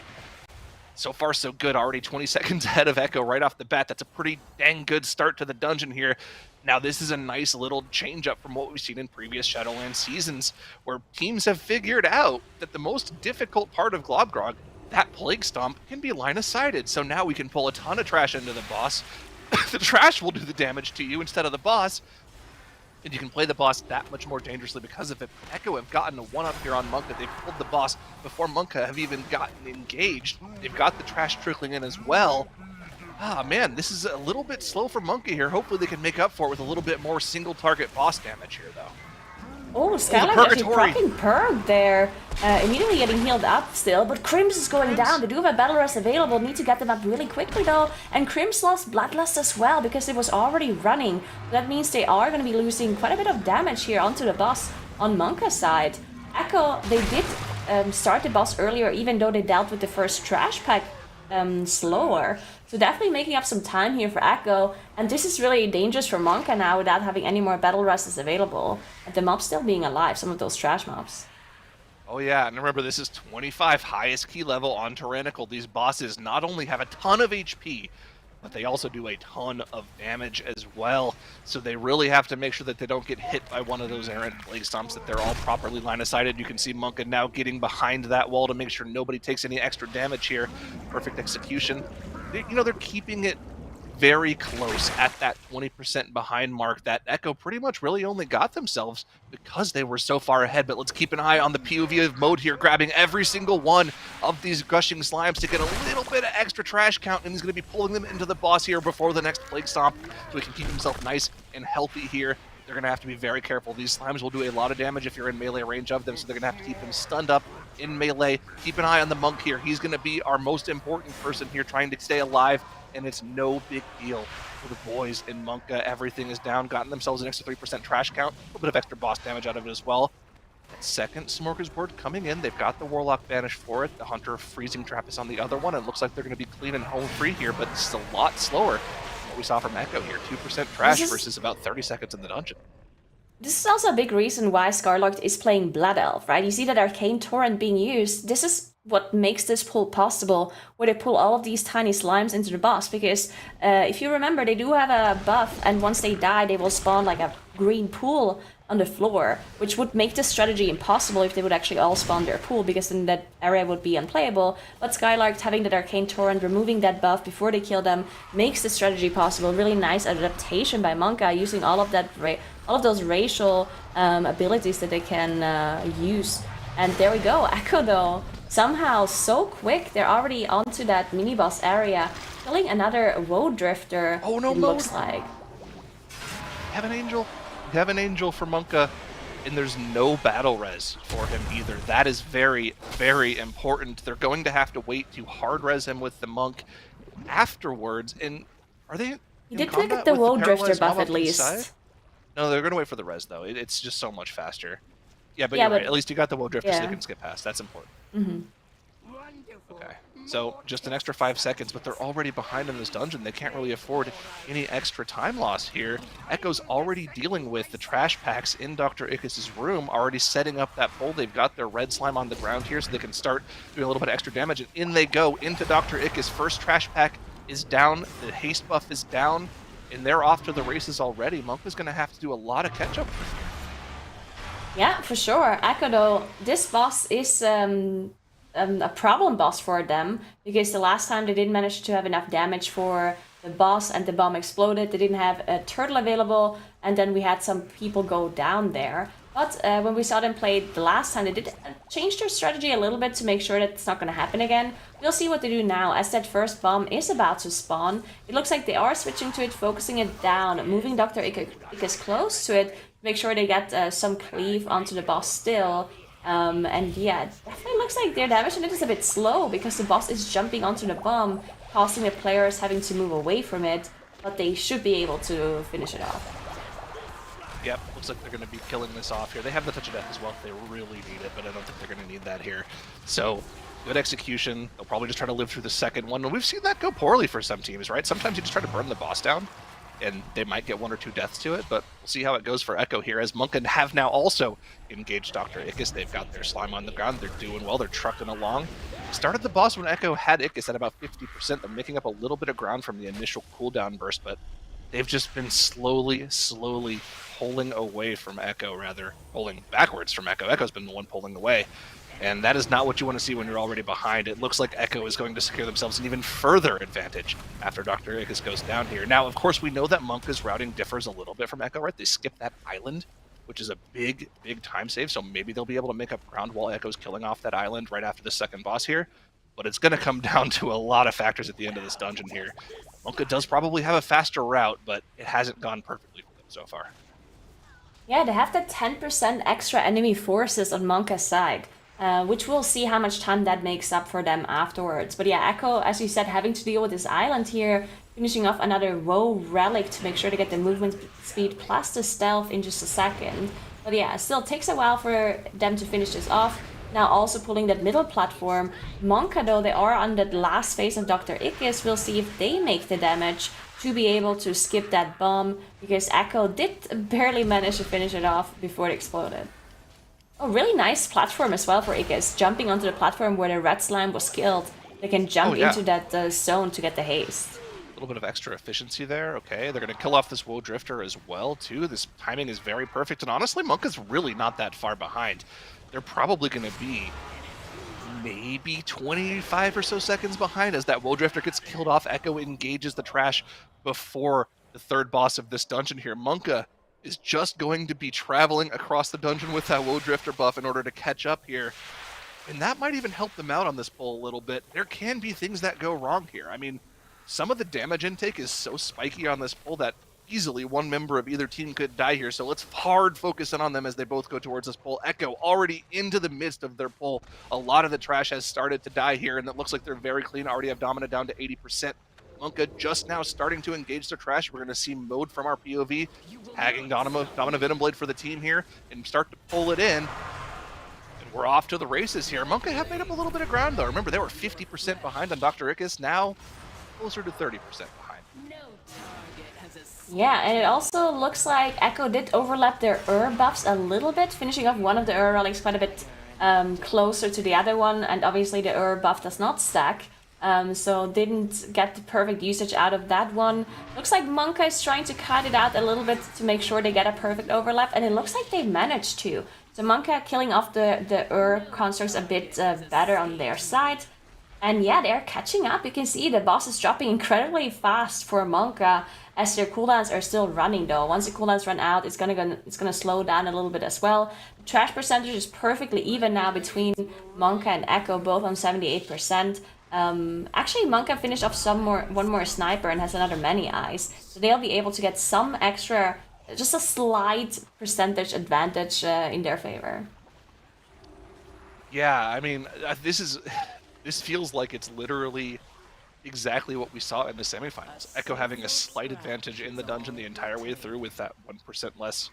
So far, so good. Already 20 seconds ahead of Echo right off the bat. That's a pretty dang good start to the dungeon here. Now, this is a nice little change up from what we've seen in previous Shadowlands seasons, where teams have figured out that the most difficult part of Globgrog, that Plague Stomp, can be line-of-sighted. So now we can pull a ton of trash into the boss. The trash will do the damage to you instead of the boss, and you can play the boss that much more dangerously because of it. Echo have gotten a one-up here on MONKA. They've pulled the boss before MONKA have even gotten engaged. They've got the trash trickling in as well. Ah, man, this is a little bit slow for MONKA here. Hopefully they can make up for it with a little bit more single-target boss damage here, though. Oh, Skylar's actually proccing Purg there. Immediately getting healed up still, but Crims is going down. They do have a Battle Rest available, need to get them up really quickly though. And Crims lost Bloodlust as well because it was already running. That means they are going to be losing quite a bit of damage here onto the boss on MONKA's side. Echo, they did start the boss earlier, even though they dealt with the first trash pack slower. So definitely making up some time here for Echo, and this is really dangerous for MONKA now without having any more battle rushes available. And the mobs still being alive, some of those trash mobs. Oh yeah, and remember this is 25 highest key level on Tyrannical. These bosses not only have a ton of HP, but they also do a ton of damage as well. So they really have to make sure that they don't get hit by one of those errant plague stomps, that they're all properly line of sighted. You can see MONKA now getting behind that wall to make sure nobody takes any extra damage here. Perfect execution. They're keeping it very close at that 20% behind mark that Echo pretty much really only got themselves because they were so far ahead. But let's keep an eye on the POV mode here, grabbing every single one of these gushing slimes to get a little bit of extra trash count, and he's going to be pulling them into the boss here before the next Plague Stomp so he can keep himself nice and healthy here. They're going to have to be very careful. These slimes will do a lot of damage if you're in melee range of them, so they're going to have to keep them stunned up in melee. Keep an eye on the monk here. He's going to be our most important person here trying to stay alive, and it's no big deal for the boys in MONKA. Everything is down, gotten themselves an extra 3% trash count, a little bit of extra boss damage out of it as well. That second Smorgasbord coming in, they've got the Warlock Banish for it. The Hunter Freezing Trap is on the other one. It looks like they're going to be clean and home free here, but it's a lot slower than what we saw from Echo here. 2% trash versus about 30 seconds in the dungeon. This is also a big reason why Scarlocked is playing Blood Elf, right? You see that Arcane Torrent being used. This is what makes this pull possible, where they pull all of these tiny slimes into the boss, because if you remember, they do have a buff, and once they die, they will spawn like a green pool on the floor, which would make this strategy impossible if they would actually all spawn their pool, because then that area would be unplayable. But Skylark having that Arcane Torrent, removing that buff before they kill them, makes the strategy possible. Really nice adaptation by MONKA, using all of that, all of those racial abilities that they can use. And there we go. Echo though, somehow so quick, they're already onto that mini boss area, killing another Woe Drifter. Oh no, it looks like. Have an angel. Have an angel for MONKA, and there's no battle res for him either. That is very, very important. They're going to have to wait to hard res him with the monk afterwards. And are they? He did get the Woe Drifter buff at least. No, they're going to wait for the res though. It's just so much faster. Yeah, but you're right. At least you got the Woe Drifter so they can skip past. That's important. Mm-hmm. Okay. So just an extra 5 seconds, but they're already behind in this dungeon. They can't really afford any extra time loss here. Echo's already dealing with the trash packs in Dr. Ickis' room, already setting up that pole. They've got their red slime on the ground here so they can start doing a little bit of extra damage, and in they go into Dr. Ickis. First trash pack is down, the haste buff is down, and they're off to the races already. MONKA's going to have to do a lot of catch-up. Yeah, for sure. Echo though, this boss is a problem boss for them, because the last time they didn't manage to have enough damage for the boss and the bomb exploded. They didn't have a turtle available, and then we had some people go down there. But when we saw them play the last time, they did change their strategy a little bit to make sure that it's not going to happen again. We'll see what they do now, as that first bomb is about to spawn. It looks like they are switching to it, focusing it down, moving Dr. Ickis close to it, make sure they get some cleave onto the boss still. And yeah, it definitely looks like their damage on it is a bit slow, because the boss is jumping onto the bomb, causing the players having to move away from it, but they should be able to finish it off. Yep, looks like they're going to be killing this off here. They have the Touch of Death as well if they really need it, but I don't think they're going to need that here. So, good execution. They'll probably just try to live through the second one. And we've seen that go poorly for some teams, right? Sometimes you just try to burn the boss down, and they might get 1 or 2 deaths to it, but we'll see how it goes for Echo here, as MONKA have now also engaged Dr. Ickis. They've got their slime on the ground. They're doing well. They're trucking along. Started the boss when Echo had Ickis at about 50%. They're making up a little bit of ground from the initial cooldown burst, but they've just been slowly pulling away from Echo, pulling backwards from Echo. Echo's been the one pulling away, and that is not what you want to see when you're already behind. It looks like Echo is going to secure themselves an even further advantage after Dr. Ickis goes down here. Now, of course, we know that MONKA's routing differs a little bit from Echo, right? They skip that island, which is a big time save, so maybe they'll be able to make up ground while Echo's killing off that island right after the second boss here. But it's going to come down to a lot of factors at the end of this dungeon here. MONKA does probably have a faster route, but it hasn't gone perfectly for them so far. Yeah, they have that 10% extra enemy forces on MONKA's side, which we'll see how much time that makes up for them afterwards. But yeah, Echo, as you said, having to deal with this island here, finishing off another Woe Relic to make sure to get the movement speed plus the stealth in just a second. But yeah, it still takes a while for them to finish this off. Now also pulling that middle platform. MONKA, though, they are on that last phase of Dr. Ickis. We'll see if they make the damage to be able to skip that bomb, because Echo did barely manage to finish it off before it exploded. Oh, really nice platform as well for Ickis, jumping onto the platform where the red slime was killed. They can jump into that zone to get the haste. A little bit of extra efficiency there. Okay, they're going to kill off this Woe Drifter as well, too. This timing is very perfect, and honestly, MONKA's really not that far behind. They're probably going to be maybe 25 or so seconds behind as that Woe Drifter gets killed off. Echo engages the trash before the third boss of this dungeon here. MONKA is just going to be traveling across the dungeon with that Woe Drifter buff in order to catch up here. And that might even help them out on this pull a little bit. There can be things that go wrong here. I mean, some of the damage intake is so spiky on this pull that easily one member of either team could die here, so let's hard focus in on them as they both go towards this pull. Echo already into the midst of their pull. A lot of the trash has started to die here, and it looks like they're very clean. Already have Domina down to 80%. MONKA just now starting to engage their trash. We're going to see mode from our POV, tagging Domina Venomblade for the team here, and start to pull it in. And we're off to the races here. MONKA have made up a little bit of ground, though. Remember, they were 50% behind on Dr. Ickis, now closer to 30% behind. Yeah, and it also looks like Echo did overlap their buffs a little bit, finishing off one of the relics quite a bit closer to the other one, and obviously the buff does not stack, so didn't get the perfect usage out of that one. Looks like MONKA is trying to cut it out a little bit to make sure they get a perfect overlap, and it looks like they managed to. So MONKA killing off the constructs a bit better on their side. And yeah, they're catching up. You can see the boss is dropping incredibly fast for MONKA as their cooldowns are still running, though. Once the cooldowns run out, it's gonna slow down a little bit as well. The trash percentage is perfectly even now between MONKA and Echo, both on 78%. Actually, MONKA finished off one more sniper and has another many eyes, so they'll be able to get some extra, just a slight percentage advantage in their favor. Yeah, I mean, this feels like it's literally exactly what we saw in the semifinals. Echo having a slight advantage in the dungeon the entire way through with that 1% less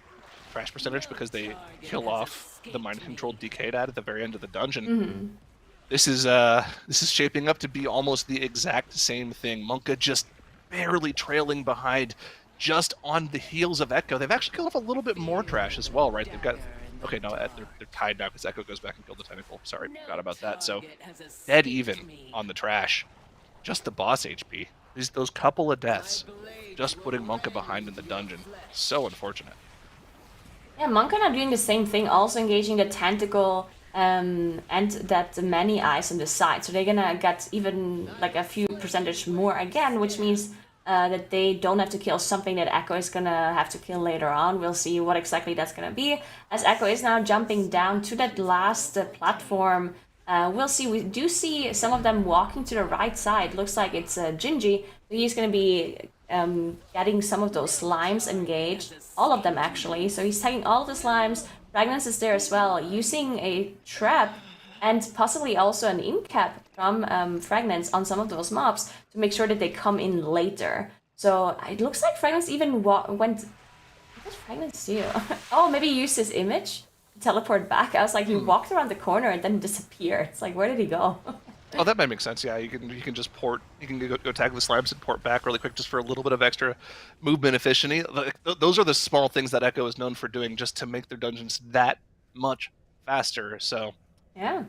trash percentage because they kill off the mind-controlled DK at the very end of the dungeon. Mm-hmm. This is shaping up to be almost the exact same thing. MONKA just barely trailing behind, just on the heels of Echo. They've actually killed off a little bit more trash as well, right? They've got... Okay, no, they're tied now because Echo goes back and killed the tentacle. Sorry, forgot about that. So, dead even on the trash. Just the boss HP. Those couple of deaths, just putting MONKA behind in the dungeon. So unfortunate. Yeah, MONKA are doing the same thing, also engaging the tentacle and that many eyes on the side. So they're gonna get even like a few percentage more again, which means that they don't have to kill something that Echo is gonna have to kill later on. We'll see what exactly that's gonna be. As Echo is now jumping down to that last platform, we'll see. We do see some of them walking to the right side. Looks like it's Gingy. He's gonna be getting some of those slimes engaged. All of them actually. So he's taking all of the slimes. Fragnance is there as well, using a trap and possibly also an incap from Fragrance on some of those mobs to make sure that they come in later. So it looks like Fragrance even went... What did Fragrance do? Oh, maybe he used his image to teleport back. I was like, he walked around the corner and then disappeared. It's like, where did he go? Oh, that might make sense. Yeah, you can just port. You can go tag the slimes and port back really quick just for a little bit of extra movement efficiency. Those are the small things that Echo is known for doing just to make their dungeons that much faster. So yeah,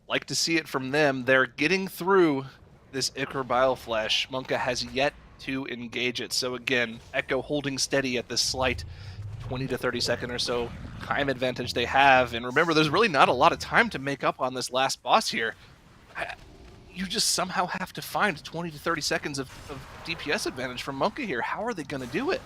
like to see it from them. They're getting through this Ichor Bileflesh. MONKA has yet to engage it. So again, Echo holding steady at this slight 20 to 30 second or so time advantage they have. And remember, there's really not a lot of time to make up on this last boss here. You just somehow have to find 20 to 30 seconds of DPS advantage from MONKA here. How are they going to do it?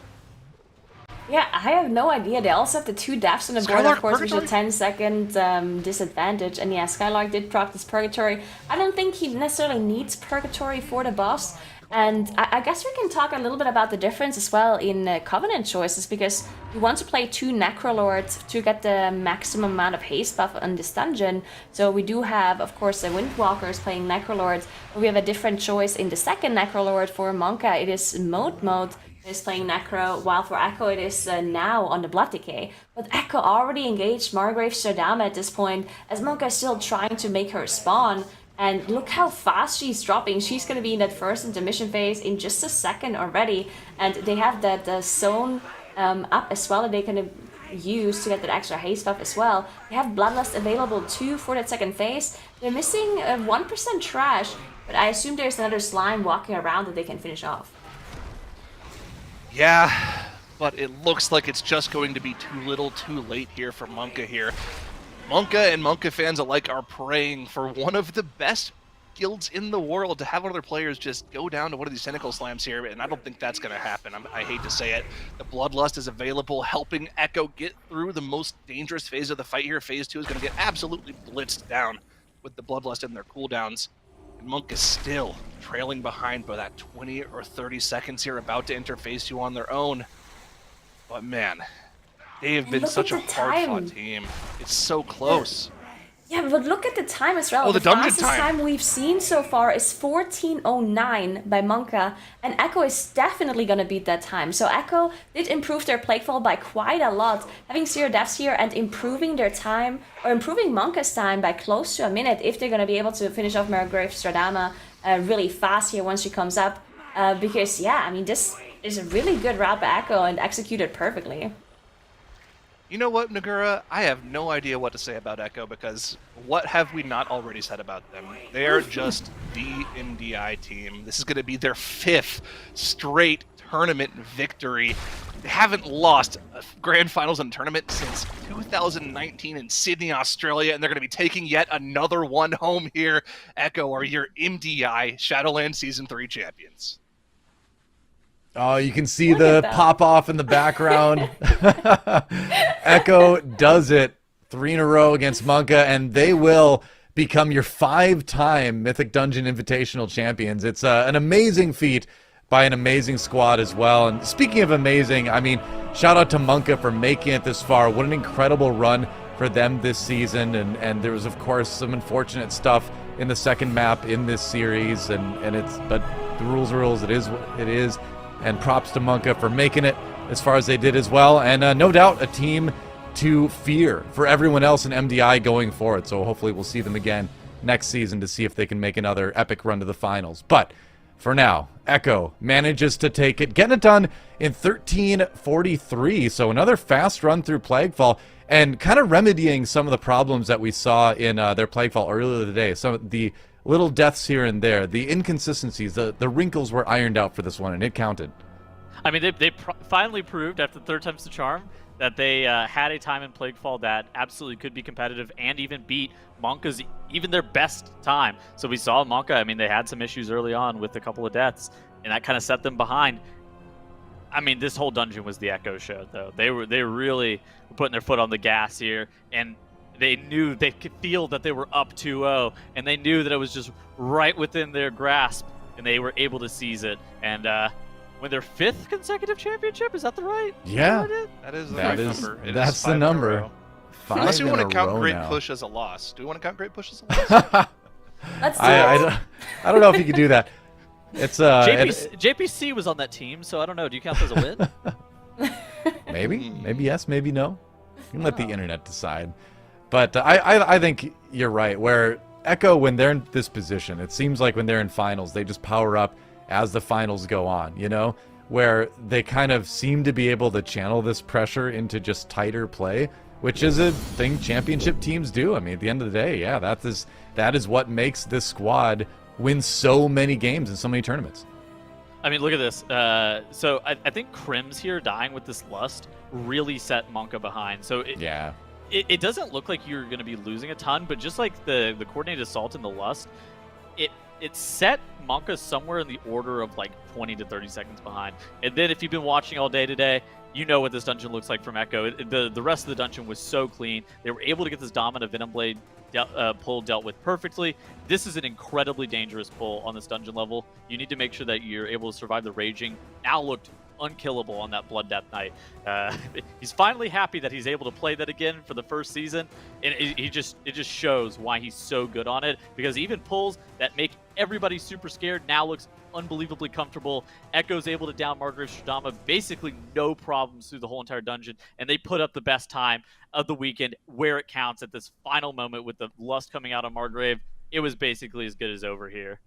Yeah, I have no idea. They also have the 2 deaths on the board, of course, with a 10-second disadvantage. And yeah, Skylark did proc this Purgatory. I don't think he necessarily needs Purgatory for the boss. And I guess we can talk a little bit about the difference as well in Covenant choices, because you want to play 2 Necrolords to get the maximum amount of haste buff on this dungeon. So we do have, of course, the Windwalkers playing Necrolords, but we have a different choice in the second Necrolord. For MONKA, it is Mode is playing Necro, while for Echo it is now on the Blood Decay. But Echo already engaged Margrave Shadama at this point, as MONKA is still trying to make her spawn. And look how fast she's dropping. She's going to be in that first intermission phase in just a second already. And they have that zone up as well that they can use to get that extra haste buff as well. They have Bloodlust available too for that second phase. They're missing 1% trash, but I assume there's another slime walking around that they can finish off. Yeah, but it looks like it's just going to be too little too late here for MONKA here. MONKA and MONKA fans alike are praying for one of the best guilds in the world to have one of their players just go down to one of these tentacle slams here, and I don't think that's going to happen. I hate to say it. The Bloodlust is available, helping Echo get through the most dangerous phase of the fight here. Phase 2 is going to get absolutely blitzed down with the Bloodlust in their cooldowns. And MONKA still trailing behind by that 20 or 30 seconds here, about to enter Phase 2 on their own. But man, they have been such a hard-fought team. It's so close. Yeah, but look at the time as well. Oh, the dungeon fastest time we've seen so far is 14:09 by MONKA, and Echo is definitely going to beat that time. So Echo did improve their Plaguefall by quite a lot, having 0 deaths here and improving their time, or improving MONKA's time by close to a minute if they're going to be able to finish off Margrave Stradama really fast here once she comes up. Because, yeah, I mean, this is a really good route by Echo and executed perfectly. You know what, Nagura? I have no idea what to say about Echo, because what have we not already said about them? They are just the MDI team. This is going to be their 5th straight tournament victory. They haven't lost a grand finals and tournament since 2019 in Sydney, Australia, and they're going to be taking yet another one home here. Echo are your MDI Shadowlands Season 3 champions. Oh, you can see the pop off in the background. Echo does it 3 in a row against MONKA, and they will become your 5-time Mythic Dungeon Invitational champions. It's an amazing feat by an amazing squad as well. And speaking of amazing, I mean, shout out to MONKA for making it this far. What an incredible run for them this season. And there was, of course, some unfortunate stuff in the second map in this series. But the rules are rules. It is what it is. And props to MONKA for making it as far as they did as well. And no doubt a team to fear for everyone else in MDI going forward. So hopefully we'll see them again next season to see if they can make another epic run to the finals. But for now, Echo manages to take it, getting it done in 13:43. So another fast run through Plaguefall and kind of remedying some of the problems that we saw in their Plaguefall earlier today. Some of the little deaths here and there, the inconsistencies, the wrinkles were ironed out for this one, and it counted. I mean, they finally proved after the 3rd time's the charm that they had a time in Plaguefall that absolutely could be competitive and even beat MONKA's even their best time. So we saw MONKA, I mean, they had some issues early on with a couple of deaths, and that kind of set them behind. I mean, this whole dungeon was the Echo show, though. They really were putting their foot on the gas here, and they knew they could feel that they were up 2-0, and they knew that it was just right within their grasp, and they were able to seize it. And win their 5th consecutive championship, is that the right? Yeah, that is the right number. That's the number. Unless we want to count Great Push as a loss. Do we want to count Great Push as a loss? Let's do it. I don't know if you could do that. It's JPC was on that team, so I don't know. Do you count that as a win? Maybe yes, maybe no. You can let the internet decide. But I think you're right. Where Echo, when they're in this position, it seems like when they're in finals, they just power up as the finals go on, you know? Where they kind of seem to be able to channel this pressure into just tighter play, which is a thing championship teams do. I mean, at the end of the day, yeah, that is what makes this squad win so many games in so many tournaments. I mean, look at this. So I think Crims here dying with this Lust really set MONKA behind. So it doesn't look like you're going to be losing a ton, but just like the coordinated assault and the Lust, it set MONKA somewhere in the order of like 20 to 30 seconds behind. And then if you've been watching all day today, you know what this dungeon looks like from Echo. The rest of the dungeon was so clean. They were able to get this Dominant Venom Blade pull dealt with perfectly. This is an incredibly dangerous pull on this dungeon level. You need to make sure that you're able to survive the raging. Now looked unkillable on that Blood Death Knight. He's finally happy that he's able to play that again for the first season. And it just shows why he's so good on it, because even pulls that make everybody super scared now looks unbelievably comfortable. Echo's able to down Margrave Shadama basically no problems through the whole entire dungeon, and they put up the best time of the weekend where it counts at this final moment with the lust coming out of Margrave. It was basically as good as over here.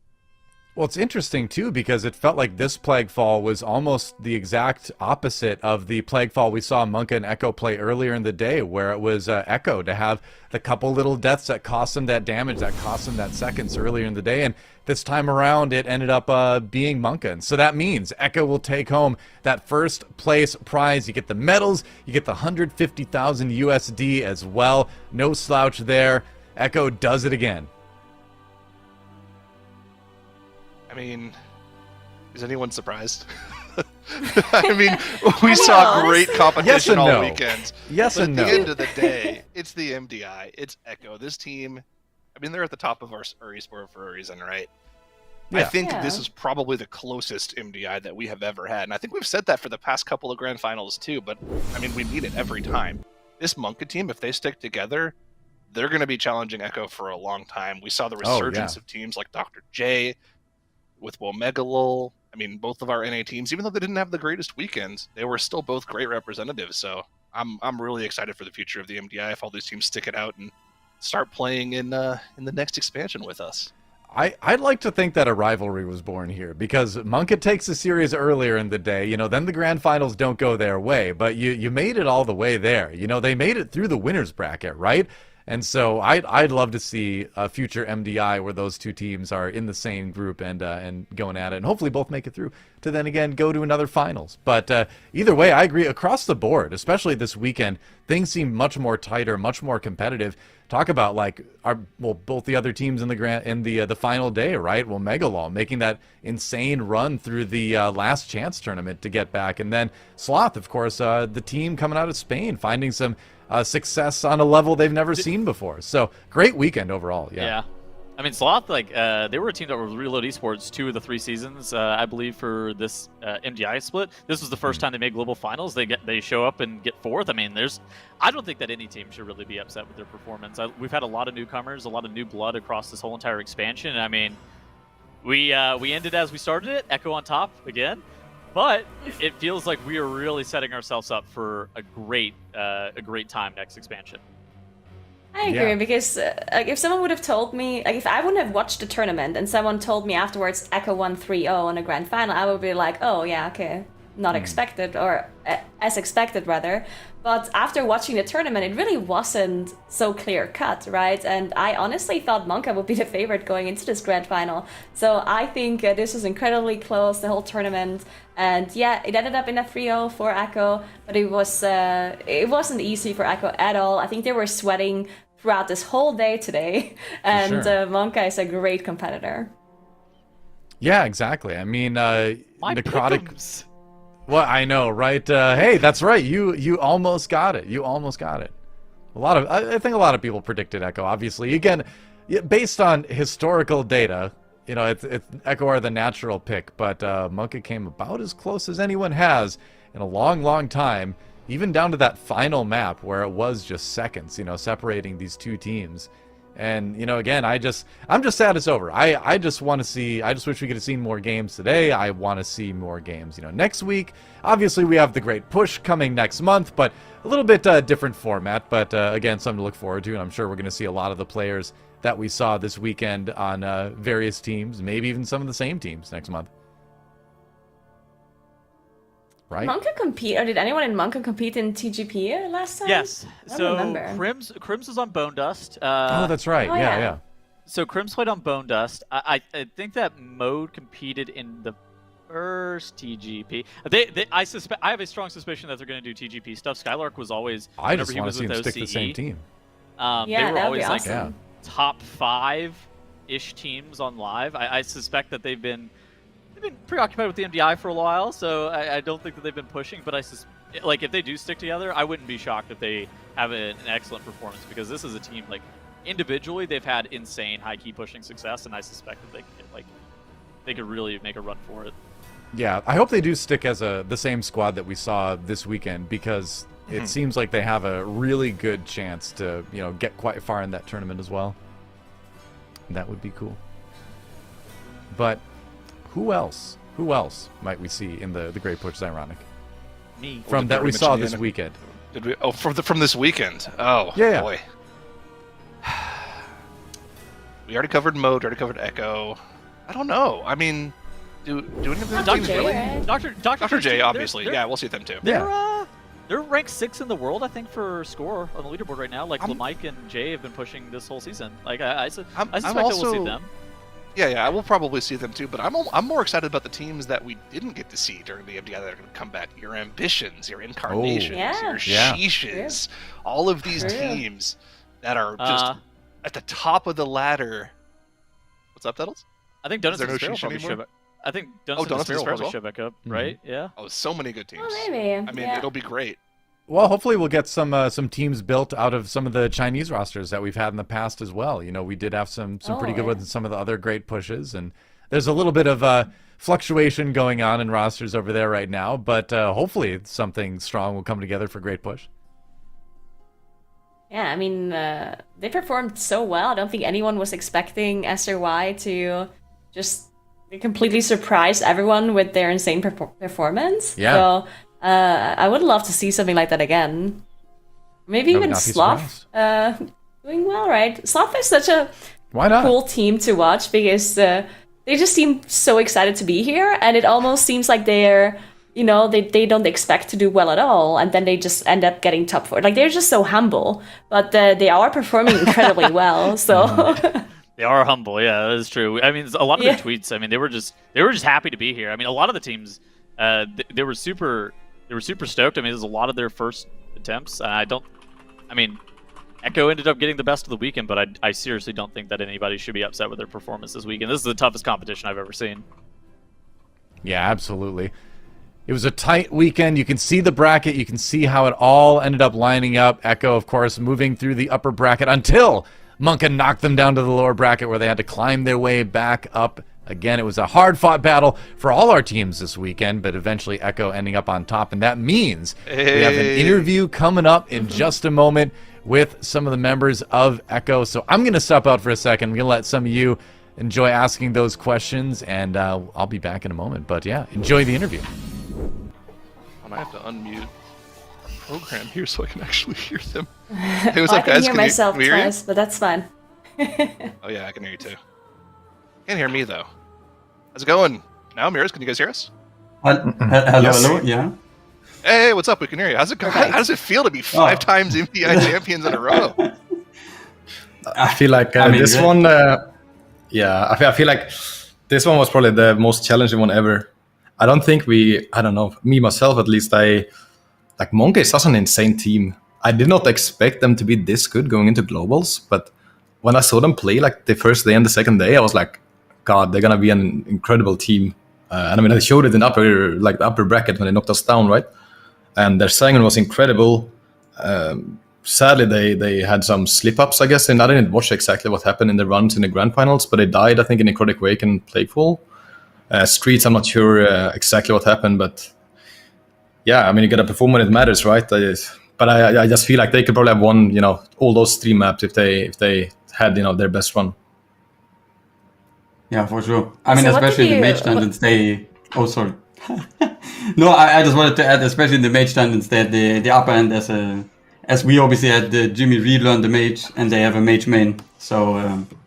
Well, it's interesting, too, because it felt like this Plaguefall was almost the exact opposite of the Plaguefall we saw MONKA and Echo play earlier in the day, where it was Echo to have the couple little deaths that cost him that damage, that cost him that seconds earlier in the day, and this time around it ended up being MONKA. And so that means Echo will take home that first place prize. You get the medals, you get the 150,000 USD as well. No slouch there. Echo does it again. I mean, is anyone surprised? I mean, we saw great competition all weekend. Yes and no. At the end of the day, it's the MDI. It's Echo. This team, I mean, they're at the top of our esport for a reason, right? Yeah. I think this is probably the closest MDI that we have ever had. And I think we've said that for the past couple of grand finals too, but I mean, we meet it every time. This MONKA team, if they stick together, they're going to be challenging Echo for a long time. We saw the resurgence of teams like Dr. J, with OMEGALUL. I mean, both of our NA teams, even though they didn't have the greatest weekends, they were still both great representatives. So I'm really excited for the future of the MDI if all these teams stick it out and start playing in the next expansion with us. I'd like to think that a rivalry was born here, because MONKA takes the series earlier in the day, then the grand finals don't go their way, but you made it all the way there. They made it through the winner's bracket, right? And so I'd love to see a future MDI where those two teams are in the same group and going at it, and hopefully both make it through to then again go to another finals. But either way, I agree across the board, especially this weekend, things seem much more tighter, much more competitive. Talk about both the other teams in the final day, right? Well, OMEGALUL making that insane run through the last chance tournament to get back, and then SLOTH, of course, the team coming out of Spain, finding some success on a level they've never seen before. So great weekend overall. Yeah. I mean, SLOTH, they were a team that was Reload Esports 2 of the 3 seasons, I believe, for this MDI split. This was the first time they made global finals. They show up and get 4th. I mean, I don't think that any team should really be upset with their performance. We've had a lot of newcomers, a lot of new blood across this whole entire expansion. I mean, we ended as we started it, Echo on top again. But it feels like we are really setting ourselves up for a great time next expansion. I agree, because if someone would have told me, if I wouldn't have watched the tournament and someone told me afterwards Echo won 3-0 in a grand final, I would be like, oh yeah, okay, not expected, or as expected rather. But after watching the tournament, it really wasn't so clear cut, right? And I honestly thought MONKA would be the favorite going into this grand final. So I think this was incredibly close, the whole tournament. And yeah, it ended up in a 3-0 for Echo, but it wasn't easy for Echo at all. I think they were sweating throughout this whole day today, and MONKA is a great competitor. Yeah, exactly. I mean, Necrotic. Well, I know, right? Hey, that's right. You almost got it. You almost got it. I think a lot of people predicted Echo. Obviously, again, based on historical data, it's Echo are the natural pick, but MONKA came about as close as anyone has in a long, long time. Even down to that final map where it was just seconds, separating these two teams. And, again, I'm just sad it's over. I just want to see, I just wish we could have seen more games today. I want to see more games, next week. Obviously, we have the Great Push coming next month, but a little bit different format. But, again, something to look forward to. And I'm sure we're going to see a lot of the players that we saw this weekend on various teams, maybe even some of the same teams next month. Right? MONKA compete, or did anyone in MONKA compete in TGP last time? Yes. I don't remember. Crims was on Bone Dust. Oh, that's right. Yeah. So Crims played on Bone Dust. I think that Mode competed in the first TGP. I have a strong suspicion that they're going to do TGP stuff. Skylark was always. I just want to see them stick to the same team. They were always awesome. Top 5-ish teams on live. I suspect that they've been preoccupied with the MDI for a while, so I don't think that they've been pushing, but if they do stick together, I wouldn't be shocked if they have an excellent performance, because this is a team individually they've had insane high key pushing success, and I suspect that they could really make a run for it. Yeah, I hope they do stick as the same squad that we saw this weekend, because it seems like they have a really good chance to get quite far in that tournament as well. That would be cool. But who else? Who else might we see in the Great Push Ironic? Me. From that we saw this weekend. Did we? Oh, from this weekend. Oh, yeah. Boy. We already covered Mode. We already covered Echo. I don't know. I mean, do any of those teams really? Dr. J, obviously. Yeah, we'll see them too. They're ranked 6 in the world, I think, for score on the leaderboard right now. Like Mike and Jay have been pushing this whole season. Like I suspect we'll see them. Yeah, I will probably see them too. But I'm more excited about the teams that we didn't get to see during the MDI that are going to come back. Your Ambitions, your Incarnations, your Sheeshes, all of these teams that are just at the top of the ladder. What's up, Tuddles? I think Donuts and Sparrow probably should. I think Donuts and Sparrow probably should back up, right? Yeah. Oh, so many good teams. Oh, maybe. I mean, it'll be great. Well, hopefully we'll get some teams built out of some of the Chinese rosters that we've had in the past as well. We did have some pretty good ones in some of the other great pushes, and there's a little bit of fluctuation going on in rosters over there right now, but hopefully something strong will come together for Great Push. Yeah, I mean, they performed so well. I don't think anyone was expecting SRY to just completely surprise everyone with their insane performance. Yeah. So I would love to see something like that again. Maybe even Sloth doing well, right? Sloth is such a cool team to watch because they just seem so excited to be here, and it almost seems like they're, they don't expect to do well at all, and then they just end up getting top 4. Like, they're just so humble, but they are performing incredibly well, so... They are humble, yeah, that is true. I mean, a lot of their tweets, I mean, they were just happy to be here. I mean, a lot of the teams, they were super stoked. I mean, there's a lot of their first attempts, and Echo ended up getting the best of the weekend, but I seriously don't think that anybody should be upset with their performance this weekend. This is the toughest competition I've ever seen. Yeah, absolutely. It was a tight weekend. You can see the bracket. You can see how it all ended up lining up. Echo, of course, moving through the upper bracket until MONKA knocked them down to the lower bracket where they had to climb their way back up. Again, it was a hard-fought battle for all our teams this weekend, but eventually Echo ending up on top, and that means we have an interview coming up in just a moment with some of the members of Echo. So I'm going to step out for a second. I'm going to let some of you enjoy asking those questions, and I'll be back in a moment. But yeah, enjoy the interview. I might have to unmute program here so I can actually hear them. Hey, what's up, guys? I can hear myself twice, but that's fine. Oh yeah, I can hear you too. Can't hear me though. How's it going? Now, Mirrors, can you guys hear us? Hello, yeah. Hey, what's up? We can hear you. How's it going? How does it feel to be 5 times MDI champions in a row? I feel like this one. I feel like this one was probably the most challenging one ever. I don't think I don't know, me myself at least, MONKA is such an insane team. I did not expect them to be this good going into globals, but when I saw them play like the first day and the second day, I was like, God, they're gonna be an incredible team. And I mean, I showed it in the upper bracket when they knocked us down, right? And their Sanguine was incredible. Sadly, they had some slip-ups, I guess, and I didn't watch exactly what happened in the runs in the grand finals, but they died, I think, in Necrotic Wake and Plaguefall. Streets, I'm not sure exactly what happened, but yeah, I mean, you gotta perform when it matters, right? But I just feel like they could probably have won, all those 3 maps if they had, their best run. Yeah, for sure. I mean, especially in the Mage Dungeons, Oh, sorry. No, I just wanted to add, especially in the Mage Dungeons, that the upper end, as we obviously had Jimmy relearn the Mage, and they have a Mage main. So,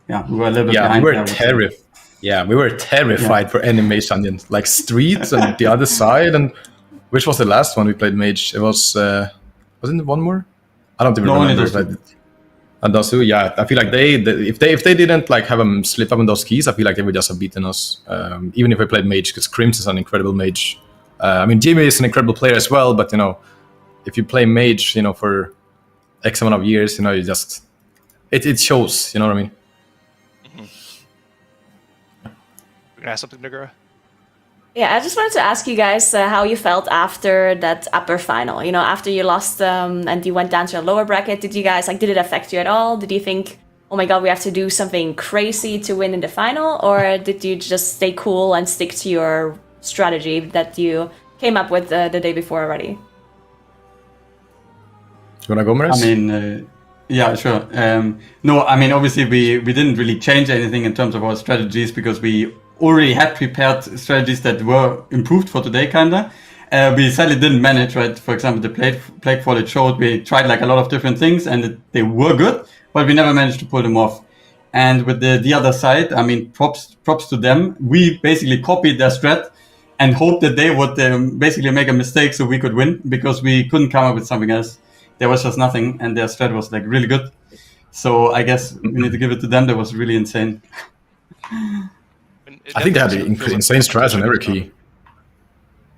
we were a little bit behind. We were terrified for any Mage Dungeon. Like Streets and the other side, and which was the last one we played Mage? It was, wasn't it one more? I don't even remember. And those two, yeah, I feel like if they didn't have them slip up on those keys, I feel like they would just have beaten us. Even if we played Mage, because Crims is an incredible Mage. I mean, Jimmy is an incredible player as well, but if you play Mage, for X amount of years, you just it shows. You know what I mean? You gonna ask something, Nagura? Yeah, I just wanted to ask you guys how you felt after that upper final. After you lost and you went down to a lower bracket, did you guys did it affect you at all? Did you think oh my god, we have to do something crazy to win in the final? Or did you just stay cool and stick to your strategy that you came up with the day before already? You wanna go, Maris? I mean, yeah, sure. No, I mean, obviously we didn't really change anything in terms of our strategies because we already had prepared strategies that were improved for today, kinda. We sadly didn't manage, right? For example, the plague fall, it showed we tried like a lot of different things and they were good, but we never managed to pull them off. And with the other side, I mean, props to them. We basically copied their strat and hoped that they would basically make a mistake so we could win because we couldn't come up with something else. There was just nothing, and their strat was like really good. So I guess we need to give it to them. That was really insane. I think they had the insane strats on every key.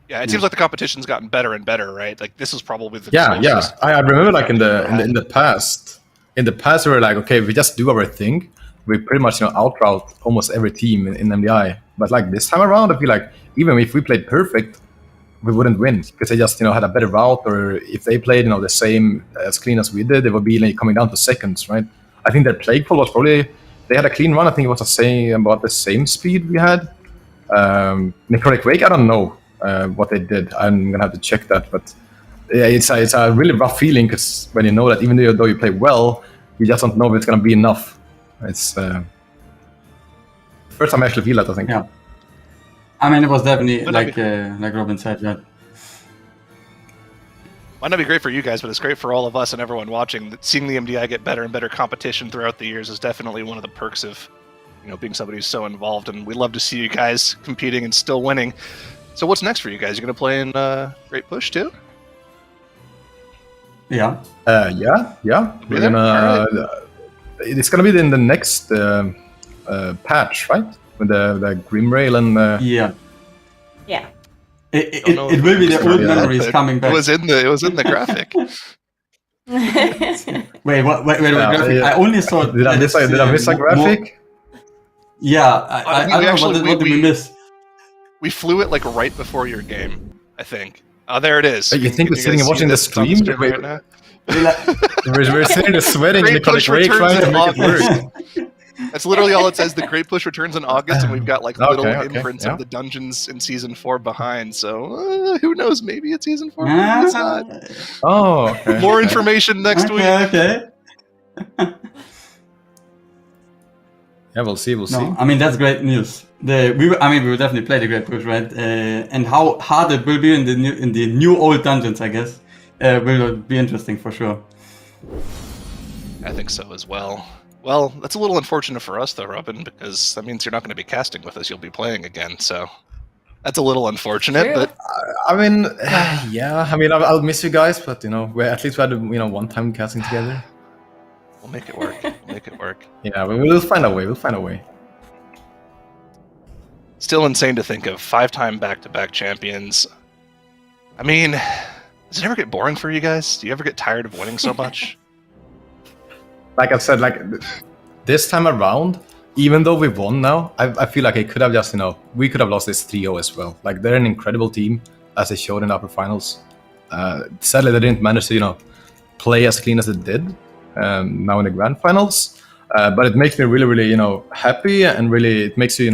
Yeah, it seems like the competition's gotten better and better, right? Like this is probably the closest. I remember like in the past. In the past, we were like, okay, if we just do our thing, we pretty much out-route almost every team in MDI. But like this time around, I feel like even if we played perfect, we wouldn't win because they just had a better route, or if they played the same as clean as we did, they would be like coming down to seconds, right? I think their plague fall was probably they had a clean run. I think it was about the same speed we had. Necrotic Wake, I don't know what they did. I'm gonna have to check that, but yeah, it's a really rough feeling because when you know that even though you play well, you just don't know if it's gonna be enough. It's first time I actually feel that, I think. Yeah. I mean, it was definitely like Robin said. Yeah. Might not be great for you guys, but it's great for all of us and everyone watching. Seeing the MDI get better and better competition throughout the years is definitely one of the perks of, being somebody who's so involved. And we love to see you guys competing and still winning. So what's next for you guys? You're gonna play in Great Push too? Yeah. Yeah. We're gonna. It's gonna be in the next patch, right? With the Grimrail and yeah. It will be the old memories coming back. It was in the graphic. Wait, graphic? I only saw. Did I miss a graphic? Yeah, I don't know. What did we miss? We flew it like right before your game, I think. Oh, there it is. You think we're sitting and watching the stream? Right now? We're sitting there sweating in the break trying to make it work. That's literally all it says. The Great Push returns in August, and we've got like little imprints of the dungeons in Season 4 behind. So who knows? Maybe it's Season 4. Maybe it's not. Oh, okay. More information next week. Okay. Yeah, we'll see. I mean, that's great news. We will definitely play the Great Push, right? And how hard it will be in the new old dungeons, I guess, will be interesting for sure. I think so as well. Well, that's a little unfortunate for us, though, Robin, because that means you're not going to be casting with us. You'll be playing again, so that's a little unfortunate. True. But I mean, yeah. I mean, I'll miss you guys, but at least we had one time casting together. We'll make it work. Yeah, we'll find a way. Still insane to think of 5-time back-to-back champions. I mean, does it ever get boring for you guys? Do you ever get tired of winning so much? Like I said, like this time around, even though we won now, I feel like it could have just, we could have lost this 3-0 as well. Like they're an incredible team, as they showed in the upper finals. Sadly, they didn't manage to, play as clean as they did now in the grand finals. But it makes me really, really, happy, and really it makes you,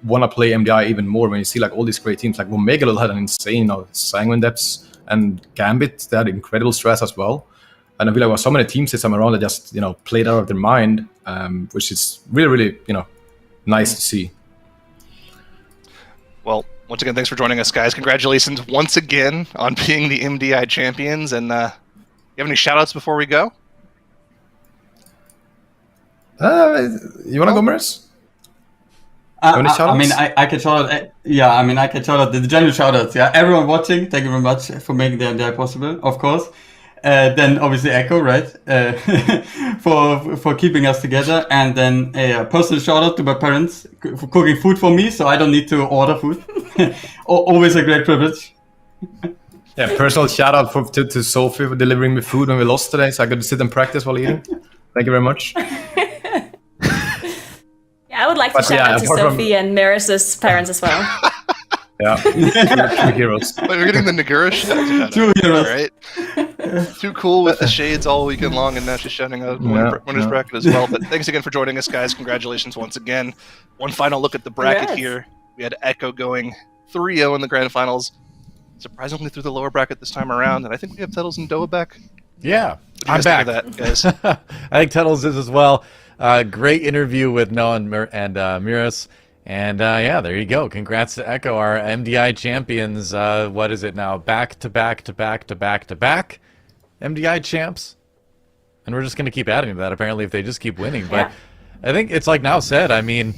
want to play MDI even more when you see like all these great teams. Like OMEGALUL had an insane, Sanguine Depths, and Gambit, they had incredible stress as well. And I feel like there were so many teams this time around that just, played out of their mind, which is really, really, nice to see. Well, once again, thanks for joining us, guys. Congratulations once again on being the MDI champions. And you have any shout-outs before we go? You want to go, Maris? I mean, I can shout out. Yeah, I mean, I can shout out the general shout-outs. Yeah, everyone watching, thank you very much for making the MDI possible, of course. Then obviously Echo, right, for keeping us together, and then a personal shout out to my parents for cooking food for me, so I don't need to order food. Always a great privilege. Yeah, personal shout out to Sophie for delivering me food when we lost today, so I could sit and practice while eating. Thank you very much. Yeah, I would like to shout out to Sophie and Maris's parents as well. Yeah, two heroes. Wait, we're getting the Nagura shout out. Two heroes. All right. Too cool with the shades all weekend long, and now she's shouting out winner's bracket as well. But thanks again for joining us, guys. Congratulations once again. One final look at the bracket here. We had Echo going 3-0 in the grand finals. Surprisingly through the lower bracket this time around, and I think we have Tuttles and Doa back. Yeah, I'm back. That, guys? I think Tuttles is as well. Great interview with Noah and Miras. And yeah, there you go. Congrats to Echo, our MDI champions. What is it now? Back to back MDI champs. And we're just going to keep adding to that, apparently, if they just keep winning. But I think it's like Now said, I mean,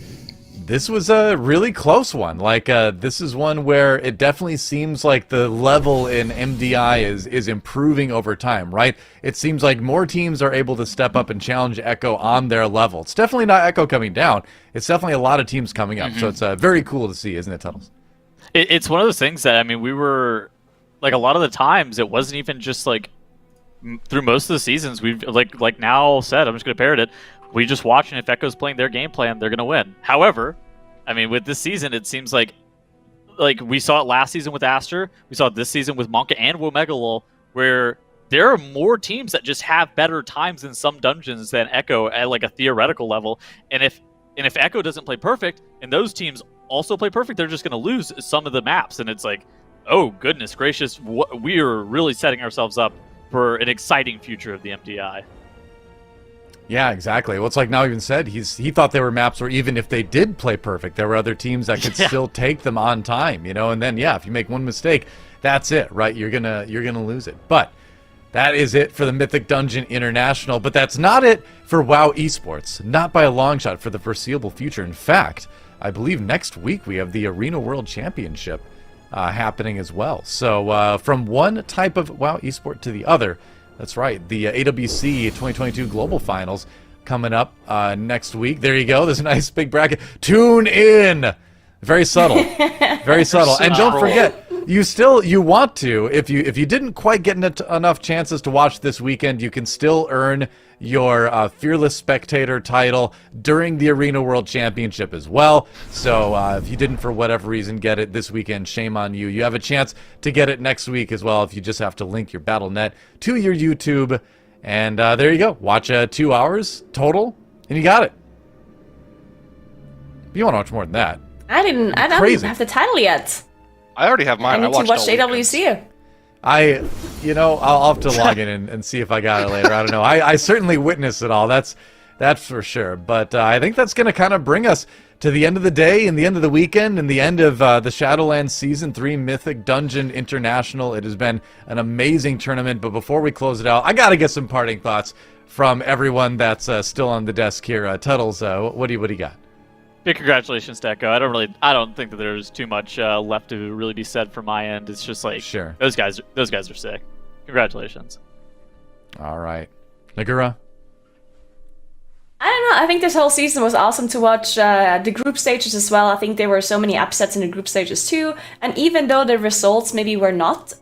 this was a really close one. Like, this is one where it definitely seems like the level in MDI is improving over time, right? It seems like more teams are able to step up and challenge Echo on their level. It's definitely not Echo coming down. It's definitely a lot of teams coming up. So it's very cool to see, isn't it, Tuttles? It's one of those things that, I mean, we were, like, a lot of the times, it wasn't even just, like, through most of the seasons, we've, like Now said, I'm just going to parrot it, we just watch, and if Echo's playing their game plan, they're going to win. However, I mean, with this season, it seems like we saw it last season with Aster, we saw it this season with MONKA and OMEGALUL, where there are more teams that just have better times in some dungeons than Echo at like a theoretical level. And if Echo doesn't play perfect, and those teams also play perfect, they're just going to lose some of the maps. And it's like, oh, goodness gracious, we are really setting ourselves up for an exciting future of the MDI. Yeah, exactly. Well, it's like Now even said he thought there were maps where even if they did play perfect, there were other teams that could still take them on time, you know. And then if you make one mistake, that's it, right? You're gonna lose it. But that is it for the Mythic Dungeon International. But that's not it for WoW Esports. Not by a long shot for the foreseeable future. In fact, I believe next week we have the Arena World Championship happening as well. So from one type of WoW Esport to the other. That's right, the AWC 2022 Global Finals coming up next week. There you go. There's a nice big bracket. Tune in. Very subtle. Very subtle. And don't forget, you want to, if you didn't quite get enough chances to watch this weekend, you can still earn your Fearless Spectator title during the Arena World Championship as well. So if you didn't, for whatever reason, get it this weekend, shame on you. You have a chance to get it next week as well if you just have to link your Battle.net to your YouTube. And there you go. Watch 2 hours total, and you got it. You want to watch more than that. I don't even have the title yet. I already have mine. I need to watch AWC. I'll have to log in and see if I got it later. I don't know. I certainly witnessed it all. That's for sure. But I think that's going to kind of bring us to the end of the day and the end of the weekend and the end of the Shadowlands Season 3 Mythic Dungeon International. It has been an amazing tournament. But before we close it out, I got to get some parting thoughts from everyone that's still on the desk here. Tuttles, what do you got? Big congratulations to Echo. I don't think that there's too much left to really be said from my end. It's just like, sure, those guys are sick. Congratulations. All right, Nagura. I don't know. I think this whole season was awesome to watch. The group stages as well. I think there were so many upsets in the group stages too. And even though the results maybe were not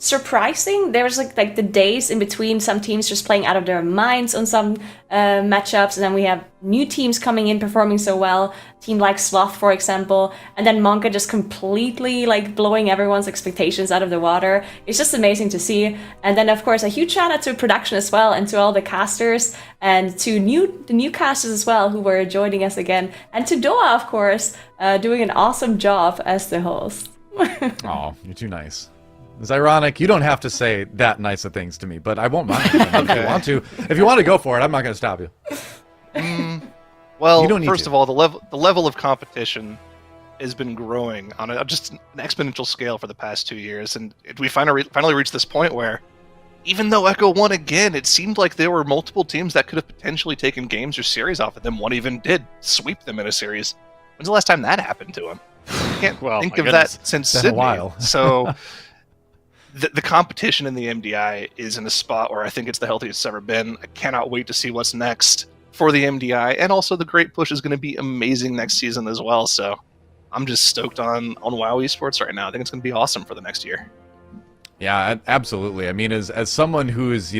surprising, there was like the days in between, some teams just playing out of their minds on some matchups, and then we have new teams coming in performing so well, team like SLOTH for example, and then MONKA just completely like blowing everyone's expectations out of the water. It's just amazing to see. And then of course a huge shout out to production as well, and to all the casters, and to the new casters as well who were joining us again, and to Doa of course, doing an awesome job as the host. Oh, you're too nice. It's ironic. You don't have to say that nice of things to me, but I won't mind. If you want to go for it, I'm not going to stop you. Well, first of all, the level of competition has been growing on just an exponential scale for the past 2 years, and we finally reached this point where, even though Echo won again, it seemed like there were multiple teams that could have potentially taken games or series off of them. One even did sweep them in a series. When's the last time that happened to him? I can't think of that since Sydney. A while. So. The competition in the MDI is in a spot where I think it's the healthiest it's ever been. I cannot wait to see what's next for the MDI, and also the Great Push is going to be amazing next season as well. So I'm just stoked on WoW Esports right now. I think it's going to be awesome for the next year. Yeah, absolutely. I mean, as someone who is,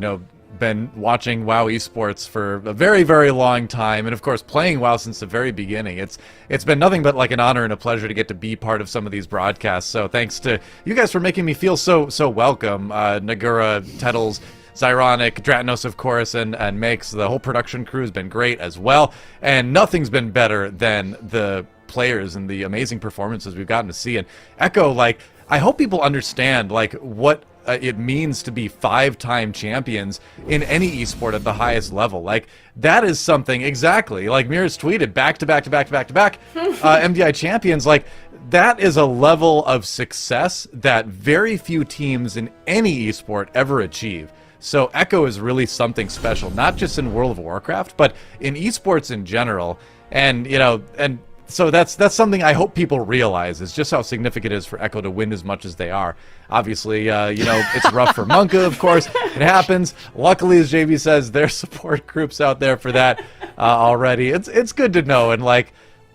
been watching WoW esports for a very, very long time, and of course playing WoW since the very beginning. It's been nothing but like an honor and a pleasure to get to be part of some of these broadcasts. So thanks to you guys for making me feel so welcome. Nagura, Tettles, Zyronic, Dratnos, of course, and Makes. The whole production crew has been great as well, and nothing's been better than the players and the amazing performances we've gotten to see. And Echo, like, I hope people understand like what it means to be 5-time champions in any esport at the highest level. Like, that is something, exactly like Mirror's tweeted, back to back MDI champions. Like, that is a level of success that very few teams in any esport ever achieve. So Echo is really something special, not just in World of Warcraft, but in esports in general. And, you know, and so that's something I hope people realize, is just how significant it is for Echo to win as much as they are. Obviously, you know, it's rough for MONKA, of course. It happens. Luckily, as JV says, there's support groups out there for that already. It's good to know, and like,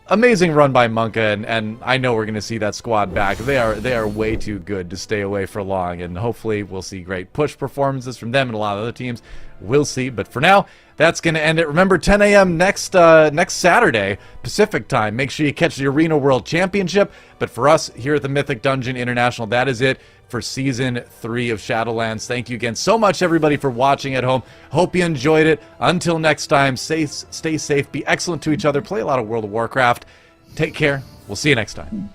amazing run by MONKA, and I know we're going to see that squad back. They are way too good to stay away for long, and hopefully we'll see great push performances from them and a lot of other teams. We'll see, but for now, that's going to end it. Remember, 10 a.m. next Saturday, Pacific time. Make sure you catch the Arena World Championship. But for us here at the Mythic Dungeon International, that is it for Season 3 of Shadowlands. Thank you again so much, everybody, for watching at home. Hope you enjoyed it. Until next time, stay safe, be excellent to each other, play a lot of World of Warcraft. Take care. We'll see you next time.